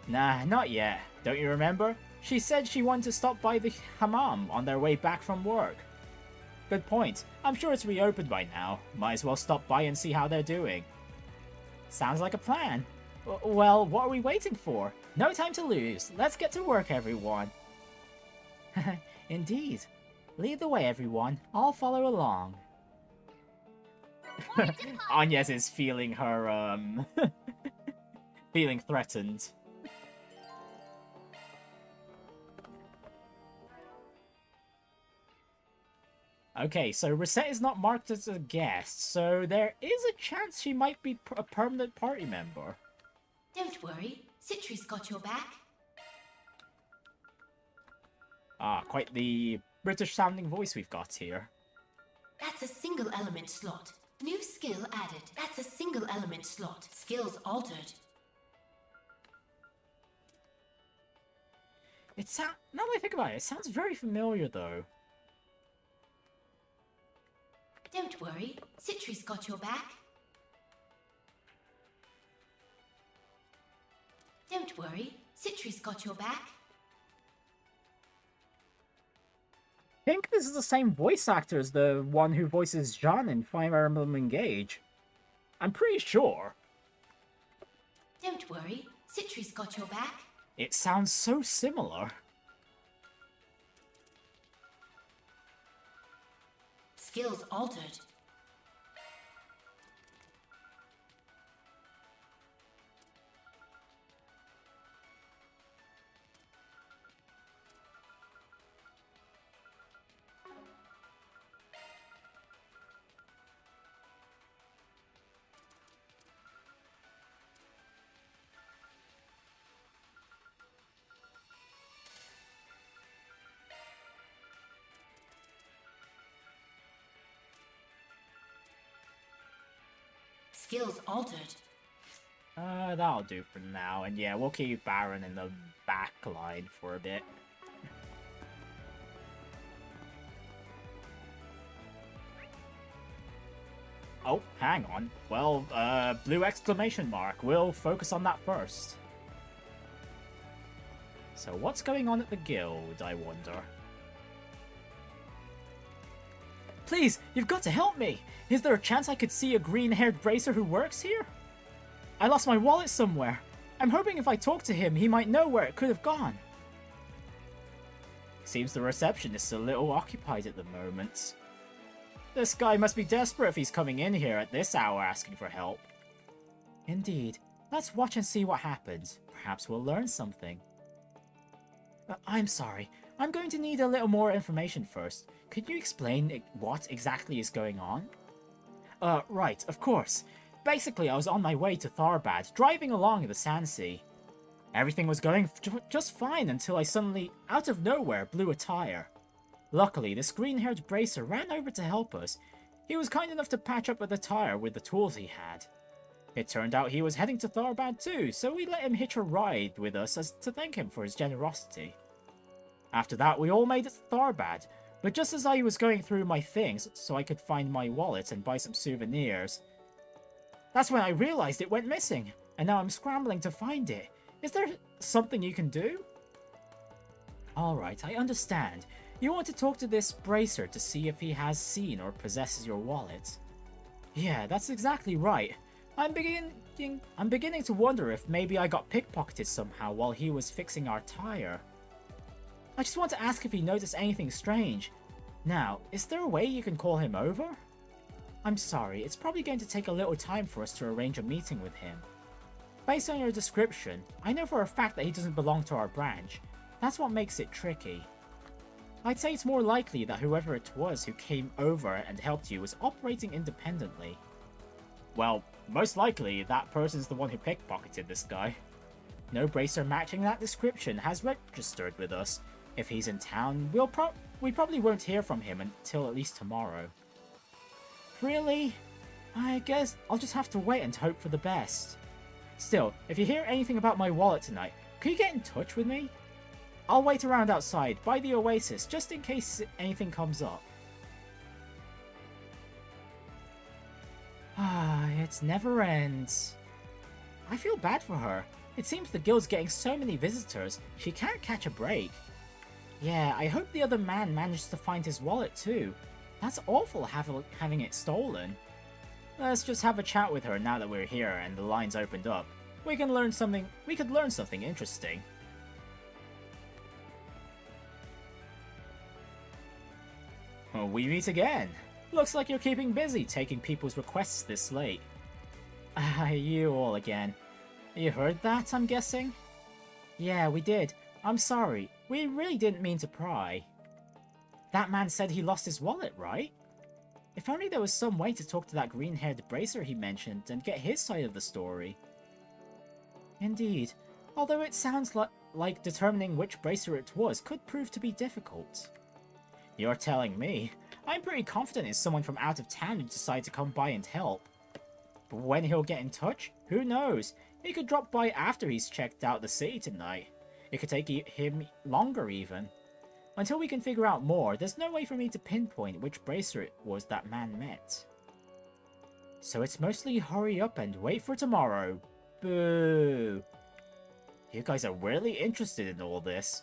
Nah, not yet. Don't you remember? She said she wanted to stop by the hammam on their way back from work. Good point. I'm sure it's reopened by now. Might as well stop by and see how they're doing. Sounds like a plan. Well, what are we waiting for? No time to lose. Let's get to work, everyone. Indeed. Lead the way, everyone. I'll follow along. Agnes is feeling her, feeling threatened. Okay, so Risette is not marked as a guest, so there is a chance she might be a permanent party member. Don't worry, Citri's got your back. Ah, quite the British-sounding voice we've got here. That's a single element slot. New skill added. That's a single element slot. Skills altered. It now that I think about it, it sounds very familiar though. Don't worry, Citri's got your back. Don't worry, Citri's got your back. I think this is the same voice actor as the one who voices Jean in Fire Emblem Engage. I'm pretty sure. Don't worry, Citri's got your back. It sounds so similar. Skills altered. Skills altered. That'll do for now, and yeah, we'll keep Baron in the back line for a bit. Oh, hang on. Well, blue exclamation mark. We'll focus on that first. So what's going on at the guild, I wonder? Please, you've got to help me! Is there a chance I could see a green-haired bracer who works here? I lost my wallet somewhere. I'm hoping if I talk to him, he might know where it could have gone. Seems the receptionist's a little occupied at the moment. This guy must be desperate if he's coming in here at this hour asking for help. Indeed. Let's watch and see what happens. Perhaps we'll learn something. I'm sorry. I'm going to need a little more information first. Could you explain what exactly is going on? Right, of course. Basically, I was on my way to Tharbad, driving along the Sandsea. Everything was going just fine until I suddenly, out of nowhere, blew a tire. Luckily, this green-haired bracer ran over to help us. He was kind enough to patch up the tire with the tools he had. It turned out he was heading to Tharbad too, so we let him hitch a ride with us as to thank him for his generosity. After that, we all made it to Tharbad, but just as I was going through my things so I could find my wallet and buy some souvenirs, that's when I realized it went missing, and now I'm scrambling to find it. Is there something you can do? Alright, I understand. You want to talk to this bracer to see if he has seen or possesses your wallet. Yeah, that's exactly right. I'm beginning to wonder if maybe I got pickpocketed somehow while he was fixing our tire. I just want to ask if he noticed anything strange. Now, is there a way you can call him over? I'm sorry, it's probably going to take a little time for us to arrange a meeting with him. Based on your description, I know for a fact that he doesn't belong to our branch. That's what makes it tricky. I'd say it's more likely that whoever it was who came over and helped you was operating independently. Well, most likely that person's the one who pickpocketed this guy. No bracer matching that description has registered with us. If he's in town, we probably won't hear from him until at least tomorrow. Really? I guess I'll just have to wait and hope for the best. Still, if you hear anything about my wallet tonight, could you get in touch with me? I'll wait around outside by the Oasis just in case anything comes up. It never ends. I feel bad for her. It seems the guild's getting so many visitors, she can't catch a break. Yeah, I hope the other man managed to find his wallet too. That's awful having it stolen. Let's just have a chat with her now that we're here and the line's opened up. We could learn something interesting. Oh, we meet again. Looks like you're keeping busy taking people's requests this late. You all again. You heard that, I'm guessing? Yeah, we did. I'm sorry. We really didn't mean to pry. That man said he lost his wallet, right? If only there was some way to talk to that green-haired bracer he mentioned and get his side of the story. Indeed. Although it sounds like determining which bracer it was could prove to be difficult. You're telling me. I'm pretty confident it's someone from out of town who decided to come by and help. But when he'll get in touch? Who knows? He could drop by after he's checked out the city tonight. It could take him longer even. Until we can figure out more, there's no way for me to pinpoint which bracer it was that man met. So it's mostly hurry up and wait for tomorrow. Boo! You guys are really interested in all this.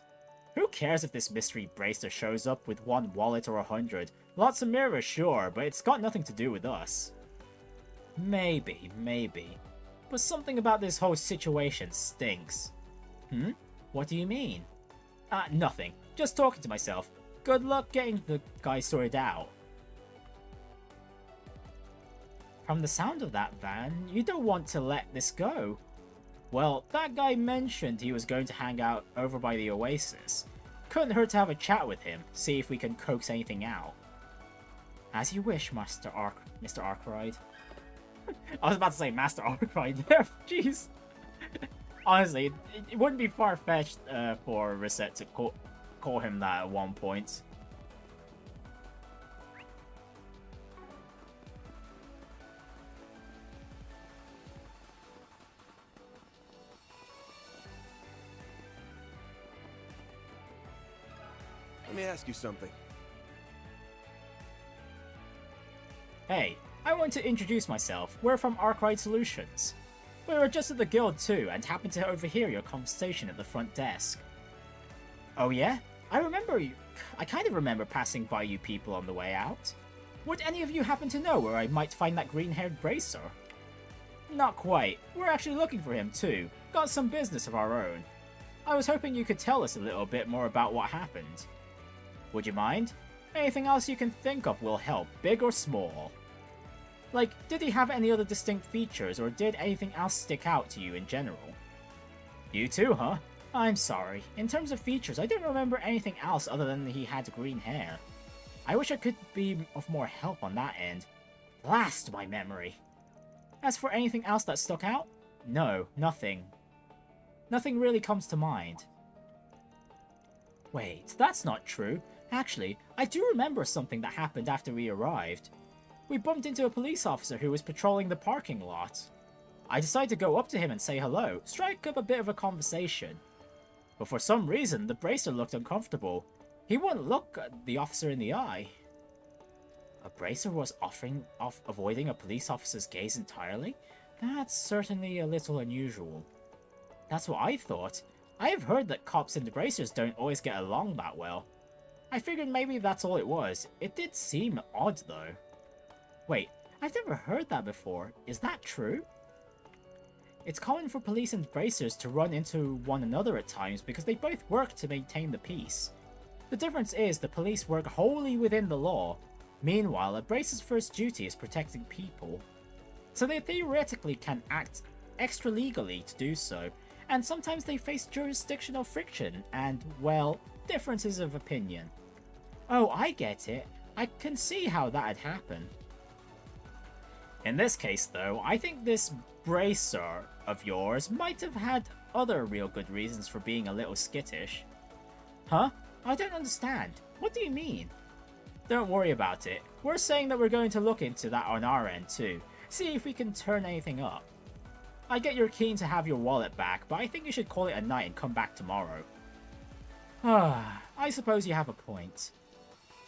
Who cares if this mystery bracer shows up with 1 wallet or 100? Lots of mirrors, sure, but it's got nothing to do with us. Maybe. But something about this whole situation stinks. What do you mean? Nothing. Just talking to myself. Good luck getting the guy sorted out. From the sound of that, Van, you don't want to let this go. Well, that guy mentioned he was going to hang out over by the Oasis. Couldn't hurt to have a chat with him, see if we can coax anything out. As you wish, Mr. Arkwright. I was about to say Master Arkwright there, jeez. Honestly, it wouldn't be far-fetched for Risette to call him that at one point. Let me ask you something. Hey, I want to introduce myself. We're from Arkwright Solutions. We were just at the guild too, and happened to overhear your conversation at the front desk. Oh yeah? I kind of remember passing by you people on the way out. Would any of you happen to know where I might find that green-haired bracer? Not quite. We're actually looking for him too. Got some business of our own. I was hoping you could tell us a little bit more about what happened. Would you mind? Anything else you can think of will help, big or small. Like, did he have any other distinct features, or did anything else stick out to you in general? You too, huh? I'm sorry. In terms of features, I don't remember anything else other than he had green hair. I wish I could be of more help on that end. Blast my memory. As for anything else that stuck out? No, nothing. Nothing really comes to mind. Wait, that's not true. Actually, I do remember something that happened after we arrived. We bumped into a police officer who was patrolling the parking lot. I decided to go up to him and say hello, strike up a bit of a conversation. But for some reason, the bracer looked uncomfortable. He wouldn't look the officer in the eye. A bracer was avoiding a police officer's gaze entirely? That's certainly a little unusual. That's what I thought. I have heard that cops and the bracers don't always get along that well. I figured maybe that's all it was. It did seem odd though. Wait, I've never heard that before. Is that true? It's common for police and bracers to run into one another at times because they both work to maintain the peace. The difference is the police work wholly within the law. Meanwhile, a bracer's first duty is protecting people. So they theoretically can act extra-legally to do so, and sometimes they face jurisdictional friction and, well, differences of opinion. Oh, I get it. I can see how that'd happen. In this case, though, I think this bracer of yours might have had other real good reasons for being a little skittish. Huh? I don't understand. What do you mean? Don't worry about it. We're saying that we're going to look into that on our end too. See if we can turn anything up. I get you're keen to have your wallet back, but I think you should call it a night and come back tomorrow. I suppose you have a point.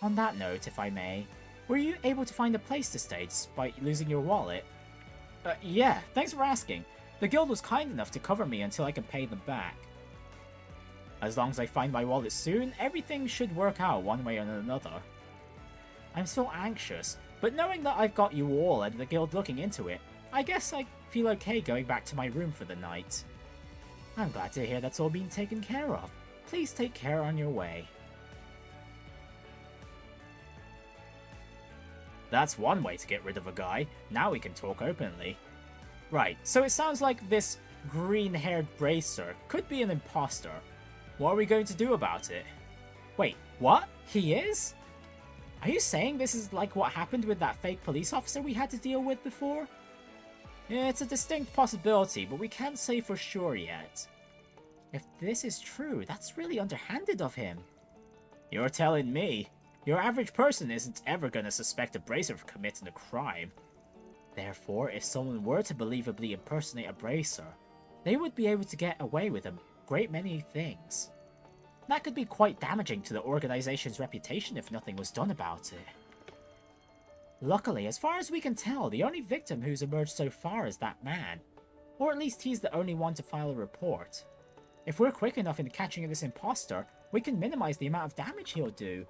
On that note, if I may, were you able to find a place to stay despite losing your wallet? Yeah, thanks for asking. The guild was kind enough to cover me until I can pay them back. As long as I find my wallet soon, everything should work out one way or another. I'm so anxious, but knowing that I've got you all and the guild looking into it, I guess I feel okay going back to my room for the night. I'm glad to hear that's all being taken care of. Please take care on your way. That's one way to get rid of a guy. Now we can talk openly. Right, so it sounds like this green-haired bracer could be an imposter. What are we going to do about it? Wait, what? He is? Are you saying this is like what happened with that fake police officer we had to deal with before? Yeah, it's a distinct possibility, but we can't say for sure yet. If this is true, that's really underhanded of him. You're telling me? Your average person isn't ever gonna suspect a bracer of committing a crime. Therefore, if someone were to believably impersonate a bracer, they would be able to get away with a great many things. That could be quite damaging to the organization's reputation if nothing was done about it. Luckily, as far as we can tell, the only victim who's emerged so far is that man. Or at least he's the only one to file a report. If we're quick enough in catching this imposter, we can minimize the amount of damage he'll do.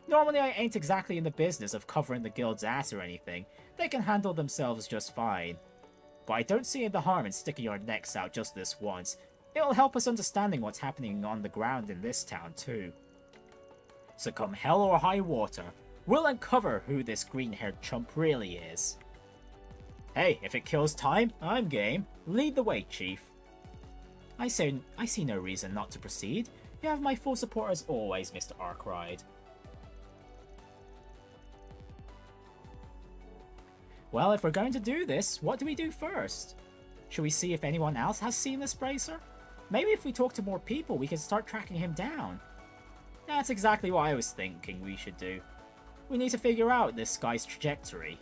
Normally I ain't exactly in the business of covering the guild's ass or anything. They can handle themselves just fine. But I don't see the harm in sticking our necks out just this once. It'll help us understanding what's happening on the ground in this town too. So come hell or high water, we'll uncover who this green-haired chump really is. Hey, if it kills time, I'm game. Lead the way, Chief. I see no reason not to proceed. You have my full support as always, Mr. Arkwright. Well, if we're going to do this, what do we do first? Should we see if anyone else has seen this bracer? Maybe if we talk to more people, we can start tracking him down. That's exactly what I was thinking we should do. We need to figure out this guy's trajectory.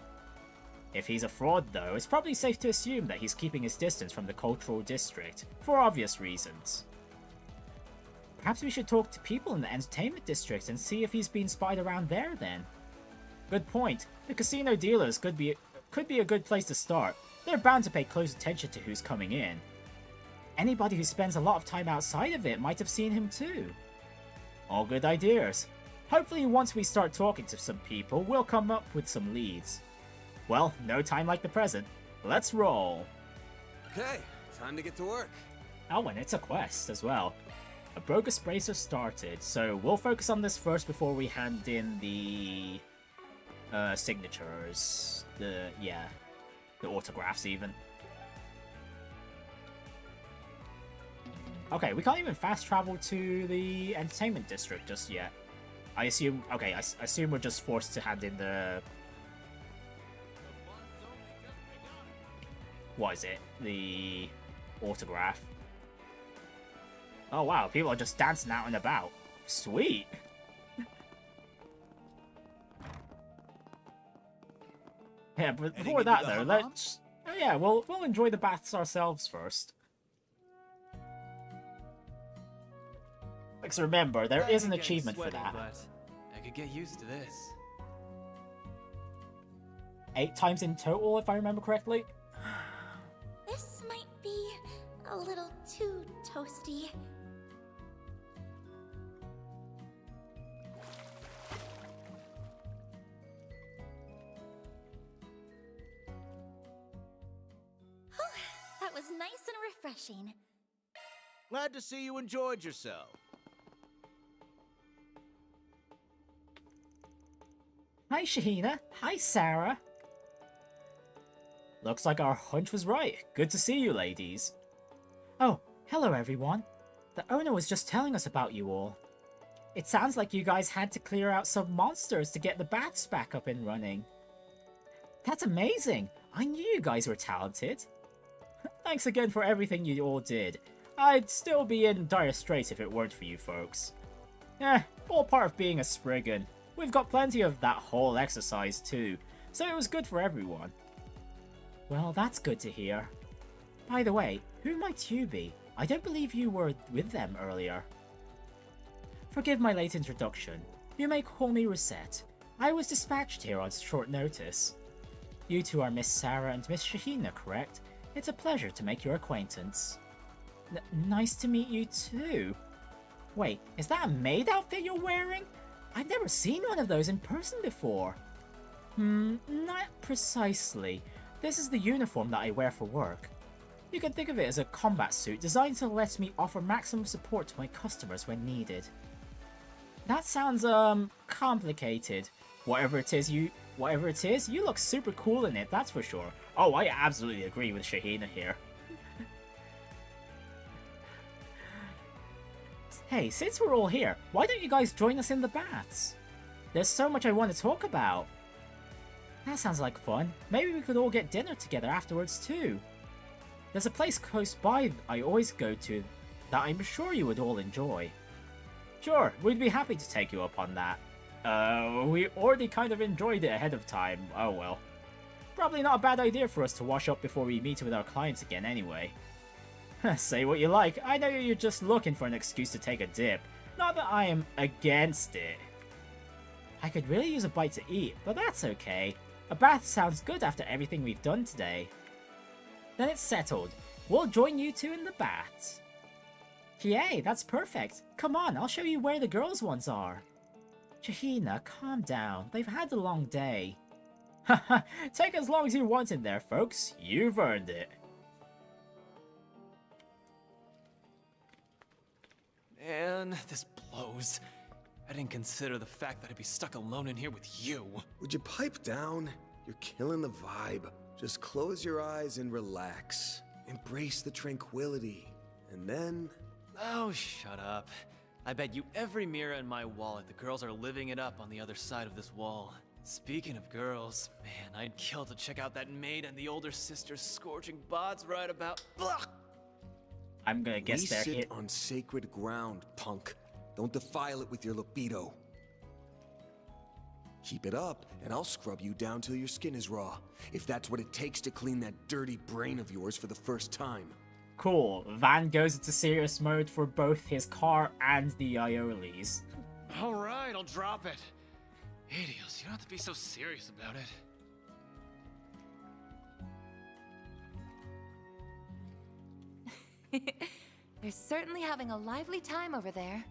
If he's a fraud, though, it's probably safe to assume that he's keeping his distance from the cultural district, for obvious reasons. Perhaps we should talk to people in the entertainment district and see if he's been spied around there then. Good point. The casino dealers could be a good place to start. They're bound to pay close attention to who's coming in. Anybody who spends a lot of time outside of it might have seen him too. All good ideas. Hopefully once we start talking to some people, we'll come up with some leads. Well, no time like the present. Let's roll. Okay, time to get to work. Oh, and it's a quest as well. A Bogus bracer started, so we'll focus on this first before we hand in the signatures. The autographs even. Okay, we can't even fast travel to the entertainment district just yet. I assume we're just forced to hand in the... What is it? The autograph. Oh wow, people are just dancing out and about. Sweet! Yeah, but before that though, let's... Oh yeah, we'll enjoy the baths ourselves first. Like, remember, there is an achievement for that. But I could get used to this. 8 times in total, if I remember correctly. This might be a little too toasty. That was nice and refreshing. Glad to see you enjoyed yourself. Hi, Shaheena. Hi, Saara. Looks like our hunch was right. Good to see you, ladies. Oh, hello, everyone. The owner was just telling us about you all. It sounds like you guys had to clear out some monsters to get the baths back up and running. That's amazing. I knew you guys were talented. Thanks again for everything you all did. I'd still be in dire straits if it weren't for you folks. All part of being a Spriggan. We've got plenty of that whole exercise too, so it was good for everyone. Well, that's good to hear. By the way, who might you be? I don't believe you were with them earlier. Forgive my late introduction. You may call me Risette. I was dispatched here on short notice. You two are Miss Saara and Miss Shaheena, correct? It's a pleasure to make your acquaintance. Nice to meet you too. Wait, is that a maid outfit you're wearing? I've never seen one of those in person before. Not precisely. This is the uniform that I wear for work. You can think of it as a combat suit designed to let me offer maximum support to my customers when needed. That sounds, complicated. Whatever it is, you look super cool in it, that's for sure. Oh, I absolutely agree with Shaheena here. Hey, since we're all here, why don't you guys join us in the baths? There's so much I want to talk about. That sounds like fun. Maybe we could all get dinner together afterwards too. There's a place close by I always go to that I'm sure you would all enjoy. Sure, we'd be happy to take you up on that. We already kind of enjoyed it ahead of time. Oh well. Probably not a bad idea for us to wash up before we meet with our clients again anyway. Say what you like, I know you're just looking for an excuse to take a dip. Not that I am against it. I could really use a bite to eat, but that's okay. A bath sounds good after everything we've done today. Then it's settled. We'll join you two in the baths. Yay, that's perfect. Come on, I'll show you where the girls' ones are. Shaheena, calm down. They've had a long day. Haha, take as long as you want in there, folks. You've earned it. Man, this blows. I didn't consider the fact that I'd be stuck alone in here with you. Would you pipe down? You're killing the vibe. Just close your eyes and relax. Embrace the tranquility. And then... Oh, shut up. I bet you every mirror in my wallet the girls are living it up on the other side of this wall. Speaking of girls, man, I'd kill to check out that maid and the older sister's scorching bods right about... Ugh! I'm gonna guess they're sit on sacred ground, punk. Don't defile it with your libido. Keep it up, and I'll scrub you down till your skin is raw. If that's what it takes to clean that dirty brain of yours for the first time. Cool. Van goes into serious mode for both his car and the Aiolis. Alright, I'll drop it. Idios, you don't have to be so serious about it. They're certainly having a lively time over there.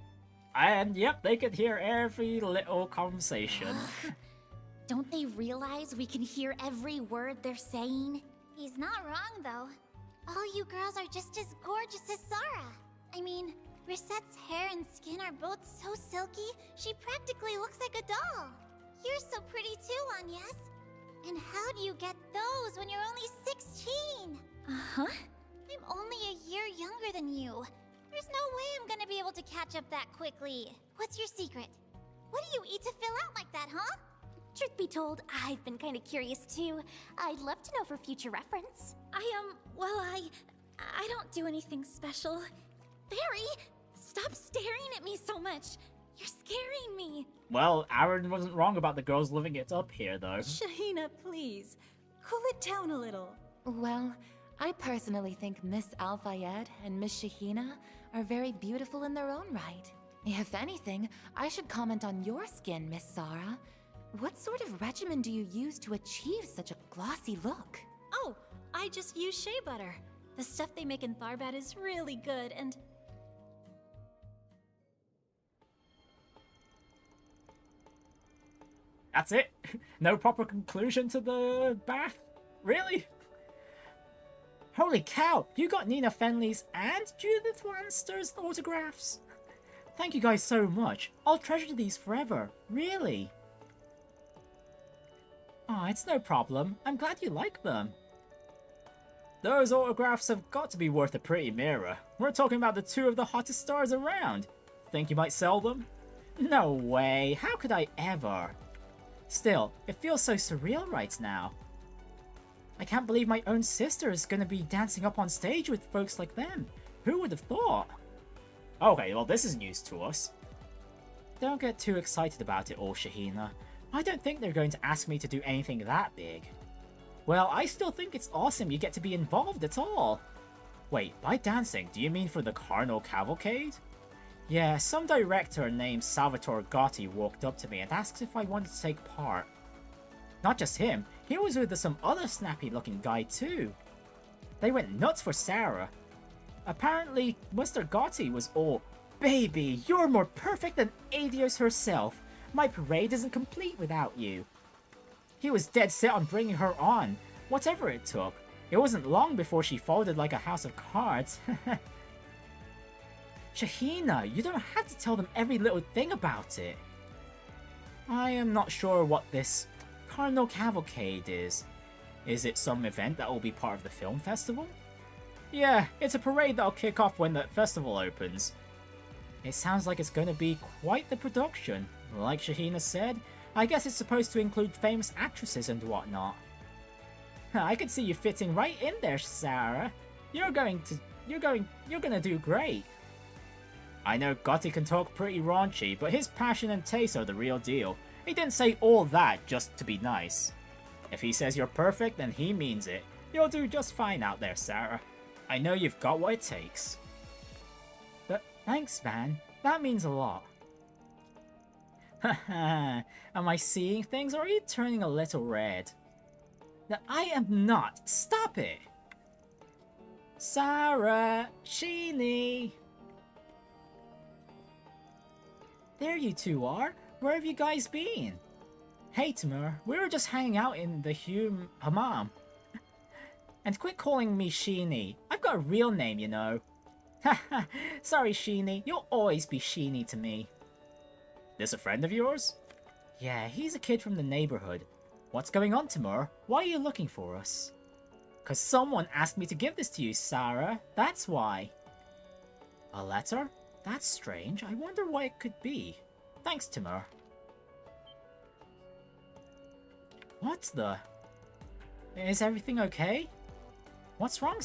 And yep, they could hear every little conversation. Don't they realize we can hear every word they're saying? He's not wrong, though. All you girls are just as gorgeous as Saara. I mean, Risette's hair and skin are both so silky, she practically looks like a doll. You're so pretty too, Agnes. And how do you get those when you're only 16? Uh-huh. I'm only a year younger than you. There's no way I'm gonna be able to catch up that quickly. What's your secret? What do you eat to fill out like that, huh? Truth be told, I've been kind of curious too. I'd love to know for future reference. I don't do anything special. Barry, stop staring at me so much. You're scaring me. Well, Aaron wasn't wrong about the girls living it up here, though. Shaheena, please. Cool it down a little. Well, I personally think Miss Al-Fayed and Miss Shaheena are very beautiful in their own right. If anything, I should comment on your skin, Miss Saara. What sort of regimen do you use to achieve such a glossy look? Oh, I just use shea butter. The stuff they make in Tharbad is really good, and... That's it? No proper conclusion to the bath? Really? Holy cow, you got Nina Fenley's and Judith Lanster's autographs? Thank you guys so much. I'll treasure these forever. Really? Aw, it's no problem. I'm glad you like them. Those autographs have got to be worth a pretty mirror. We're talking about the two of the hottest stars around. Think you might sell them? No way. How could I ever? Still, it feels so surreal right now. I can't believe my own sister is going to be dancing up on stage with folks like them. Who would have thought? Okay, well this is news to us. Don't get too excited about it all, Shaheena. I don't think they're going to ask me to do anything that big. Well, I still think it's awesome you get to be involved at all. Wait, by dancing, do you mean for the Carnal Cavalcade? Yeah, some director named Salvatore Gotti walked up to me and asked if I wanted to take part. Not just him, he was with some other snappy looking guy too. They went nuts for Saara. Apparently, Mr. Gotti was all, "Baby, you're more perfect than Adios herself. My parade isn't complete without you." He was dead set on bringing her on, whatever it took. It wasn't long before she folded like a house of cards. Shaheena, you don't have to tell them every little thing about it. I am not sure what this Carnal Cavalcade is. Is it some event that will be part of the film festival? Yeah, it's a parade that'll kick off when the festival opens. It sounds like it's going to be quite the production. Like Shaheena said, I guess it's supposed to include famous actresses and whatnot. I could see you fitting right in there, Saara. You're gonna do great. I know Gotti can talk pretty raunchy, but his passion and taste are the real deal. He didn't say all that just to be nice. If he says you're perfect, then he means it. You'll do just fine out there, Saara. I know you've got what it takes. But thanks, Van. That means a lot. Haha, am I seeing things or are you turning a little red? No, I am not. Stop it. Saara, Sheeny. There you two are. Where have you guys been? Hey, Timur, we were just hanging out in the hammam. And quit calling me Sheeny. I've got a real name, you know. Haha, sorry, Sheeny. You'll always be Sheeny to me. This a friend of yours? Yeah, he's a kid from the neighborhood. What's going on, Timur? Why are you looking for us? 'Cause someone asked me to give this to you, Saara. That's why. A letter? That's strange. I wonder what it could be. Thanks, Timur. What the? Is everything okay? What's wrong,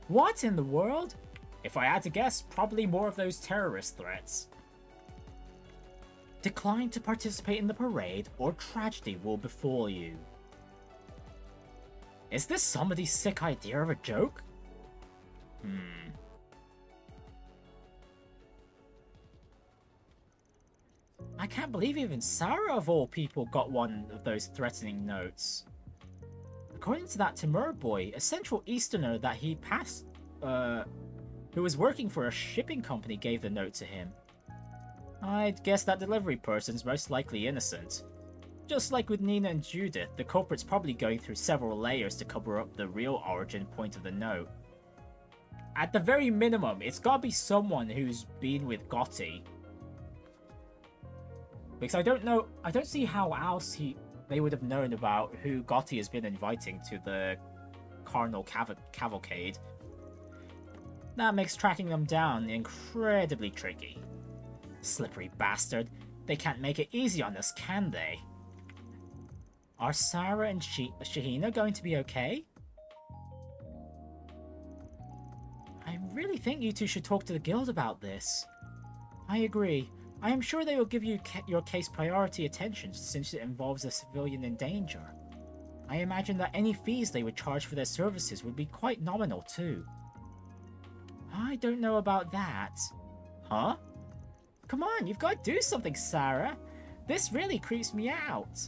What in the world? If I had to guess, probably more of those terrorist threats. Decline to participate in the parade or tragedy will befall you. Is this somebody's sick idea of a joke? I can't believe even Saara, of all people, got one of those threatening notes. According to that Timur boy, a Central Easterner that he passed, who was working for a shipping company, gave the note to him. I'd guess that delivery person's most likely innocent. Just like with Nina and Judith, the culprit's probably going through several layers to cover up the real origin point of the note. At the very minimum, it's gotta be someone who's been with Gotti. Because I don't see how else they would have known about who Gotti has been inviting to the Carnal Cavalcade. That makes tracking them down incredibly tricky. Slippery bastard. They can't make it easy on us, can they? Are Saara and Shaheena going to be okay? I really think you two should talk to the guild about this. I agree. I am sure they will give you your case priority attention since it involves a civilian in danger. I imagine that any fees they would charge for their services would be quite nominal too. I don't know about that. Huh? Come on, you've got to do something, Saara. This really creeps me out.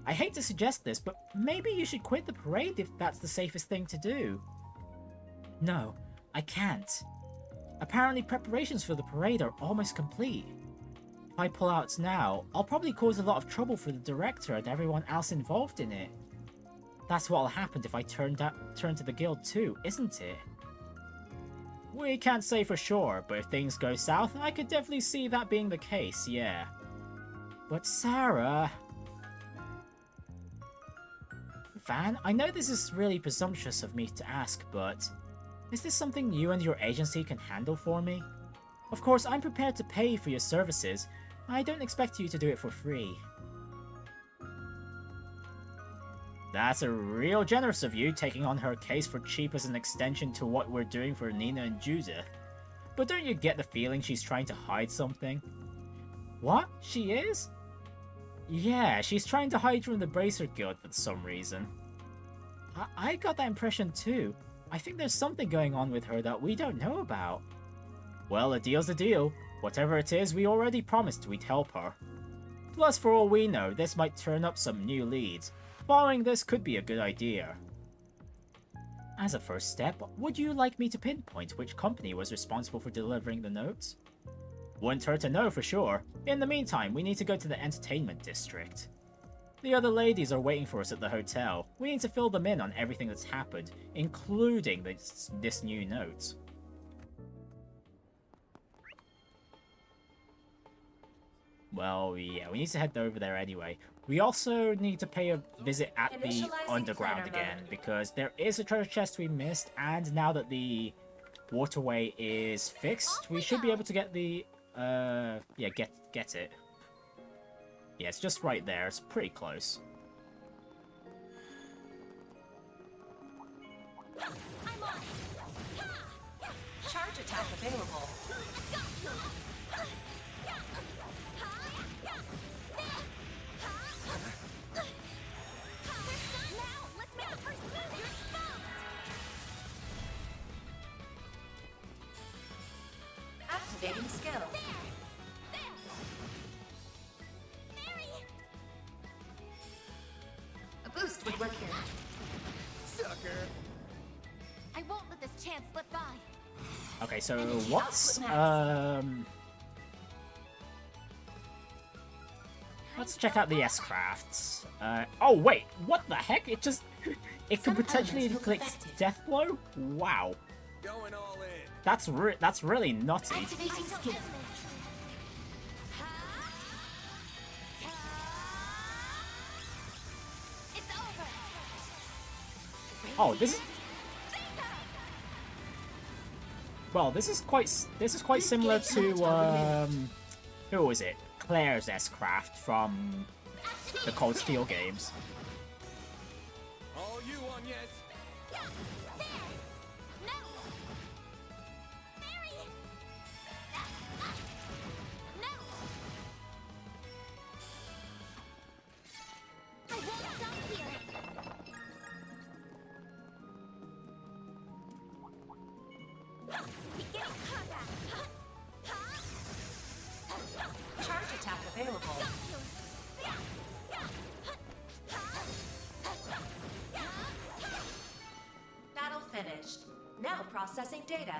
I hate to suggest this, but maybe you should quit the parade if that's the safest thing to do. No, I can't. Apparently preparations for the parade are almost complete. If I pull out now, I'll probably cause a lot of trouble for the director and everyone else involved in it. That's what'll happen if I turn to the guild too, isn't it? We can't say for sure, but if things go south, I could definitely see that being the case, yeah. But Saara... Van, I know this is really presumptuous of me to ask, but... is this something you and your agency can handle for me? Of course, I'm prepared to pay for your services. I don't expect you to do it for free. That's a real generous of you, taking on her case for cheap as an extension to what we're doing for Nina and Judith. But don't you get the feeling she's trying to hide something? What? She is? Yeah, she's trying to hide from the Bracer Guild for some reason. I got that impression too. I think there's something going on with her that we don't know about. Well, a deal's a deal. Whatever it is, we already promised we'd help her. Plus, for all we know, this might turn up some new leads. Following this could be a good idea. As a first step, would you like me to pinpoint which company was responsible for delivering the notes? Wouldn't hurt to know for sure. In the meantime, we need to go to the entertainment district. The other ladies are waiting for us at the hotel. We need to fill them in on everything that's happened, including this new note. Well, yeah, we need to head over there anyway. We also need to pay a visit at the underground again, because there is a treasure chest we missed, and now that the waterway is fixed, we should be able to get the, yeah, get it. Yeah, it's just right there. It's pretty close. Charge attack available. Activating skill. A boost would work here. Sucker. I won't let this chance slip by. Okay, so what's let's check out the S-Crafts. Oh wait, what the heck? It could potentially inflict death blow? Wow. Going all in. That's really nutty. Activating skill. Oh, this is... Well, this is quite similar to, who was it? Claire's S-Craft from the Cold Steel games. All you on, yes. available. Battle finished. Now processing data.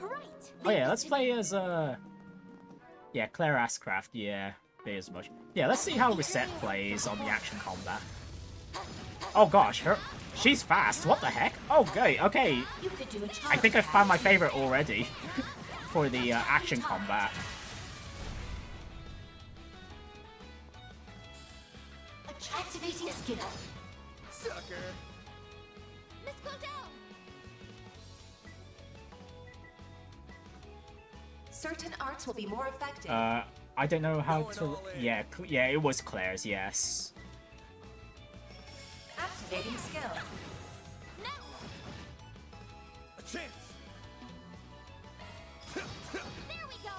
Right. Oh yeah, let's play as yeah, Claire Ascraft. Yeah, be as much. Yeah, let's see how Risette plays on the action combat. Oh gosh, she's fast. What the heck? Okay, okay. You could do a I think I found my favorite already for the action combat. Activating skill. Sucker. Miss Cordell. Certain arts will be more effective. I don't know how to. Yeah, yeah, it was Claire's. Yes. Activating skill. A chance. There we go.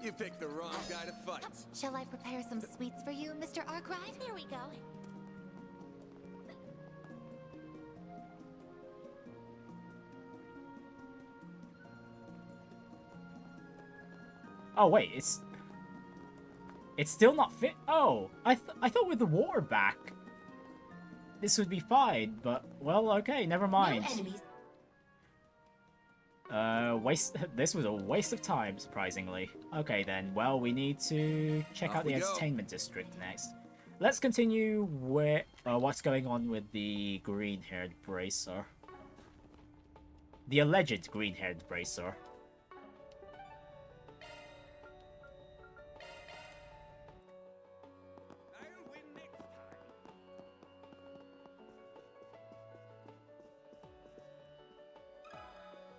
You picked the wrong guy to fight. Shall I prepare some sweets for you, Mr. Arkwright? There we go. Oh wait, it's still not fit. Oh, I thought with the water back, this would be fine. But well, okay, never mind. This was a waste of time, surprisingly. Okay then, well, we need to check out the entertainment district next. Let's continue with what's going on with the green-haired bracer. The alleged green-haired bracer.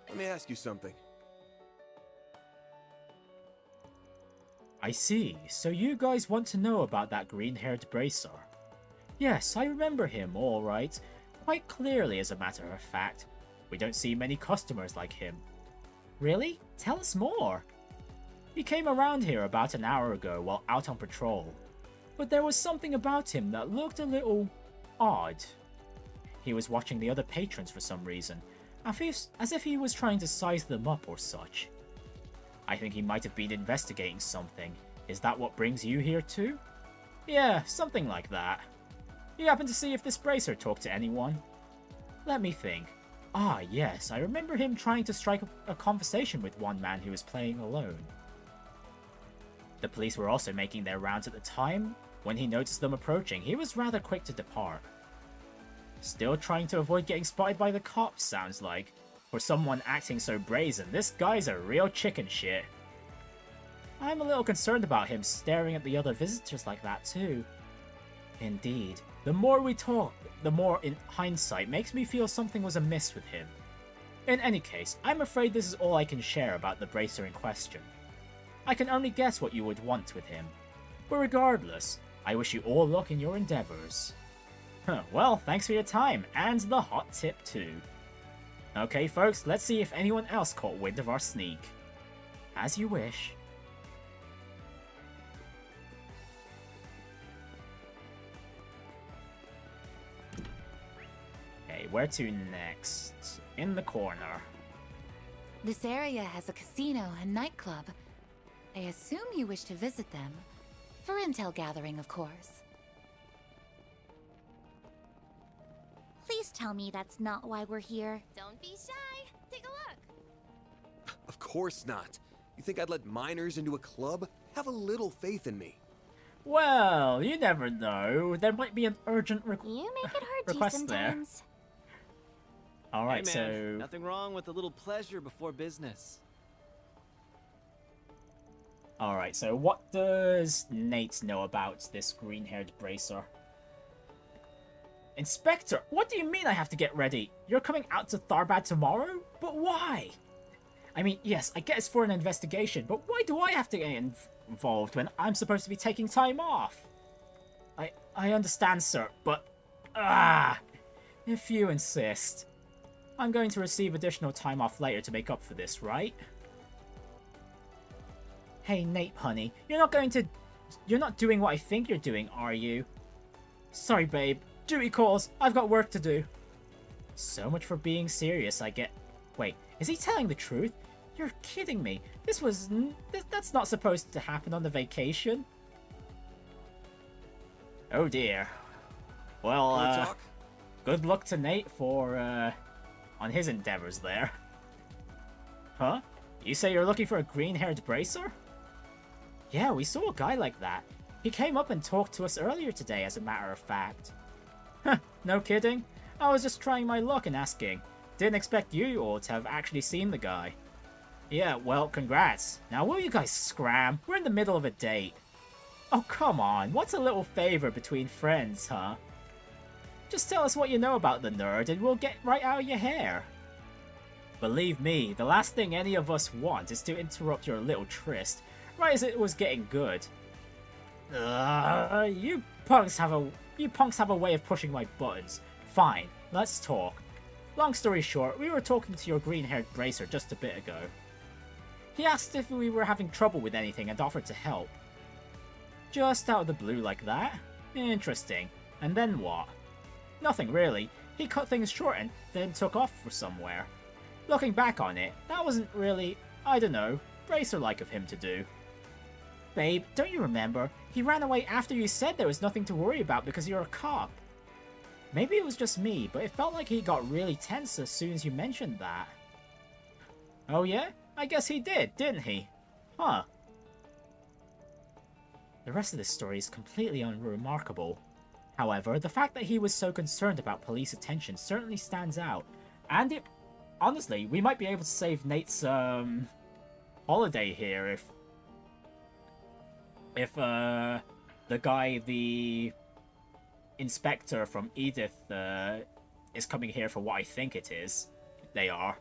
Let me ask you something. I see. So you guys want to know about that green-haired bracer? Yes, I remember him, all right. Quite clearly, as a matter of fact. We don't see many customers like him. Really? Tell us more. He came around here about an hour ago while out on patrol. But there was something about him that looked a little odd. He was watching the other patrons for some reason, as if he was trying to size them up or such. I think he might have been investigating something. Is that what brings you here too? Yeah, something like that. You happen to see if this bracer talked to anyone? Let me think. Ah, yes, I remember him trying to strike a conversation with one man who was playing alone. The police were also making their rounds at the time. When he noticed them approaching, he was rather quick to depart. Still trying to avoid getting spotted by the cops, sounds like. For someone acting so brazen, this guy's a real chicken shit. I'm a little concerned about him staring at the other visitors like that too. Indeed. The more we talk, the more in hindsight makes me feel something was amiss with him. In any case, I'm afraid this is all I can share about the bracer in question. I can only guess what you would want with him. But regardless, I wish you all luck in your endeavors. Well, thanks for your time, and the hot tip too. Okay folks, let's see if anyone else caught wind of our sneak. As you wish. Okay, where to next? In the corner. This area has a casino and nightclub. I assume you wish to visit them. For intel gathering, of course. Please tell me that's not why we're here. Don't be shy. Take a look. Of course not. You think I'd let minors into a club? Have a little faith in me. Well, you never know. There might be an urgent You make it hard request there. sometimes. Alright, Hey, man, so... nothing wrong with a little pleasure before business. Alright, so what does Nate know about this green-haired bracer? Inspector, what do you mean I have to get ready? You're coming out to Tharbad tomorrow? But why? I mean, yes, I get it's for an investigation, but why do I have to get involved when I'm supposed to be taking time off? I understand, sir, but... if you insist. I'm going to receive additional time off later to make up for this, right? Hey, Nate, honey, you're not doing what I think you're doing, are you? Sorry, babe. Duty calls. I've got work to do. So much for being serious, I get. Wait, is he telling the truth? You're kidding me. That's not supposed to happen on the vacation. Oh dear. Well, good luck to Nate for, on his endeavors there. Huh? You say you're looking for a green-haired bracer? Yeah, we saw a guy like that. He came up and talked to us earlier today, as a matter of fact. Huh, no kidding. I was just trying my luck and asking. Didn't expect you all to have actually seen the guy. Yeah, well, congrats. Now will you guys scram? We're in the middle of a date. Oh, come on. What's a little favor between friends, huh? Just tell us what you know about the nerd and we'll get right out of your hair. Believe me, the last thing any of us want is to interrupt your little tryst, right as it was getting good. You punks have a way of pushing my buttons. Fine, let's talk. Long story short, we were talking to your green-haired bracer just a bit ago. He asked if we were having trouble with anything and offered to help. Just out of the blue like that? Interesting. And then what? Nothing really. He cut things short and then took off for somewhere. Looking back on it, that wasn't really, I don't know, bracer-like of him to do. Babe, don't you remember? He ran away after you said there was nothing to worry about because you're a cop. Maybe it was just me, but it felt like he got really tense as soon as you mentioned that. Oh yeah? I guess he did, didn't he? Huh. The rest of this story is completely unremarkable. However, the fact that he was so concerned about police attention certainly stands out, and honestly, we might be able to save Nate's, holiday here if the guy, the inspector from Edith, is coming here for what I think it is. They are.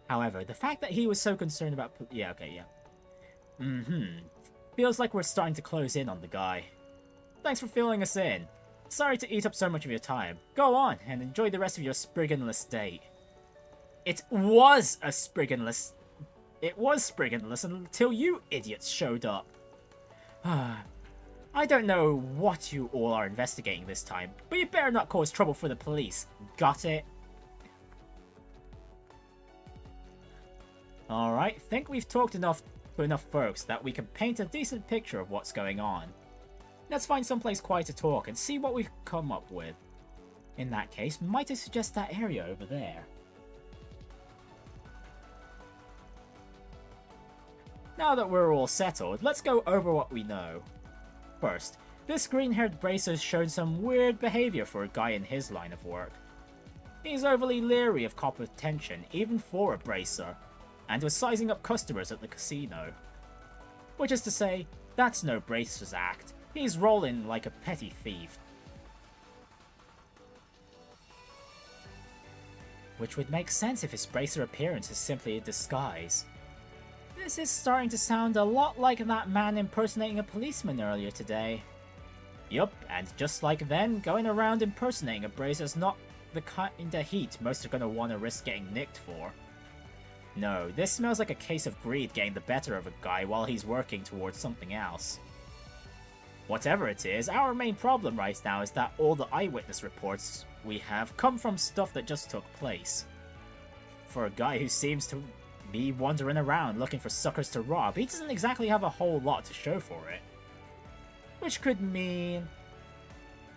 However, the fact that he was so concerned about... Yeah, okay, yeah. Feels like we're starting to close in on the guy. Thanks for filling us in. Sorry to eat up so much of your time. Go on, and enjoy the rest of your sprigganless date. It was sprigganless until you idiots showed up. I don't know what you all are investigating this time, but you better not cause trouble for the police. Got it? Alright, think we've talked enough to enough folks that we can paint a decent picture of what's going on. Let's find someplace quiet to talk and see what we've come up with. In that case, might I suggest that area over there? Now that we're all settled, let's go over what we know. First, this green-haired bracer's shown some weird behavior for a guy in his line of work. He's overly leery of cop attention, even for a bracer, and was sizing up customers at the casino. Which is to say, that's no bracer's act. He's rolling like a petty thief. Which would make sense if his bracer appearance is simply a disguise. This is starting to sound a lot like that man impersonating a policeman earlier today. Yup, and just like then, going around impersonating a bracer's not the kind of heat most are gonna want to risk getting nicked for. No, this smells like a case of greed getting the better of a guy while he's working towards something else. Whatever it is, our main problem right now is that all the eyewitness reports we have come from stuff that just took place. For a guy who seems to be wandering around looking for suckers to rob, he doesn't exactly have a whole lot to show for it. Which could mean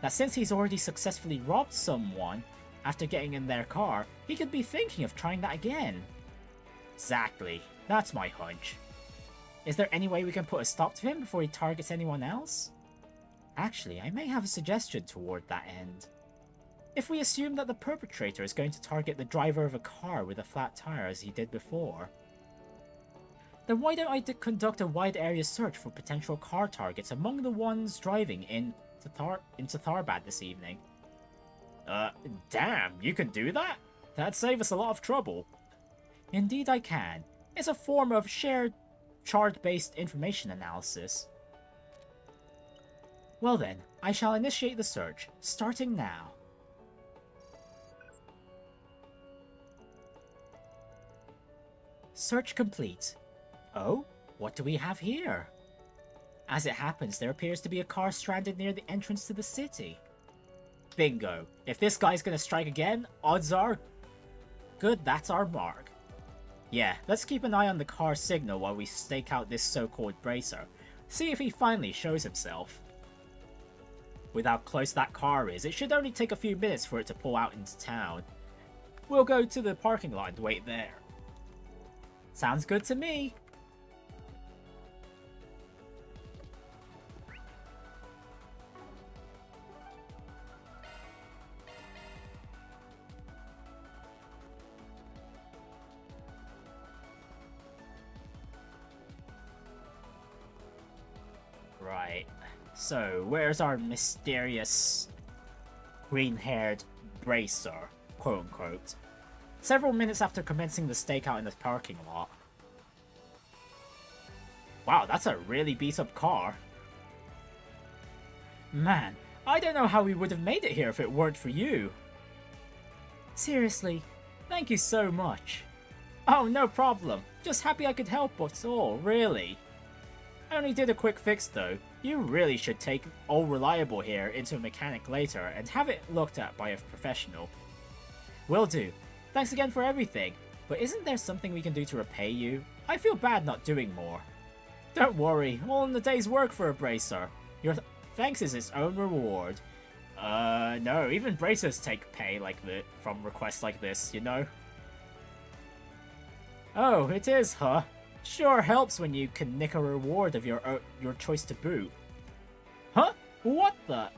that since he's already successfully robbed someone after getting in their car, he could be thinking of trying that again. Exactly, that's my hunch. Is there any way we can put a stop to him before he targets anyone else? Actually, I may have a suggestion toward that end. If we assume that the perpetrator is going to target the driver of a car with a flat tire as he did before, then why don't I conduct a wide area search for potential car targets among the ones driving into Tharbad this evening? Damn, you can do that? That'd save us a lot of trouble. Indeed I can. It's a form of shared chart-based information analysis. Well then, I shall initiate the search, starting now. Search complete. Oh, what do we have here? As it happens, there appears to be a car stranded near the entrance to the city. Bingo. If this guy's gonna strike again, odds are Good, that's our mark. Yeah, let's keep an eye on the car's signal while we stake out this so-called bracer. See if he finally shows himself. With how close that car is, it should only take a few minutes for it to pull out into town. We'll go to the parking lot and wait there. Sounds good to me. Right, so where's our mysterious green-haired bracer, quote-unquote? Several minutes after commencing the stakeout in the parking lot. Wow, that's a really beat-up car. Man, I don't know how we would have made it here if it weren't for you. Seriously, thank you so much. Oh, no problem. Just happy I could help us all, really. I only did a quick fix though. You really should take All Reliable here into a mechanic later and have it looked at by a professional. Will do. Thanks again for everything. But isn't there something we can do to repay you? I feel bad not doing more. Don't worry, all in the day's work for a bracer. Your thanks is its own reward. No, even bracers take pay from requests like this, you know? Oh, it is, huh? Sure helps when you can nick a reward of your choice to boot. Huh? What the?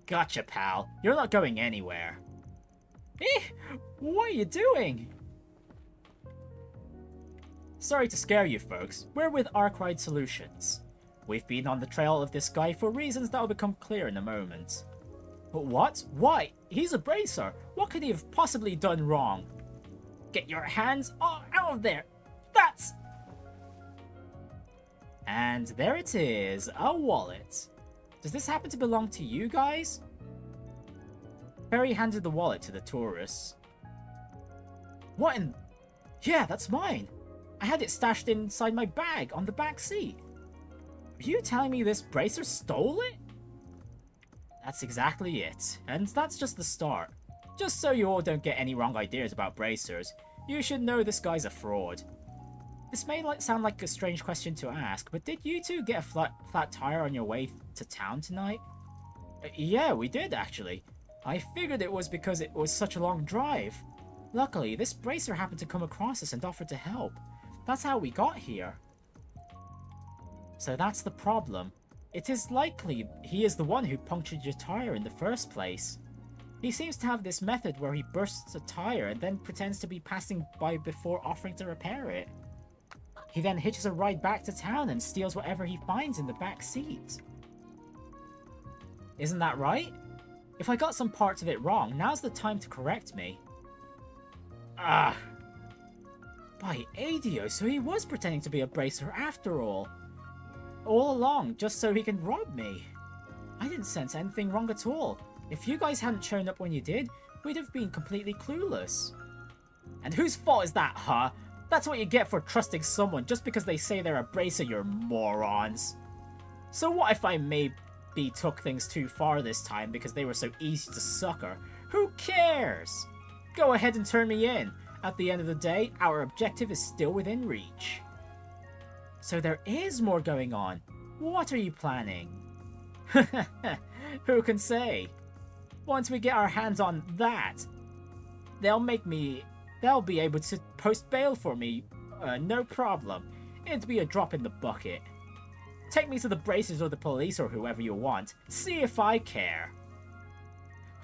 Gotcha, pal. You're not going anywhere. Eh? What are you doing? Sorry to scare you folks. We're with Arkwright Solutions. We've been on the trail of this guy for reasons that'll become clear in a moment. But what? Why? He's a bracer. What could he have possibly done wrong? Get your hands out of there. That's... And there it is, a wallet. Does this happen to belong to you guys? Perry handed the wallet to the tourists. What in... Yeah, that's mine. I had it stashed inside my bag on the back seat. Are you telling me this bracer stole it? That's exactly it, and that's just the start. Just so you all don't get any wrong ideas about bracers, you should know this guy's a fraud. This may sound like a strange question to ask, but did you two get a flat tire on your way to town tonight? Yeah, we did actually. I figured it was because it was such a long drive. Luckily, this bracer happened to come across us and offered to help. That's how we got here. So that's the problem. It is likely he is the one who punctured your tire in the first place. He seems to have this method where he bursts a tire and then pretends to be passing by before offering to repair it. He then hitches a ride back to town and steals whatever he finds in the back seat. Isn't that right? If I got some parts of it wrong, now's the time to correct me. Ah. By Adio, so he was pretending to be a bracer after all. All along, just so he can rob me. I didn't sense anything wrong at all. If you guys hadn't shown up when you did, we'd have been completely clueless. And whose fault is that, huh? That's what you get for trusting someone just because they say they're a bracer, you morons. So what if I maybe took things too far this time because they were so easy to sucker? Who cares? Go ahead and turn me in. At the end of the day, our objective is still within reach. So there is more going on. What are you planning? Who can say? Once we get our hands on that, they'll be able to post bail for me, no problem. It'd be a drop in the bucket. Take me to the bracers or the police or whoever you want. See if I care.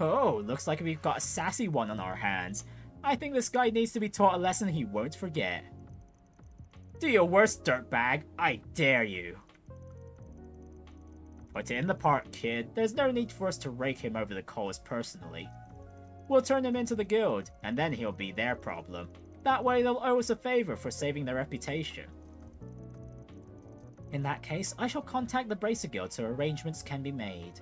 Oh, looks like we've got a sassy one on our hands. I think this guy needs to be taught a lesson he won't forget. Do your worst, dirtbag. I dare you. Put it in the park, kid. There's no need for us to rake him over the coals personally. We'll turn him into the guild, and then he'll be their problem. That way they'll owe us a favor for saving their reputation. In that case, I shall contact the Bracer Guild so arrangements can be made.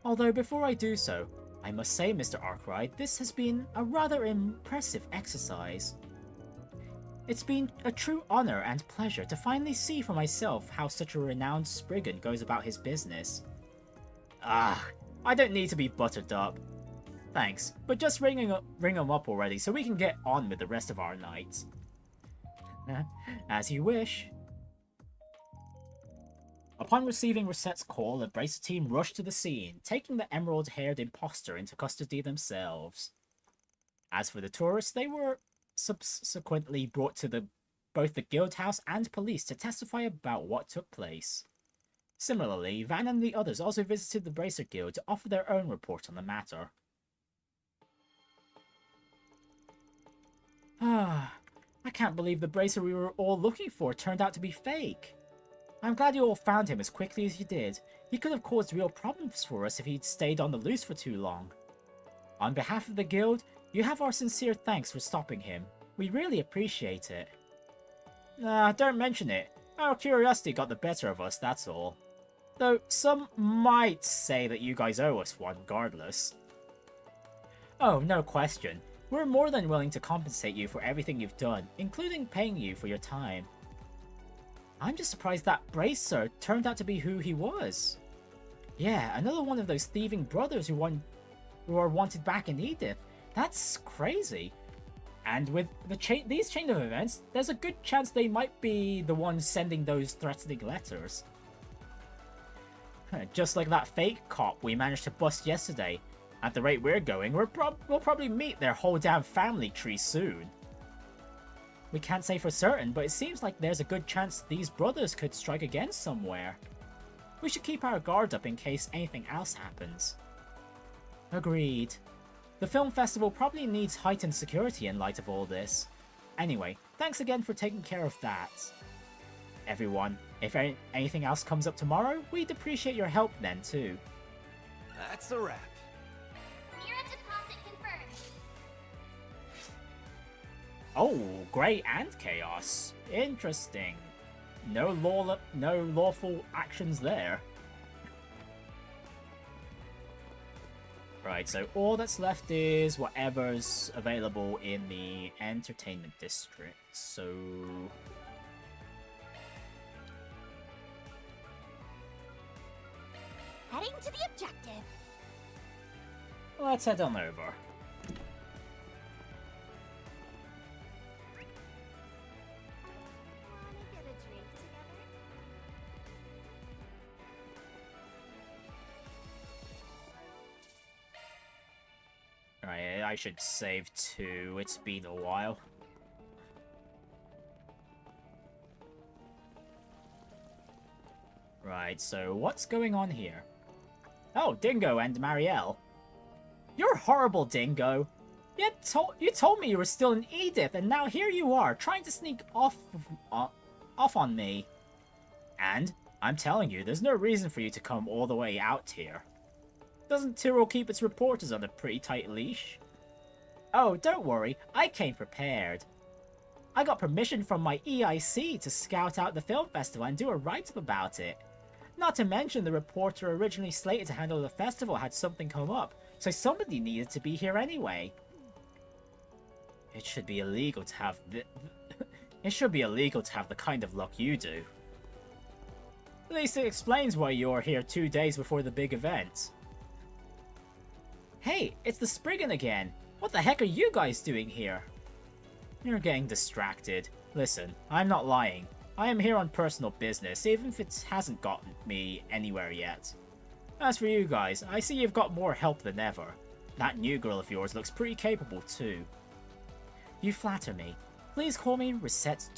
Although before I do so, I must say, Mr. Arkwright, this has been a rather impressive exercise. It's been a true honor and pleasure to finally see for myself how such a renowned Spriggan goes about his business. Ah, I don't need to be buttered up. Thanks, but just ring him up already so we can get on with the rest of our night. As you wish. Upon receiving Risette's call, the Bracer team rushed to the scene, taking the emerald-haired imposter into custody themselves. As for the tourists, they were subsequently brought to both the guild house and police to testify about what took place. Similarly, Van and the others also visited the Bracer Guild to offer their own report on the matter. I can't believe the Bracer we were all looking for turned out to be fake. I'm glad you all found him as quickly as you did. He could have caused real problems for us if he'd stayed on the loose for too long. On behalf of the guild, you have our sincere thanks for stopping him. We really appreciate it. Don't mention it. Our curiosity got the better of us, that's all. Though some might say that you guys owe us one regardless. Oh, no question. We're more than willing to compensate you for everything you've done, including paying you for your time. I'm just surprised that Bracer turned out to be who he was. Yeah, another one of those thieving brothers who are wanted back in Edith. That's crazy. And with these chain of events, there's a good chance they might be the ones sending those threatening letters. Just like that fake cop we managed to bust yesterday. At the rate we're going, we'll probably meet their whole damn family tree soon. We can't say for certain, but it seems like there's a good chance these brothers could strike again somewhere. We should keep our guard up in case anything else happens. Agreed. The film festival probably needs heightened security in light of all this. Anyway, thanks again for taking care of that. Everyone, if anything else comes up tomorrow, we'd appreciate your help then too. That's a wrap. Mira deposit confirmed. Oh, Grey and Chaos. Interesting. No lawful actions there. Right, so all that's left is whatever's available in the entertainment district. So Heading to the objective. let's head on over. Right, I should save too. It's been a while. Right, so what's going on here? Oh, Dingo and Marielle. You're horrible, Dingo. You told me you were still in Edith, and now here you are, trying to sneak off on me. And, I'm telling you, there's no reason for you to come all the way out here. Doesn't Tyrrell keep its reporters on a pretty tight leash? Oh, don't worry, I came prepared. I got permission from my EIC to scout out the film festival and do a write-up about it. Not to mention the reporter originally slated to handle the festival had something come up, so somebody needed to be here anyway. It should be illegal to have the kind of luck you do. At least it explains why you're here 2 days before the big event. Hey, it's the Spriggan again. What the heck are you guys doing here? You're getting distracted. Listen, I'm not lying. I am here on personal business, even if it hasn't gotten me anywhere yet. As for you guys, I see you've got more help than ever. That new girl of yours looks pretty capable too. You flatter me. Please call me Risette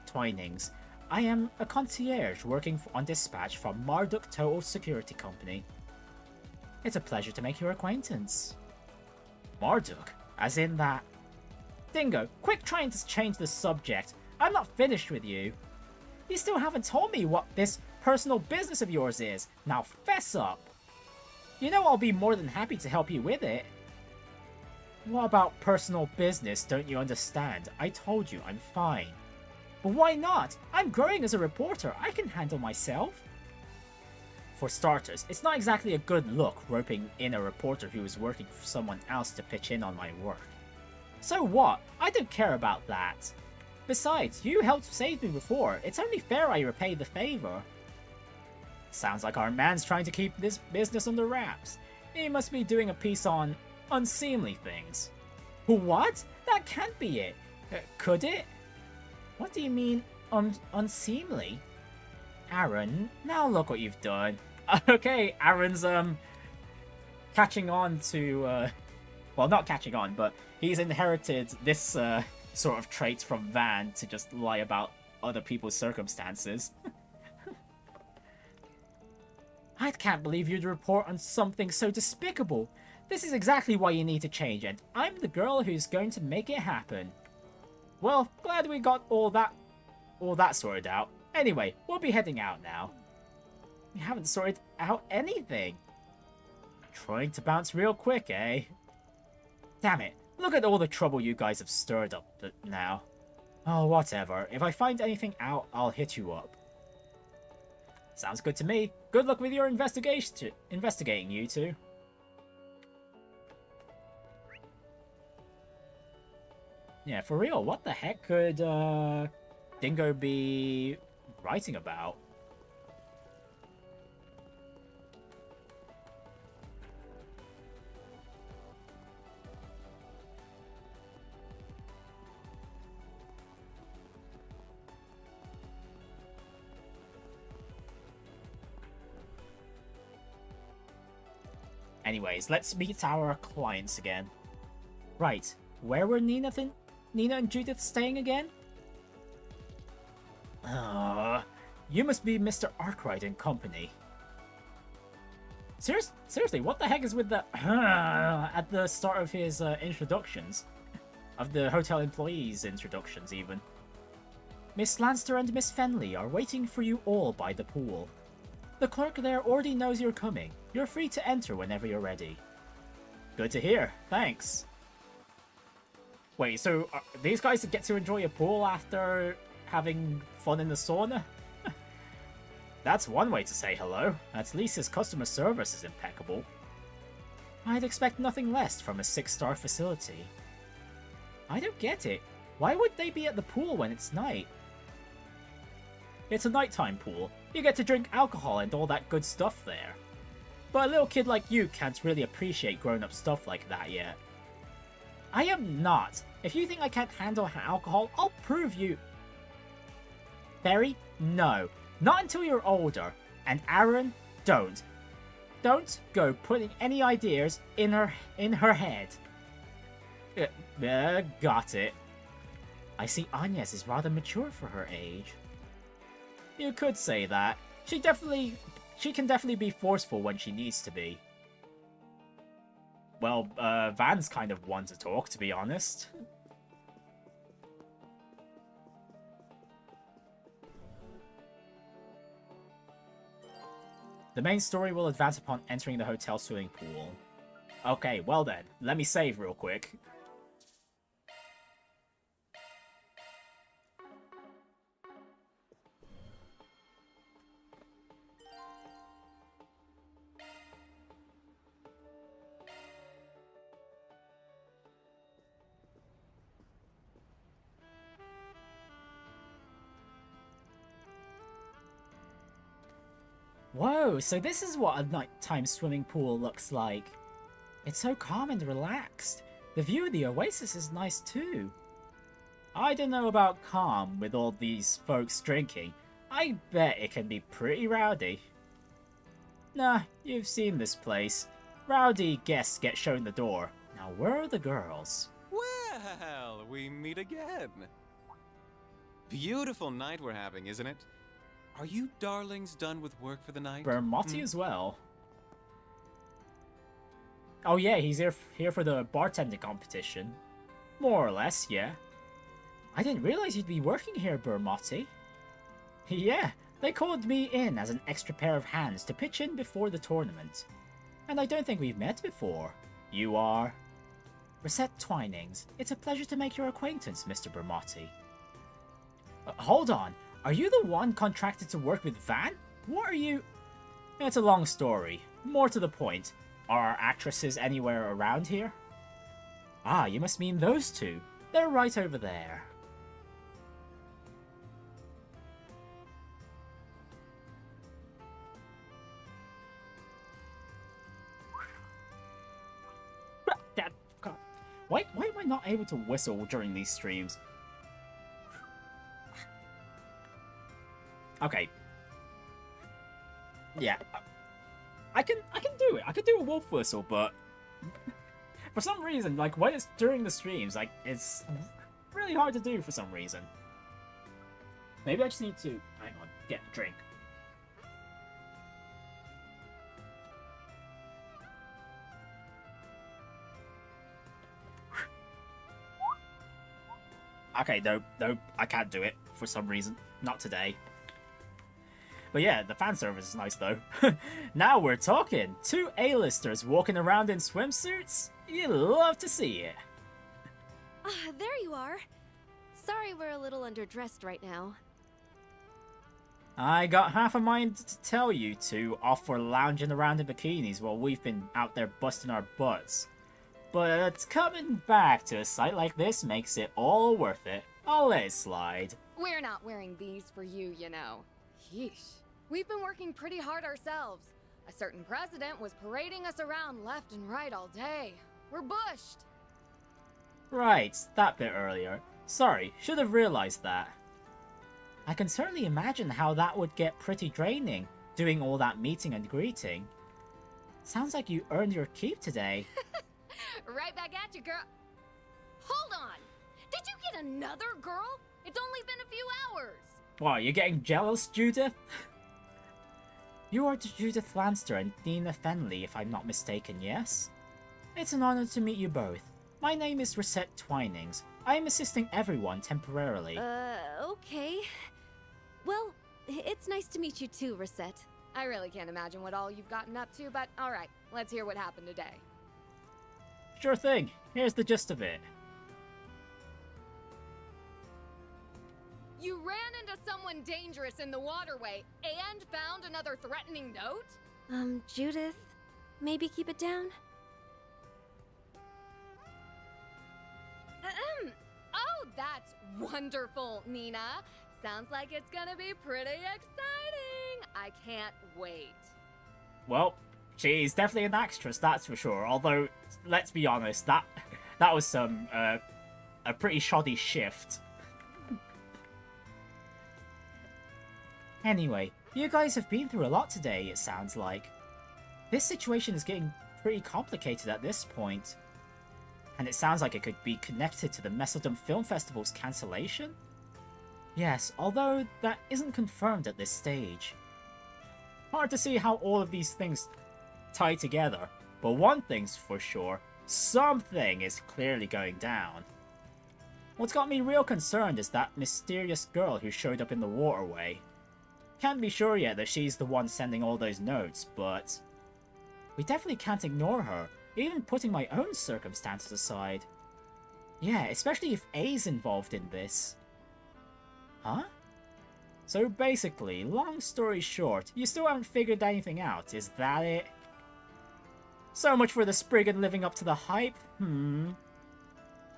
Twinings. I am a concierge working on dispatch from Marduk Total Security Company. It's a pleasure to make your acquaintance. Marduk? As in that... Dingo, quick trying to change the subject. I'm not finished with you. You still haven't told me what this personal business of yours is. Now fess up. You know I'll be more than happy to help you with it. What about personal business, don't you understand? I told you, I'm fine. But why not? I'm growing as a reporter. I can handle myself. For starters, it's not exactly a good look roping in a reporter who is working for someone else to pitch in on my work. So what? I don't care about that. Besides, you helped save me before. It's only fair I repay the favor. Sounds like our man's trying to keep this business under wraps. He must be doing a piece on unseemly things. What? That can't be it. Could it? What do you mean, unseemly? Aaron, now look what you've done. Okay, Aaron's, catching on to, well, not catching on, but he's inherited this, sort of trait from Van to just lie about other people's circumstances. I can't believe you'd report on something so despicable. This is exactly why you need to change, and I'm the girl who's going to make it happen. Well, glad we got all that sorted out. Anyway, we'll be heading out now. We haven't sorted out anything. Trying to bounce real quick, eh? Damn it, look at all the trouble you guys have stirred up now. Oh, whatever. If I find anything out, I'll hit you up. Sounds good to me. Good luck with your investigating, you two. Yeah, for real, what the heck could Dingo be writing about? Anyways, let's meet our clients again. Right, where were Nina and Judith staying again? You must be Mr. Arkwright and company. Seriously, what the heck is with the at the start of his introductions? Of the hotel employees' introductions, even. Miss Lanster and Miss Fenley are waiting for you all by the pool. The clerk there already knows you're coming. You're free to enter whenever you're ready. Good to hear. Thanks. Wait, so these guys get to enjoy a pool after having fun in the sauna? That's one way to say hello. At least his customer service is impeccable. I'd expect nothing less from a 6-star facility. I don't get it. Why would they be at the pool when it's night? It's a nighttime pool. You get to drink alcohol and all that good stuff there. But a little kid like you can't really appreciate grown-up stuff like that yet. I am not. If you think I can't handle alcohol, I'll prove you. Barry, no. Not until you're older. And Aaron, don't. Don't go putting any ideas in her head. Got it. I see Agnes is rather mature for her age. You could say that. She can definitely be forceful when she needs to be. Well, Van's kind of one to talk, to be honest. The main story will advance upon entering the hotel swimming pool. Okay, well then, let me save real quick. Whoa, so this is what a nighttime swimming pool looks like. It's so calm and relaxed. The view of the oasis is nice too. I don't know about calm with all these folks drinking. I bet it can be pretty rowdy. Nah, you've seen this place. Rowdy guests get shown the door. Now where are the girls? Well, we meet again. Beautiful night we're having, isn't it? Are you darlings done with work for the night? Bermotti as well. Oh yeah, he's here for the bartending competition. More or less, yeah. I didn't realize you'd be working here, Bermotti. Yeah, they called me in as an extra pair of hands to pitch in before the tournament. And I don't think we've met before. You are? Risette Twinings. It's a pleasure to make your acquaintance, Mr. Bermotti. Hold on. Are you the one contracted to work with Van? What are you... It's a long story. More to the point. Are actresses anywhere around here? Ah, you must mean those two. They're right over there. Why am I not able to whistle during these streams? Okay. Yeah. I can do it. I can do a wolf whistle, but for some reason, like when it's during the streams, like it's really hard to do for some reason. Maybe I just need to hang on, get a drink. Okay, no, I can't do it for some reason. Not today. But yeah, the fan service is nice though. Now we're talking. 2 A-listers walking around in swimsuits? You love to see it. There you are. Sorry we're a little underdressed right now. I got half a mind to tell you two off for lounging around in bikinis while we've been out there busting our butts. But coming back to a site like this makes it all worth it. I'll let it slide. We're not wearing these for you, you know. Yeesh. We've been working pretty hard ourselves. A certain president was parading us around left and right all day. We're bushed. Right, that bit earlier. Sorry, should have realized that. I can certainly imagine how that would get pretty draining, doing all that meeting and greeting. Sounds like you earned your keep today. Right back at you, girl. Hold on. Did you get another girl? It's only been a few hours. What, you're getting jealous, Judith? You are Judith Lanster and Nina Fenley, if I'm not mistaken, yes? It's an honor to meet you both. My name is Risette Twinings. I am assisting everyone temporarily. Okay. Well, it's nice to meet you too, Risette. I really can't imagine what all you've gotten up to, but alright, let's hear what happened today. Sure thing. Here's the gist of it. You ran into someone dangerous in the Waterway and found another threatening note? Judith, maybe keep it down? Oh, that's wonderful, Nina. Sounds like it's gonna be pretty exciting. I can't wait. Well, she's definitely an actress, that's for sure. Although, let's be honest, that was some a pretty shoddy shift. Anyway, you guys have been through a lot today, it sounds like. This situation is getting pretty complicated at this point. And it sounds like it could be connected to the Meddling Film Festival's cancellation? Yes, although that isn't confirmed at this stage. Hard to see how all of these things tie together, but one thing's for sure, something is clearly going down. What's got me real concerned is that mysterious girl who showed up in the Waterway. Can't be sure yet that she's the one sending all those notes, but we definitely can't ignore her, even putting my own circumstances aside. Yeah, especially if A's involved in this. Huh? So basically, long story short, you still haven't figured anything out, is that it? So much for the Spriggan living up to the hype,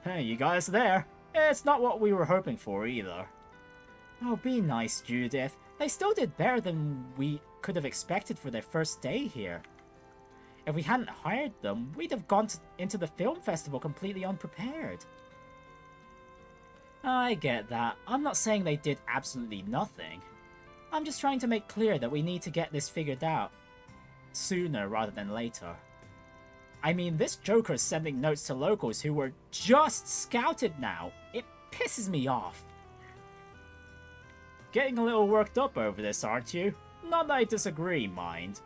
Hey, you got us there. It's not what we were hoping for either. Oh, be nice, Judith. They still did better than we could have expected for their first day here. If we hadn't hired them, we'd have gone into the film festival completely unprepared. I get that. I'm not saying they did absolutely nothing. I'm just trying to make clear that we need to get this figured out sooner rather than later. I mean, this Joker's sending notes to locals who were just scouted now. It pisses me off. Getting a little worked up over this, aren't you? Not that I disagree, mind.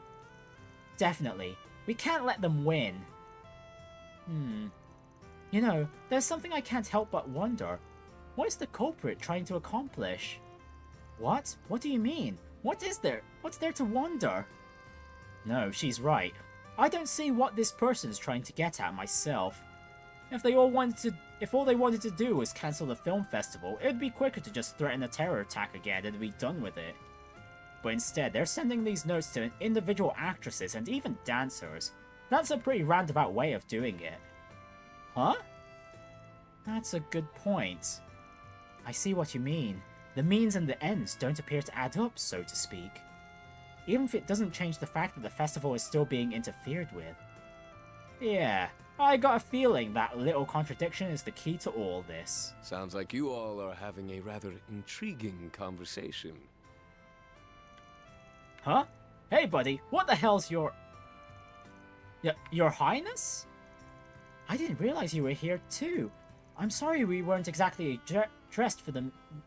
Definitely. We can't let them win. You know, there's something I can't help but wonder. What is the culprit trying to accomplish? What? What do you mean? What is there? What's there to wonder? No, she's right. I don't see what this person's trying to get at myself. If all they wanted to do was cancel the film festival, it'd be quicker to just threaten a terror attack again and be done with it. But instead, they're sending these notes to individual actresses and even dancers. That's a pretty roundabout way of doing it. Huh? That's a good point. I see what you mean. The means and the ends don't appear to add up, so to speak. Even if it doesn't change the fact that the festival is still being interfered with. Yeah, I got a feeling that little contradiction is the key to all this. Sounds like you all are having a rather intriguing conversation. Huh? Hey, buddy, what the hell's your... Your Highness? I didn't realize you were here, too. I'm sorry we weren't exactly dressed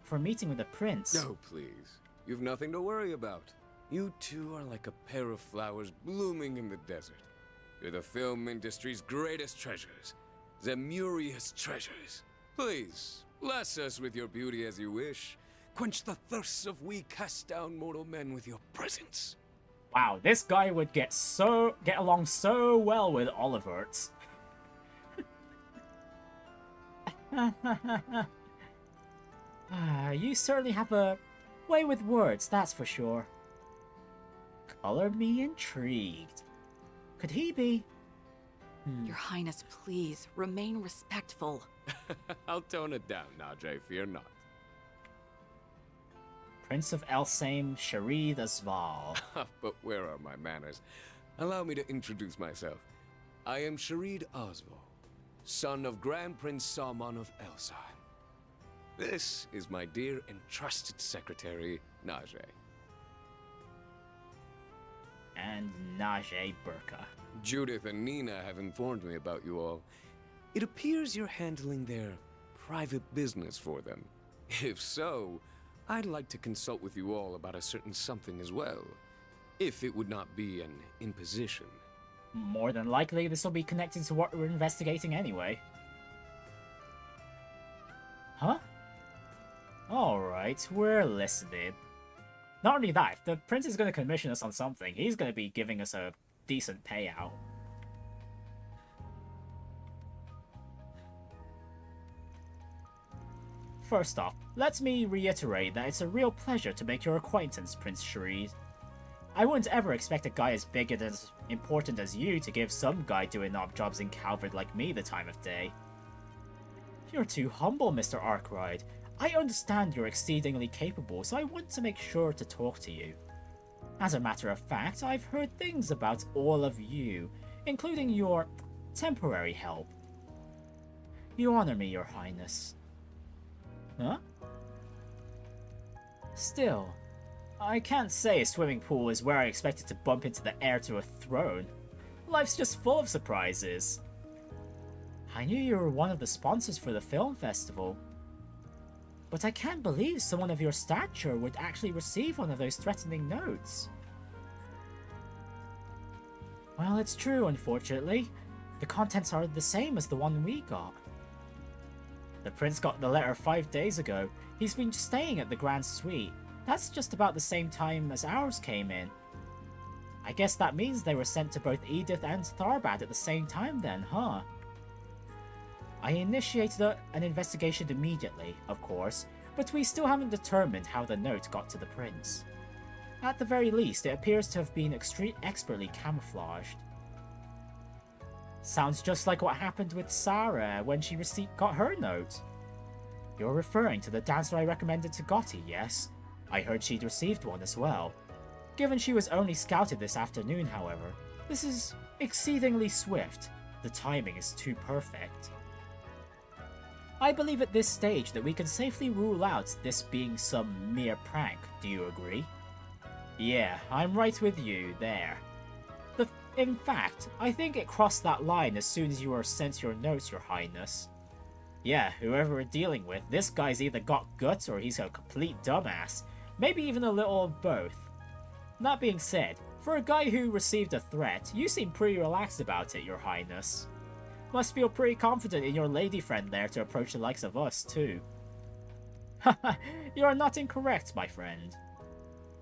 for meeting with the prince. No, please. You've nothing to worry about. You two are like a pair of flowers blooming in the desert. You're the film industry's greatest treasures. Zemurious treasures. Please, bless us with your beauty as you wish. Quench the thirsts of we cast down mortal men with your presence. Wow, this guy would get along so well with Oliverts. You certainly have a way with words, that's for sure. Color me intrigued. Could he be? Your Highness, please, remain respectful. I'll tone it down, Najee, fear not. Prince of Elsame, Sherid Asval. But where are my manners? Allow me to introduce myself. I am Sherid Asval, son of Grand Prince Salman of Elsime. This is my dear and trusted secretary, Najee. And Najee Burka. Judith and Nina have informed me about you all. It appears you're handling their private business for them. If so, I'd like to consult with you all about a certain something as well. If it would not be an imposition. More than likely, this will be connected to what we're investigating anyway. Huh? Alright, we're listening. Not only that, if the prince is going to commission us on something, he's going to be giving us a decent payout. First off, let me reiterate that it's a real pleasure to make your acquaintance, Prince Sherid. I wouldn't ever expect a guy as big and as important as you to give some guy doing odd jobs in Calvard like me the time of day. You're too humble, Mr. Arkwright. I understand you're exceedingly capable, so I want to make sure to talk to you. As a matter of fact, I've heard things about all of you, including your temporary help. You honor me, Your Highness. Huh? Still, I can't say a swimming pool is where I expected to bump into the heir to a throne. Life's just full of surprises. I knew you were one of the sponsors for the film festival. But I can't believe someone of your stature would actually receive one of those threatening notes. Well, it's true, unfortunately. The contents are the same as the one we got. The prince got the letter 5 days ago. He's been staying at the Grand Suite. That's just about the same time as ours came in. I guess that means they were sent to both Edith and Tharbad at the same time then, huh? I initiated an investigation immediately, of course, but we still haven't determined how the note got to the prince. At the very least, it appears to have been expertly camouflaged. Sounds just like what happened with Saara when she got her note. You're referring to the dancer I recommended to Gotti, yes? I heard she'd received one as well. Given she was only scouted this afternoon, however, this is exceedingly swift. The timing is too perfect. I believe at this stage that we can safely rule out this being some mere prank, do you agree? Yeah, I'm right with you there. In fact, I think it crossed that line as soon as you were sent your notes, Your Highness. Yeah, whoever we're dealing with, this guy's either got guts or he's a complete dumbass. Maybe even a little of both. That being said, for a guy who received a threat, you seem pretty relaxed about it, Your Highness. Must feel pretty confident in your lady friend there to approach the likes of us, too. Haha, you are not incorrect, my friend.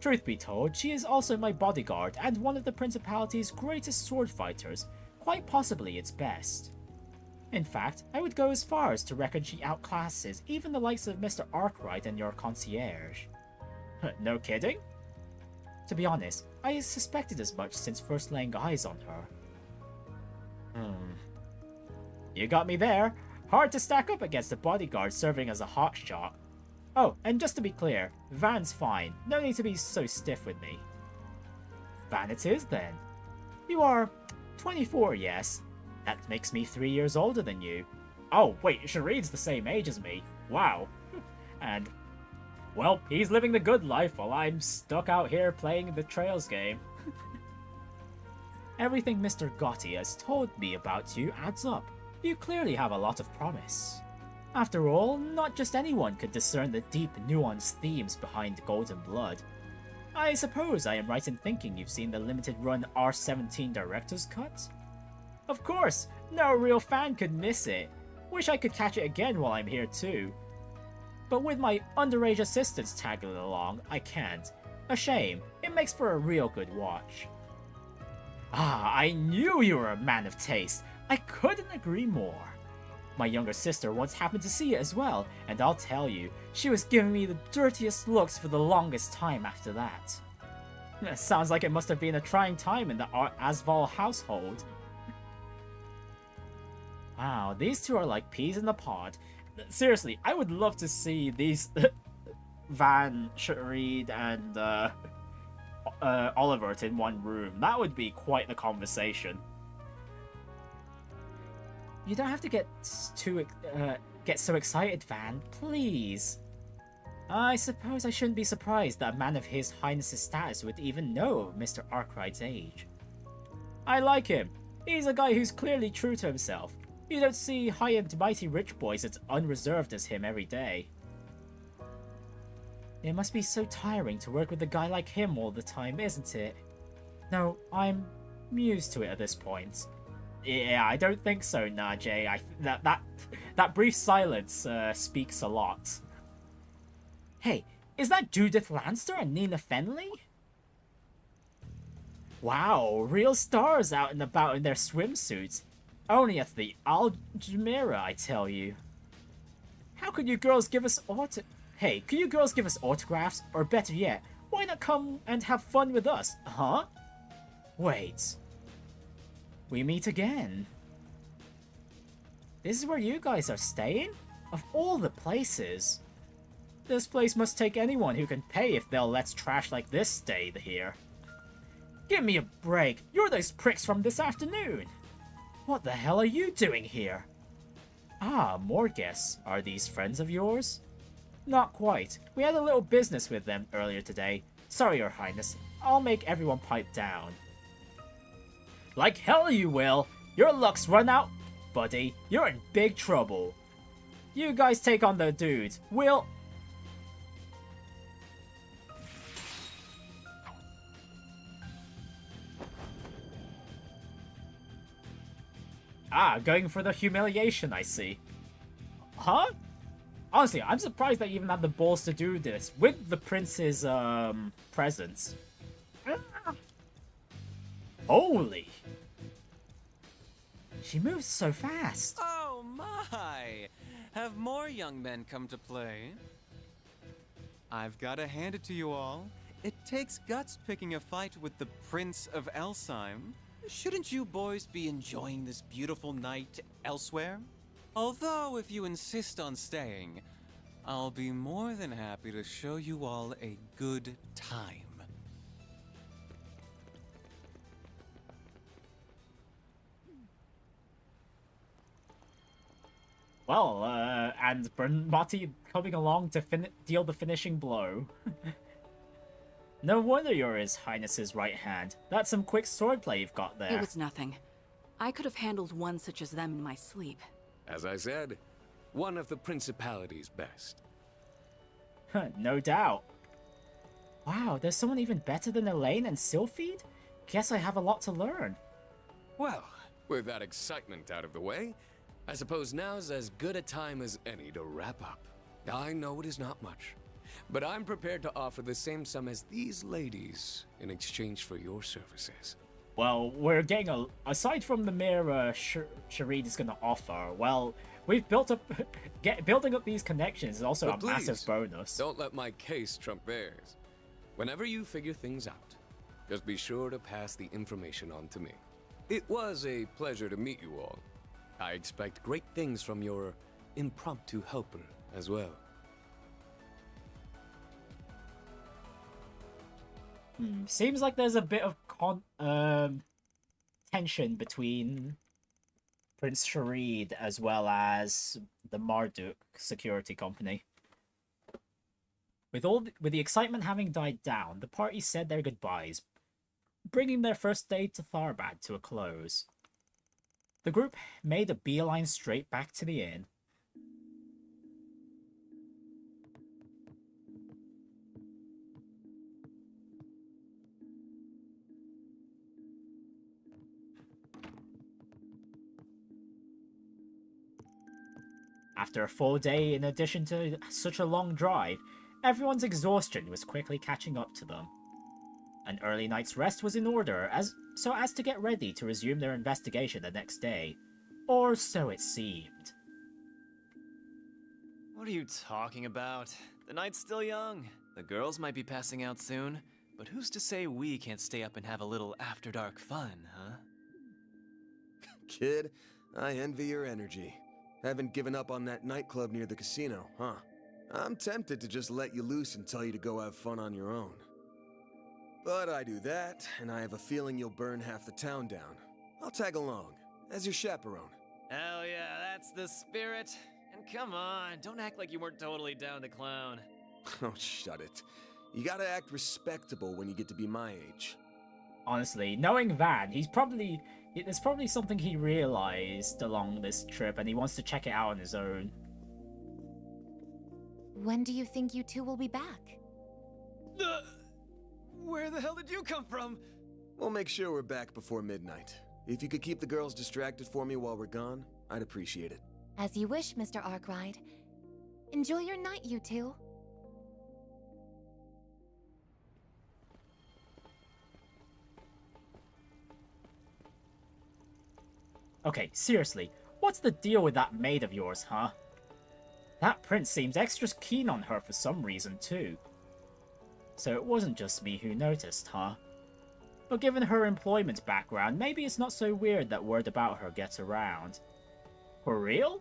Truth be told, she is also my bodyguard and one of the Principality's greatest sword fighters, quite possibly its best. In fact, I would go as far as to reckon she outclasses even the likes of Mr. Arkwright and your concierge. No kidding? To be honest, I suspected as much since first laying eyes on her. You got me there. Hard to stack up against a bodyguard serving as a hotshot. Oh, and just to be clear, Van's fine. No need to be so stiff with me. Van it is then. You are 24, yes? That makes me 3 years older than you. Oh, wait, Sherid's the same age as me. Wow. And, well, he's living the good life while I'm stuck out here playing the Trails game. Everything Mr. Gotti has told me about you adds up. You clearly have a lot of promise. After all, not just anyone could discern the deep, nuanced themes behind Golden Blood. I suppose I am right in thinking you've seen the limited-run R17 Director's Cut? Of course, no real fan could miss it. Wish I could catch it again while I'm here too. But with my underage assistants tagging along, I can't. A shame, it makes for a real good watch. Ah, I knew you were a man of taste. I couldn't agree more. My younger sister once happened to see it as well, and I'll tell you, she was giving me the dirtiest looks for the longest time after that. Sounds like it must have been a trying time in the Asval household. Wow, these two are like peas in the pod. Seriously, I would love to see these Van, Sherid, and Olivert in one room. That would be quite the conversation. You don't have to get so excited, Van, please. I suppose I shouldn't be surprised that a man of His Highness's status would even know of Mr. Arkwright's age. I like him. He's a guy who's clearly true to himself. You don't see high and mighty rich boys as unreserved as him every day. It must be so tiring to work with a guy like him all the time, isn't it? No, I'm used to it at this point. Yeah, I don't think so, Najee. That brief silence speaks a lot. Hey, is that Judith Lanster and Nina Fenley? Wow, real stars out and about in their swimsuits. Only at the Algemira, I tell you. How could you girls give us Hey, could you girls give us autographs? Or better yet, why not come and have fun with us, huh? Wait. We meet again. This is where you guys are staying? Of all the places. This place must take anyone who can pay if they'll let trash like this stay here. Give me a break. You're those pricks from this afternoon. What the hell are you doing here? Ah, more guests. Are these friends of yours? Not quite. We had a little business with them earlier today. Sorry, Your Highness. I'll make everyone pipe down. Like hell you will! Your luck's run out, buddy. You're in big trouble. You guys take on the dudes. We'll... Ah, going for the humiliation, I see. Huh? Honestly, I'm surprised they even had the balls to do this with the prince's, presence. Holy! She moves so fast. Oh my! Have more young men come to play? I've got to hand it to you all. It takes guts picking a fight with the Prince of Elsheim. Shouldn't you boys be enjoying this beautiful night elsewhere? Although, if you insist on staying, I'll be more than happy to show you all a good time. Well, and Bermotti coming along to deal the finishing blow. No wonder you're His Highness's right hand. That's some quick swordplay you've got there. It was nothing. I could have handled one such as them in my sleep. As I said, one of the Principality's best. No doubt. Wow, there's someone even better than Elaine and Sylphide? Guess I have a lot to learn. Well, with that excitement out of the way, I suppose now's as good a time as any to wrap up. I know it is not much, but I'm prepared to offer the same sum as these ladies in exchange for your services. Well, we're getting aside from the mere Sherid is going to offer, well, we've built up... building up these connections is also But a massive please, bonus. Don't let my case trump theirs. Whenever you figure things out, just be sure to pass the information on to me. It was a pleasure to meet you all. I expect great things from your impromptu helper as well. Seems like there's a bit of tension between Prince Sherid, as well as the Marduk security company. With the excitement having died down, the party said their goodbyes, bringing their first day to Tharbad to a close. The group made a beeline straight back to the inn. After a full day in addition to such a long drive, everyone's exhaustion was quickly catching up to them. An early night's rest was in order so as to get ready to resume their investigation the next day, or so it seemed. What are you talking about? The night's still young. The girls might be passing out soon, but who's to say we can't stay up and have a little after-dark fun, huh? Kid, I envy your energy. Haven't given up on that nightclub near the casino, huh? I'm tempted to just let you loose and tell you to go have fun on your own. But I do that, and I have a feeling you'll burn half the town down. I'll tag along, as your chaperone. Hell yeah, that's the spirit. And come on, don't act like you weren't totally down to clown. Oh, shut it. You gotta act respectable when you get to be my age. Honestly, knowing Van, there's probably something he realized along this trip, and he wants to check it out on his own. When do you think you two will be back? Where the hell did you come from? We'll make sure we're back before midnight. If you could keep the girls distracted for me while we're gone, I'd appreciate it. As you wish, Mr. Arkwright. Enjoy your night, you two. Okay, seriously, what's the deal with that maid of yours, huh? That prince seems extra keen on her for some reason, too. So it wasn't just me who noticed, huh? But given her employment background, maybe it's not so weird that word about her gets around. For real?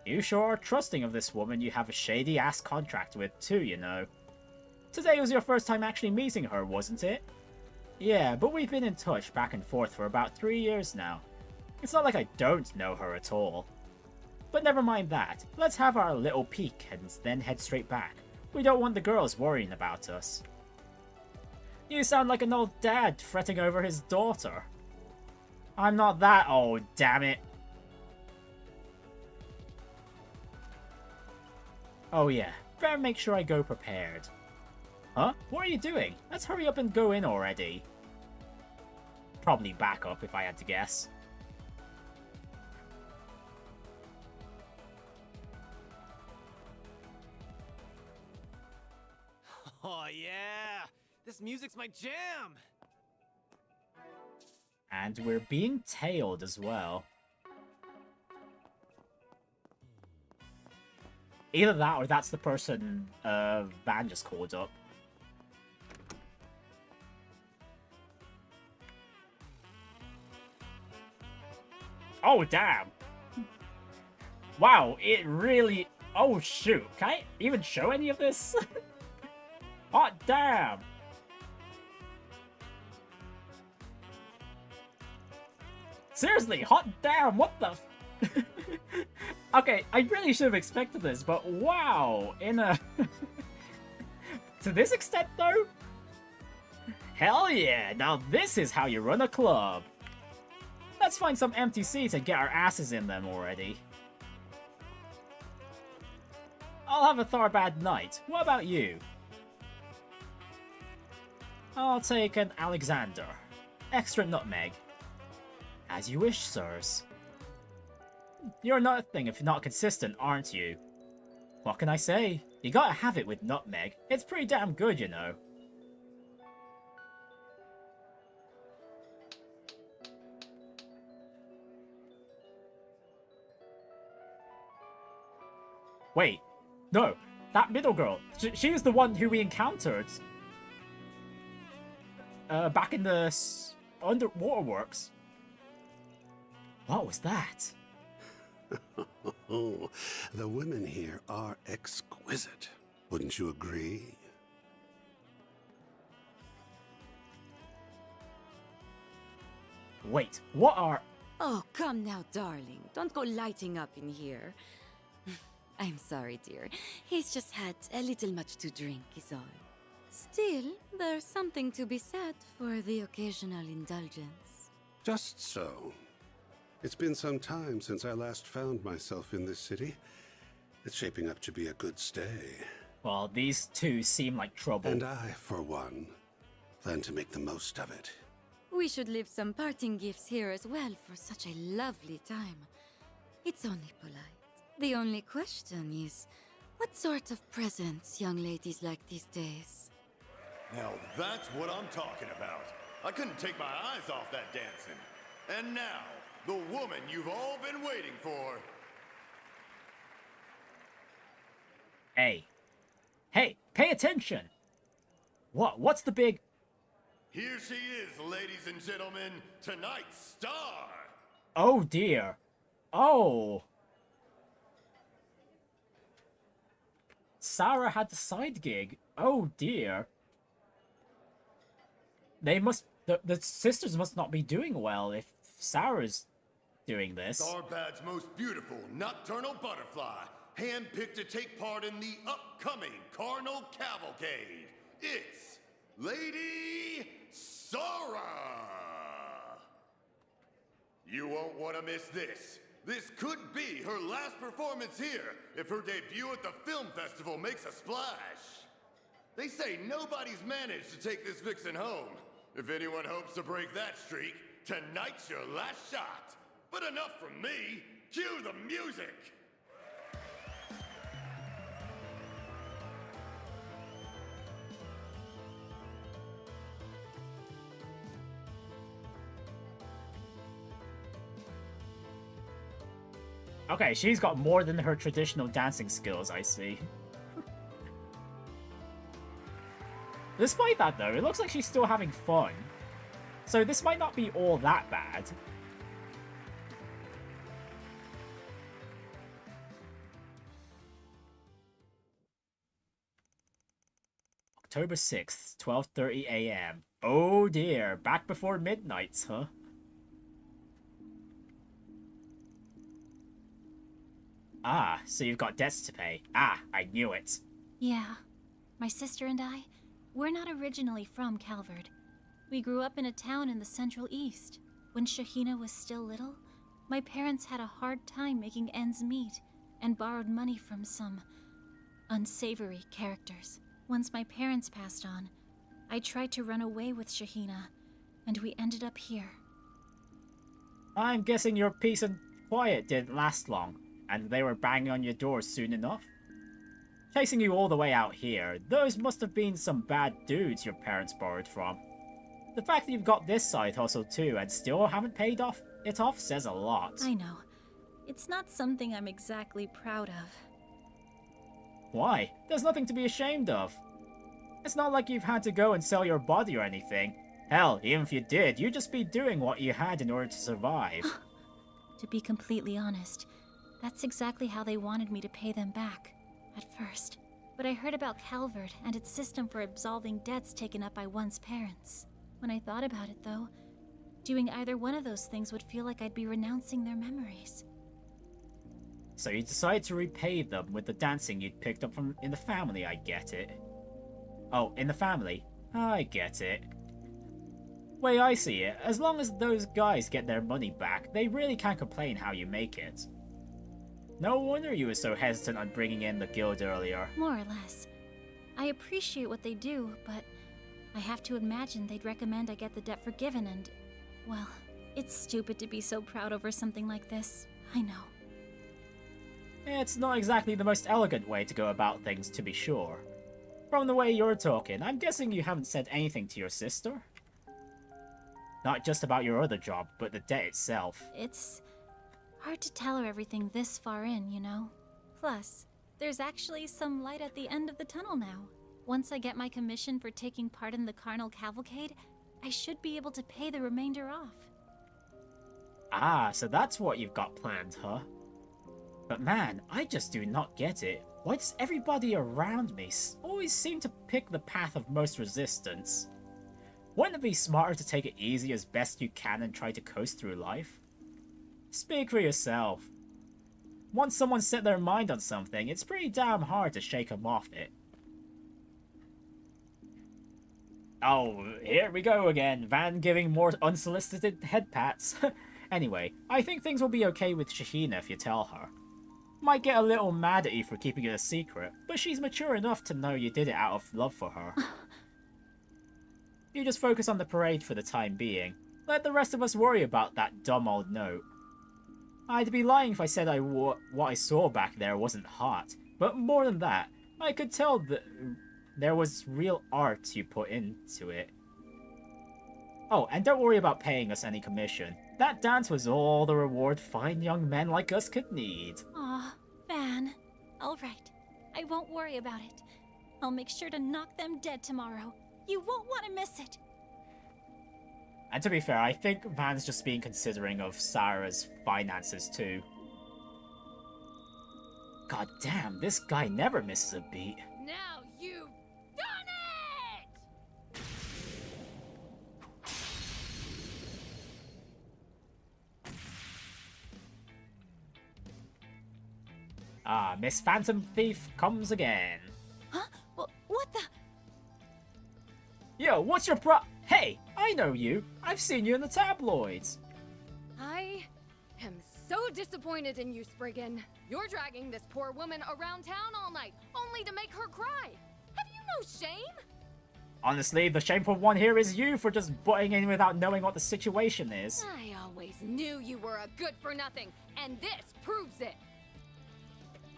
You sure are trusting of this woman you have a shady-ass contract with, too, you know. Today was your first time actually meeting her, wasn't it? Yeah, but we've been in touch back and forth for about 3 years now. It's not like I don't know her at all. But never mind that. Let's have our little peek and then head straight back. We don't want the girls worrying about us. You sound like an old dad fretting over his daughter. I'm not that old, damn it. Oh yeah, better make sure I go prepared. Huh? What are you doing? Let's hurry up and go in already. Probably back up if I had to guess. Oh yeah! This music's my jam! And we're being tailed as well. Either that or that's the person Van just called up. Oh, damn! Wow, it really... Oh, shoot. Can I even show any of this? Hot damn! Seriously, hot damn, what the f- Okay, I really should have expected this, but wow, in a... To this extent, though? Hell yeah, now this is how you run a club. Let's find some empty seats and get our asses in them already. I'll have a Tharbad night. What about you? I'll take an Alexander. Extra nutmeg. As you wish, sirs. You're nothing if not consistent, aren't you? What can I say? You gotta have it with nutmeg. It's pretty damn good, you know. Wait, no, that middle girl. She was the one who we encountered. Back in the underwater works. What was that? Oh, the women here are exquisite. Wouldn't you agree? Wait, what are... Oh, come now, darling. Don't go lighting up in here. I'm sorry, dear. He's just had a little much to drink, is all. Still, there's something to be said for the occasional indulgence. Just so. It's been some time since I last found myself in this city. It's shaping up to be a good stay. Well, these two seem like trouble. And I, for one, plan to make the most of it. We should leave some parting gifts here as well for such a lovely time. It's only polite. The only question is, what sort of presents young ladies like these days? Now that's what I'm talking about. I couldn't take my eyes off that dancing. And now, the woman you've all been waiting for. Hey. Hey, pay attention! What's the big... Here she is, ladies and gentlemen, tonight's star! Oh dear. Oh. Saara had the side gig. Oh dear. They must... The sisters must not be doing well if Saara's doing this. Tharbad's most beautiful nocturnal butterfly, handpicked to take part in the upcoming Carnal Cavalcade. It's Lady Saara! You won't want to miss this. This could be her last performance here if her debut at the film festival makes a splash. They say nobody's managed to take this vixen home. If anyone hopes to break that streak, tonight's your last shot. But enough from me. Cue the music. Okay, she's got more than her traditional dancing skills, I see. Despite that, though, it looks like she's still having fun. So this might not be all that bad. October 6th, 12:30 a.m. Oh dear, back before midnight, huh? Ah, so you've got debts to pay. Ah, I knew it. Yeah. My sister and I, we're not originally from Calvard. We grew up in a town in the Central East. When Shaheena was still little, my parents had a hard time making ends meet and borrowed money from some unsavory characters. Once my parents passed on, I tried to run away with Shaheena, and we ended up here. I'm guessing your peace and quiet didn't last long, and they were banging on your door soon enough. Chasing you all the way out here, those must have been some bad dudes your parents borrowed from. The fact that you've got this side hustle too and still haven't paid it off says a lot. I know. It's not something I'm exactly proud of. Why? There's nothing to be ashamed of. It's not like you've had to go and sell your body or anything. Hell, even if you did, you'd just be doing what you had in order to survive. To be completely honest, that's exactly how they wanted me to pay them back, at first. But I heard about Calvard and its system for absolving debts taken up by one's parents. When I thought about it, though, doing either one of those things would feel like I'd be renouncing their memories. So you decided to repay them with the dancing you'd picked up from in the family, I get it. Oh, in the family? I get it. Way I see it, as long as those guys get their money back, they really can't complain how you make it. No wonder you were so hesitant on bringing in the guild earlier. More or less. I appreciate what they do, but I have to imagine they'd recommend I get the debt forgiven and, well, it's stupid to be so proud over something like this. I know. It's not exactly the most elegant way to go about things, to be sure. From the way you're talking, I'm guessing you haven't said anything to your sister? Not just about your other job, but the debt itself. It's hard to tell her everything this far in, you know? Plus, there's actually some light at the end of the tunnel now. Once I get my commission for taking part in the Carnal Cavalcade, I should be able to pay the remainder off. Ah, so that's what you've got planned, huh? But man, I just do not get it. Why does everybody around me always seem to pick the path of most resistance? Wouldn't it be smarter to take it easy as best you can and try to coast through life? Speak for yourself. Once someone set their mind on something, it's pretty damn hard to shake them off it. Oh, here we go again. Van giving more unsolicited head pats. Anyway, I think things will be okay with Shaheena if you tell her. Might get a little mad at you for keeping it a secret, but she's mature enough to know you did it out of love for her. You just focus on the parade for the time being. Let the rest of us worry about that dumb old note. I'd be lying if I said what I saw back there wasn't hot, but more than that, I could tell that there was real art you put into it. Oh, and don't worry about paying us any commission. That dance was all the reward fine young men like us could need. Aw, Van. Alright, I won't worry about it. I'll make sure to knock them dead tomorrow. You won't want to miss it. And to be fair, I think Van's just being considering of Saara's finances too. God damn, this guy never misses a beat. Now you've done it! Ah, Miss Phantom Thief comes again. Huh? What the? Yo, what's your Hey, I know you. I've seen you in the tabloids. I am so disappointed in you, Spriggan. You're dragging this poor woman around town all night, only to make her cry. Have you no shame? Honestly, the shameful one here is you for just butting in without knowing what the situation is. I always knew you were a good-for-nothing, and this proves it.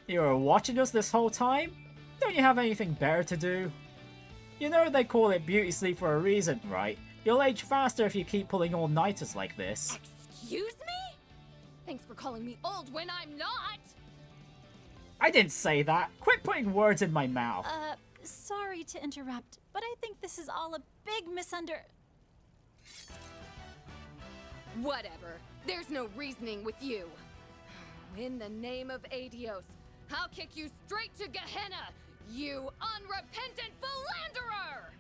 You were watching us this whole time? Don't you have anything better to do? You know they call it beauty sleep for a reason, right? You'll age faster if you keep pulling all-nighters like this. Excuse me? Thanks for calling me old when I'm not! I didn't say that. Quit putting words in my mouth. Sorry to interrupt, but I think this is all a big Whatever. There's no reasoning with you. In the name of Adios, I'll kick you straight to Gehenna, you unrepentant philanderer!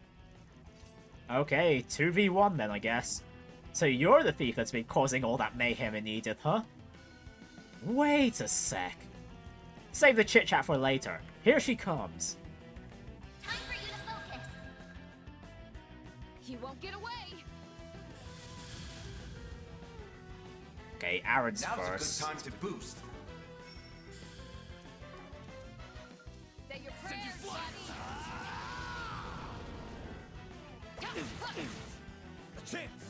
Okay, 2v1 then, I guess. So you're the thief that's been causing all that mayhem in Edith, huh? Wait a sec. Save the chit-chat for later. Here she comes. Time for you to focus. You won't get away! Okay, Aaron's Now's first. a good time to boost. Say your prayers, buddy! A chance!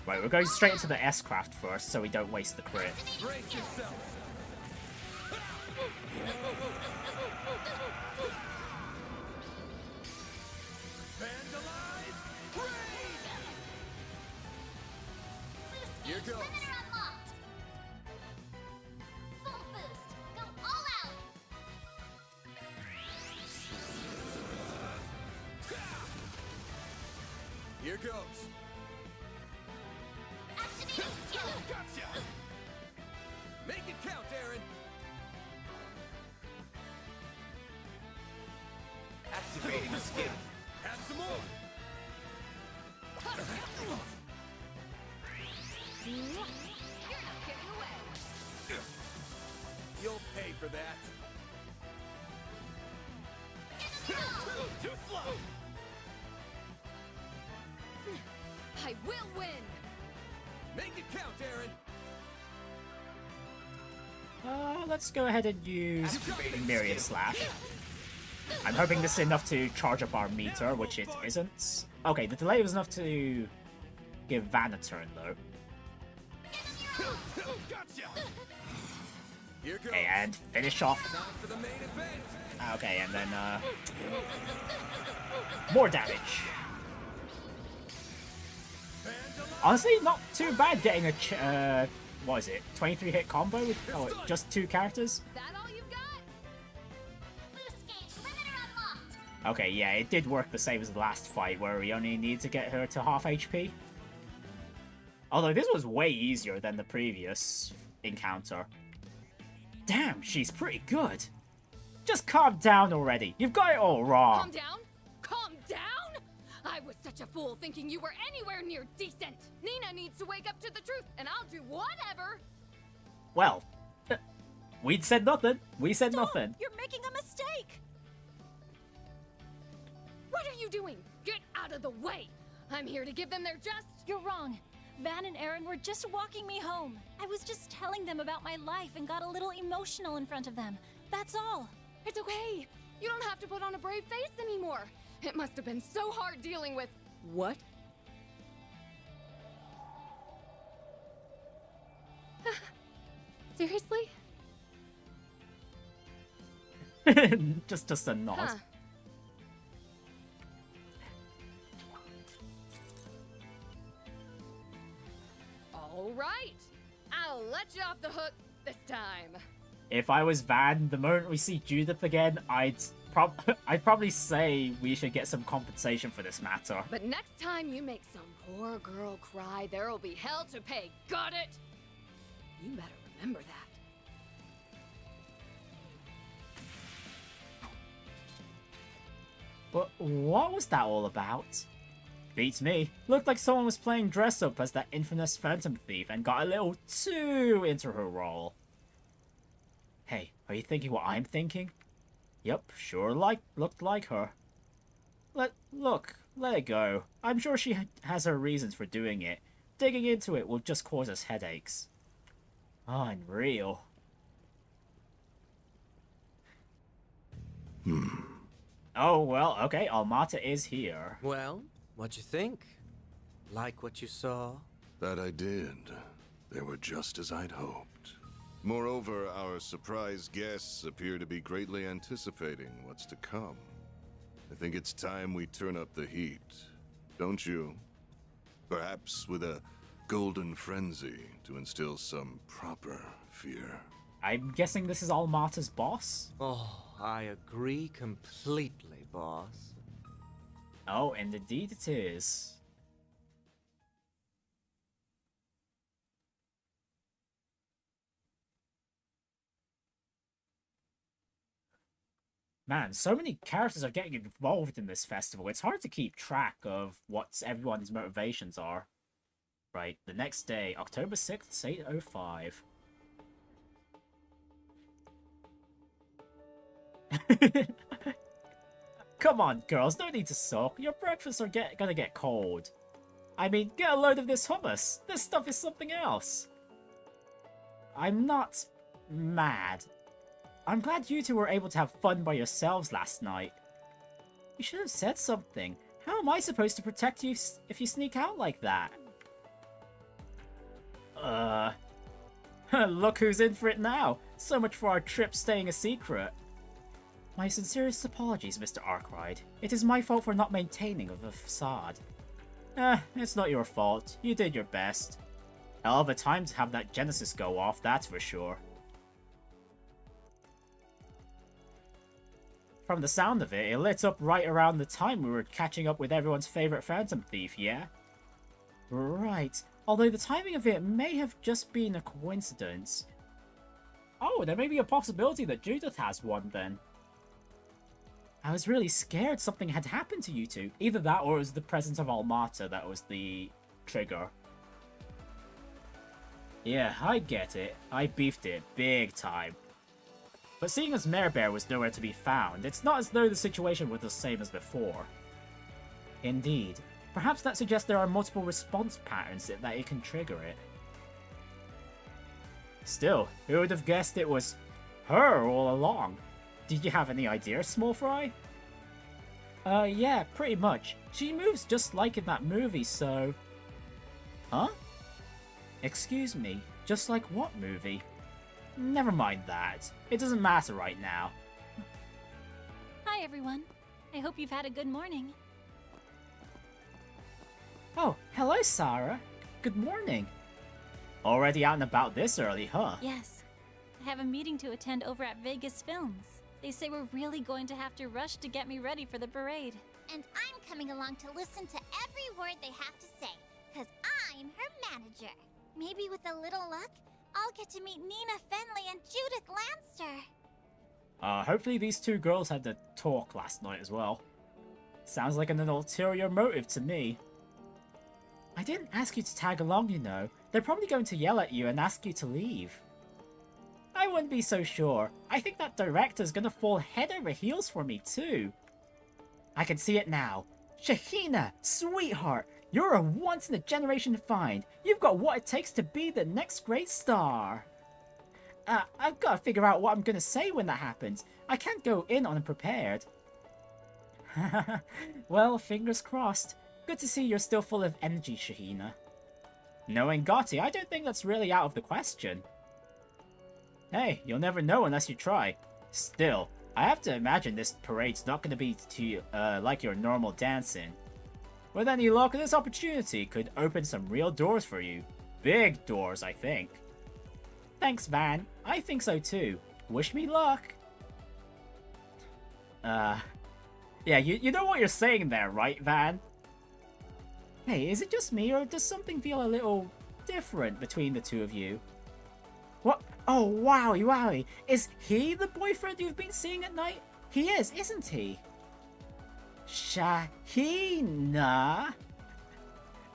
Right, we're going straight into the S-craft first, so we don't waste the crit. Brace yourself! Vandalize! Raid! Here goes! Limiter unlocked! Full boost! Go all out! Here goes! Activating skill! Gotcha! Make it count, Aaron! Activating skill. Have some more! You're not getting away! You'll pay for that! Too slow! I will win! Make it count, Aaron! Let's go ahead and use Myriad Slash. I'm hoping this is enough to charge up our meter, which it isn't. Okay, the delay was enough to give Van a turn, though. Okay, and finish off. Okay, and then, more damage. Honestly, not too bad getting a, what is it, 23 hit combo with just 2 characters? That all you got? Boost gauge! Limiter unlocked! Okay, yeah, it did work the same as the last fight, where we only need to get her to half HP. Although this was way easier than the previous encounter. Damn, she's pretty good. Just calm down already. You've got it all wrong. Calm down? Calm down? I was such a fool thinking you were anywhere near decent. Nina needs to wake up to the truth, and I'll do whatever. Well, we said nothing. We said nothing. You're making a mistake! What are you doing? Get out of the way! I'm here to give them their just... You're wrong. Van and Aaron were just walking me home. I was just telling them about my life and got a little emotional in front of them. That's all. It's okay. You don't have to put on a brave face anymore. It must have been so hard dealing with... What? Seriously? just a nod. Huh. All right. I'll let you off the hook this time. If I was Van, the moment we see Judith again, I'd probably say we should get some compensation for this matter. But next time you make some poor girl cry, there'll be hell to pay. Got it? You better remember that. But what was that all about? Beats me. Looked like someone was playing dress up as that infamous phantom thief and got a little too into her role. Hey, are you thinking what I'm thinking? Yep, sure looked like her. Let it go. I'm sure she has her reasons for doing it. Digging into it will just cause us headaches. Unreal. Oh, well, okay, Almata is here. Well, what'd you think? Like what you saw? That I did. They were just as I'd hoped. Moreover, our surprise guests appear to be greatly anticipating what's to come. I think it's time we turn up the heat, don't you? Perhaps with a golden frenzy to instill some proper fear. I'm guessing this is Almata's boss? Oh, I agree completely, boss. Oh, and indeed it is. Man, so many characters are getting involved in this festival. It's hard to keep track of what everyone's motivations are. Right, the next day, October 6th, 8:05. Come on, girls, no need to sulk. Your breakfasts are gonna get cold. I mean, get a load of this hummus. This stuff is something else. I'm not mad. I'm glad you two were able to have fun by yourselves last night. You should have said something. How am I supposed to protect you if you sneak out like that? Look who's in for it now. So much for our trip staying a secret. My sincerest apologies, Mr. Arkwright. It is my fault for not maintaining the facade. It's not your fault. You did your best. Hell of a time to have that Genesis go off, that's for sure. From the sound of it, it lit up right around the time we were catching up with everyone's favorite Phantom Thief, yeah? Right. Although the timing of it may have just been a coincidence. Oh, there may be a possibility that Judith has one then. I was really scared something had happened to you two. Either that or it was the presence of Almata that was the trigger. Yeah, I get it. I beefed it big time. But seeing as Mare Bear was nowhere to be found, it's not as though the situation was the same as before. Indeed. Perhaps that suggests there are multiple response patterns that it can trigger it. Still, who would have guessed it was her all along? Did you have any idea, Small Fry? Yeah, pretty much. She moves just like in that movie, so... Huh? Excuse me, just like what movie? Never mind that. It doesn't matter right now. Hi, everyone. I hope you've had a good morning. Oh, hello, Saara. Good morning. Already out and about this early, huh? Yes. I have a meeting to attend over at Vegas Films. They say we're really going to have to rush to get me ready for the parade. And I'm coming along to listen to every word they have to say, because I'm her manager. Maybe with a little luck, I'll get to meet Nina Fenley and Judith Lanster. Hopefully these two girls had to talk last night as well. Sounds like an ulterior motive to me. I didn't ask you to tag along, you know. They're probably going to yell at you and ask you to leave. I wouldn't be so sure. I think that director's gonna fall head over heels for me, too. I can see it now. Shaheena, sweetheart, you're a once-in-a-generation find. You've got what it takes to be the next great star. I've got to figure out what I'm gonna say when that happens. I can't go in unprepared. Well, fingers crossed. Good to see you're still full of energy, Shaheena. Knowing Gotti, I don't think that's really out of the question. Hey, you'll never know unless you try. Still, I have to imagine this parade's not going to be like your normal dancing. With any luck, this opportunity could open some real doors for you. Big doors, I think. Thanks, Van. I think so too. Wish me luck. Yeah, you know what you're saying there, right, Van? Hey, is it just me, or does something feel a little different between the two of you? What? Oh, wowie, wowie. Is he the boyfriend you've been seeing at night? He is, isn't he? Shaheena?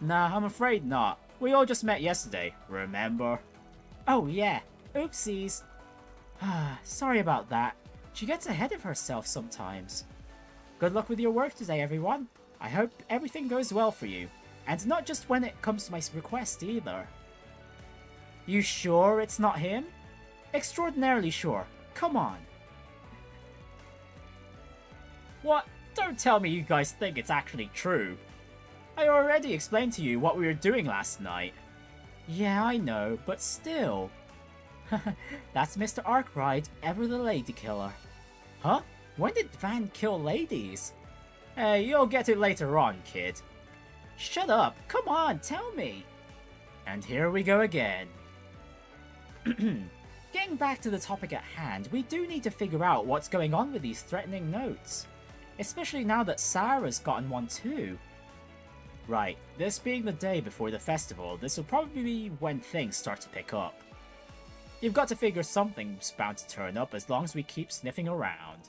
Nah, I'm afraid not. We all just met yesterday, remember? Oh, yeah. Oopsies. Sorry about that. She gets ahead of herself sometimes. Good luck with your work today, everyone. I hope everything goes well for you. And not just when it comes to my request, either. You sure it's not him? Extraordinarily sure. Come on. What? Don't tell me you guys think it's actually true. I already explained to you what we were doing last night. Yeah, I know, but still. That's Mr. Arkwright, ever the lady killer. Huh? When did Van kill ladies? Hey, you'll get it later on, kid. Shut up! Come on, tell me! And here we go again. Getting back to the topic at hand, we do need to figure out what's going on with these threatening notes. Especially now that Saara's gotten one too. Right, this being the day before the festival, this will probably be when things start to pick up. You've got to figure something's bound to turn up as long as we keep sniffing around.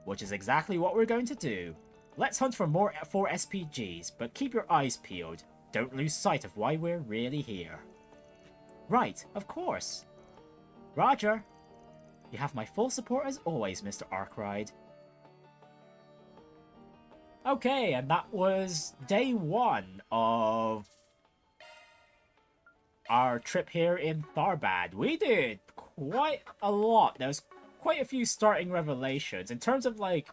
Which is exactly what we're going to do. Let's hunt for more 4 SPGs, but keep your eyes peeled. Don't lose sight of why we're really here. Right, of course. Roger. You have my full support as always, Mr. Arkwright. Okay, and that was day 1 of our trip here in Tharbad. We did quite a lot. There was quite a few starting revelations in terms of like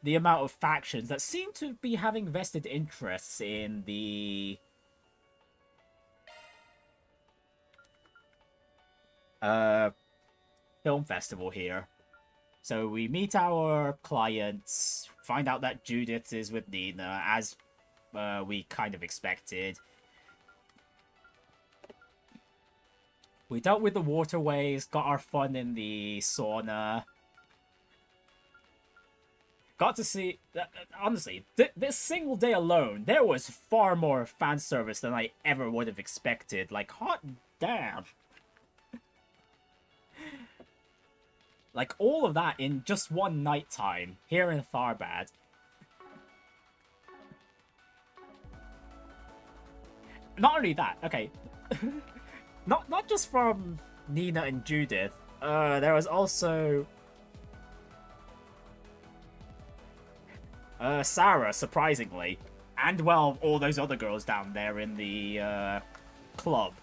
the amount of factions that seem to be having vested interests in the film festival here. So we meet our clients, find out that Judith is with Nina, as we kind of expected. We dealt with the waterways, got our fun in the sauna. Got to see, honestly, this single day alone, there was far more fan service than I ever would have expected. Like, hot damn. Like, all of that in just one night time, here in Tharbad. Not only that, okay. Not just from Nina and Judith, there was also Saara, surprisingly, and well, all those other girls down there in the club.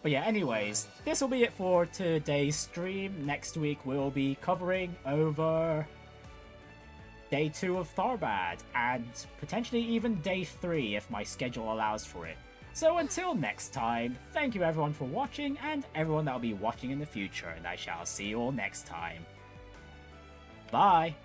But yeah, anyways, this will be it for today's stream. Next week we'll be covering over day 2 of Tharbad, and potentially even day 3 if my schedule allows for it. So until next time, thank you everyone for watching, and everyone that will be watching in the future, and I shall see you all next time. Bye!